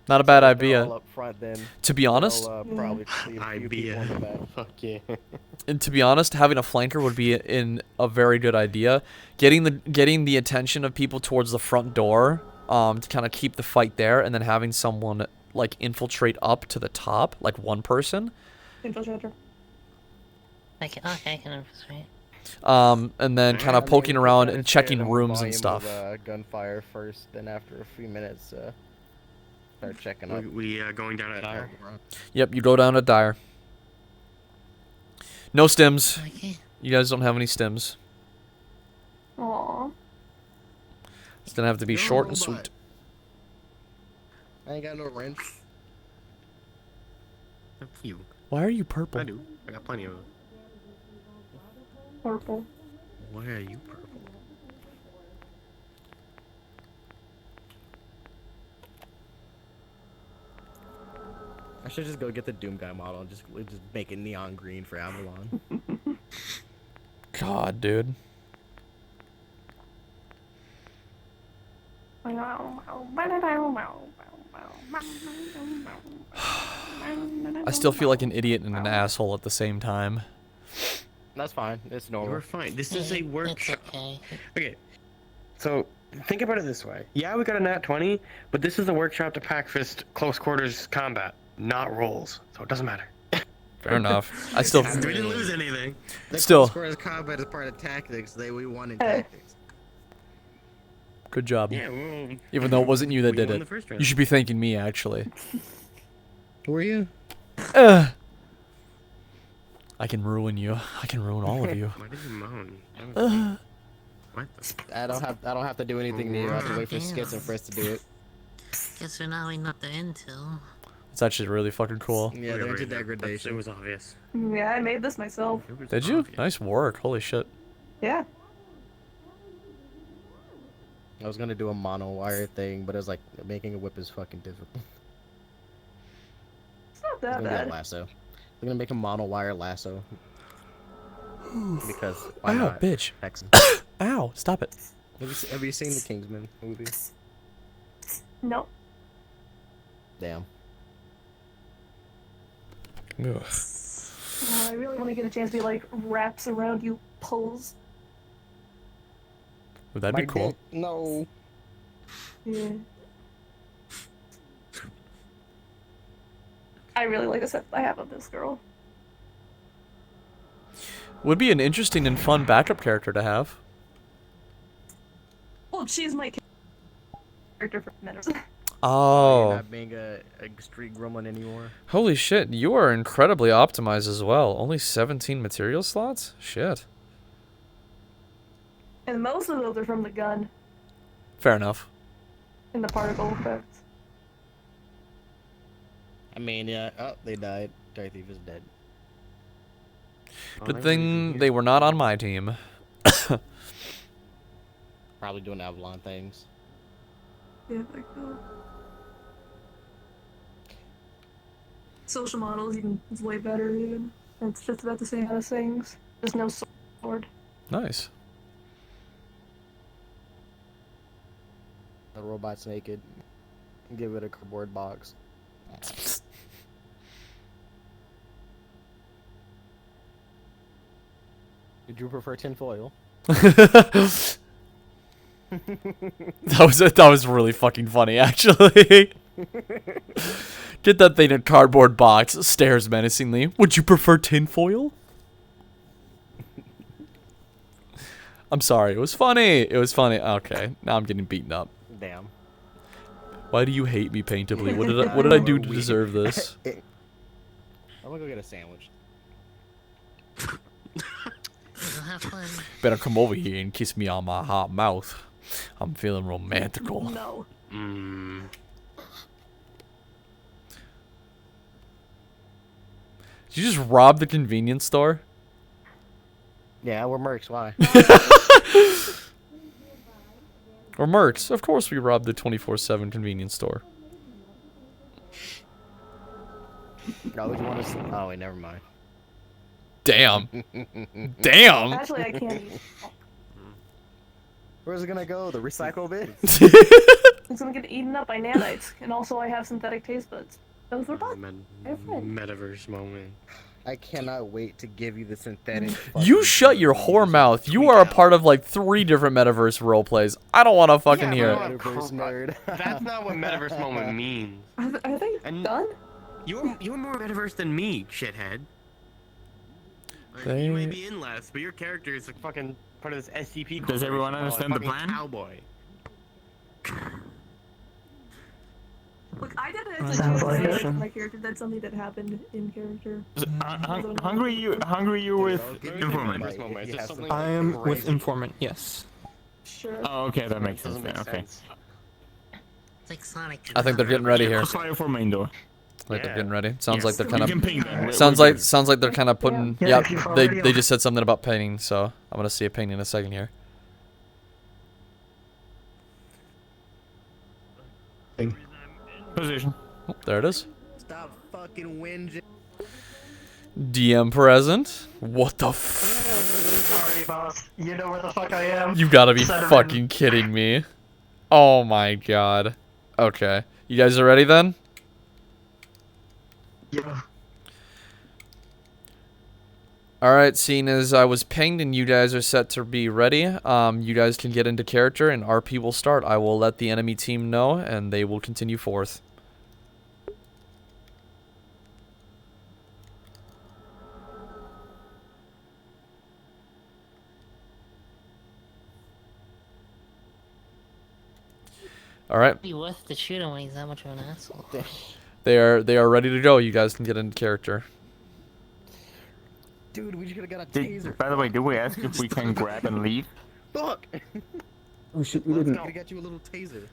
not a bad So if they're idea. all up front, then To be honest, they'll, probably leave a few people in the back. Fuck yeah. and to be honest, having a flanker would be a very good idea. Getting the attention of people towards the front door, to kind of keep the fight there, and then having someone like infiltrate up to the top, like one person. Infiltrator. Okay, I can infiltrate. And then kind of poking around and checking rooms and Volume stuff. of, gunfire first, then after a few minutes, start checking up. We going down at Dire? Yep, you go down to Dire. No stims. Okay. You guys don't have any stims. Aww. It's gonna have to be You're a short and robot. sweet. I ain't got no wrench. Fuck you. Why are you purple? I do. I got plenty of them. Purple. Why are you purple? I should just go get the Doom Guy model and just make it neon green for Avalon. God, dude. I still feel like an idiot and an asshole at the same time. That's fine. It's normal. We're fine. This is a workshop. Okay. Okay. So think about it this way. Yeah, we got a nat 20, but this is a workshop to pack fist close quarters combat, not rolls. So it doesn't matter. Fair enough. I still. We didn't lose anything. The Still. close quarters combat is part of tactics. We won in tactics. Good job. Yeah, well, Even though it wasn't you that we did won it. the first round. You should be thanking me, actually. Were you? I can ruin you. I can ruin all of you. Why did you moan? What the? I don't have to do anything new. I have to wait for Skits and Frisk to do it. Guess we're now not the intel. It's actually really fucking cool. Yeah, they're into degradation. It was obvious. Yeah, I made this myself. Did you? Nice work. Holy shit. Yeah. I was gonna do a mono wire thing, but it was like making a whip is fucking difficult. It's not I'm that gonna get a bad. lasso. I'm gonna make a mono wire lasso. Because why Ow, not? bitch. Texan. Ow, stop it. Have you seen the Kingsman movie? No. Damn. Ugh. I really want to get a chance to be like wraps around you, pulls. Would that be cool? No. Yeah. I really like the set I have of this girl. Would be an interesting and fun backup character to have. Well, she's my character for minutes. Oh. You're not being a street gremlin anymore. Holy shit, you are incredibly optimized as well. Only 17 material slots? Shit. And most of those are from the gun Fair enough. and the particle effects. I mean, yeah. Oh, they died. Darth Thief is dead. Good thing they were not on my team. Probably doing Avalon things. Yeah, like social models even is way better even. It's just about the same kind of things. There's no sword. Nice. The robot's naked. Give it a cardboard box. Did you prefer tinfoil? That was really fucking funny, actually. Get that thing in a cardboard box. Stares menacingly. Would you prefer tinfoil? I'm sorry. It was funny. It was funny. Okay, now I'm getting beaten up. Damn. Why do you hate me paintably? What did I do to deserve this? I'm gonna go get a sandwich. Have fun. Better come over here and kiss me on my hot mouth. I'm feeling romantical. No. Did you just rob the convenience store? Yeah, we're mercs. Why? Or mercs. Of course we robbed the 24/7 convenience store. No, would you want to? Oh wait, never mind. Damn. Damn. Actually, I can't eat. Where's it gonna go? The recycle bin? It's gonna get eaten up by nanites, and also I have synthetic taste buds. Those were fun. I have fun. Metaverse moment. I cannot wait to give you the synthetic. You shut your whore mouth. You are a part of like 3 different metaverse roleplays. I don't want to fucking hear it. Metaverse nerd. That's not what metaverse moment means. Are they done? You're more metaverse than me, shithead. They- You may be in less, but your character is like fucking part of this SCP. Does everyone corporation. understand the Fucking plan? Cowboy. Look, I did Sounds like actually it. my character. That's something that happened in character. Hungry you with informant. I am with informant, yes. Sure. Oh, okay, that makes sense. Doesn't make Then. Okay. sense. It's like Sonic. I think they're getting ready here. Fire for main door. Like they're getting ready. Sounds like they're We kind can ping them. of. Sounds like they're kind of putting. Yeah, Yep. if you've They already- just said something about painting, so I'm gonna see a painting in a second here. Position. Oh, there it is. Stop fucking whinging. DM present. What the? Sorry, boss. You know where the fuck I am. You gotta be Send 'em in. fucking kidding me. Oh my god. Okay. You guys are ready then? Yeah. Alright, seeing as I was pinged and you guys are set to be ready, you guys can get into character and RP will start. I will let the enemy team know and they will continue forth. Alright. Be worth to shoot him when he's that much of an asshole. They are ready to go. You guys can get into character. Dude, we should have got a taser. By the way, did we ask if we can grab and leave? Fuck! We should. Let's go. I got you a little taser.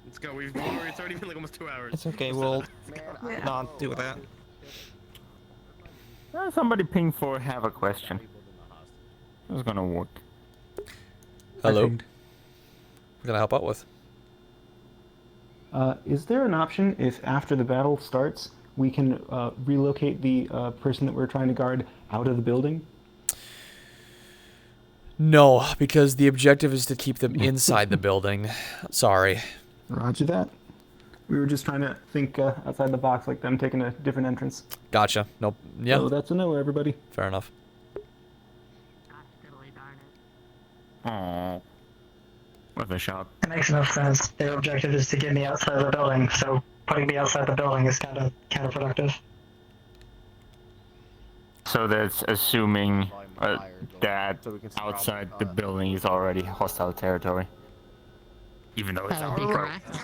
Let's go. It's already been like almost 2 hours. It's okay, we'll not do that. Somebody ping for have a question. It's gonna work. Hello. What can I help out with? Is there an option if after the battle starts we can relocate the person that we're trying to guard out of the building? No, because the objective is to keep them inside the building. Sorry. Roger that. We were just trying to think outside the box, like them taking a different entrance. Gotcha. Nope. Yeah. So that's a no, everybody. Fair enough. Aww. What a shot. It makes enough sense. Their objective is to get me outside the building, so putting me outside the building is kind of counterproductive. So that's assuming that outside the building is already hostile territory. Even though it's That our would be road. correct.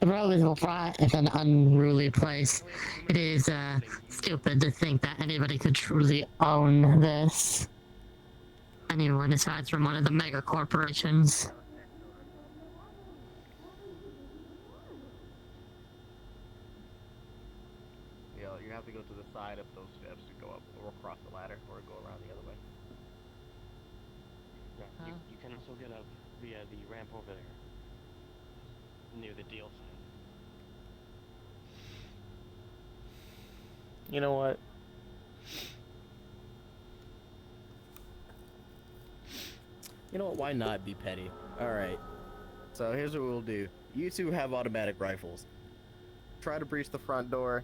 The road is it's an unruly place. It is stupid to think that anybody could truly own this. Anyone aside from one of the mega corporations. Yeah, you have to go to the side of those steps to go up or across the ladder or go around the other way. Yeah, you can also get up via the ramp over there. Near the deal sign. You know what? You know what? Why not be petty? Alright. So here's what we'll do. You two have automatic rifles. Try to breach the front door.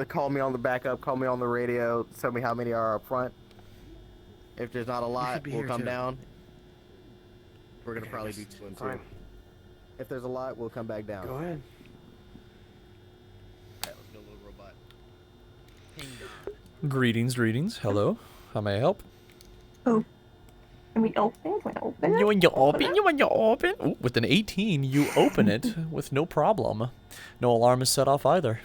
Call me on the backup, call me on the radio, tell me how many are up front. If there's not a lot, we'll come down. We're gonna probably do 2 and 2. If there's a lot, we'll come back down. Go ahead. Alright, let's go, little robot. Greetings, greetings. Hello. How may I help? Oh. Can we open? Can I open it? You want you open? You want you open? Ooh, with an 18, you open it with no problem. No alarm is set off either.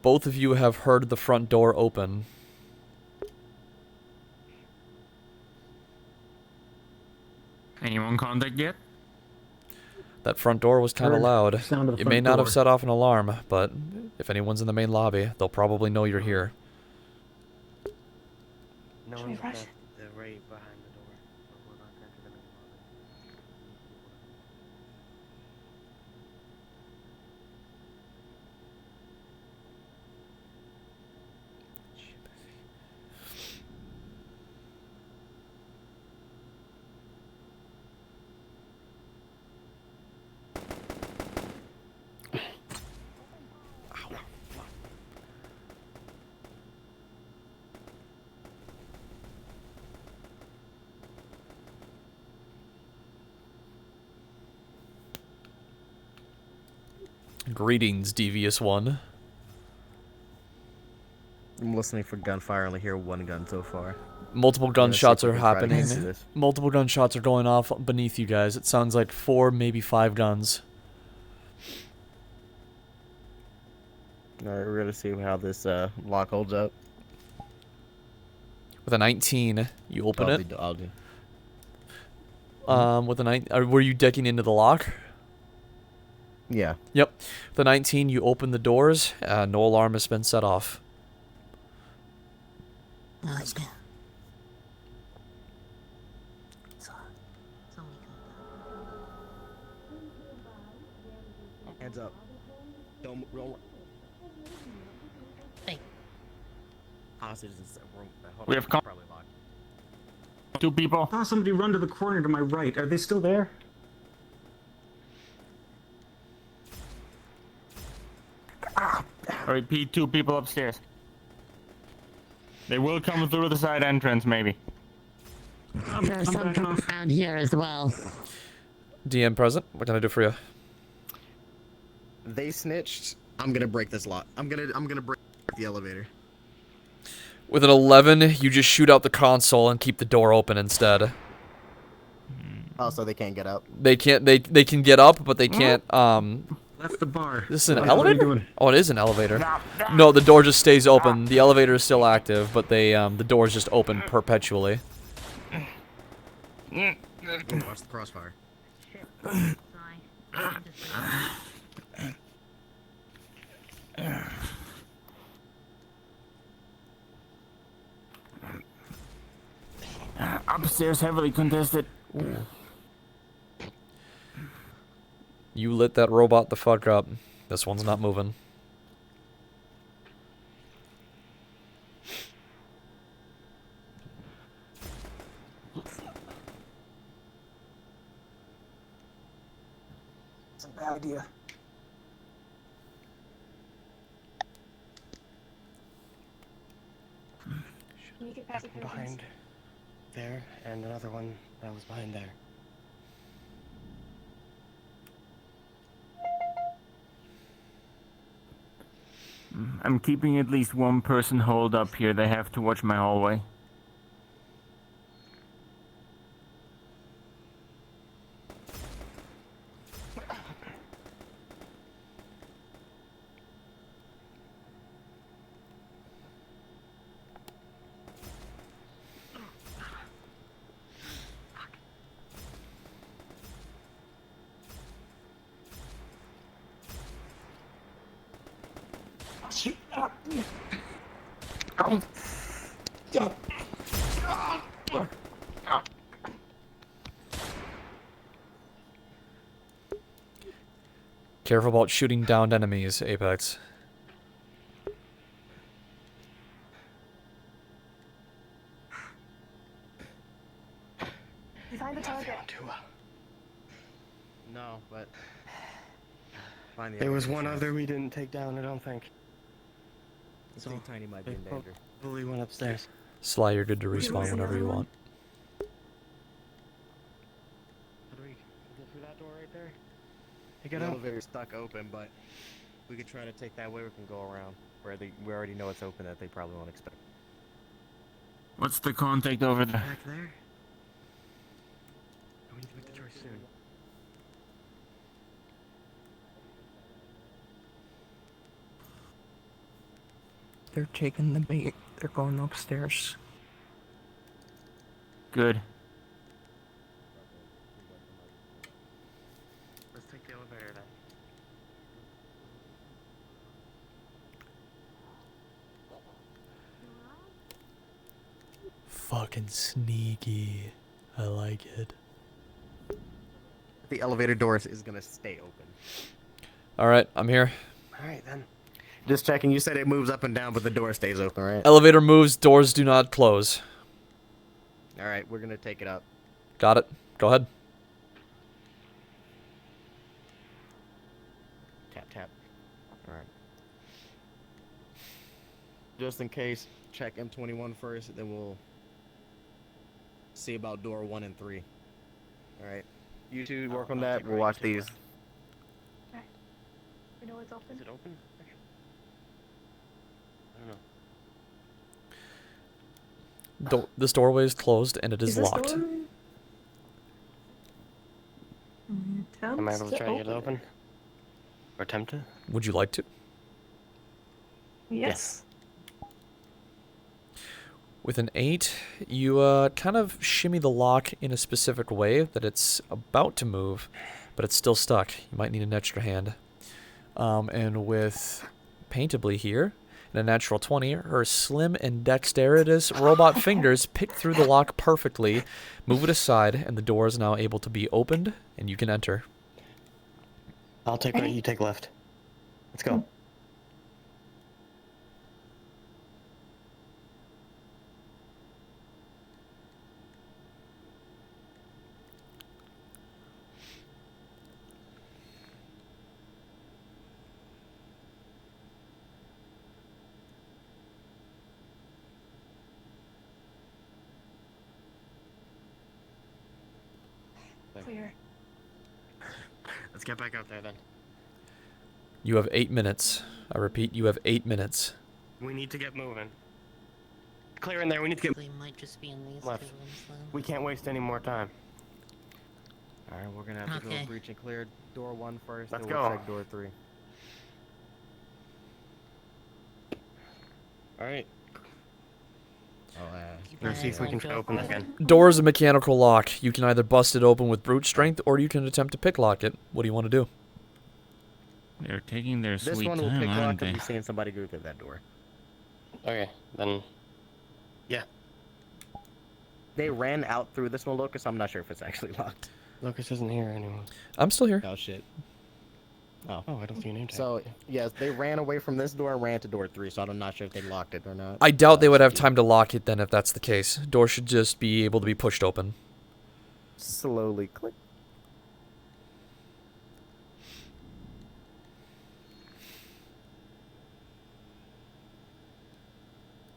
Both of you have heard the front door open. Anyone contact yet? That front door was kind of Heard loud. sound of the It may front not have door. set off an alarm, but if anyone's in the main lobby, they'll probably know you're here. No Should we one's rush? right behind the door. But we're not going to the main lobby. Greetings, devious one. listening for gunfire. I only hear one gun so far. Multiple I'm gonna see gunshots if are we can try to happening. get through this. Multiple gunshots are going off beneath you guys. It sounds like 4, maybe 5 guns. Alright, we're gonna see how this lock holds up. With a 19, you open it. I'll do. With a 9, were you decking into the lock? Yeah. Yep. With a 19, you open the doors. No alarm has been set off. Let's go. Hands up. Don't roll. Hey. Hostages in the room. We have probably locked. 2 people. I saw somebody run to the corner to my right. Are they still there? I repeat, 2 people upstairs. They will come through the side entrance, maybe. There's some around here as well. DM present. What can I do for you? They snitched. I'm gonna break this lock. I'm gonna break the elevator. With an 11, you just shoot out the console and keep the door open instead. Oh, so they can't get up. They can't. They can get up, but they can't. Left the bar. This is an What are you elevator. doing? Oh, it is an elevator. No, the door just stays open. The elevator is still active, but the door is just open perpetually. Ooh, watch the crossfire. Upstairs, heavily contested. You lit that robot the fuck up. This one's not moving. It's a bad idea. Behind there, and another one that was behind there. I'm keeping at least 1 person holed up here. They have to watch my hallway. Careful about shooting downed enemies, Apex. You find the target. No, but There was one other we didn't take down, I don't think. I think Tiny might be in danger. Probably went upstairs. Sly, you're good to respawn whenever you want. How do we get through that door right there? The Get out. elevator's stuck open, but we could try to take that way. We can go around where we already know it's open. That they probably won't expect. What's the contact over there? Back there? We need to make the choice soon. They're taking the bait. They're going upstairs. Good. Let's take the elevator then. Fucking sneaky. I like it. The elevator door is gonna stay open. Alright, I'm here. Alright then. Just checking. You said it moves up and down, but the door stays open, right? Elevator moves, doors do not close. All right, we're gonna take it up. Got it. Go ahead. Tap tap. All right. Just in case, check M21 first, then we'll see about door 1 and 3. All right. You two work on that. We'll watch these. Okay. We know it's open. Is it open? I don't know. This doorway is closed and it is this locked. door? Am I able to try to get it open? Or attempt to? Would you like to? Yes. With an 8, you kind of shimmy the lock in a specific way that it's about to move, but it's still stuck. You might need an extra hand. And with Paintably here, and a natural 20, her slim and dexterous robot fingers pick through the lock perfectly, move it aside, and the door is now able to be opened, and you can enter. I'll take right, you take left. Let's go. Clear. Let's get back out there then. You have 8 minutes. I repeat, you have 8 minutes. We need to get moving. Clear in there, we need to get They might just be in these left. two rooms then. We can't waste any more time. Alright, we're gonna have to Okay. go breach and clear door 1 first. Let's then go. we'll check door 3. Alright. Oh, Let's see if we can open it again. Door is a mechanical lock. You can either bust it open with brute strength, or you can attempt to pick lock it. What do you want to do? They're taking their This sweet one will time, pick aren't lock they? if you've seen somebody go through that door. Okay, then. Yeah. They ran out through this one, Locust. I'm not sure if it's actually locked. Locust isn't here anymore. I'm still here. Oh, shit. Oh. Oh, I don't see your name tag. So, yes, they ran away from this door and ran to door 3, so I'm not sure if they locked it or not. I doubt they would have time to lock it then if that's the case. Door should just be able to be pushed open. Slowly click.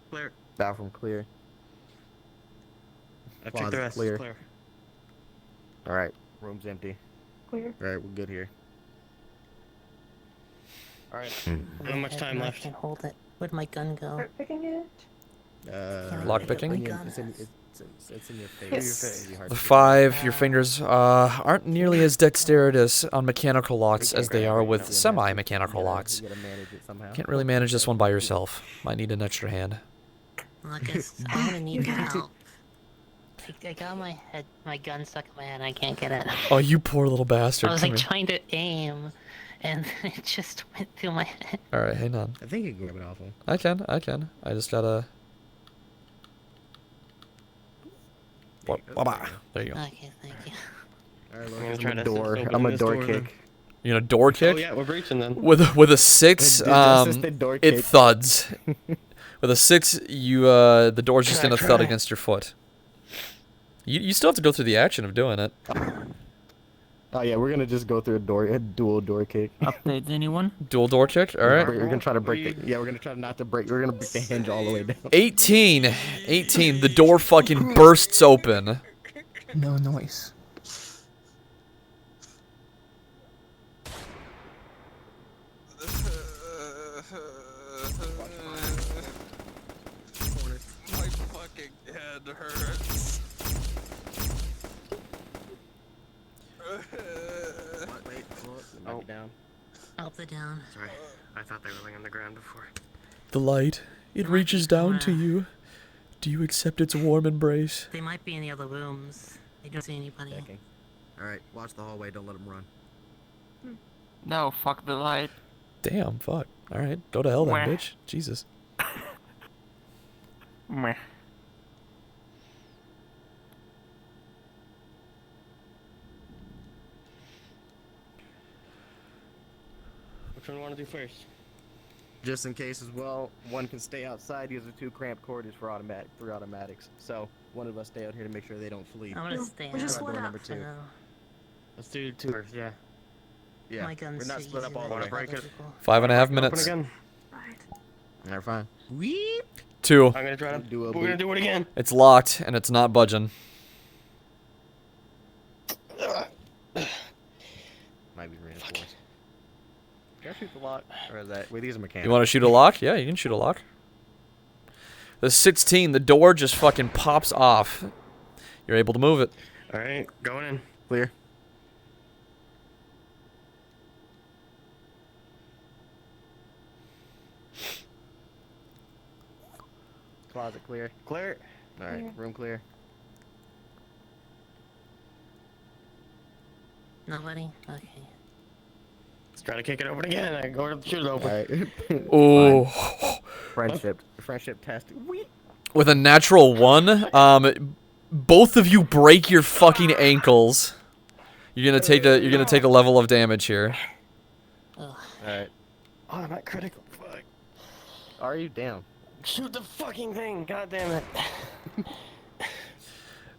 Clear. Bathroom clear. I've checked Closet the rest. clear. Clear. Alright, room's empty. Clear. Alright, we're good here. Alright. How much time I left? can't hold it. Where'd my gun go? Start picking it. Lock picking? It's in your face. Yes. It'd be hard The to get. 5, your fingers aren't nearly as dexterous on mechanical locks as they are with semi-mechanical locks. You gotta manage it somehow. Can't really manage this one by yourself. Might need an extra hand. Lucas, I'm gonna need your help. I got my gun stuck in my head. I can't get it. Oh, you poor little bastard. I was Come like here. trying to aim, and it just went through my head. Alright, hang on. I think you can grab it off him. I can. I just gotta... There you go. Okay, thank you. Alright, gonna Locust, try I'm a to door. open I'm a this door door then. kick. You gonna door kick? Oh yeah, we're breaching then. With a 6, Assisted door it kick. thuds. With a 6, you the door's just Try, gonna try. thud against your foot. You still have to go through the action of doing it. Oh yeah, we're gonna just go through a dual door kick. Update anyone? Dual door kick. All right. We're gonna try to break the. Yeah, we're gonna try not to break. We're gonna break the hinge all the way down. 18. The door fucking bursts open. No noise. My fucking head hurts. Wait, oh, down. Upside down. Sorry, I thought they were laying on the ground before. The light, it reaches down to you. Do you accept its warm embrace? They might be in the other rooms. I don't see anybody. All right, watch the hallway. Don't let them run. No, fuck the light. Damn, fuck. All right, go to hell then, Wah. bitch. Jesus. Meh. Which one do you want to do first? Just in case as well, one can stay outside. These are 2 cramped quarters for 3 automatics. So one of us stay out here to make sure they don't flee. I'm gonna stay We just out. split door up. number 2. Let's do 2 first, yeah. Yeah, My gun's we're not too split up easy all the to way. hit break other it. people. 5.5 Open minutes. again. Alright, fine. 2. I'm gonna try to Do a We're gonna beat. do it again. It's locked and it's not budging. Might be reinforced. Can I shoot the lock? Or is that? Wait, these are mechanical. You want to shoot a lock? Yeah, you can shoot a lock. The 16, the door just fucking pops off. You're able to move it. All right, going in. Clear. Closet clear. Clear. All right, room clear. Nobody? Okay. Let's try to kick it open again. I go to shoot it open. All right. Oh. Friendship test. With a natural 1, both of you break your fucking ankles. You're gonna take a level of damage here. All right. Oh, I'm at critical. Fuck. Are you down? Shoot the fucking thing. God damn it.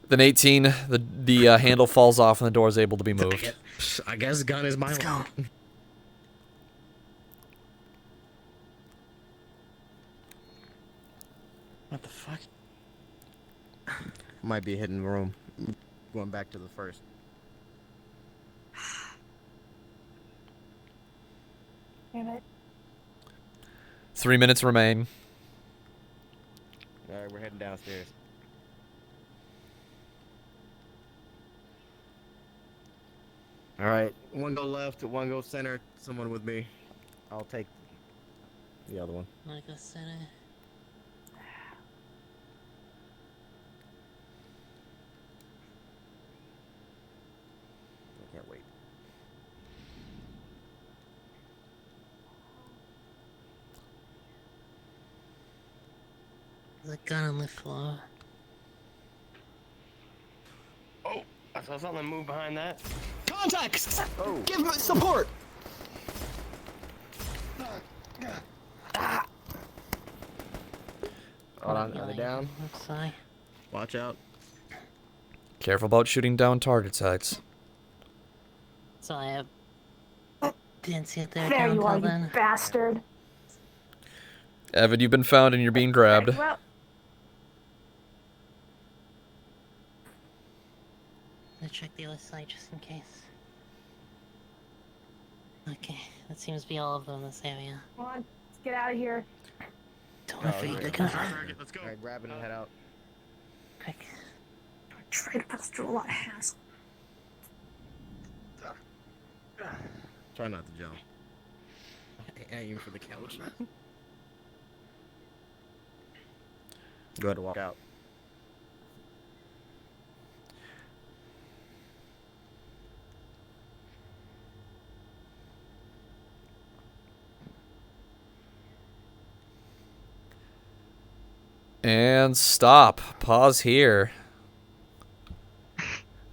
Then 18, the handle falls off and the door is able to be moved. I guess gun is my one. What the fuck? Might be a hidden room. Going back to the first. Damn it. 3 minutes remain. All right, we're heading downstairs. All right, one go left, one go center. Someone with me. I'll take the other one. Like a center. I can't wait. There's a gun on the floor. Oh, I saw something move behind that. Contacts! Oh. Give me support! Hold on, are they down? I'm sorry. Watch out. Careful about shooting down target sites. So I didn't see it there There down you till are, you then. bastard. Evan, you've been found and you're being grabbed. Well, I'm gonna check the other side just in case. Okay, that seems to be all of them in this area. come on, let's get out of here. Don't evade the gun. Let's go. All right, grab it and head out. Quick. Try to put us through a lot of hassle. Try not to jump. Aim for the couch. Go ahead and walk out. And stop. Pause here.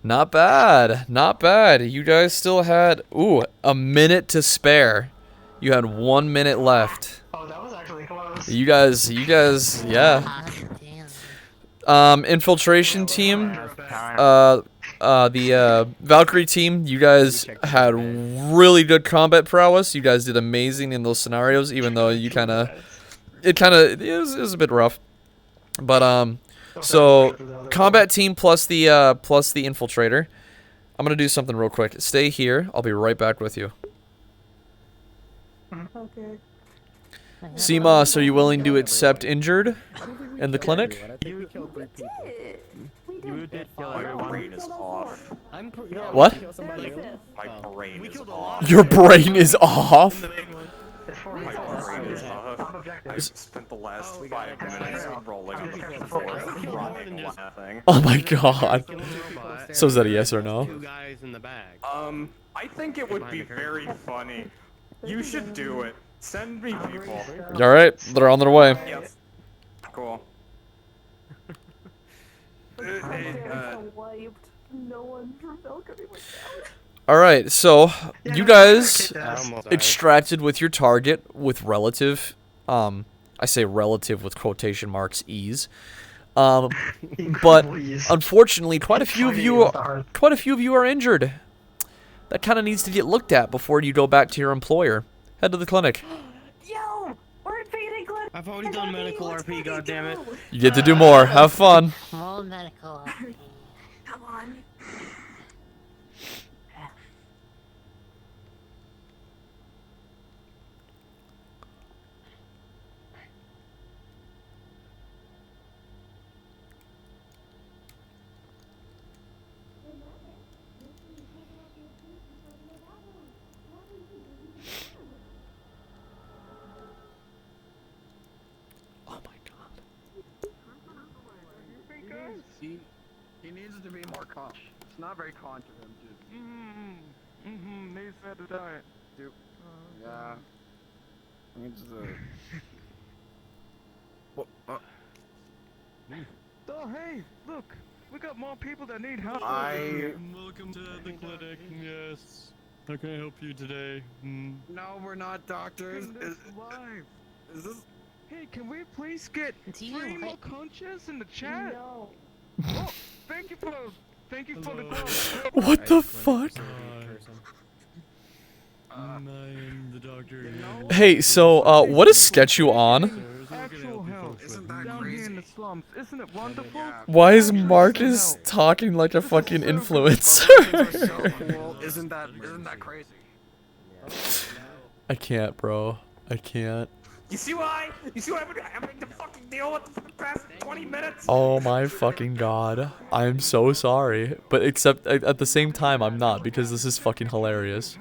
Not bad. Not bad. You guys still had, a minute to spare. You had 1 minute left. Oh, that was actually close. You guys, yeah. Infiltration team, the Valkyrie team, you guys had really good combat prowess. You guys did amazing in those scenarios, even though you it was a bit rough. But so combat team plus the infiltrator. I'm gonna do something real quick. Stay here. I'll be right back with you. Okay. CMOS, are you willing to accept injured in the clinic? You killed 3 people. You did kill everyone. My brain is off. What? My brain is off. Your brain is off? My brain is off. I spent the last 5 minutes rolling on the floor, running, laughing. Oh my god. So is that a yes or no? 2 guys in the bag. I think it would be very funny. You should do it. Send me people. Alright, they're on their way. Yes. Cool. No one from Valkyrie went down. Alright, so you guys extracted with your target with relative, I say relative with quotation marks, ease. But unfortunately, quite a few of you are injured. That kind of needs to get looked at before you go back to your employer. Head to the clinic. Yo, we're invading clinic. I've already done medical RP, goddammit. You get to do more. Have fun. More medical. Come on. to be more calm. It's not very calm to him to. Needs had to die. Dude. Yeah. I mean, just Oh, hey, look. We got more people that need help. Welcome to the clinic. Yes. How can I help you today? No, we're not doctors. Is this? Hey, can we please get three more conscious in the chat? No. Oh, thank you for the call. What the fuck? I am the doctor. Hey, so, what is Sketchu on? Actual help. Down here in the slums. Isn't it wonderful? Why is Marcus talking like a fucking influencer? Isn't that crazy? I can't, bro. I can't. You see why? You see what I've been having to fucking deal with for the past 20 minutes? Oh my fucking god. I'm so sorry. But except at the same time, I'm not, because this is fucking hilarious.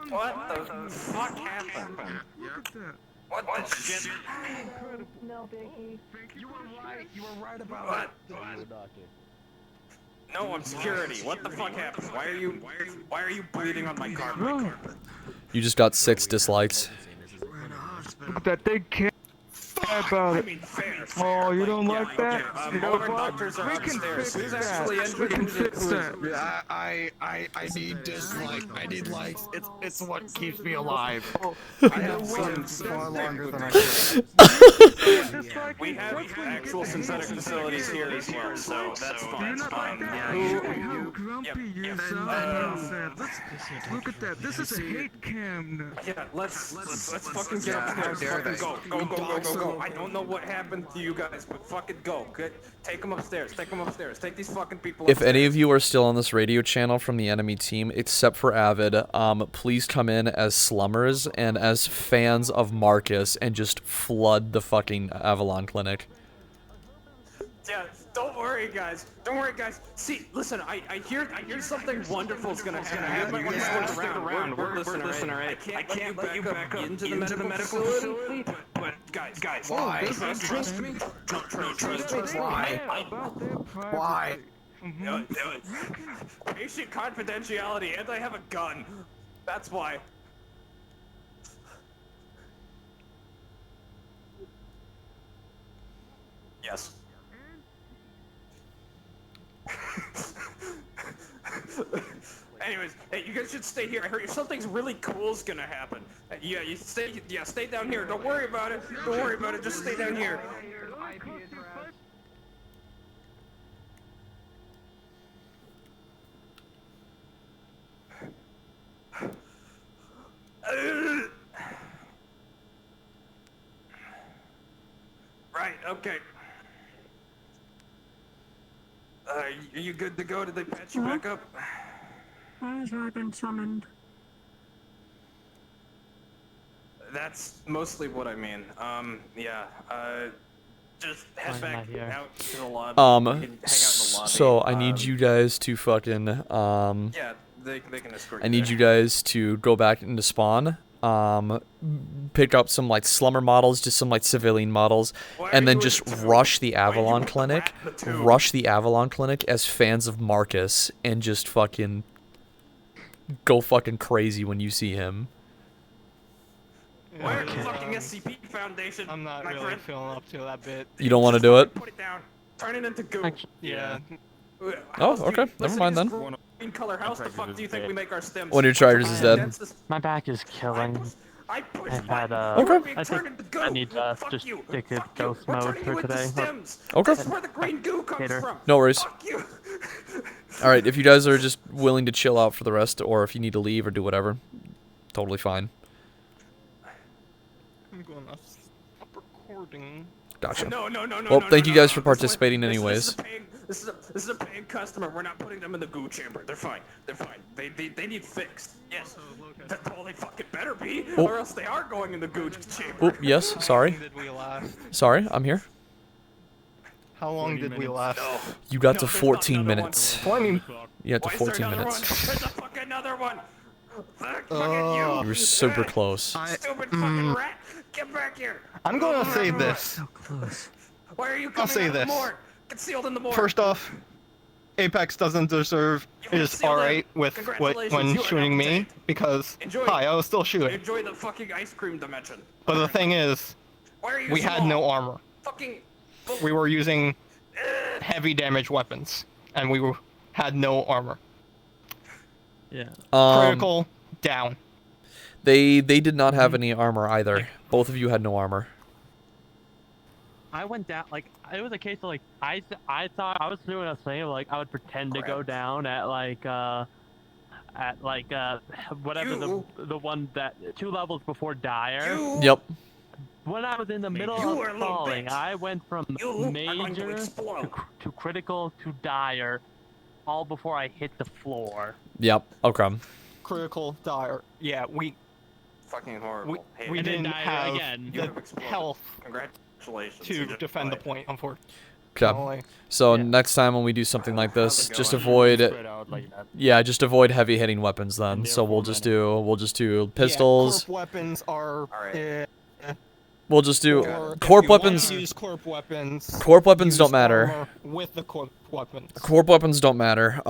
What the fuck happened? What the shit? No, Biggie. You were right about what? No, I'm security. What the fuck happened? Why are you bleeding on my carpet? You just got 6 dislikes. That they care about it. Oh, you don't like that? You know what? We can fix that. We can fix that. Yeah, I need dislikes. I need likes. It's what keeps me alive. I have sons far longer than I can. We have actual synthetic facilities here as well, so that's fine. How grumpy you sound. Look at that. This is a hate cam. Yeah, let's fucking get upstairs. Fucking go. I don't know what happened to you guys, but fucking go. Good. Take them upstairs. Take these fucking people If upstairs. any of you are still on this radio channel from the enemy team, except for Avid, please come in as slummers and as fans of Marcus and just flood the fucking Avalon Clinic. Yeah, don't worry, guys. See, listen, I hear something wonderful is gonna happen. You might want to stick around. We're listening, alright? I can't let you back up into the medical facility. But guys, why? Trust me. Trust me. Why? Patient confidentiality, and I have a gun. That's why. Yes. Anyways, hey, you guys should stay here. I heard something's really cool's gonna happen. Yeah, stay down here. Don't worry about it. Just stay down here. Right, okay. Are you good to go? Did they patch you back up? Has I been summoned? That's mostly what I mean. Yeah, just head back out to the lobby. You can hang out in the lobby. So I need you guys to fucking, Yeah, they can escort you I need you guys to go back into spawn, pick up some, like, slumber models, just some, like, civilian models, and then just rush the Avalon Clinic, as fans of Marcus, and just fucking go fucking crazy when you see him. Where's the fucking SCP Foundation? I'm not really feeling up to that bit. You don't want to do it? Put it down. Turn it into goo. Yeah. Oh, okay. Never mind then. Green color. How the fuck do you think we make our stems? One of your chargers is dead. My back is killing. I've had Okay. I think I need to just stick in ghost mode for today. Okay. That's where the green goo comes from. No worries. Fuck you. Alright, if you guys are just willing to chill out for the rest, or if you need to leave or do whatever, totally fine. I'm going to stop recording. Gotcha. No. Well, thank you guys for participating anyways. This is a paying customer. We're not putting them in the goo chamber. They're fine. They need fixed. Yes. That's all they fucking better be, or else they are going in the goo chamber. Oh, yes, sorry. Sorry, I'm here. How long did we last? You got to 14 minutes. You got to 14 minutes. There's a fucking another one. You were super close. Stupid fucking rat! Get back here! I'm going to say this. Why are you I'll coming say out of the this. morgue? Concealed in the morgue. First off, Apex doesn't deserve is alright with what when You are shooting now me because Enjoy. hi, I was still shooting. Enjoy the fucking ice cream dimension. But the thing is, Why are you we had no armor. Fucking. We were using heavy damage weapons, and had no armor. Yeah. Critical down. They did not have any armor either. Both of you had no armor. I went down, like, it was a case of, like, I thought I was doing a thing of, like, I would pretend to go down at, whatever the one that, 2 levels before Dire. Yep. When I was in the middle of falling, I went from major to critical to Dire, all before I hit the floor. Yep. Okay. Critical dire. Yeah, we fucking horrible. We And then didn't Dire have again. the health Congratulations. to defend the point, unfortunately. Okay. So next time when we do something like this, just avoid just avoid heavy hitting weapons then. So we'll just do pistols. Yeah, corp weapons are. We'll just do Or corp if you want weapons. to use corp weapons. Corp weapons use don't matter. armor with the corp weapons. Corp weapons don't matter.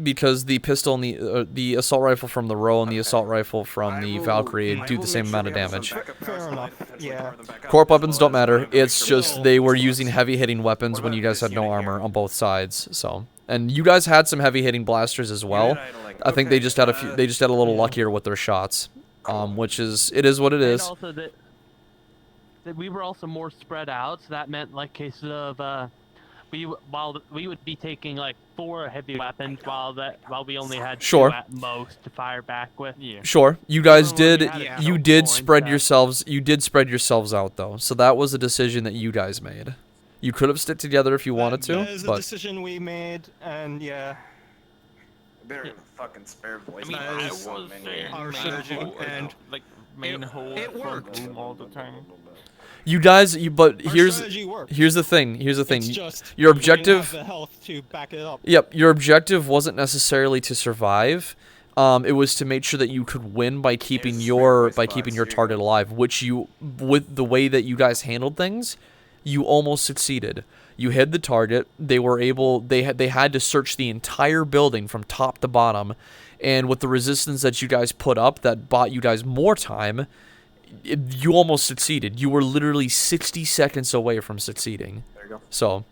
Because the pistol and the assault rifle from the Roe and the assault rifle from the Valkyrie do the same amount of damage. Fair enough. Yeah. Corp weapons don't matter. It's just they were using heavy hitting weapons when you guys had no armor on both sides. So, and you guys had some heavy hitting blasters as well. I think they just had a few. They just had a little luckier with their shots. Which is what it is. And also that we were also more spread out, so that meant like cases of we would be taking like 4 heavy weapons while we only had 2 at most to fire back with. Yeah. Sure, you guys did. You did spread yourselves. You did spread yourselves out though, so that was a decision that you guys made. You could have stuck together if you wanted to, That is a but decision we made, and yeah. Better fucking spare voice. I mean, I was saying our main strategy, hole, and like main hole it front worked room all the time. you guys. But Our here's strategy worked. here's the thing. Here's the thing. It's just Your we didn't have objective. the health to back it up. Yep, your objective wasn't necessarily to survive. It was to make sure that you could win by keeping your target alive, which you, with the way that you guys handled things, you almost succeeded. You hit the target. They had to search the entire building from top to bottom, and with the resistance that you guys put up that bought you guys more time, you almost succeeded. You were literally 60 seconds away from succeeding. There you go. So,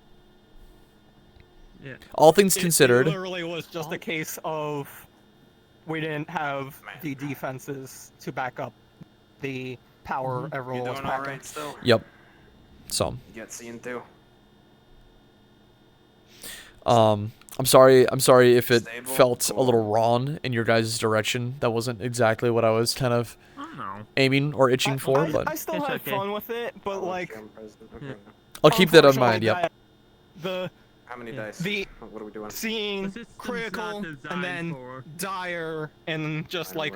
yeah. All things considered. It literally was just a case of we didn't have the defenses to back up the power everyone You was doing packing. alright still? Yep. So. You get seen too. I'm sorry if it felt a little wrong in your guys' direction. That wasn't exactly what I was kind of aiming or itching for, but I still had fun with it, but like I'll keep that in mind. Yep. How many dice? What are we doing? Seeing critical and then dire in just like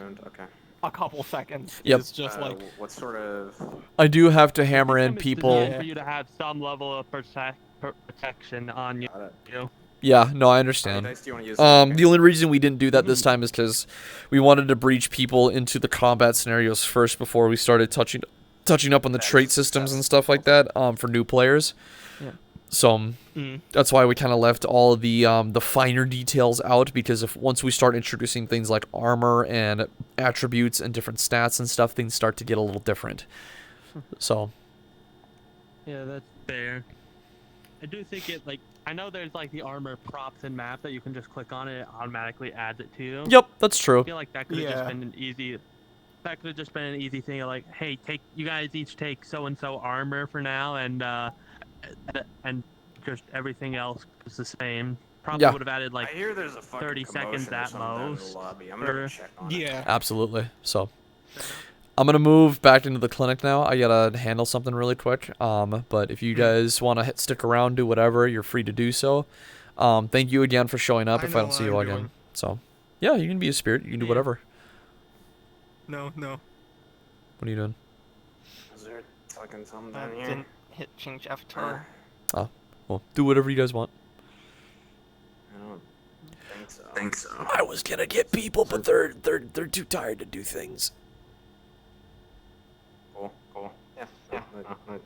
a couple seconds. Yep. It's just like what sort of? I do have to hammer in people. For you to have some level of protection on you. Yeah, no, I understand. dice do you wanna use? The only reason we didn't do that this time is because we wanted to breach people into the combat scenarios first before we started touching up on the trait systems and stuff like that for new players. Yeah. So that's why we kind of left all of the finer details out, because once we start introducing things like armor and attributes and different stats and stuff, things start to get a little different. So. Yeah, that's fair. I do think I know there's like the armor props and map that you can just click on and it automatically adds it to you. Yep, that's true. I feel like that could have just been an easy. That could have just been an easy thing of like, hey, you guys each take so and so armor for now, and just everything else is the same. Probably would have added like I hear there's a 30 seconds commotion or at something down in the most. lobby. I'm gonna check on it. yeah. Absolutely. So. I'm gonna move back into the clinic now. I gotta handle something really quick. But if you guys want to stick around, do whatever, you're free to do so. Thank you again for showing up. If I don't see you again, so yeah, you can be a spirit. You can do whatever. No. What are you doing? Is there fucking something I down here? didn't hit change avatar. Oh, well, do whatever you guys want. I don't think so. think so. I was gonna get people, but they're too tired to do things. Cool. Yeah.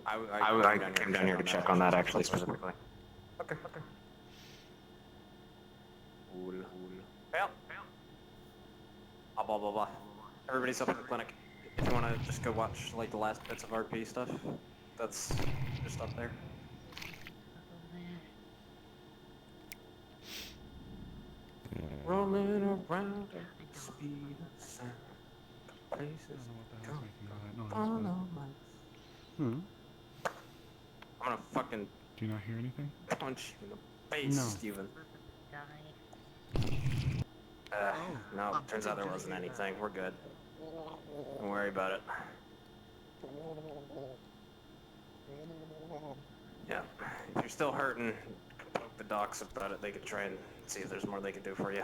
I came down here to check on that actually specifically. Okay. Cool. Well. Blah blah blah. Everybody's up at the clinic. If you want to just go watch like the last bits of RP stuff, that's just up there. Rolling around at the speed of sound. Places I'm Hmm. gonna fucking Do you not hear anything? punch you in the face, No. Steven. No, turns out there wasn't anything. We're good. Don't worry about it. Yeah. If you're still hurting, poke the docs about it. They could try and see if there's more they can do for you.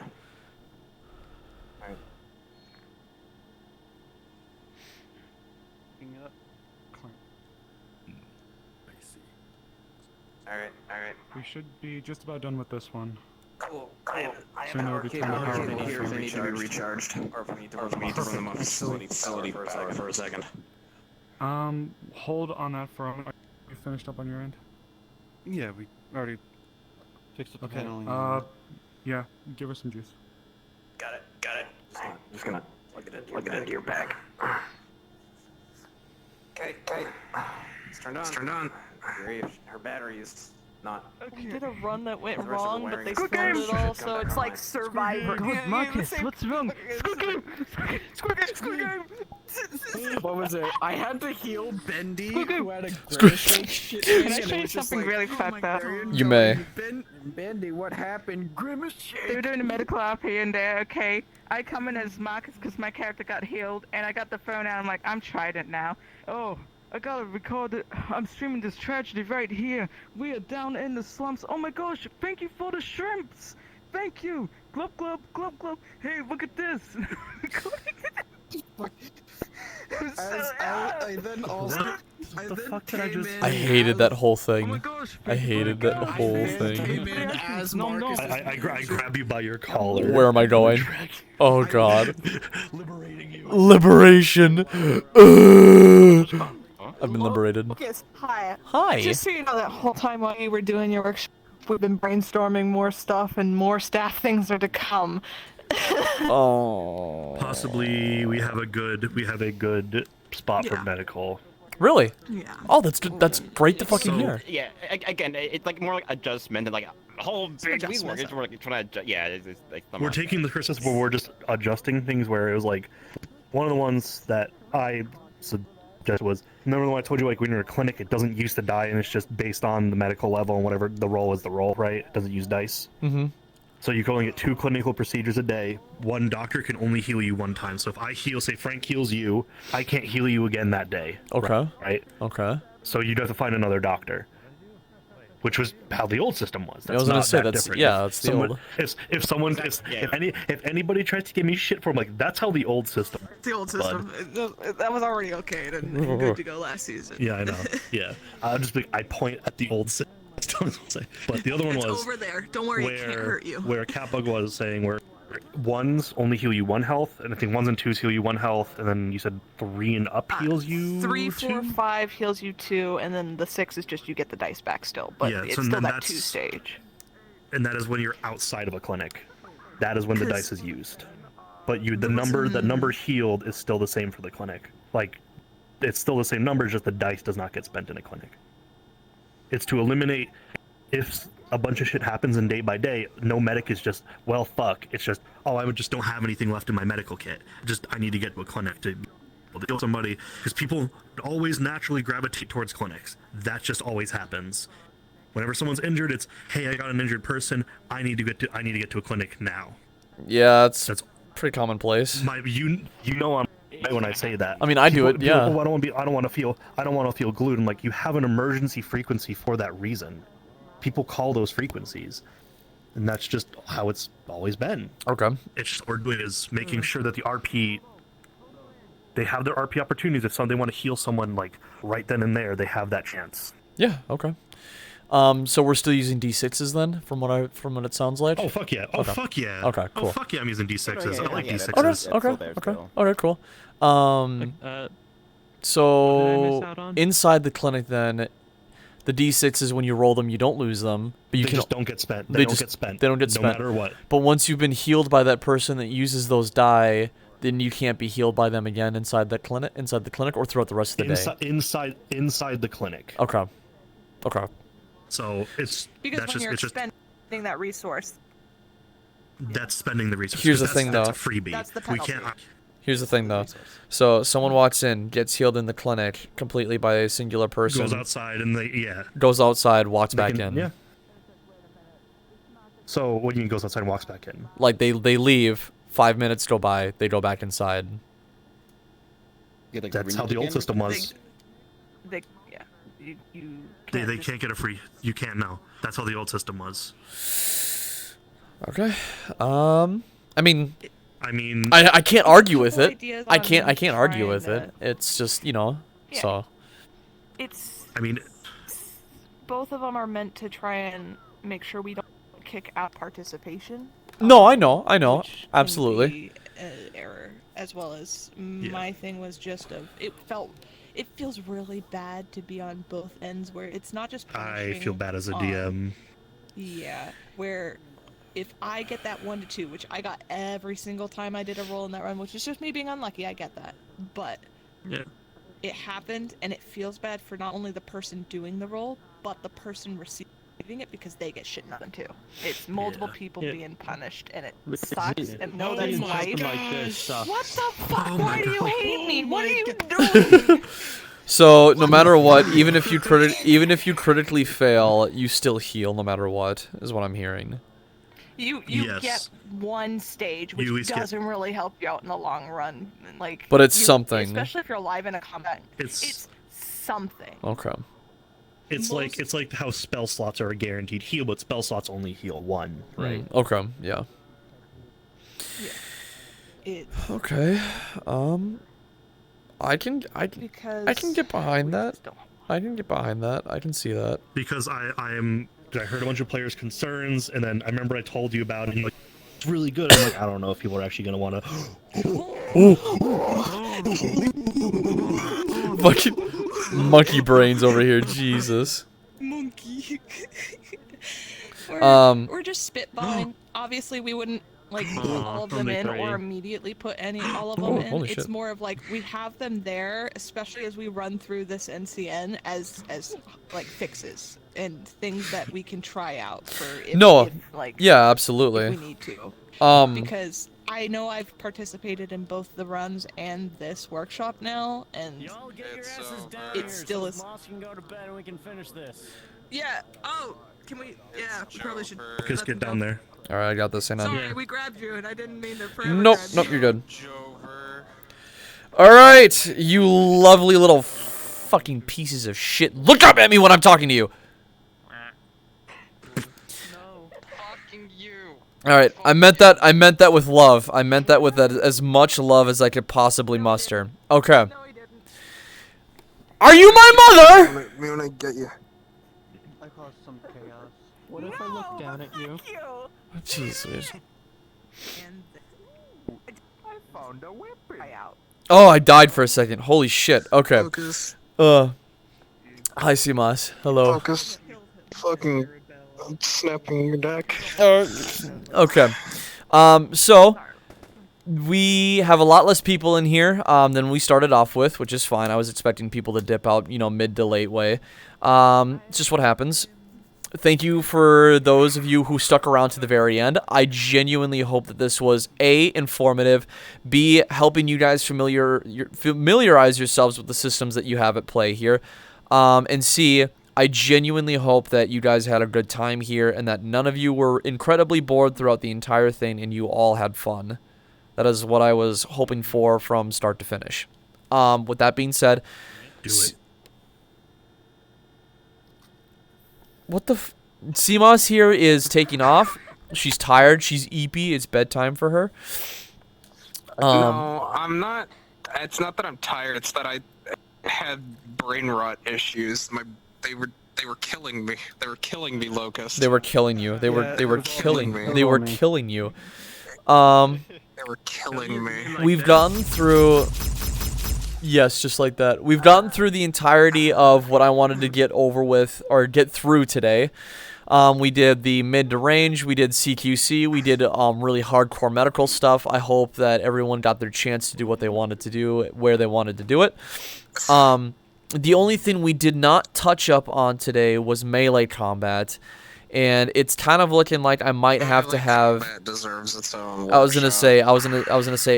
Alright. Alright. We should be just about done with this one. Cool. I have So now we cable can power them off here if for they need to be recharged. Or if we need to run them off facility power for a second. Hold on that for a moment. Are you finished up on your end? Yeah, we already fixed up the Okay. paneling. Yeah, give her some juice. Got it. Just gonna plug it into your bag. Okay. It's turned on. Her battery is not. We did a run that went The rest of the wrong, but they wiring slowed is it all, come so back it's like online. surviving. Marcus, what's wrong? Squid game! What was it? I had to heal Bendy, who had a Squid- grimace shit. Can I show you something really fucked up? You may. Bendy, what happened? Grimace They were doing a medical RP in there, okay? I come in as Marcus because my character got healed, and I got the phone out. I'm like, I'm Trident now. Oh, I gotta record it. I'm streaming this tragedy right here. We are down in the slums. Oh my gosh, thank you for the shrimps. Thank you. Glub, glub, glub, glub. Hey, look at this. I then also. I hated that whole thing. I hated that whole thing. I grab you by your collar. Where am I going? Oh god. Liberation. I've been liberated. Yes, hi. Hi. Just so you know, that whole time while you were doing your workshop, we've been brainstorming more stuff, and more staff things are to come. Oh. Possibly we have a good spot for medical. Really? Yeah. Oh, that's great to fucking hear. Yeah, again, it's like more like adjustment and like a whole big adjustment. rework. It's more like trying to it's like We're taking the process where we're just adjusting things where it was like one of the ones that I suggested was, remember when I told you like when you're in a clinic it doesn't use the die and it's just based on the medical level and whatever the roll is the roll, right? It doesn't use dice. Mm-hmm. So you can only get 2 clinical procedures a day. One doctor can only heal you 1 time. So if I heal, say Frank heals you, I can't heal you again that day. Okay. Right? Okay. So you'd have to find another doctor. Which was how the old system was. I was gonna not say, that that's- different. yeah, If that's the someone, old. If anybody tries to give me shit for it, I'm like, that's how the old system. The old bud. system. That was already okay and good to go last season. Yeah, I know. Yeah. I'll just be, I point at the old system. But the other one It's was over there. Don't worry, it can't hurt you. Where Catbug was saying where 1s only heal you 1 health, and I think 1s and 2s heal you 1 health, and then you said 3 and up heals you 3, 4, 2? 5 heals you 2, and then the 6 is just you get the dice back still, but Yeah, it's so still then that that's- 2 stage. And that is when you're outside of a clinic. That is when the dice is used. But the There number healed is still the same for the clinic. Like, it's still the same number, just the dice does not get spent in a clinic. It's to eliminate if a bunch of shit happens in day by day, no medic is just, well, fuck. It's just, oh, I just don't have anything left in my medical kit. I need to get to a clinic to be able to heal somebody. Because people always naturally gravitate towards clinics. That just always happens. Whenever someone's injured, it's, hey, I got an injured person. I need to get to a clinic now. Yeah, that's pretty commonplace. You know I'm right when I say that. I mean, I do it, People, yeah. Oh, I don't want to feel glued. I'm like, you have an emergency frequency for that reason. People call those frequencies, and that's just how it's always been. Okay. It's just what we're doing is making sure that the RP, they have their RP opportunities. If they want to heal someone like right then and there, they have that chance. Yeah. Okay. So we're still using D6s then, from what it sounds like. Oh fuck yeah! Oh Okay. fuck yeah! Okay, cool. Oh fuck yeah! I'm using D6s. I like D6s. Okay, cool. So inside the clinic, then, the D6s when you roll them, you don't lose them, but you They can just don't get spent. They don't get spent. They don't get no spent. matter what. But once you've been healed by that person that uses those die, then you can't be healed by them again inside the clinic, or throughout the rest of the day. Inside the clinic. Okay. So it's Because that's when just you're it's just spending that resource, that's spending the resources. Here's the That's- thing, that's though. a freebie. That's the We penalty. can't. Here's the thing, though. So someone walks in, gets healed in the clinic completely by a singular person. Goes outside and Goes outside, walks back in. Yeah. So what do you mean goes outside and walks back in? Like they leave. 5 minutes go by. They go back inside. That's how the old system was. they you They can't get a free. You can't know. That's how the old system was. Okay. I mean, I I can't argue with it. ideas I on can't argue trying with to- it. It's just, Yeah. so. it's I mean, both of them are meant to try and make sure we don't kick out participation. No, I know. Absolutely. Be an error, as well as my thing was just it feels really bad to be on both ends where it's not just I feel bad as a punishing DM. Yeah, where if I get that 1 to 2, which I got every single time I did a roll in that run, which is just me being unlucky, I get that. But it happened, and it feels bad for not only the person doing the roll, but the person receiving it because they get shit done too. It's multiple people being punished, and it sucks. And nobody's life. What the fuck? Why do you hate me? What are you doing? So no matter what, even if you critically fail, you still heal no matter what, is what I'm hearing. You get one stage, which doesn't really help you out in the long run. Like, But it's something. Especially if you're alive in a combat. It's something. Okay. It's like how spell slots are a guaranteed heal, but spell slots only heal one, right? Okay. Yeah. Okay. I can get behind that. I can get behind that. I can see that. Because I heard a bunch of players' concerns, and then I remember I told you about it, and you're like, it's really good. I'm like, I don't know if people are actually gonna want to. Fucking monkey brains over here, Jesus. Monkey. We're just spitballing. Obviously, we wouldn't put all of them in or immediately put all of them in. Holy It's shit. more of we have them there, especially as we run through this NCN as fixes and things that we can try out for yeah, absolutely. if we need to. Because I know I've participated in both the runs and this workshop now, and it still is. Moss can go to bed and we can finish this. Yeah. Oh, can we? Yeah, we probably should. Just get down there. All right, I got this. Sorry, we grabbed you, and I didn't mean to. Nope, you're good. All right, you lovely little fucking pieces of shit. Look up at me when I'm talking to you. All right, I meant that with love. I meant that with as much love as I could possibly muster. Okay. Are you my mother? We wanna get you. I caused some chaos. What if I look down at you? Jesus. I found a weapon. Oh, I died for a second. Holy shit. Okay. Hi, Simas. Hello. Focus. Fucking snapping your neck. Okay. So we have a lot less people in here than we started off with, which is fine. I was expecting people to dip out, mid to late way. It's just what happens. Thank you for those of you who stuck around to the very end. I genuinely hope that this was A, informative, B, helping you guys familiarize yourselves with the systems that you have at play here, and C, I genuinely hope that you guys had a good time here and that none of you were incredibly bored throughout the entire thing and you all had fun. That is what I was hoping for from start to finish. With that being said... Do it. What the Simas here is taking off. She's tired. She's eepy. It's bedtime for her. No, I'm not. It's not that I'm tired. It's that I had brain rot issues. They were They were killing me. They were killing me, Locust. They were killing you. They were killing me. they were killing you. They were killing me. We've gotten through. Yes, just like that. We've gotten through the entirety of what I wanted to get over with or get through today. We did the mid to range, we did CQC, we did really hardcore medical stuff. I hope that everyone got their chance to do what they wanted to do, where they wanted to do it. The only thing we did not touch up on today was melee combat. And it's kind of looking like I might have to have. That deserves its own. I was gonna say.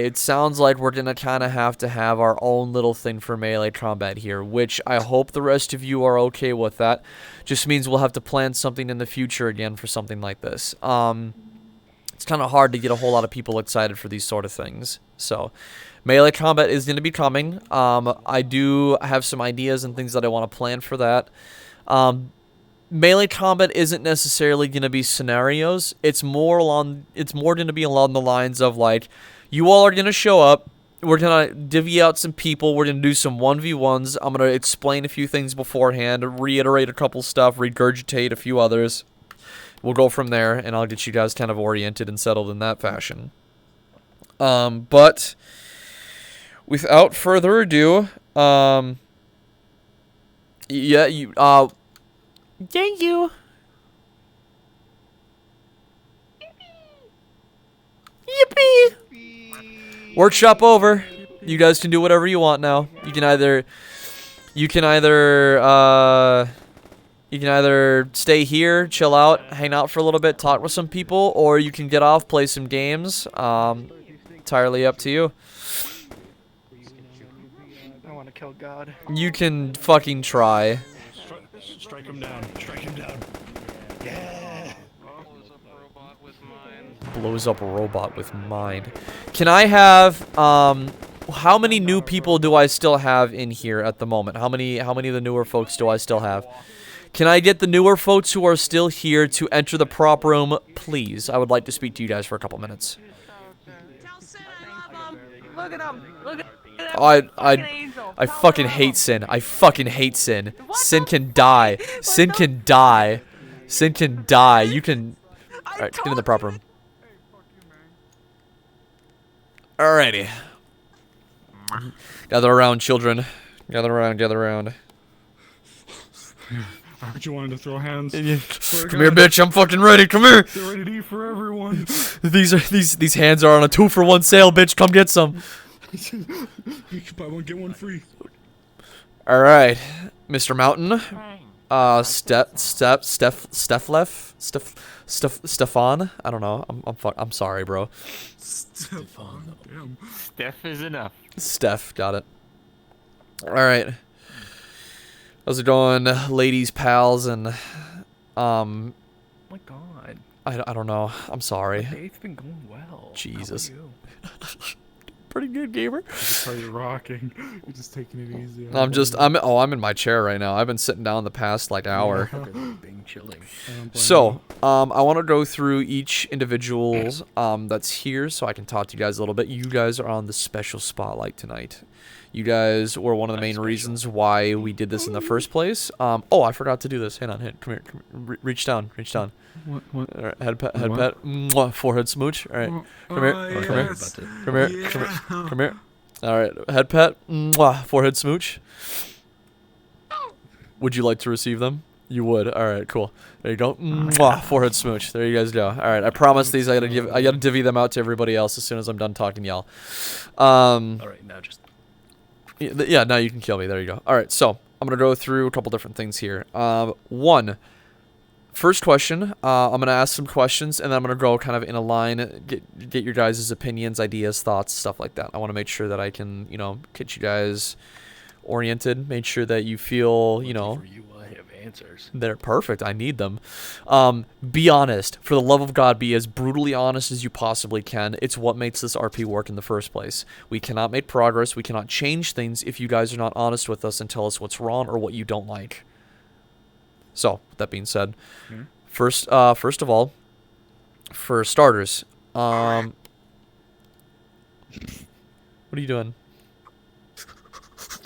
It sounds like we're gonna kind of have to have our own little thing for melee combat here, which I hope the rest of you are okay with. That just means we'll have to plan something in the future again for something like this. It's kind of hard to get a whole lot of people excited for these sort of things. So, melee combat is gonna be coming. I do have some ideas and things that I want to plan for that. Melee combat isn't necessarily going to be scenarios. It's more going to be along the lines of like, you all are going to show up. We're going to divvy out some people. We're going to do some 1v1s. I'm going to explain a few things beforehand, reiterate a couple stuff, regurgitate a few others. We'll go from there, and I'll get you guys kind of oriented and settled in that fashion. But without further ado, thank you. Yippee! Workshop over. You guys can do whatever you want now. You can either stay here, chill out, hang out for a little bit, talk with some people, or you can get off, play some games. Entirely up to you. I want to kill God. You can fucking try. Strike him down. Strike him down. Yeah. Blows up a robot with mind. Can I have how many new people do I still have in here at the moment? How many of the newer folks do I still have? Can I get the newer folks who are still here to enter the prop room, please? I would like to speak to you guys for a couple minutes. Look at him. Look at him. I fucking hate Sin. I fucking hate Sin. Sin can die. Sin can die. Sin can die. You can. Alright, get in the prop room. Alrighty. Gather around, children. Gather around, gather around. I heard you wanted to throw hands. Come here, bitch. I'm fucking ready. Come here. They're ready to eat for everyone. These hands are on a 2-for-1 sale, bitch. Come get some. You can buy one, get one free. Alright. Mr. Mountain. Stefan? I don't know. I'm sorry, bro. Stefan. Damn. Steph is enough. Steph, got it. Alright. How's it going, ladies, pals, and Oh my god. I don't know. I'm sorry. The day's been going well. Jesus. How are you? Pretty good, gamer. I just tell you're rocking. You're just taking it easy. I'm in my chair right now. I've been sitting down the past like hour. Being chilling. So, I want to go through each individual's that's here so I can talk to you guys a little bit. You guys are on the special spotlight tonight. You guys were one of the main reasons why we did this in the first place. Oh, I forgot to do this. Hang on, come here. Reach down. What? All right, head pet. Mwah, forehead smooch. All right, come here. All right, head pet. Mwah, forehead smooch. Would you like to receive them? You would. All right, cool. There you go. Mwah, forehead smooch. There you guys go. All right, I promise these. I gotta divvy them out to everybody else as soon as I'm done talking to y'all. All right, now just. Yeah, now you can kill me. There you go. All right, so I'm gonna go through a couple different things here. First question. I'm gonna ask some questions, and then I'm gonna go kind of in a line, get your guys' opinions, ideas, thoughts, stuff like that. I want to make sure that I can, get you guys oriented. Make sure that you feel, I have answers. They're perfect. I need them. Be honest. For the love of God, be as brutally honest as you possibly can. It's what makes this RP work in the first place. We cannot make progress. We cannot change things if you guys are not honest with us and tell us what's wrong or what you don't like. So, with that being said, first of all, for starters, what are you doing?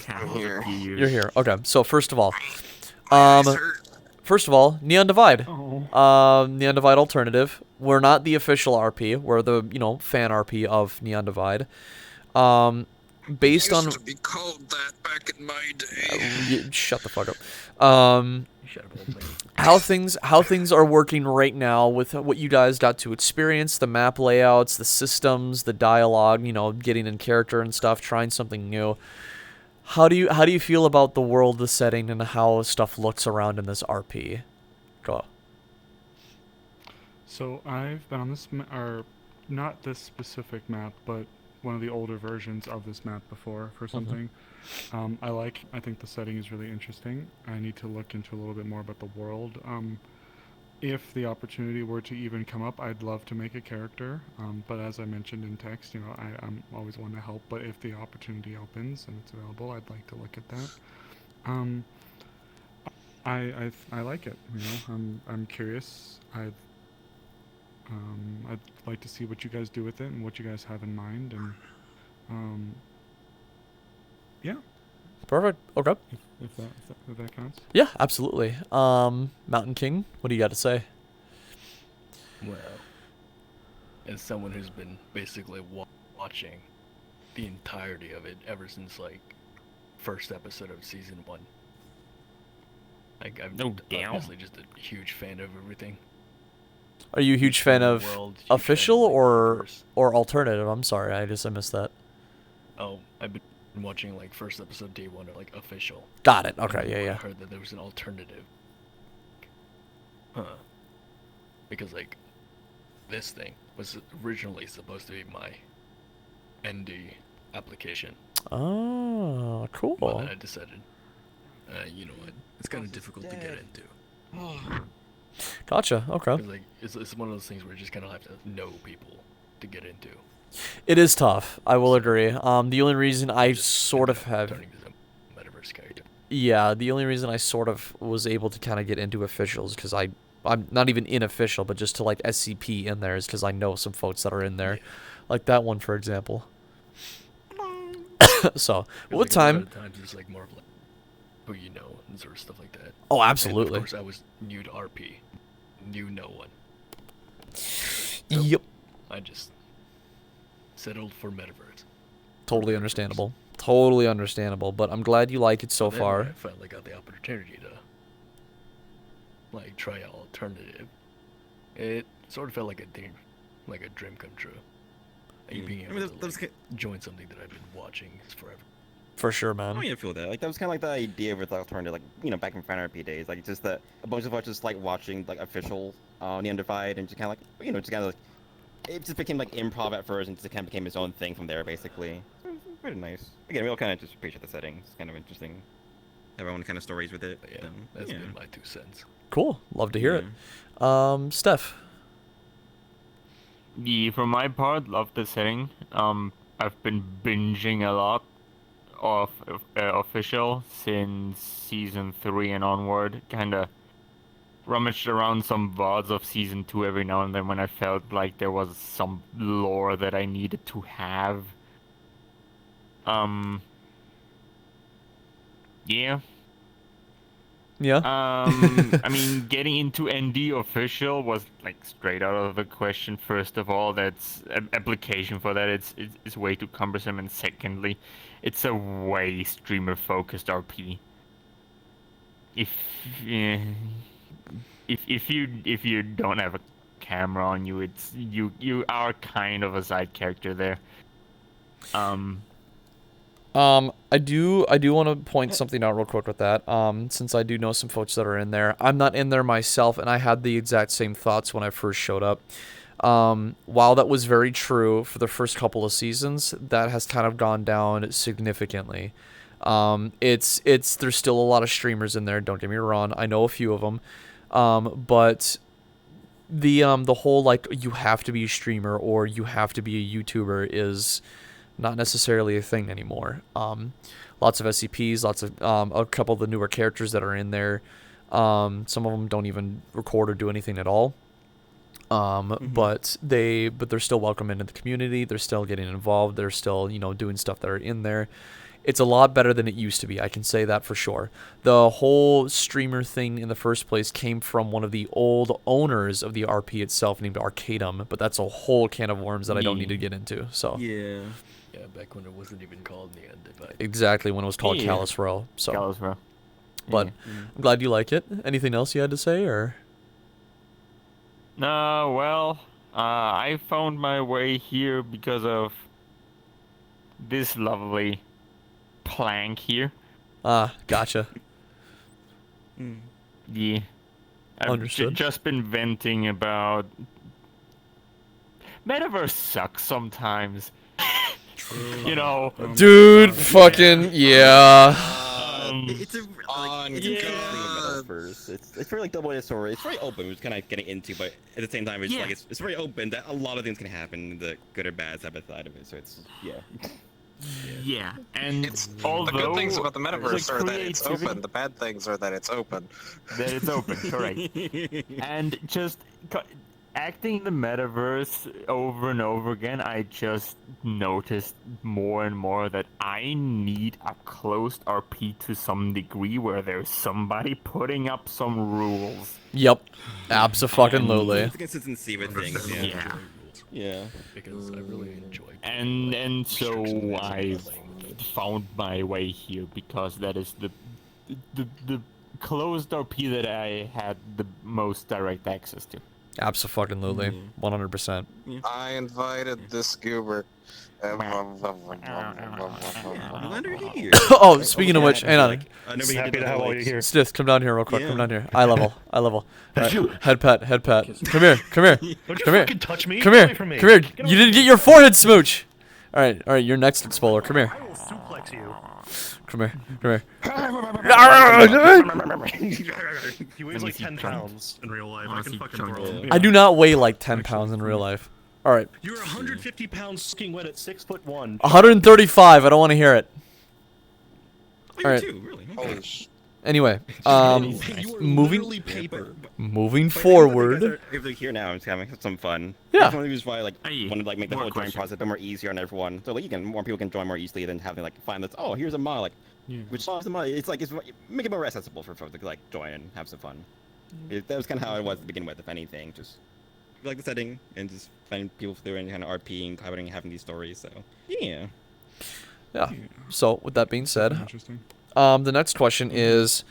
I'm here. You're here. Okay. So first of all, first of all, Neon Divide. Oh. Neon Divide Alternative. We're not the official RP. We're the, fan RP of Neon Divide. Based on... Used to be called that back in my day. Shut the fuck up. How things are working right now with what you guys got to experience, the map layouts, the systems, the dialogue, getting in character and stuff, trying something new. How do you feel about the world, the setting, and how stuff looks around in this RP? Go. So I've been on this, or not this specific map, but one of the older versions of this map before for something. I think the setting is really interesting. I need to look into a little bit more about the world. If the opportunity were to even come up, I'd love to make a character. But as I mentioned in text, I'm always one to help. But if the opportunity opens and it's available, I'd like to look at that. I like it. I'm curious. I'd like to see what you guys do with it and what you guys have in mind, and yeah. Perfect. Okay. If that counts. Yeah, absolutely. Mountain King, what do you got to say? Well, as someone who's been basically watching the entirety of it ever since first episode of season 1, I'm obviously just a huge fan of everything. Are you a huge fan of official or alternative? I'm sorry, I missed that. Oh, I've been watching first episode day 1 of official. Got it. Okay, yeah. I heard that there was an alternative. Huh. Because this thing was originally supposed to be my ND application. Oh, cool. But then I decided, you know what? It's kind of difficult to get into. Gotcha. Okay. It's one of those things where you just kind of have to know people to get into. It is tough. I will agree. The only reason I sort of have... Turning to the metaverse character. Yeah, the only reason I sort of was able to kind of get into officials because I'm not even in official, but just to SCP in there is because I know some folks that are in there, like that one for example. So, what time? Times it's more of who you know and sort of stuff like that. Oh, absolutely. And of course, I was new to RP, knew no one. Yep. I just settled for metaverse. Totally understandable. Totally understandable. But I'm glad you like it so far. When I finally got the opportunity to try out alternative, it sort of felt like a dream come true. Being able to join something that I've been watching forever. For sure, man. I feel that. That was kind of the idea with alternative, back in fan RP days. Just that a bunch of us just watching official Neon Divide and just kind of it just became improv at first and just kind of became its own thing from there, basically. It was pretty nice. Again, we all kind of just appreciate the setting. It's kind of interesting. Everyone kind of stories with it. Yeah, that's been my 2 cents. Cool. Love to hear it. Steph. Yeah, for my part, love the setting. I've been binging a lot of official since season 3 and onward. Kinda rummaged around some VODs of season 2 every now and then when I felt like there was some lore that I needed to have. Yeah. Yeah. I mean, getting into ND official was straight out of the question. First of all, that's application for that. It's way too cumbersome, and secondly, it's a way streamer focused RP. If you don't have a camera on you, you are kind of a side character there. I do want to point something out real quick with that. Since I do know some folks that are in there. I'm not in there myself, and I had the exact same thoughts when I first showed up. While that was very true for the first couple of seasons, that has kind of gone down significantly. There's still a lot of streamers in there, don't get me wrong. I know a few of them. But the whole you have to be a streamer or you have to be a YouTuber is not necessarily a thing anymore. Lots of SCPs, lots of a couple of the newer characters that are in there. Some of them don't even record or do anything at all. But they're still welcome into the community. They're still getting involved. They're still doing stuff that are in there. It's a lot better than it used to be. I can say that for sure. The whole streamer thing in the first place came from one of the old owners of the RP itself named Arcadum, but that's a whole can of worms that I don't need to get into. So Yeah, back when it wasn't even called the Undivided. exactly, when it was called Callus Row. So Callus Row. But I'm glad you like it. Anything else you had to say, or? No, well, I found my way here because of this lovely plank here. Ah, gotcha. Yeah. I've Understood. just been venting about... Metaverse sucks sometimes. You know... Dude, fucking, yeah. It's a metaverse. It's very like double-edged sword. It's very open, which is kind of getting into, but at the same time, it's like it's very open that a lot of things can happen, the good or bad side of it. So it's Yeah, and the good things about the metaverse are that it's open. The bad things are that it's open. That it's open, correct. And just acting the metaverse over and over again, I just noticed more and more that I need a closed RP to some degree where there's somebody putting up some rules. Yep, abso-fucking-lutely. It's consistency with things. Yeah. Because I really enjoy. And so I've found my way here because that is the closed RP that I had the most direct access to. Abso-fucking-lutely, 100%. I invited this goober. Oh, speaking of which, hang on. Happy to have all you here. Stith, come down here real quick. Come down here. Eye level. Right. Head pet. Come here. Come here. Don't you Come here. fucking touch me. Come Get here. away from me. Come here. Get You away didn't get your forehead smooch. All right. You're next, Explorer. Come here. I will suplex you. Come here. He weighs like 10 pounds in real life. I can fucking throw him. I do not weigh like 10 pounds in real life. All right. You're 150 pounds soaking wet at 6'1". 135. I don't want to hear it. All right. Holy sh! Anyway, moving forward. If they're here now, it's having some fun. Yeah. That's one of the reasons why I wanted to make the whole join process a bit more easier on everyone. So like more people can join more easily than having find this. Oh, here's a mod which solves the mod. It's make it more accessible for folks to join and have some fun. That was kind of how it was to begin with, if anything. Just like the setting and just finding people through and kind of RPing, collaborating, having these stories. So yeah. So with that being said, the next question is,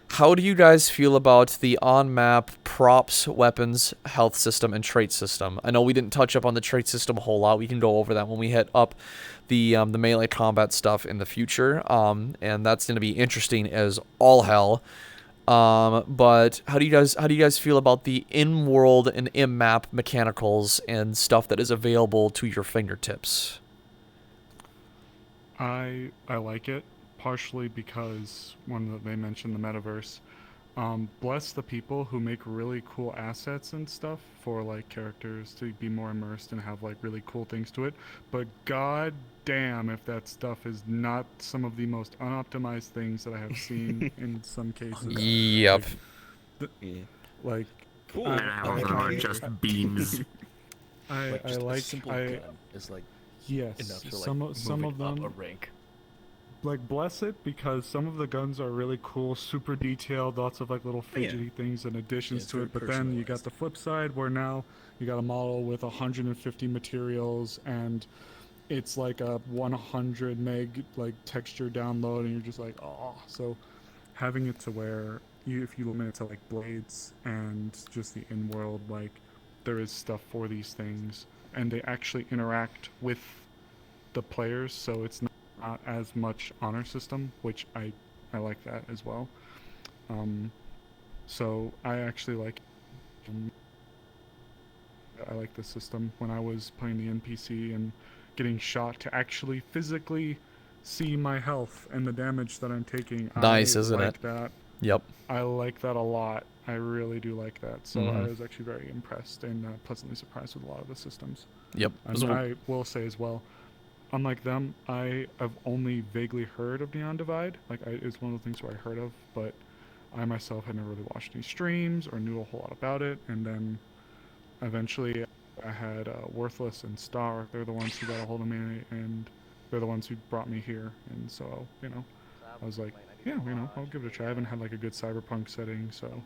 how do you guys feel about the on-map props, weapons, health system, and trait system? I know we didn't touch up on the trait system a whole lot. We can go over that when we hit up the melee combat stuff in the future, and that's going to be interesting as all hell. But how do you guys feel about the in-world and in-map mechanicals and stuff that is available to your fingertips? I like it, partially because they mentioned the metaverse. Bless the people who make really cool assets and stuff for characters to be more immersed and have really cool things to it. But god damn if that stuff is not some of the most unoptimized things that I have seen in some cases. Yep. Cool. Just beams. Yes, enough to, some of them up a rank. Bless it, because some of the guns are really cool, super detailed, lots of little fidgety things and additions to it. But then you got the flip side where now you got a model with 150 materials and it's a 100 meg texture download, and you're just oh. So having it to where if you limit it to blades and just the in-world, there is stuff for these things and they actually interact with the players, so it's not as much honor system, which I like that as well. So I actually I like the system. When I was playing the NPC and getting shot, to actually physically see my health and the damage that I'm taking. Nice, isn't it? That. Yep. I like that a lot. I really do like that. So I was actually very impressed and pleasantly surprised with a lot of the systems. Yep. I will say as well, unlike them, I have only vaguely heard of Neon Divide. It's one of the things where I heard of, but I myself had never really watched any streams or knew a whole lot about it. And then eventually I had Worthless and Star. They're the ones who got a hold of me and they're the ones who brought me here, and so you know, I was like, yeah, you know, I'll give it a try. I haven't had like a good cyberpunk setting, so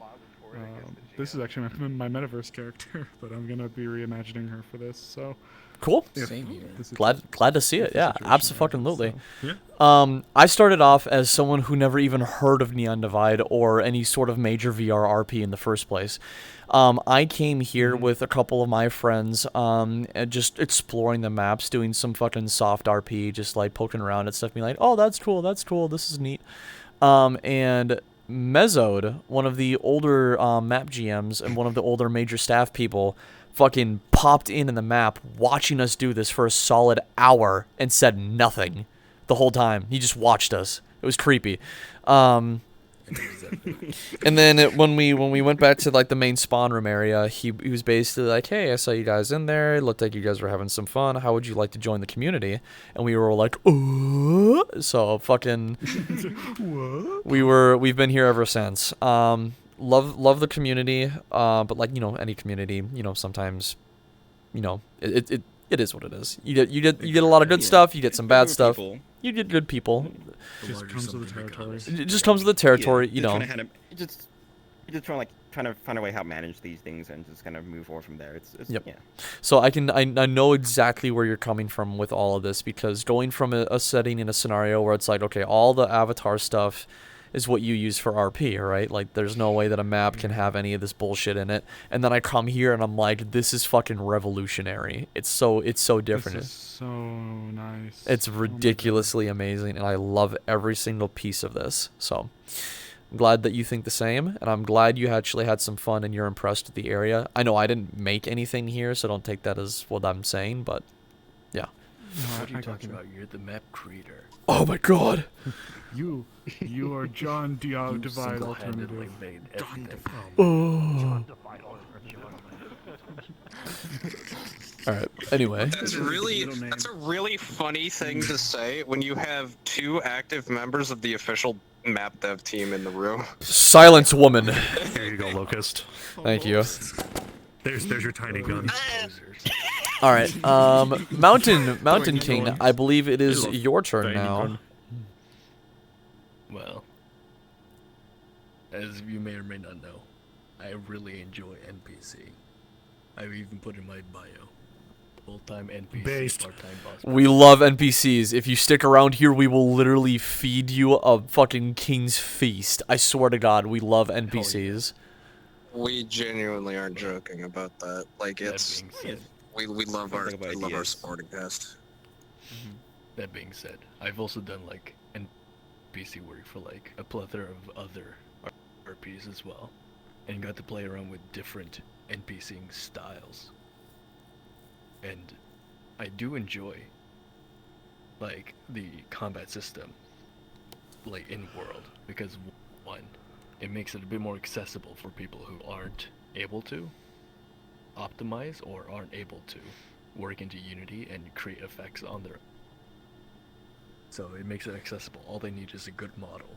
this is actually my metaverse character, but I'm gonna be reimagining her for this. So cool. Same here. Glad to see it. Yeah, absolutely. Yeah. I started off as someone who never even heard of Neon Divide or any sort of major VR RP in the first place. I came here with a couple of my friends, and just exploring the maps, doing some fucking soft RP, just like poking around at stuff, being like, oh, that's cool, this is neat. And Mezzode, one of the older map GMs and one of the older major staff people, fucking popped in the map, watching us do this for a solid hour, and said nothing the whole time. He just watched us. It was creepy. And then when we went back to like the main spawn room area, he was basically like, hey, I saw you guys in there. It looked like you guys were having some fun. How would you like to join the community? And we were like, so fucking we've been here ever since. Love the community, but like, you know, any community, you know, sometimes, you know, it is what it is. You get a lot of good stuff, you get some bad stuff. You get good people. It just comes with the territory. It just comes with the territory, you know. Just trying to find a way how to manage these things and just kind of move forward from there. It's yep. Yeah. So I know exactly where you're coming from with all of this, because going from a setting in a scenario where it's like, okay, all the avatar stuff is what you use for RP, right? Like, there's no way that a map can have any of this bullshit in it. And then I come here and I'm like, this is fucking revolutionary. It's so different. This is so nice. It's ridiculously amazing, and I love every single piece of this. So I'm glad that you think the same, and I'm glad you actually had some fun and you're impressed with the area. I know I didn't make anything here, so don't take that as what I'm saying, but yeah. What are you talking about? You're the map creator. Oh my god! You are John Divide alternative. Oh. Alright, anyway. That's a really funny thing to say when you have 2 active members of the official map dev team in the room. Silence, woman. There you go, Locust. Thank you. There's your tiny gun. Alright, Mountain King, I believe it is your turn now. Well, as you may or may not know, I really enjoy NPC. I've even put in my bio. Full-time NPC, part-time boss. We love NPCs. If you stick around here, we will literally feed you a fucking king's feast. I swear to God, we love NPCs. We genuinely aren't joking about that. Like, it's we love our supporting cast. That being said, I've also done like NPC work for like a plethora of other RPs as well, and got to play around with different NPCing styles. And I do enjoy like the combat system like in world, because one, it makes it a bit more accessible for people who aren't able to optimize or aren't able to work into Unity and create effects on their own. So it makes it accessible. All they need is a good model.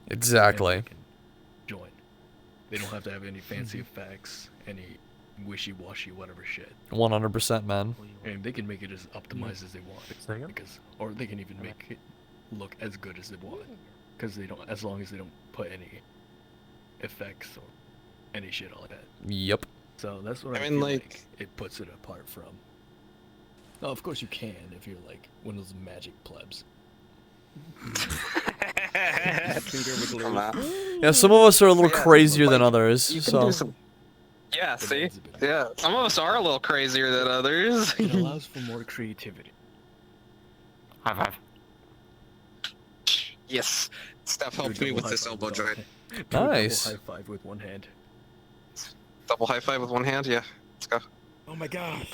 Exactly. And they can join. They don't have to have any fancy effects, any wishy-washy whatever shit. 100%, man. And they can make it as optimized as they want, or they can even make it look as good as they want, because they don't, as long as they don't put any effects or any shit like that. Yep. So that's what I mean, feel like it puts it apart from. Oh, of course you can if you're like one of those magic plebs. Yeah, some of us are a little crazier than others, so. Yeah, see? Yeah, some of us are a little crazier than others. It allows for more creativity. High five. Yes. Steph helped me with this elbow joint. Nice. Double high five with one hand. Double high five with one hand? Yeah. Let's go. Oh my gosh.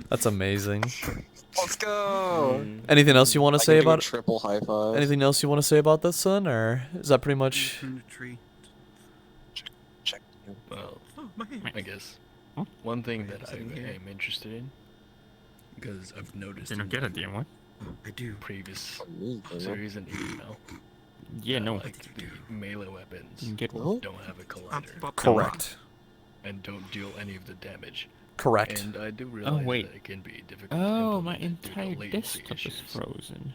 That's amazing. Let's go. Anything else you want to say about it? Triple high five. Anything else you want to say about this, son, or is that pretty much? Check. Well, I guess one thing that I am interested in, because I've noticed in get it, do you want? I do. Previous series and email. Yeah, no. Like the melee weapons get don't have a collider. Correct. and don't deal any of the damage. Correct. And I do realize wait. that it can be difficult to Oh, my implement due to entire latency desktop is issues. frozen.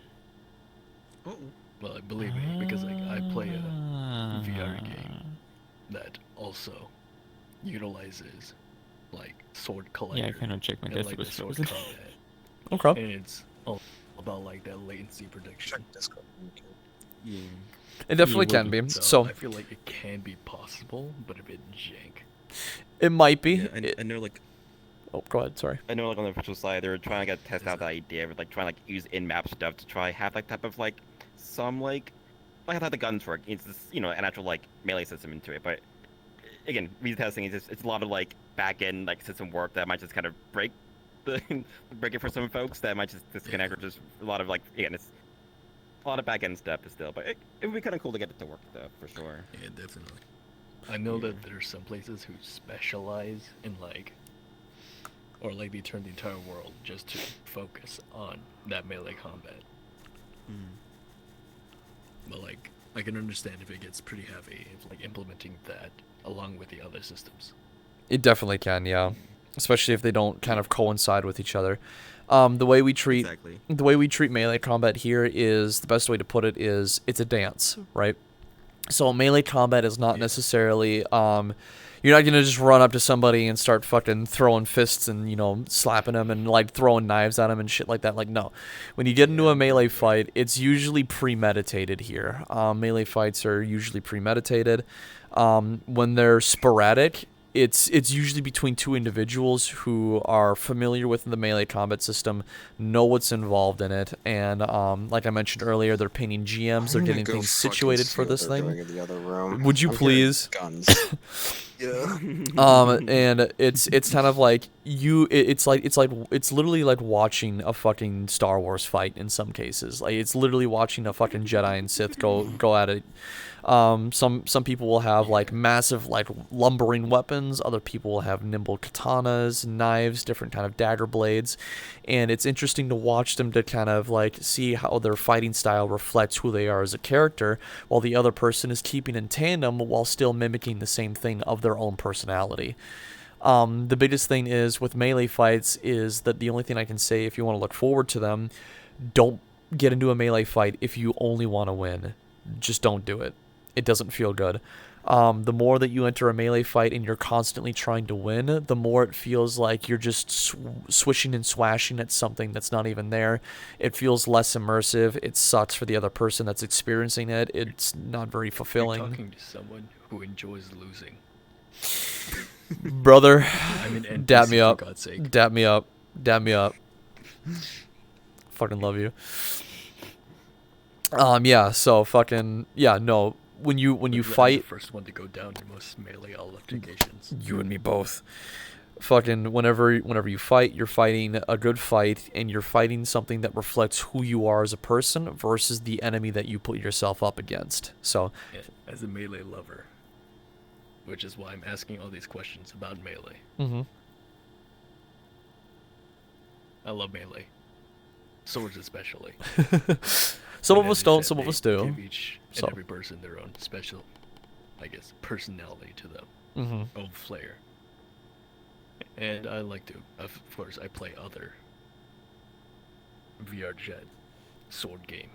Well, believe me, because like I play a VR game that also utilizes like sword collector. Yeah, I cannot check my and, desktop like, is the sword frozen. combat. Okay. And it's all about like that latency prediction. Yeah. It definitely can be. So I feel like it can be possible, but a bit jank. it might be. Yeah, I know, like. Oh, go ahead. Sorry. I know, like on the official side, they're trying to test out the idea of like trying to like use in-map stuff to try have like type of like some like how the guns work. It's this, you know, an actual like melee system into it. But again, retesting is just it's a lot of like back-end like system work that might just kind of break it for some folks that might just disconnect or just a lot of like again it's a lot of back-end stuff still. But it would be kind of cool to get it to work though for sure. Yeah, definitely. I know that there's some places who specialize in like. Or like they turn the entire world just to focus on that melee combat. But like, I can understand if it gets pretty heavy, if like implementing that along with the other systems. It definitely can, yeah. Especially if they don't kind of coincide with each other. The way we treat melee combat here is the best way to put it is it's a dance, right? So melee combat is not necessarily you're not gonna just run up to somebody and start fucking throwing fists and, you know, slapping them and like throwing knives at them and shit like that. Like, no. When you get into a melee fight, it's usually premeditated here. Melee fights are usually premeditated. When they're sporadic, it's usually between two individuals who are familiar with the melee combat system, know what's involved in it, and like I mentioned earlier, they're painting GMs, they're getting things situated for this thing. Would you please? Yeah. And it's kind of like it's literally like watching a fucking Star Wars fight in some cases. Like it's literally watching a fucking Jedi and Sith go at it. Some people will have like massive like lumbering weapons, other people will have nimble katanas, knives, different kind of dagger blades, and it's interesting to watch them to kind of like see how their fighting style reflects who they are as a character, while the other person is keeping in tandem while still mimicking the same thing of their own personality. The biggest thing is with melee fights is that the only thing I can say, if you want to look forward to them, don't get into a melee fight if you only want to win. Just don't do it. It doesn't feel good. The more that you enter a melee fight and you're constantly trying to win, the more it feels like you're just swishing and swashing at something that's not even there. It feels less immersive. It sucks for the other person that's experiencing it. It's not very fulfilling. You're talking to someone who enjoys losing. Brother, I mean, dap me for up. God's sake. Dap me up. Dap me up. Fucking love you. Yeah, so fucking, yeah, no. When you fight, the first one to go down in most melee altercations. You and me both. Fucking whenever you fight, you're fighting a good fight, and you're fighting something that reflects who you are as a person versus the enemy that you put yourself up against. So, As a melee lover, which is why I'm asking all these questions about melee. Mhm. I love melee. Swords especially. Some But of us as you don't, said, some of they us do. Give each So. and every person their own special, I guess, personality to them. Mhm. Own flair. And I like to, of course, I play other VR Jet sword game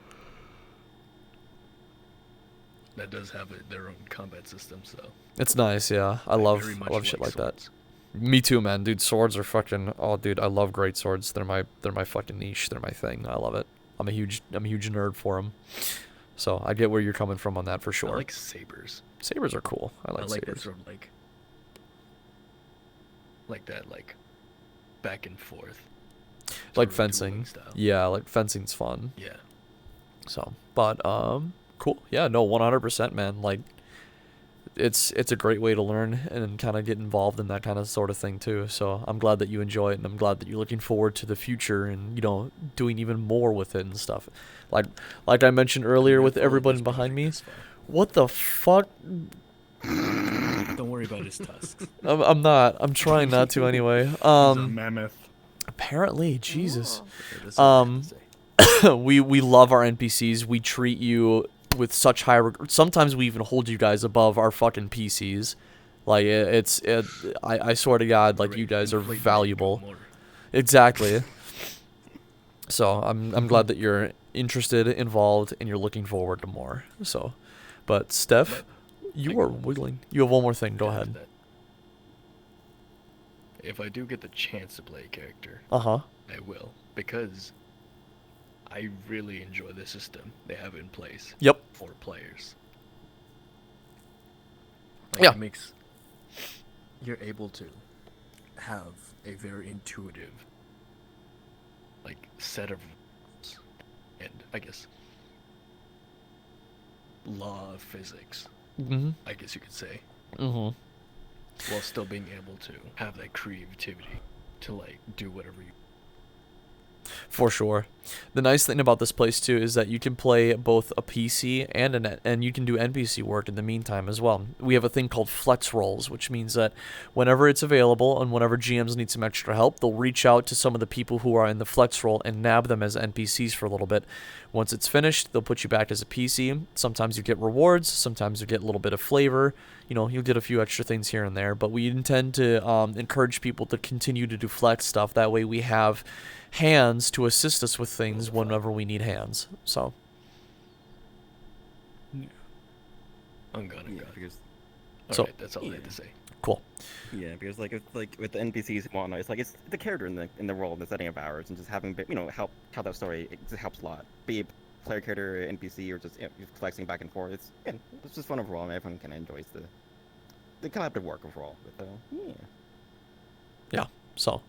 that does have their own combat system, so. It's nice, yeah. I very love much shit like like that. Me too, man. Dude, swords are fucking. Oh, dude, I love great swords. They're my fucking niche. They're my thing. I love it. I'm a huge nerd for them. So I get where you're coming from on that for sure. I like sabers. Sabers are cool. I like that sabers. sort of like that, like back and forth. Like sort of fencing. dueling style. Yeah, like fencing's fun. Yeah. So, but cool. Yeah, no, 100%, man. Like, it's a great way to learn and kind of get involved in that kind of sort of thing too. So I'm glad that you enjoy it, and I'm glad that you're looking forward to the future and, you know, doing even more with it and stuff. Like I mentioned earlier with everybody behind me. What the fuck? Don't worry about his tusks. I'm not. I'm trying not to anyway. He's a mammoth. Apparently, Jesus. Oh, We love our NPCs. We treat you with such high regard. Sometimes we even hold you guys above our fucking PCs. Like I swear to God, like you guys are valuable. Exactly. So I'm glad that you're interested, involved, and you're looking forward to more. So, but Steph, you are wiggling. You have one more thing. Go ahead. If I do get the chance to play a character, I will, because I really enjoy the system they have in place. Yep. For players. Yeah. It makes you're able to have a very intuitive, like, set of rules and I guess law of physics. I guess you could say. While still being able to have that creativity to like do whatever you. For sure. The nice thing about this place too is that you can play both a PC and you can do NPC work in the meantime as well. We have a thing called flex rolls, which means that whenever it's available and whenever GMs need some extra help, they'll reach out to some of the people who are in the flex roll and nab them as NPCs for a little bit. Once it's finished, they'll put you back as a PC. Sometimes you get rewards, sometimes you get a little bit of flavor. You know, you'll get a few extra things here and there, but we intend to encourage people to continue to do flex stuff. That way we have hands to assist us with things whenever we need hands. So I'm gonna because Alright, that's all I had to say. Cool. Yeah, because like with the NPCs and whatnot, it's like it's the character in the role, in the setting of ours, and just having help tell that story. It just helps a lot. Be it player character, NPC, or just flexing back and forth. It's just fun overall, and everyone kind of enjoys the collaborative work overall. But yeah. So,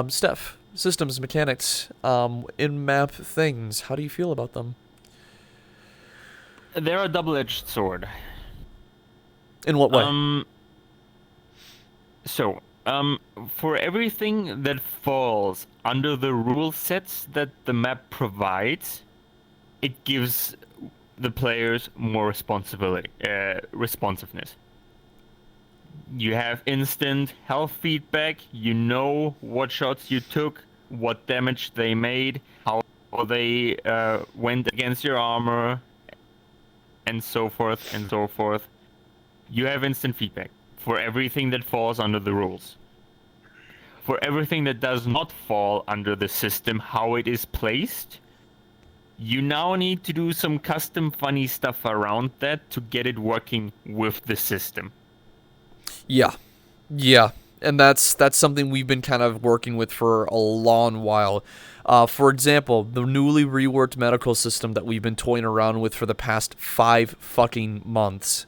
Steph, systems, mechanics, in-map things. How do you feel about them? They're a double-edged sword. In what way? For everything that falls under the rule sets that the map provides, it gives the players more responsiveness. You have instant health feedback, you know what shots you took, what damage they made, how they went against your armor, and so forth and so forth. You have instant feedback for everything that falls under the rules. For everything that does not fall under the system, how it is placed, you now need to do some custom funny stuff around that to get it working with the system. Yeah. And that's something we've been kind of working with for a long while. For example, the newly reworked medical system that we've been toying around with for the past 5 fucking months.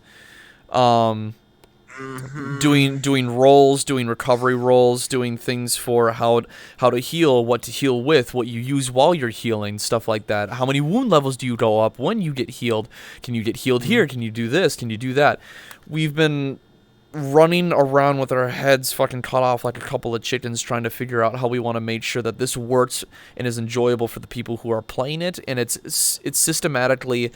Doing rolls, doing recovery rolls, doing things for how to heal, what to heal with, what you use while you're healing, stuff like that. How many wound levels do you go up when you get healed? Can you get healed here? Can you do this? Can you do that? We've been running around with our heads fucking cut off like a couple of chickens trying to figure out how we want to make sure that this works and is enjoyable for the people who are playing it, and it's systematically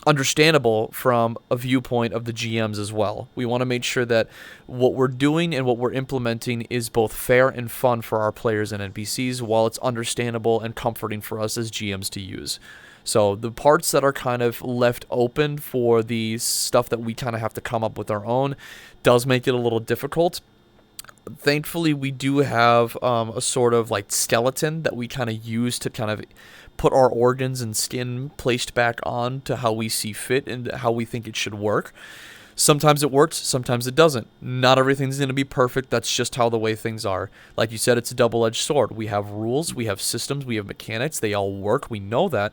understandable from a viewpoint of the GMs as well. We want to make sure that what we're doing and what we're implementing is both fair and fun for our players and NPCs, while it's understandable and comforting for us as GMs to use. So the parts that are kind of left open for the stuff that we kind of have to come up with our own does make it a little difficult. Thankfully, we do have a sort of like skeleton that we kind of use to kind of put our organs and skin placed back on to how we see fit and how we think it should work. Sometimes it works, sometimes it doesn't. Not everything's going to be perfect. That's just how the way things are. Like you said, it's a double-edged sword. We have rules, we have systems, we have mechanics. They all work. We know that.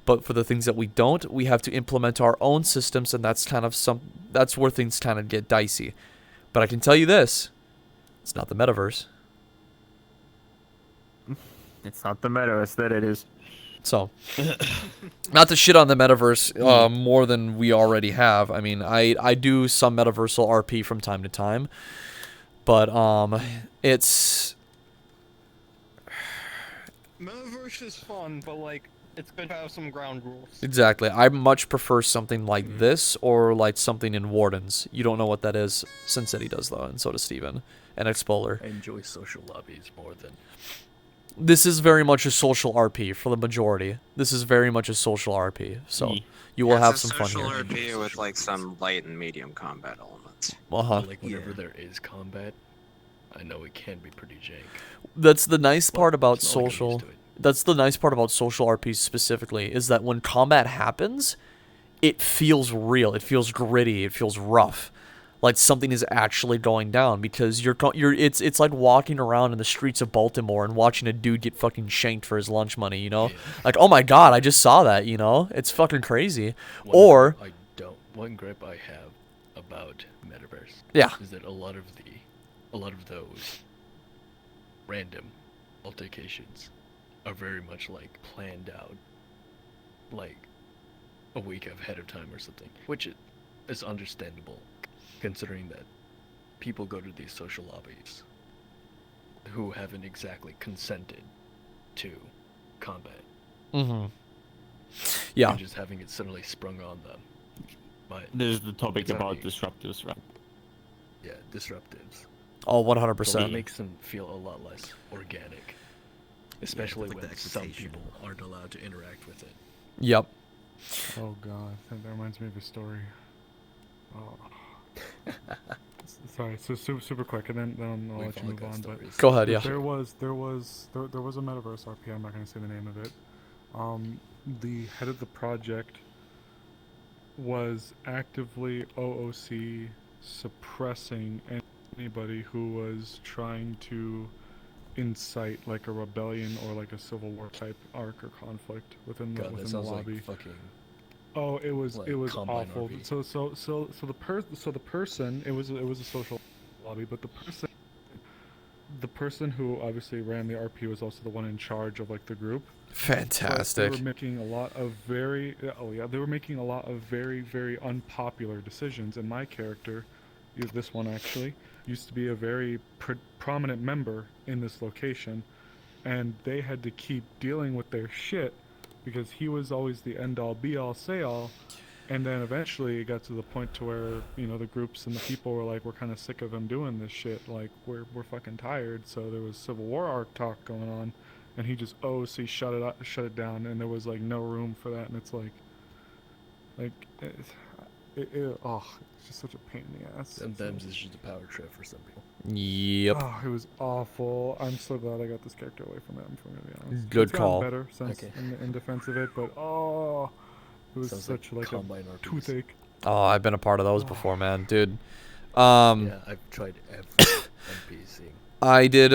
But for the things that we don't, we have to implement our own systems, and that's kind of that's where things kind of get dicey. But I can tell you this. It's not the metaverse. It's not the metaverse that it is. So, not to shit on the metaverse more than we already have. I mean, I do some metaversal RP from time to time, but it's Metaverse is fun, but like it's good to have some ground rules. exactly. I much prefer something like this or like something in Wardens. You don't know what that is. Sincetti does though, and so does Steven and Expoler. I enjoy social lobbies more than this is very much a social RP for the majority. This is very much a social RP, so you will have some fun Social here. RP with like some light and medium combat elements. Uh-huh. Like whenever there is combat, I know it can be pretty jank. That's the nice part about it's not like I'm used social. to it. That's the nice part about social RPs specifically, is that when combat happens, it feels real. It feels gritty. It feels rough, like something is actually going down, because it's like walking around in the streets of Baltimore and watching a dude get fucking shanked for his lunch money. You know, like, oh my god, I just saw that. You know, it's fucking crazy. One gripe I have about Metaverse. Yeah. Is that a lot of those random altercations are very much like planned out, like a week ahead of time or something, which is understandable, considering that people go to these social lobbies who haven't exactly consented to combat. Mm-hmm. Yeah. And just having it suddenly sprung on them. But This is the topic it's about already- disruptives, right? Yeah, disruptives. Oh, So 100%. it makes them feel a lot less organic, especially when some people aren't allowed to interact with it. Yep. Oh god, that reminds me of a story. Oh. Sorry, so super quick, and then I'll let you move on. But Go ahead, yeah. There was a Metaverse RP. I'm not going to say the name of it. The head of the project was actively OOC suppressing anybody who was trying to incite like a rebellion or like a civil war type arc or conflict within the God, that within the sounds lobby. like fucking. Oh, it was like Combine awful. RP. So the person it was a social lobby, but the person who obviously ran the RP was also the one in charge of like the group. Fantastic. But they were making a lot of very unpopular decisions, and my character, this one actually, used to be a very prominent member in this location, and they had to keep dealing with their shit because he was always the end-all be-all say-all, and then eventually it got to the point to where, you know, the groups and the people were like, we're kind of sick of him doing this shit, like, we're fucking tired. So there was Civil War arc talk going on, and he just OOC shut it down, and there was like no room for that, and it's like it's just such a pain in the ass. Sometimes it's just a power trip for some people. Yep. Oh, it was awful. I'm so glad I got this character away from him, if I'm gonna be honest. Good It's gotten call. better since in defense of it, but it was Sounds such like like a Combine RPs. toothache. Oh, I've been a part of those before, man, dude. Yeah, I've tried every NPC. I did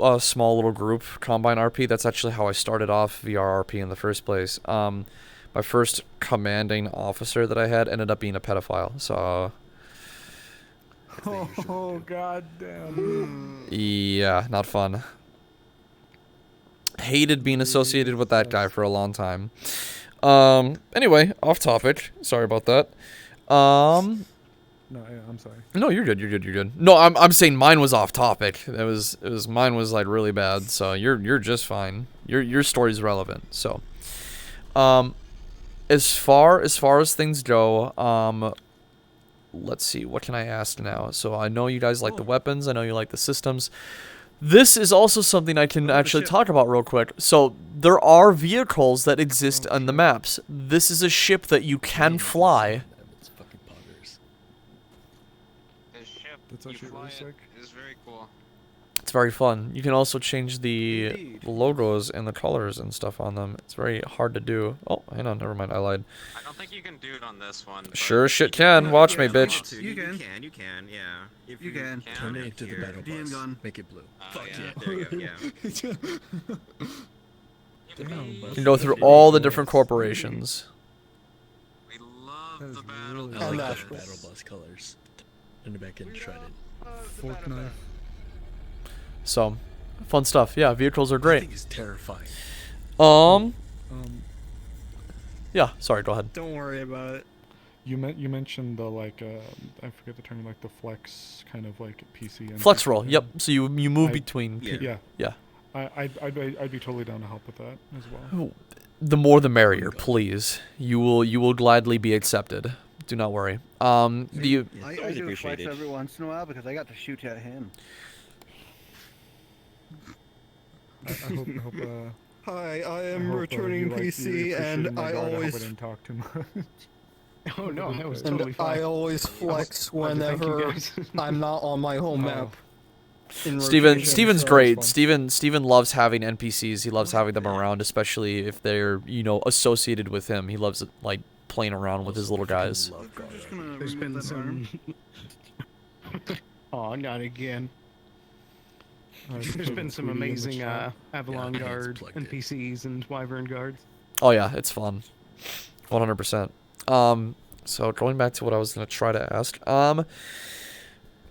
a small little group Combine RP. That's actually how I started off VR RP in the first place. My first commanding officer that I had ended up being a pedophile. So Oh god damn. yeah, not fun. Hated being associated with that guy for a long time. Anyway, off topic. Sorry about that. No, yeah, I'm sorry. No, you're good. You're good. No, I'm saying mine was off topic. It was mine was like really bad. So you're just fine. Your story's relevant. So, as far as things go, let's see. What can I ask now? So I know you guys like the weapons. I know you like the systems. This is also something I can actually talk about real quick. So there are vehicles that exist on the maps. This is a ship that you can fly. That's actually really sick. It's very cool. It's very fun. You can also change the logos and the colors and stuff on them. It's very hard to do. Oh, hang on, never mind, I lied. I don't think you can do it on this one. but Sure as shit can. Watch me, bitch. You can, yeah. If you can. Turn it into the battle DM bus. gun. Make it blue. Fuck yeah. There you go, yeah. You can go through all the different corporations. I like the battle bus colors. In the back end, shredded. Fork knife. So, fun stuff. Yeah, vehicles are great. It's terrifying. Yeah, sorry, go ahead. Don't worry about it. You mentioned the like I forget the term, like the flex kind of like PC. and Flex PC roll. thing. Yep. So you move between. Yeah. I'd be totally down to help with that as well. The more the merrier, please. You will gladly be accepted. Do not worry. Do you? I do flex every once in a while because I got to shoot at him. I hope. Hi, I I am hope, returning you PC, and my I guard. I hope I always. didn't talk too much. Oh no, that was And totally fine. I always flex I'd like to thank you whenever guys. I'm not on my home map. In Steven's rotation, so- great. Steven loves having NPCs. He loves having them around, especially if they're, you know, associated with him. He loves like playing around with his little guys. There's been some. Oh, not again. There's been some amazing Avalon Guard NPCs and Wyvern Guards. Oh yeah, it's fun. 100%. So going back to what I was gonna try to ask.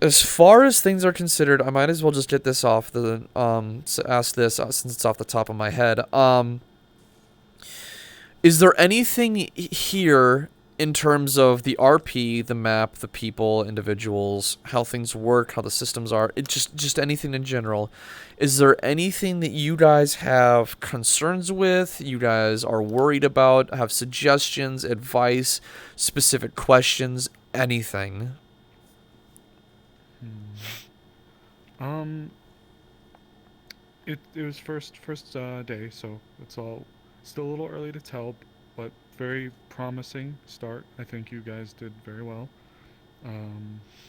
As far as things are considered, I might as well just get this off the ask this since it's off the top of my head. Is there anything here in terms of the RP, the map, the people, individuals, how things work, how the systems are, just anything in general? Is there anything that you guys have concerns with, you guys are worried about, have suggestions, advice, specific questions, anything? It was first day, so it's all still a little early to tell, but very promising start. I think you guys did very well.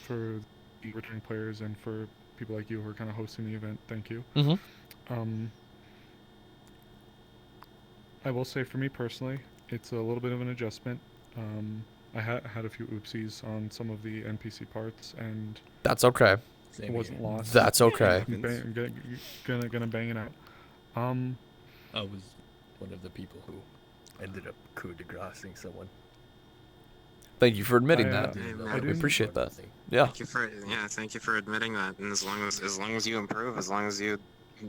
For the returning players and for people like you who are kind of hosting the event, thank you. I will say for me personally, it's a little bit of an adjustment. I had a few oopsies on some of the NPC parts, and that's okay. It wasn't lost. That's okay. Gonna bang it out. I was one of the people who ended up coup de gracing someone. Thank you for admitting that. I We appreciate that. Yeah. Thank you for admitting that. And as long as you improve, as long as you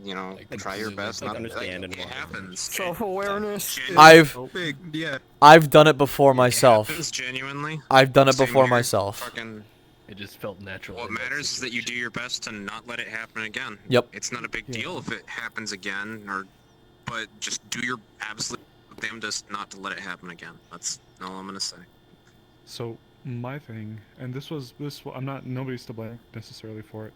know, try your best, not understand and it happens. Self-awareness. I've done it before myself. It happens genuinely. I've done it Same before here. myself. Fucking. It just felt natural. What matters is that you do your best to not let it happen again. Yep. It's not a big deal if it happens again, but just do your absolute damnedest not to let it happen again. That's all I'm gonna say. So my thing, and I'm not, nobody's to blame necessarily for it.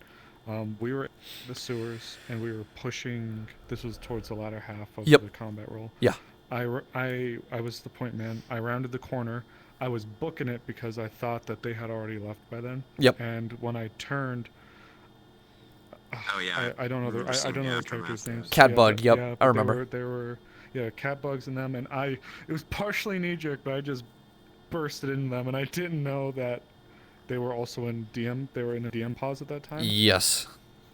We were in the sewers and we were pushing. This was towards the latter half of the combat roll. Yeah. I was the point man. I rounded the corner. I was booking it because I thought that they had already left by then. Yep. And when I turned, oh yeah, I don't know the characters' names. Catbug. Yeah, Yep, but I remember. They were Catbugs in them, and it was partially knee jerk, but I just bursted into them, and I didn't know that they were also in DM. They were in a DM pause at that time. Yes.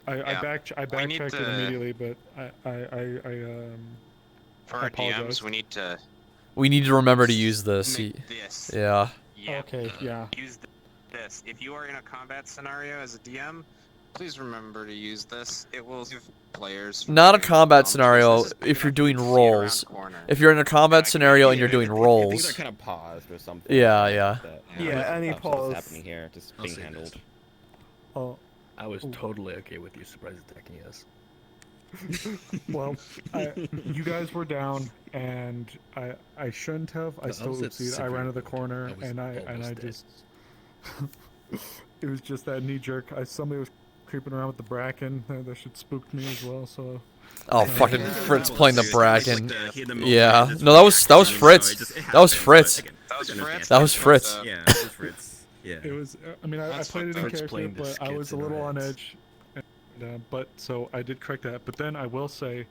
I backtracked it immediately, but for I our apologize. DMs, We need to remember to use this. this. Yeah. Okay. Yeah. Use this. If you are in a combat scenario as a DM, please remember to use this. It will give players. Not a combat scenario if you're doing rolls. If you're in a combat scenario and you're doing rolls. Things are kind of paused or something. Yeah, yeah. Any pause. What's happening here? Just being handled. Oh, I was totally okay with you surprise attacking us. Well, you guys were down, and I shouldn't have. I still oopsied. I ran to the corner, and I just it was just that knee jerk. Somebody was creeping around with the bracken. That should spooked me as well. So. Oh, fucking Fritz playing the bracken. Yeah. No, that was Fritz. That was Fritz. That was Fritz. Yeah, it was Fritz. Yeah. It was. I mean, I played it in character, but I was a little on edge. But so I did correct that. But then I will say,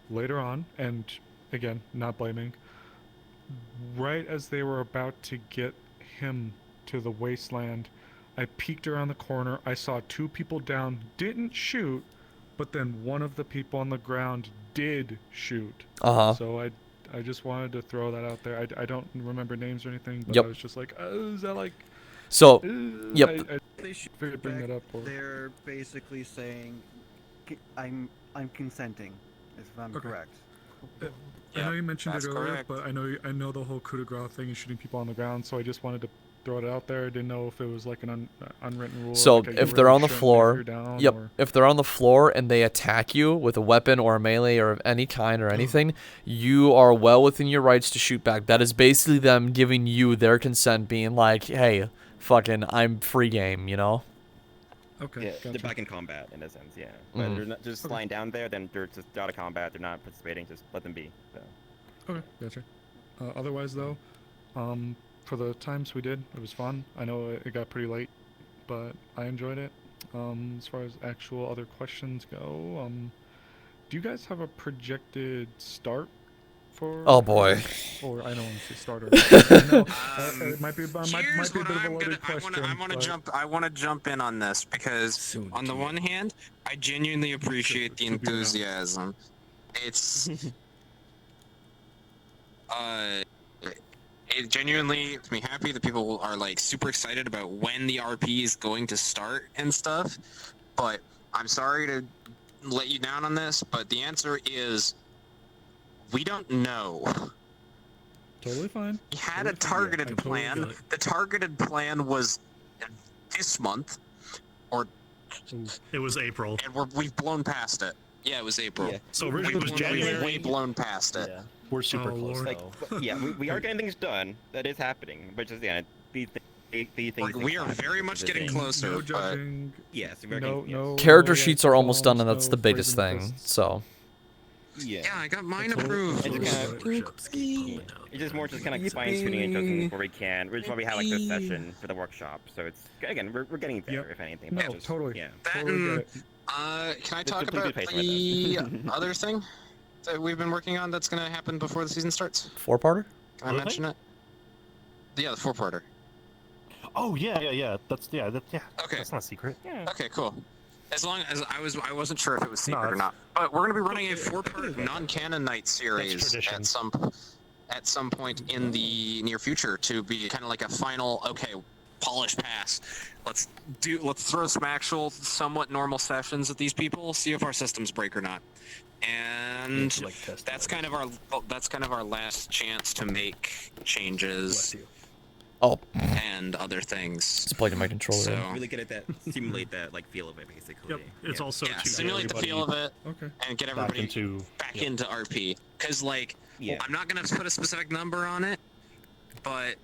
later on, and again, not blaming. Right as they were about to get him to the wasteland, I peeked around the corner. I saw two people down. Didn't shoot, but then one of the people on the ground did shoot. So I just wanted to throw that out there. I don't remember names or anything, but I was just like, oh, is that like? So, yep. They should bring that up. They're basically saying, I'm consenting, if I'm correct. I know you mentioned it earlier, but I know the whole coup de grace thing is shooting people on the ground, so I just wanted to throw it out there. I didn't know if it was like an unwritten rule. So like if they're on the floor, or... if they're on the floor and they attack you with a weapon or a melee or of any kind or anything, you are well within your rights to shoot back. That is basically them giving you their consent, being like, hey, fucking, I'm free game, you know? Okay. Yeah, Gotcha. they're back in combat in a sense, yeah. But Mhm. they're not just lying down there. Then they're just out of combat. They're not participating. Just let them be. So. Okay, gotcha. Otherwise, though, for the times we did, it was fun. I know it got pretty late, but I enjoyed it. As far as actual other questions go, do you guys have a projected start for? Oh boy. Or I don't want to say starter. I know, it might be, might Here's be a what bit of a I'm loaded gonna. question. I want to but- jump. I want to jump in on this because on the one hand, I genuinely appreciate the enthusiasm. It's it genuinely makes me happy that people are like super excited about when the RP is going to start and stuff. But I'm sorry to let you down on this, but the answer is we don't know. Totally fine. We had a targeted plan. The targeted plan was this month, or it was April, and we've blown past it. Yeah, it was April. Yeah. So originally it was January. We've way blown past it. Yeah. We're super close Like, though. yeah, we are getting things done. That is happening. But just yeah, these things. We are very much getting closer. No but judging. Yes, we're No, getting. no. Character no, sheets are almost done, and bombs, that's no the biggest brazen thing. fists. So. Yeah. Yeah, I got mine approved. It's just more just kind of like fine tuning and adjusting where we can. Which is why we have like this session for the workshop. So it's again we're getting there if anything. No, but just, totally. Yeah. Totally get it. Can I Just talk please be about patient with the other thing that we've been working on that's going to happen before the season starts? 4-parter? Can I mention it? Yeah, the 4-parter. Oh yeah. That's yeah. Okay. That's not a secret. Yeah. Okay, cool. As long as I wasn't sure if it was secret or not. But we're going to be running a 4-part non-canon night series at some point in the near future to be kind of like a final polish pass. Let's throw some actual somewhat normal sessions at these people, see if our systems break or not. And that's kind of our last chance to make changes. Oh. And other things. It's plugged in my controller. So really good at that. Simulate that like feel of it basically. Yep. It's also to simulate the feel of it. And get everybody back into RP. Because I'm not gonna put a specific number on it, but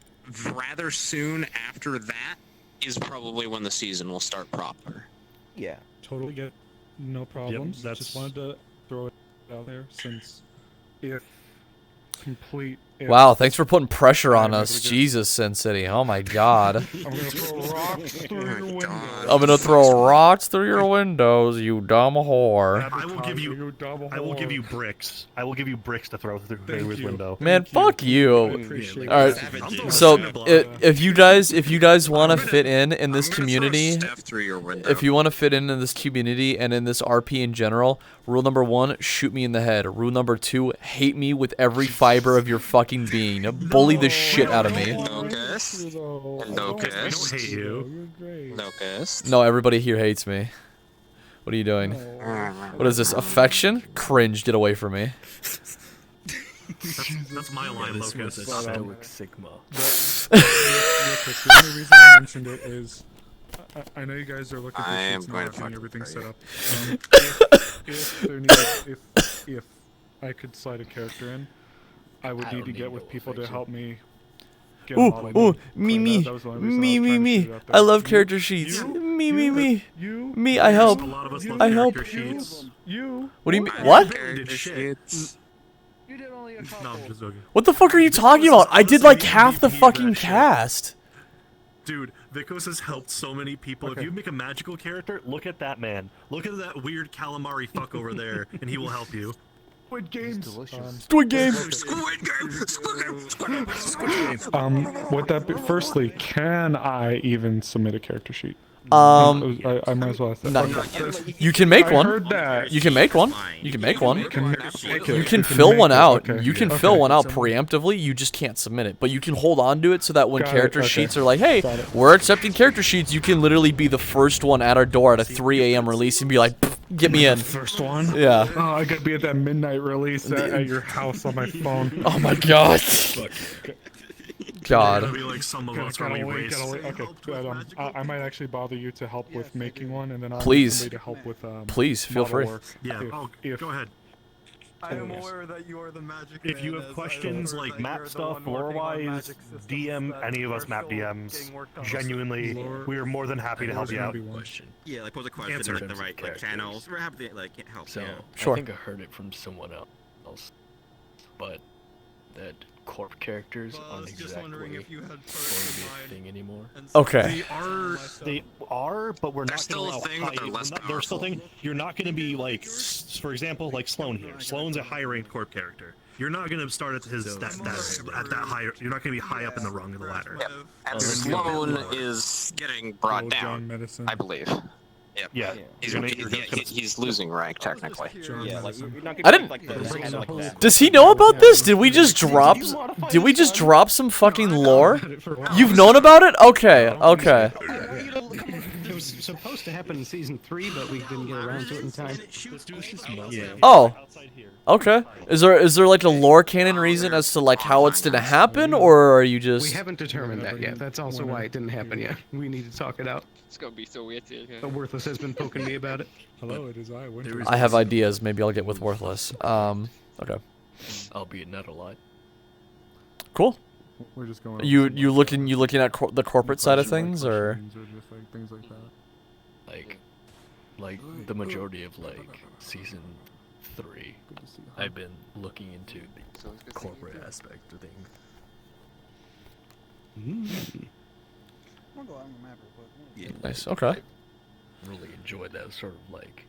rather soon after that is probably when the season will start proper. Yeah. Totally get no problems. that's- Just wanted to throw it out there since if complete. If, Wow, thanks for putting pressure on us. Jesus, Sin City. Oh my god. I'm gonna throw rocks through your window. I'm gonna throw rocks through your windows, you dumb whore. I will give you. I will give you bricks. I will give you bricks to throw through Vader's window. Man, fuck you. appreciate All right. that. So if you guys want to fit in this community, through your window. if you want to fit in this community and in this RP in general, rule number 1, shoot me in the head. Rule number 2, hate me with every fiber of your fucking being. Bully the shit out of me. Locust. Locust. I don't hate you. Locust. No, everybody here hates me. What are you doing? What is this? Affection? Cringe. Get away from me. That's my line, Locust. Stoic Sigma. The only reason I mentioned it is I know you guys are looking for sheets now, getting everything set up. If I could slide a character in, I would need to get with people to help me. Ooh, me. I love character sheets. Me. I help. I help. What do you mean? What? What the fuck are you talking about? I did like half the fucking cast. Dude, Vikos has helped so many people. If you make a magical character, look at that man. Look at that weird calamari fuck over there, and he will help you. Squid Games. Squid Game. With that, firstly, can I even submit a character sheet? I might as well ask that. You can make I one. heard that. You can make one. You can make one. You can fill one out. Okay. You can fill one out preemptively. You just can't submit it. But you can hold on to it so that when Got it, character okay. sheets are like, hey, we're accepting character sheets, you can literally be the first one at our door at a 3 a.m. release and be like, get me in. First one? Yeah. Oh, I could be at that midnight release at your house on my phone. Oh my god. God. It'll be like some of us when we race. Okay, I might actually bother you to help with making one, and then I'll Please. need somebody to help with Please, feel model free. work Yeah. if Go ahead. I am aware that you are the magic If you man, have as questions I like remember that map you're the stuff, one working on lore-wise, magic systems DM that any of us are map still DMs. getting worked on. Genuinely, we are more than happy to help you out. Yeah, like pose a question Answer. in like, the right like channels. We're happy to like help. So Yeah. I think I heard it from someone else, but that corp characters aren't exactly going to be a thing anymore. Okay. They are, but we're They're not still going to a allow thing, but they're less They're still a powerful. thing. You're not going to be like, for example, like Sloan here. Sloan's a high-ranked corp character. You're not going to start at his at that high. You're not going to be high up in the rung of the ladder. Yep. And Sloan is getting brought down, I believe. Yep. Yeah. He's losing rank technically. Yeah, like you're not I gonna didn't. be, like the head like that. Does he know about this? Did we just drop? Did we just drop some fucking lore? You've known about it? Okay. Okay. It was supposed to happen in season 3, but we didn't get around to it in time. Oh. Okay. Is there like a lore canon reason as to like how it's gonna happen, or are you just? We haven't determined that yet. That's also why it didn't happen yet. We need to talk it out. It's gonna be so weird. But Worthless has been poking me about it. Hello, it is I. Winter. I have ideas. Maybe I'll get with Worthless. Okay. Albeit not a lot. Cool. We're just going. You looking at the corporate side of things, or? Just like things like that. Like the majority of like season 3, I've been looking into the corporate aspect of things. Nice. Okay. I really enjoyed that sort of like.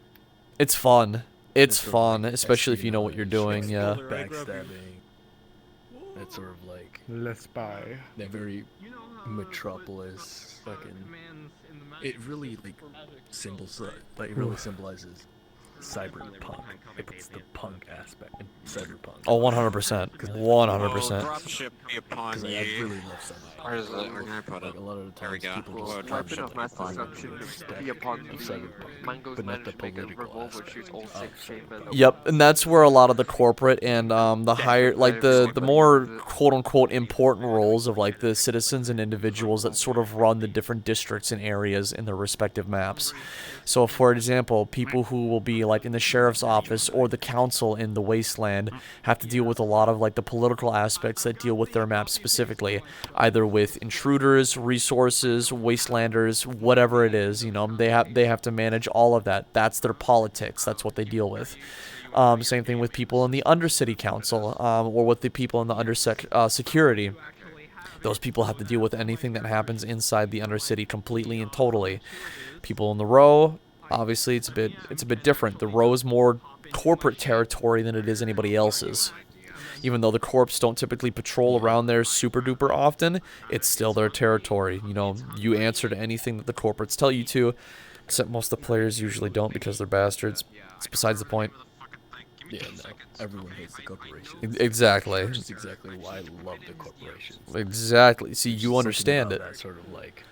It's fun. It's fun, especially if you know what you're doing. Yeah. Backstabbing. That sort of like. Let's buy. That very Metropolis fucking. It really like symbolizes cyberpunk. It puts the punk aspect in cyberpunk. Oh, 100%. 100%. Dropship be upon I you. really love cyberpunk. Where is it? Where can I put it? A lot of the There we times go. people Whoa, just dropship of be upon be upon Mango's but not managed the to make a political revolver shoots all 6 chambers. Yep, and that's where a lot of the corporate and the higher, like the more quote unquote important roles of like the citizens and individuals that sort of run the different districts and areas in their respective maps. So, for example, people who will be like in the sheriff's office or the council in the wasteland have to deal with a lot of like the political aspects that deal with their map specifically, either with intruders, resources, wastelanders, whatever it is. You know, they have to manage all of that. That's their politics. That's what they deal with. Same thing with people in the Undercity Council or with the people in the security. Those people have to deal with anything that happens inside the Undercity completely and totally. People in the row, obviously it's a bit different. The row is more corporate territory than it is anybody else's. Even though the corps don't typically patrol around there super duper often, it's still their territory. You know, you answer to anything that the corporates tell you to, except most of the players usually don't because they're bastards. It's besides the point. Yeah, no, everyone hates the corporations. Exactly. Which is exactly why I love the corporations. Exactly. See, you understand it. That sort of like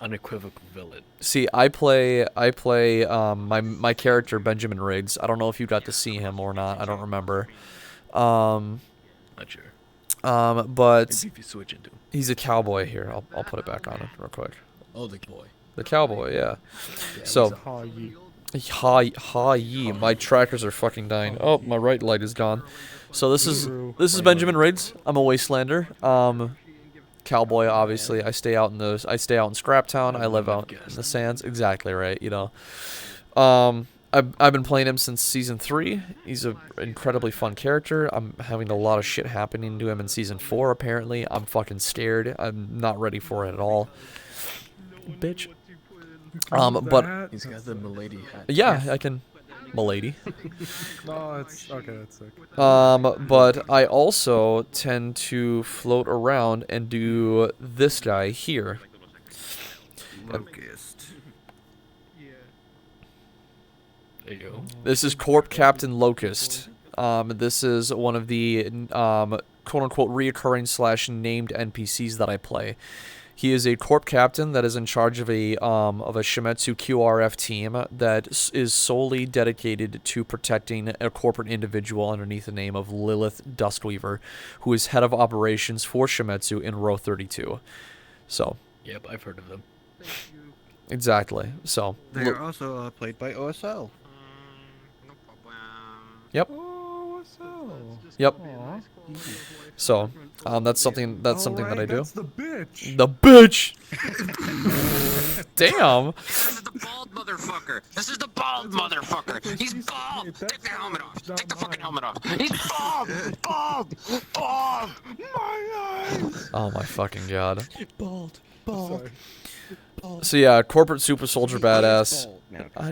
unequivocal villain. See, I play my character Benjamin Riggs. I don't know if you got to see him or not. I don't remember. Not sure. But Maybe if you switch into him. He's a cowboy here. I'll put it back on it real quick. Oh, the boy. The cowboy, yeah. So Ha-yi. My trackers are fucking dying. Oh, my right light is gone. So this is Benjamin Riggs. I'm a wastelander. Cowboy, obviously. I stay out in Scraptown. I live out in the sands. Exactly right. You know. I've been playing him since season 3. He's an incredibly fun character. I'm having a lot of shit happening to him in season 4. Apparently, I'm fucking scared. I'm not ready for it at all. Bitch. But he's got the milady hat. Yeah, I can. Milady. No, it's okay. That's sick. But I also tend to float around and do this guy here. Locust. There you go. This is Corp Captain Locust. This is one of the quote-unquote reoccurring / named NPCs that I play. He is a Corp Captain that is in charge of a Shimetsu QRF team that is solely dedicated to protecting a corporate individual underneath the name of Lilith Duskweaver, who is head of operations for Shimetsu in Row 32. So. Yep, I've heard of them. Exactly. So. They are also played by OSL. Yep. Yep. So, that's something that I do. That's the bitch. The bitch. Damn. This is the bald motherfucker. This is the bald motherfucker. He's bald. Take the helmet off. Take the fucking helmet off. He's bald. Bald. Bald. My eyes. Oh my fucking god. Bald. Bald. So yeah, corporate super soldier badass.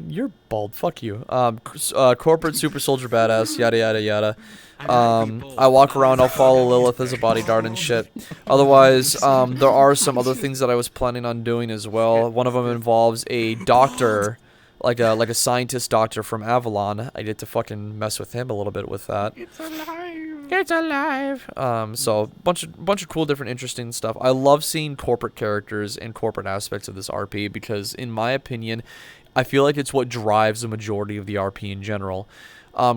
You're bald. Fuck you. Corporate super soldier badass. Yada yada yada. I walk around. I'll follow Lilith as a bodyguard and shit. Otherwise, there are some other things that I was planning on doing as well. One of them involves a doctor, like a scientist doctor from Avalon. I get to fucking mess with him a little bit with that. It's alive. It's alive. So bunch of cool, different, interesting stuff. I love seeing corporate characters and corporate aspects of this RP because, in my opinion, I feel like it's what drives the majority of the RP in general.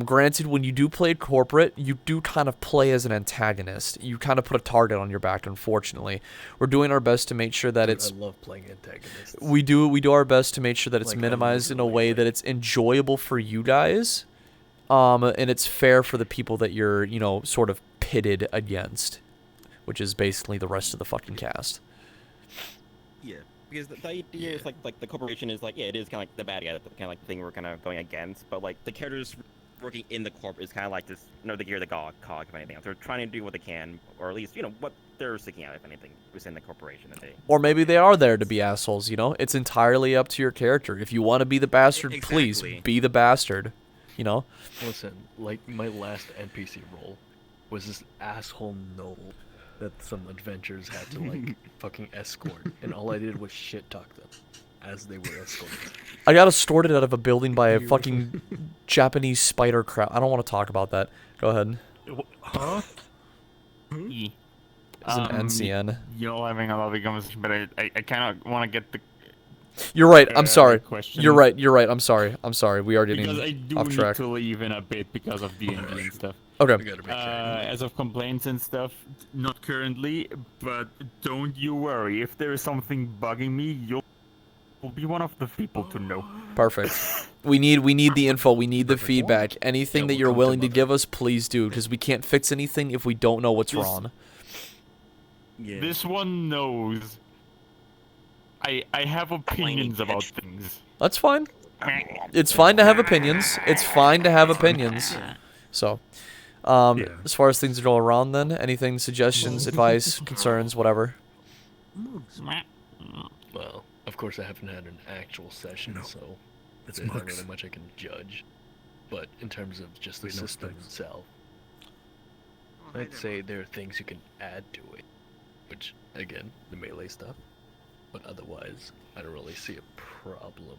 Granted, when you do play corporate, you do kind of play as an antagonist. You kind of put a target on your back, unfortunately. We're doing our best to make sure that it's... I love playing antagonists. We do our best to make sure that it's Like, minimized in a way that it's enjoyable for you guys. And it's fair for the people that you're, you know, sort of pitted against. Which is basically the rest of the fucking cast. Yeah, because the idea is like the corporation is like, yeah, it is kind of like the bad guy, kind of like the thing we're kind of going against, but like the characters working in the corp is kind of like this, you know, the gear, the cog, if anything else. They're trying to do what they can, or at least, you know, what they're seeking out, if anything, within the corporation that they... Or maybe they are there to be assholes, you know? It's entirely up to your character. If you want to be the bastard, please be the bastard, you know? Listen, like my last NPC role was this asshole Noel that some adventurers had to like fucking escort, and all I did was shit talk them as they were escorted. I got escorted out of a building by a fucking Japanese spider crowd. I don't want to talk about that. Go ahead. Huh? It's an NCN. You're having a lovely conversation, but I kind of want to get the... You're right. I'm sorry. question. You're right. I'm sorry. We are getting Because I do off need track. to leave in a bit because of D&D and stuff. Okay. As of complaints and stuff, not currently, but don't you worry. If there is something bugging me, you'll be one of the people to know. Perfect. We need the info. We need the feedback. Anything that you're willing to give us, please do, because we can't fix anything if we don't know what's wrong. Yeah. This one knows. I have opinions about things. That's fine. It's fine to have opinions. It's fine to have opinions. So, as far as things that go around, then anything, suggestions, advice, concerns, whatever. Well, of course I haven't had an actual session, so there's not really much I can judge. But in terms of just the system itself, I'd say there are things you can add to it. Which, again, the melee stuff. But otherwise, I don't really see a problem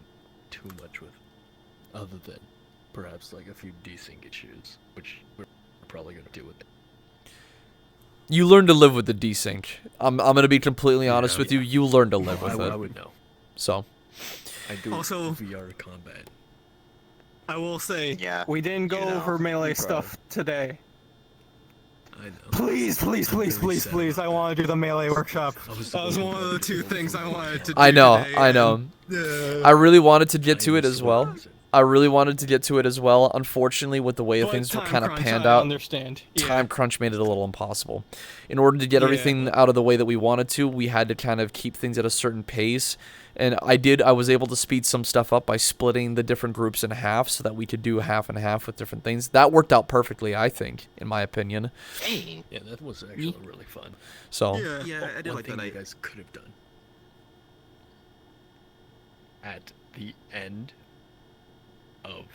too much with, other than perhaps like a few desync issues, which we're probably going to deal with it. You learn to live with the desync. I'm going to be completely honest with you. You learn to live with it. I would know. So. I do Also, VR combat. I will say, We didn't go over melee stuff today. I know. Please, I want to do the melee workshop. that was one of the two things I wanted to do. I know. Today, I really wanted to get to it as well. Unfortunately, with the way things were kind of panned out, time crunch made it a little impossible. In order to get everything out of the way that we wanted to, we had to kind of keep things at a certain pace. And I was able to speed some stuff up by splitting the different groups in half so that we could do half and half with different things. That worked out perfectly, I think, in my opinion. Yeah, that was actually really fun. So. Yeah, I did like that. You guys could have done at the end of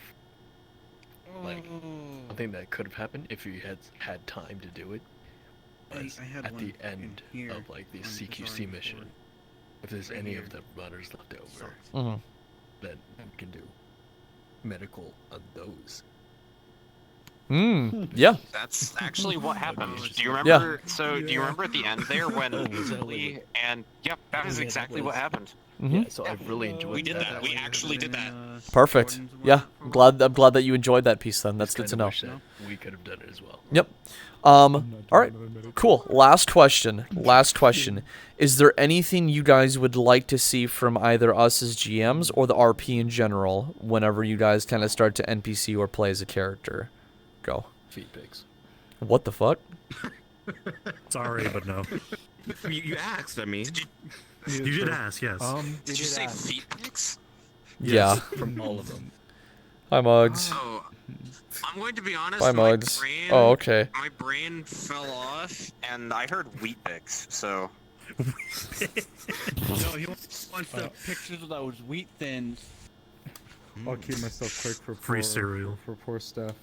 like one thing that could have happened if you had time to do it was at the end of like the CQC mission. If there's any of the runners left over, then we can do medical on those. Yeah. That's actually what happened. Do you remember? So, do you remember at the end there when Lee and yep, that is exactly what happened. Yeah, so I really enjoyed We did that. We actually did that. Perfect. Yeah, I'm glad that you enjoyed that piece. Then that's good to know. We could have done it as well. Yep. All right. Cool. Last question. Is there anything you guys would like to see from either us as GMs or the RP in general whenever you guys kind of start to NPC or play as a character? Go. feet pics. What the fuck? Sorry, but no. You asked, I mean. You did ask, yes. Did you say feet pics? Yeah. From all of them. Hi, Mugs. Oh, I'm going to be honest. Bye, my Mugs. brain, Oh, okay. My brain fell off, and I heard wheat pics. So. No, he wants the pictures of those wheat thins. I'll keep myself quick for Free cereal. for poor staff.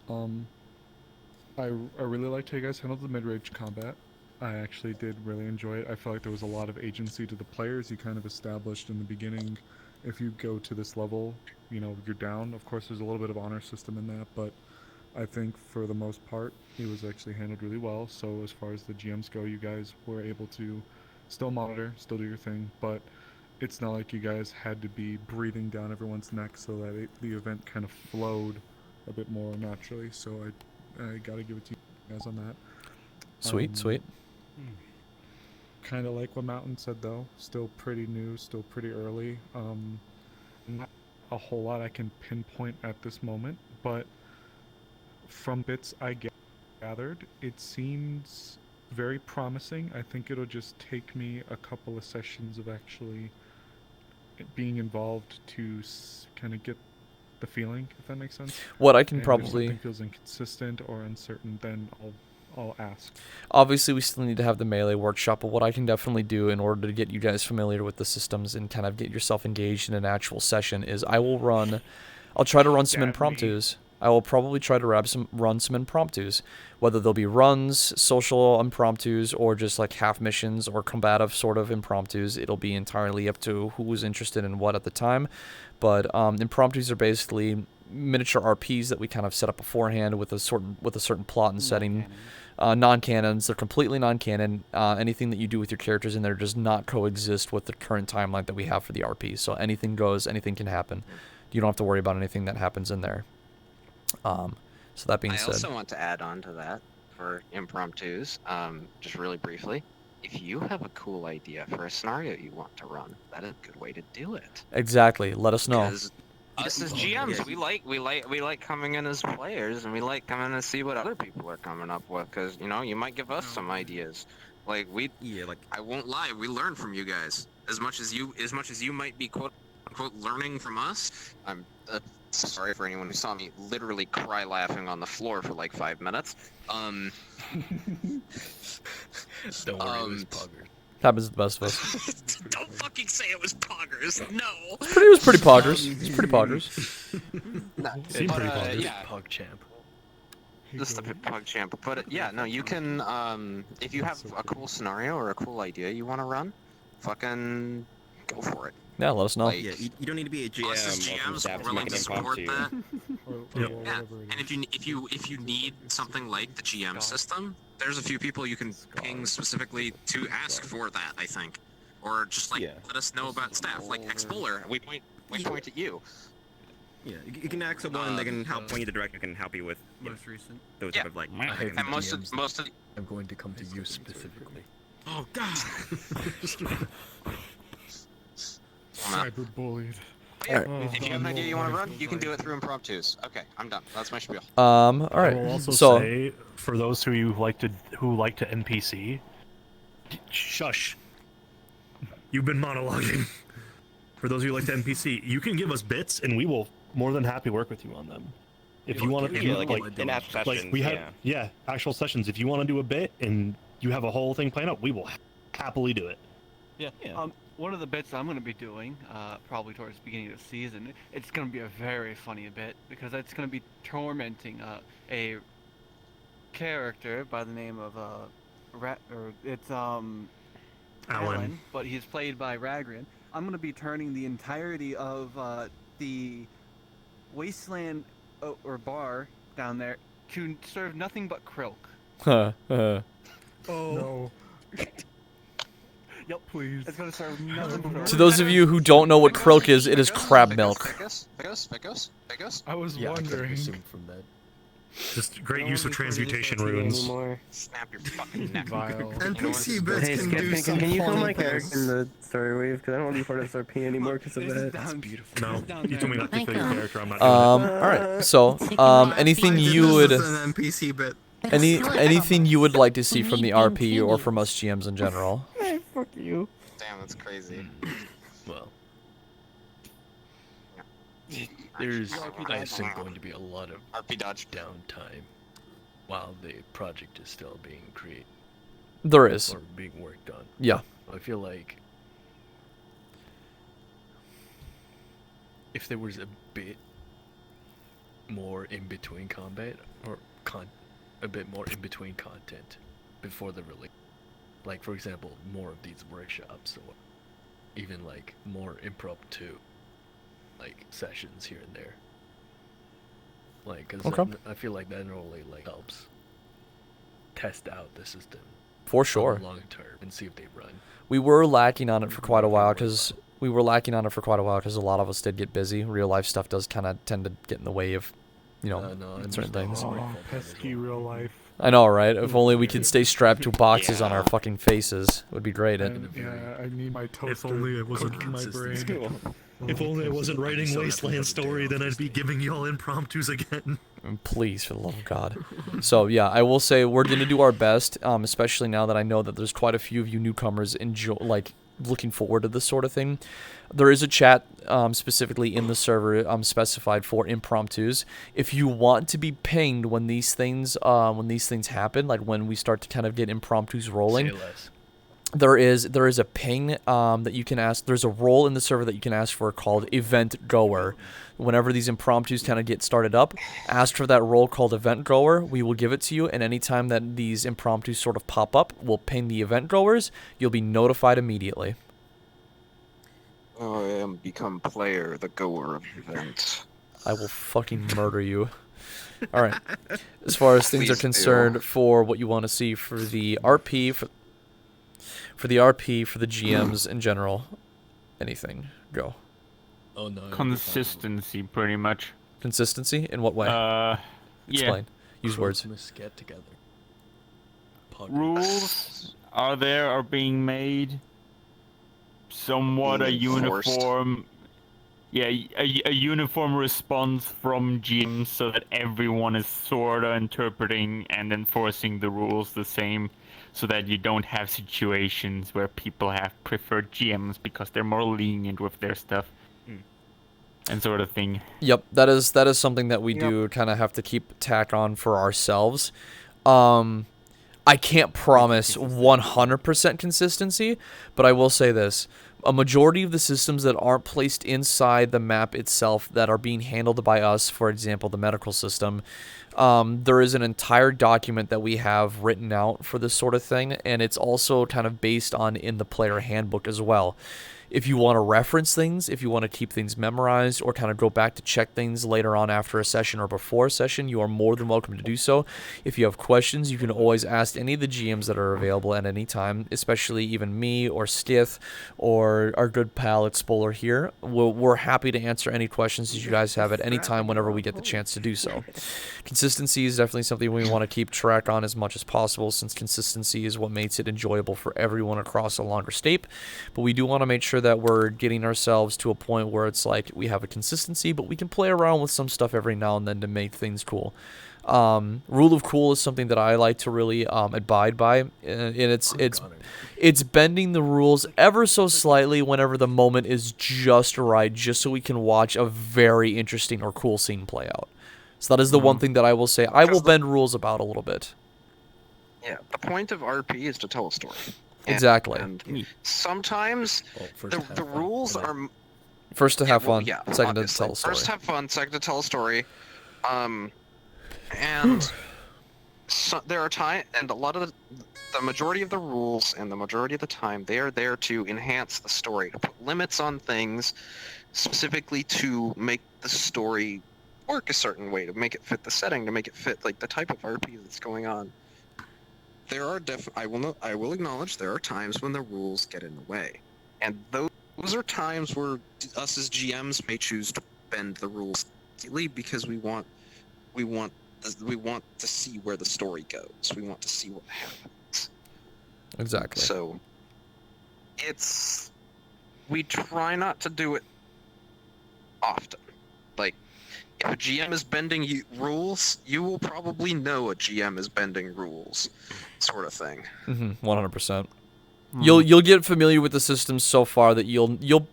I really liked how you guys handled the mid-range combat. I actually did really enjoy it. I felt like there was a lot of agency to the players. You kind of established in the beginning, if you go to this level, you know, you're down. Of course, there's a little bit of honor system in that, but I think for the most part, it was actually handled really well. So as far as the GMs go, you guys were able to still monitor, still do your thing, but it's not like you guys had to be breathing down everyone's neck so that the event kind of flowed a bit more naturally. So I gotta give it to you guys on that. Sweet. Kind of like what Mountain said though, still pretty new, still pretty early. Not a whole lot I can pinpoint at this moment, but from bits I gathered, it seems very promising. I think it'll just take me a couple of sessions of actually being involved to kind of get the feeling, if that makes sense. What I can and probably... if something feels inconsistent or uncertain, then I'll ask. Obviously, we still need to have the melee workshop, but what I can definitely do in order to get you guys familiar with the systems and kind of get yourself engaged in an actual session is I'll try to run some impromptus. I will probably try to run some impromptus, whether they'll be runs, social impromptus, or just like half missions or combative sort of impromptus. It'll be entirely up to who was interested in what at the time. But impromptus are basically miniature RPs that we kind of set up beforehand with a certain plot and setting. Non-canons, they're completely non-canon. Anything that you do with your characters in there does not coexist with the current timeline that we have for the RP. So anything goes, anything can happen. You don't have to worry about anything that happens in there. So that being said, I also want to add on to that for impromptus, just really briefly. If you have a cool idea for a scenario you want to run, that is a good way to do it. exactly. Let us know. Because us as GMs, we like coming in as players, and we like coming to see what other people are coming up with. Because you know, you might give us some ideas. Like I won't lie, we learn from you guys as much as you might be quote unquote learning from us. I'm sorry for anyone who saw me literally cry laughing on the floor for like 5 minutes. Don't worry, it was poggers. Happens to the best of us. Don't fucking say it was poggers. No. It was pretty poggers. It's pretty poggers. Seemed pretty poggers. Yeah. Pug champ. Just the pug champ. But yeah, no, you can. If you have a cool scenario or a cool idea you want to run, fucking go for it. Yeah, let us know. Yeah, you don't need to be a GM. Us as GMs are willing to support that. Yep. Yeah, and if you need something like the GM system, there's a few people you can ping specifically to ask for that. I think, or just like let us know about staff. Like Expoler, we point at you. Yeah, you can ask someone. They can help point you the direction. Can help you with most recent. Those type of like. And most of I'm going to come to you specifically. Oh God. Cyberbullied. Yeah, if you have an idea you want to run, you can do it through impromptus. Okay, I'm done. That's my spiel. All right. I will also so say, for those who like to NPC, shush. You've been monologuing. For those of you who like to NPC, you can give us bits, and we will more than happy work with you on them. If you want to, in actual sessions, we have, actual sessions. If you want to do a bit and you have a whole thing planned out, we will happily do it. Yeah. One of the bits I'm going to be doing, probably towards the beginning of the season, it's going to be a very funny bit, because it's going to be tormenting a character by the name of Alan, but he's played by Ragran. I'm going to be turning the entirety of the wasteland or bar down there to serve nothing but Krilk. Oh no. Yep, please. It's gonna serve nothing but to those of you who don't know what Krilk is, it is crab milk. Picos? I was wondering. From that. Just great use of transmutation runes. Snap your fucking neck. NPC bits Hey, can do some can you film funny my character in things. the story wave? Because I don't want to be part of this RP anymore because of that. That's beautiful. No, you told me not to kill your character. I'm not doing it. All right. So, anything you would, This is an NPC bit. anything you would like to see from the RP or from us GMs in general? Hey, fuck you. Damn, that's crazy. Well, there's, I assume, going to be a lot of RP dodge downtime while the project is still being created. There is. Or being worked on. Yeah. I feel like if there was a bit more in between combat, or a bit more in between content before the release, like for example, more of these workshops, or even like more impromptu, like sessions here and there. Like, cause I feel like that really like helps test out the system For sure. long term and see if they run. We were lacking on it for quite a while because a lot of us did get busy. Real life stuff does kind of tend to get in the way of, you know, certain things. Oh, pesky real life. I know, right? If only we could stay strapped to boxes on our fucking faces, it would be great. Yeah, I need my toaster. If only I wasn't in my brain. If only I wasn't writing Wasteland Story, then I'd be giving y'all impromptus again. Please, for the love of God. So yeah, I will say we're gonna do our best, especially now that I know that there's quite a few of you newcomers looking forward to this sort of thing. There is a chat specifically in the server specified for impromptus. If you want to be pinged when these things happen, like when we start to kind of get impromptus rolling, there is a ping that you can ask. There's a role in the server that you can ask for called Event Goer. Whenever these impromptus kind of get started up, ask for that role called Event Goer. We will give it to you, and anytime that these impromptus sort of pop up, we'll ping the Event Goers. You'll be notified immediately. Oh, I am become player, the goer of events. I will fucking murder you. All right. As far as things are concerned, for what you want to see for the RP, for the GMs in general, anything, go. Oh no. Consistency, pretty much. Consistency? In what way? Explain. Use words. Get together. Rules are being made. Somewhat a uniform, a uniform response from GMs so that everyone is sort of interpreting and enforcing the rules the same, so that you don't have situations where people have preferred GMs because they're more lenient with their stuff. And sort of thing. Yep, that is something that we do kind of have to keep tack on for ourselves. I can't promise 100% consistency, but I will say this. A majority of the systems that aren't placed inside the map itself that are being handled by us, for example, the medical system, there is an entire document that we have written out for this sort of thing, and it's also kind of based on in the player handbook as well. If you want to reference things, if you want to keep things memorized, or kind of go back to check things later on after a session or before a session, you are more than welcome to do so. If you have questions, you can always ask any of the GMs that are available at any time, especially even me or Stith or our good pal Explorer here. We're happy to answer any questions that you guys have at any time whenever we get the chance to do so. Consistency is definitely something we want to keep track on as much as possible, since consistency is what makes it enjoyable for everyone across a longer steep. But we do want to make sure that we're getting ourselves to a point where it's like we have a consistency, but we can play around with some stuff every now and then to make things cool. Rule of cool is something that I like to really abide by, and it's bending the rules ever so slightly whenever the moment is just right, just so we can watch a very interesting or cool scene play out. So that is the one thing that I will say. I will bend rules about a little bit. Yeah, the point of RP is to tell a story. Exactly. And sometimes the rules are... First to have fun, yeah, second to obviously. tell a story. First have fun, second to tell a story. And so there are and a lot of the majority of the rules and the majority of the time, they are there to enhance the story, to put limits on things, specifically to make the story work a certain way, to make it fit the setting, to make it fit like the type of RP that's going on. There are I will acknowledge there are times when the rules get in the way, and those are times where us as GMs may choose to bend the rules slightly because we want to see where the story goes. We want to see what happens. Exactly. So we try not to do it often. Like, if a GM is bending rules, you will probably know a GM is bending rules, sort of thing. 100%. You'll get familiar with the systems so far that you'll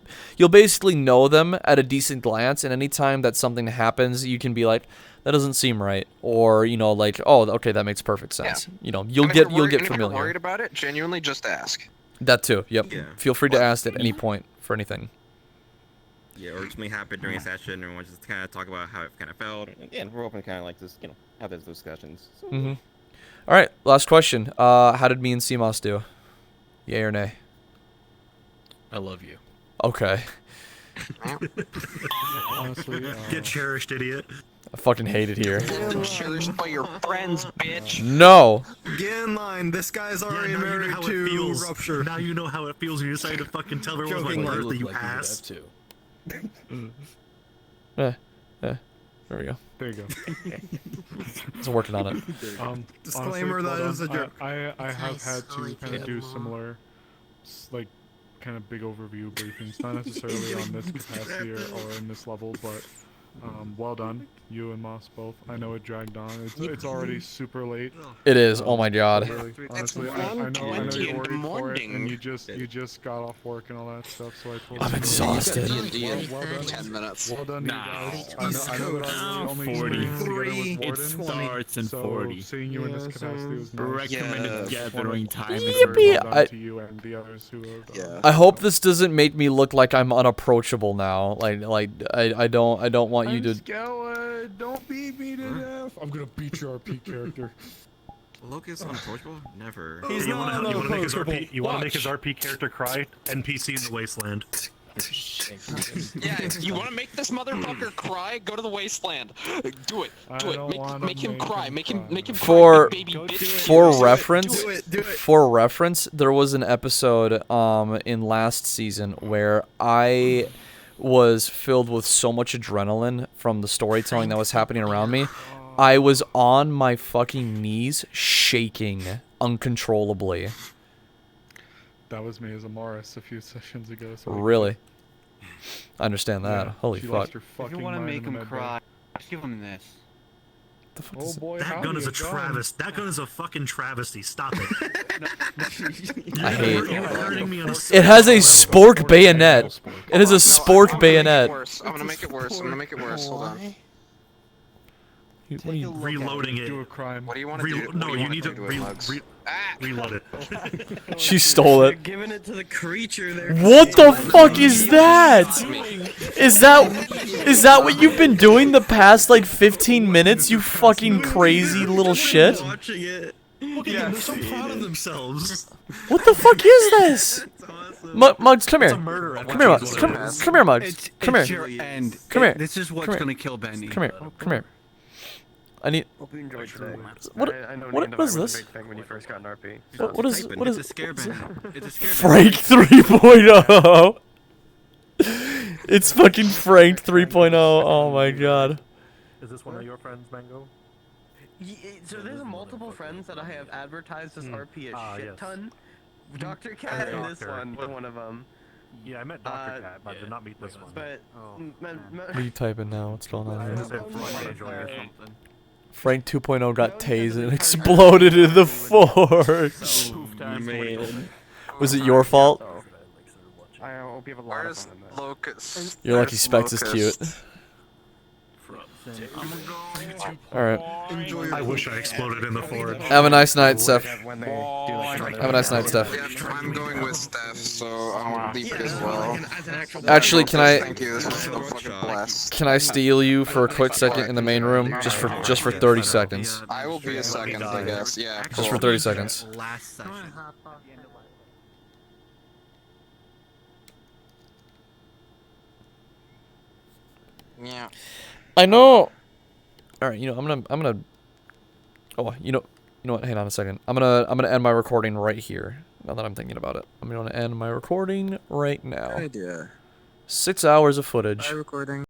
basically know them at a decent glance, and anytime that something happens, you can be like, that doesn't seem right, or like, oh, okay, that makes perfect sense. Yeah. You'll get If you're familiar. worried about it, genuinely just ask. That too. Yep. Yeah. Feel free to ask at any point for anything. Yeah, or something happened during a session, and we just kind of talk about how it kind of felt. And we're open to kind of like just have those discussions. So, All right, last question. How did me and CMOS do? Yay or nay? I love you. Okay. Honestly, Get cherished, idiot. I fucking hate it here. Cherished by your friends, bitch. No. Get in line. This guy's already now you know married how to it feels. Rupture. Now you know how it feels when you decide to fucking tell everyone Joking my like birthday, you like you would ass. have too. There we go. There you go. It's working on it. Disclaimer, honestly, that is a joke. I have had to kind of do similar, like, kind of big overview briefings, not necessarily on this capacity or in this level, but well done, you and Moss both. I know it dragged on. It's already super late. It is. Oh my god. Really, honestly, I know you're worried for it, and you just got off work and all that stuff. So I told I'm exhausted. Well done. 10 minutes. Well done, you guys. I know that I'm the only experience together with Warden, starts in so 40. seeing you in this capacity was nice. Recommended gathering time is Yippee! Well done to you and the others who have, I hope this doesn't make me look like I'm unapproachable now. Like I don't want you to. Don't beat me to death. I'm gonna beat your RP character. Locust unapproachable? Never. He's You not want to make his unapproachable. RP? You want to make his RP character cry? NPC in the wasteland. Yeah, you want to make this motherfucker cry? Go to the wasteland. Do it. Do it. Make him cry. Make him For cry. Baby bitch. for reference, Do it. for reference, there was an episode in last season where I was filled with so much adrenaline from the storytelling that was happening around me. I was on my fucking knees shaking uncontrollably. That was me as a Morris a few sessions ago. So Really? I understand that. Yeah, Holy she fuck. lost her If you fucking want to mind make in him the med cry, just give him this. Oh boy, That gun is a travesty. That gun is a fucking travesty. Stop it. I hate You're hurting me on a it. Has a spork bayonet. It is a spork bayonet. I'm gonna make it worse. Hold on. What are you reloading it? Do a crime. What do you want to do? No, What do you need to do it, Mugs? reload it. She stole it. Giving it to the creature there. What the fuck is that? Is that what you've been doing the past like 15 minutes? You fucking crazy little shit. Watching it. Look at them, they're so proud of themselves. What the fuck is this? Mugs, come here. Come here, Mugs. Come here, Mugs. Come It's here. your end. Come here. This is what's Come here. gonna kill Benny. Come here. Come here. I need. Hope you enjoyed today. What? I know What Neon is Divide was this? a big thing when you first got an RP. What is? What is? It's a scare banner. It's a scare Frank 3.0. It's fucking Frank 3.0. Oh my god. Is this one of your friends, Mango? So there's multiple friends that I have advertised this RP a shit yes. ton. Dr. Cat and this Doctor. one of them. Yeah, I met Dr. Cat, but I did not meet this one. But What are you typing now? What's going on I here? just said Frank or something. Frank 2.0 got tased and exploded in the force. Was it your fault? I hope you have a lot of Where's fun in that. Locust? Your lucky Specs is cute. Alright. I wish I exploded in the forge. Have a nice night, Steph. Have Have a nice night, Steph. Yeah, I'm going with Steph, so I want to leave it as well. Actually, can I Thank you. This was so fucking blessed. can I steal you for a quick second in the main room? Just for 30 seconds. I will be a second, I guess. Yeah. Just for 30 seconds. Last session. Yeah. I know. All right, I'm gonna. Oh, you know what? Hang on a second. I'm gonna end my recording right here. Now that I'm thinking about it, I'm gonna end my recording right now. Good idea. 6 hours of footage. Recording.